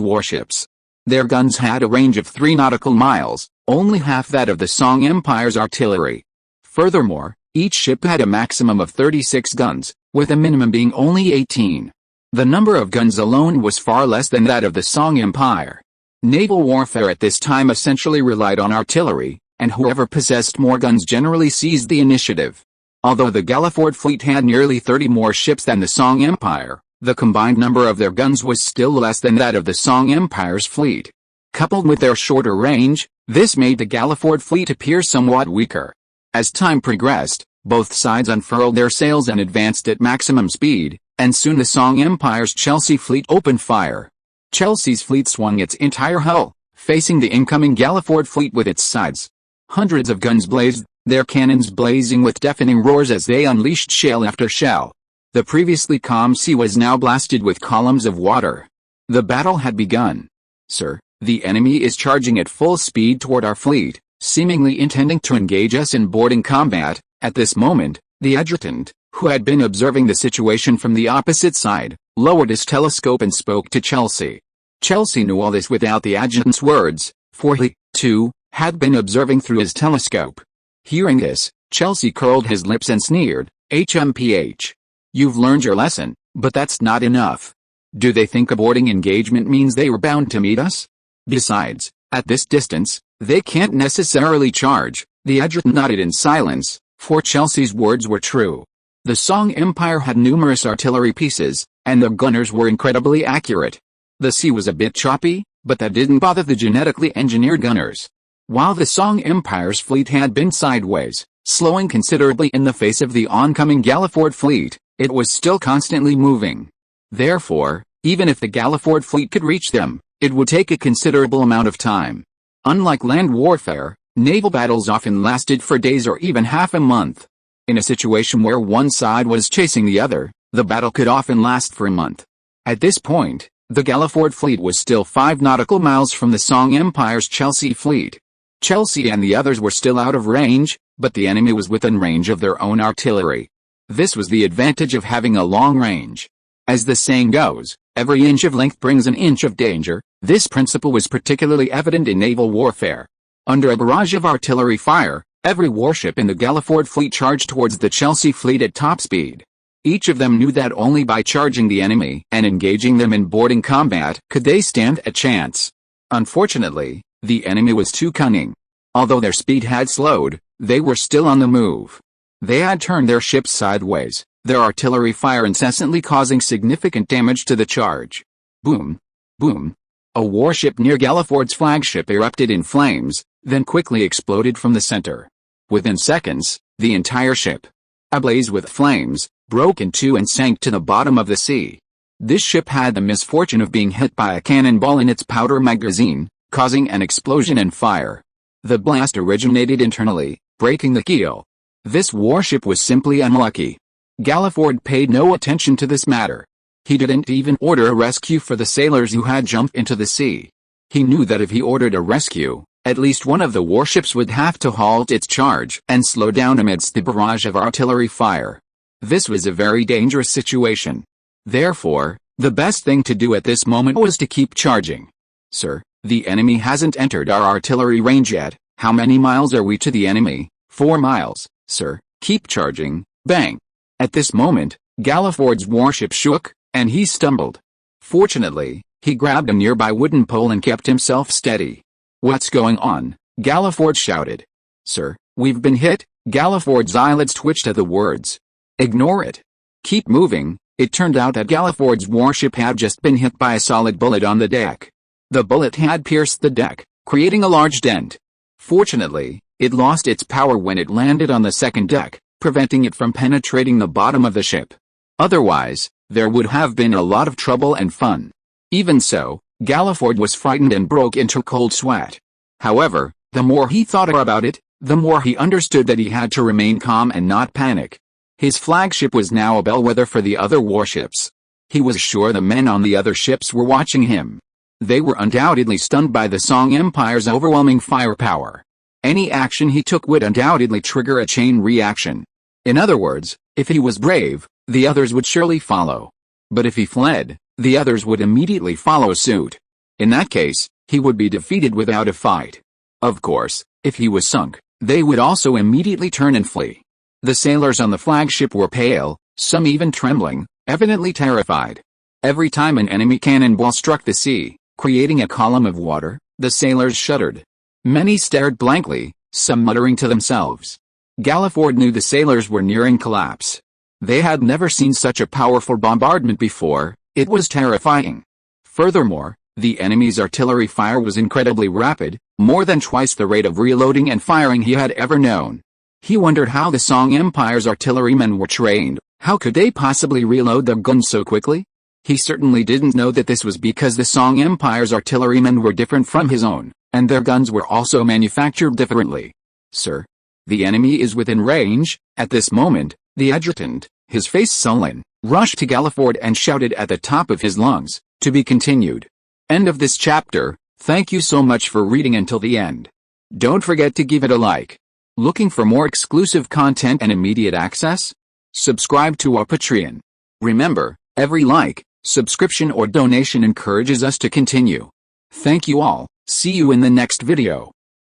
warships. Their guns had a range of 3 nautical miles, only half that of the Song Empire's artillery. Furthermore, each ship had a maximum of 36 guns, with a minimum being only 18. The number of guns alone was far less than that of the Song Empire. Naval warfare at this time essentially relied on artillery, and whoever possessed more guns generally seized the initiative. Although the Galliford fleet had nearly 30 more ships than the Song Empire, the combined number of their guns was still less than that of the Song Empire's fleet. Coupled with their shorter range, this made the Galliford fleet appear somewhat weaker. As time progressed, both sides unfurled their sails and advanced at maximum speed, and soon the Song Empire's Chelsea fleet opened fire. Chelsea's fleet swung its entire hull, facing the incoming Galliford fleet with its sides. Hundreds of guns blazed, their cannons blazing with deafening roars as they unleashed shell after shell. The previously calm sea was now blasted with columns of water. The battle had begun. "Sir, the enemy is charging at full speed toward our fleet, seemingly intending to engage us in boarding combat." At this moment, the adjutant, who had been observing the situation from the opposite side, lowered his telescope and spoke to Chelsea. Chelsea knew all this without the adjutant's words, for he, too, had been observing through his telescope. Hearing this, Chelsea curled his lips and sneered, "HMPH. You've learned your lesson, but that's not enough. Do they think a boarding engagement means they were bound to meet us? Besides, At this distance, they can't necessarily charge, the adjutant nodded in silence, for Chelsea's words were true. The Song Empire had numerous artillery pieces, and their gunners were incredibly accurate. The sea was a bit choppy, but that didn't bother the genetically engineered gunners. While the Song Empire's fleet had been sideways, slowing considerably in the face of the oncoming Galliford fleet, it was still constantly moving. Therefore, even if the Galliford fleet could reach them, it would take a considerable amount of time. Unlike land warfare, naval battles often lasted for days or even half a month. In a situation where one side was chasing the other, the battle could often last for a month. At this point, the Galliford fleet was still 5 nautical miles from the Song Empire's Chelsea fleet. Chelsea and the others were still out of range, but the enemy was within range of their own artillery. This was the advantage of having a long range. As the saying goes, every inch of length brings an inch of danger. This principle was particularly evident in naval warfare. Under a barrage of artillery fire, every warship in the Galliford fleet charged towards the Chelsea fleet at top speed. Each of them knew that only by charging the enemy and engaging them in boarding combat could they stand a chance. Unfortunately, the enemy was too cunning. Although their speed had slowed, they were still on the move. They had turned their ships sideways, their artillery fire incessantly causing significant damage to the charge. Boom! Boom! A warship near Galliford's flagship erupted in flames, then quickly exploded from the center. Within seconds, the entire ship, ablaze with flames, broke in two and sank to the bottom of the sea. This ship had the misfortune of being hit by a cannonball in its powder magazine, causing an explosion and fire. The blast originated internally, breaking the keel. This warship was simply unlucky. Galliford paid no attention to this matter. He didn't even order a rescue for the sailors who had jumped into the sea. He knew that if he ordered a rescue, at least one of the warships would have to halt its charge and slow down amidst the barrage of artillery fire. This was a very dangerous situation. Therefore, the best thing to do at this moment was to keep charging. Sir, the enemy hasn't entered our artillery range yet. How many miles are we to the enemy? 4 miles, sir. Keep charging. Bang. At this moment, Galliford's warship shook, and he stumbled. Fortunately, he grabbed a nearby wooden pole and kept himself steady. What's going on? Galliford shouted. Sir, we've been hit. Galliford's eyelids twitched at the words. Ignore it. Keep moving. It turned out that Galliford's warship had just been hit by a solid bullet on the deck. The bullet had pierced the deck, creating a large dent. Fortunately, it lost its power when it landed on the second deck, preventing it from penetrating the bottom of the ship. Otherwise, there would have been a lot of trouble and fun. Even so, Galliford was frightened and broke into cold sweat. However, the more he thought about it, the more he understood that he had to remain calm and not panic. His flagship was now a bellwether for the other warships. He was sure the men on the other ships were watching him. They were undoubtedly stunned by the Song Empire's overwhelming firepower. Any action he took would undoubtedly trigger a chain reaction. In other words, if he was brave, the others would surely follow. But if he fled, the others would immediately follow suit. In that case, he would be defeated without a fight. Of course, if he was sunk, they would also immediately turn and flee. The sailors on the flagship were pale, some even trembling, evidently terrified. Every time an enemy cannonball struck the sea, creating a column of water, the sailors shuddered. Many stared blankly, some muttering to themselves. Galliford knew the sailors were nearing collapse. They had never seen such a powerful bombardment before. It was terrifying. Furthermore, the enemy's artillery fire was incredibly rapid, more than twice the rate of reloading and firing he had ever known. He wondered how the Song Empire's artillerymen were trained. How could they possibly reload their guns so quickly? He certainly didn't know that this was because the Song Empire's artillerymen were different from his own, and their guns were also manufactured differently. Sir, the enemy is within range. At this moment, the adjutant, his face sullen, rushed to Galliford and shouted at the top of his lungs, "To be continued." End of this chapter. Thank you so much for reading until the end. Don't forget to give it a like. Looking for more exclusive content and immediate access? Subscribe to our Patreon. Remember, every like, subscription or donation encourages us to continue. Thank you all. See you in the next video.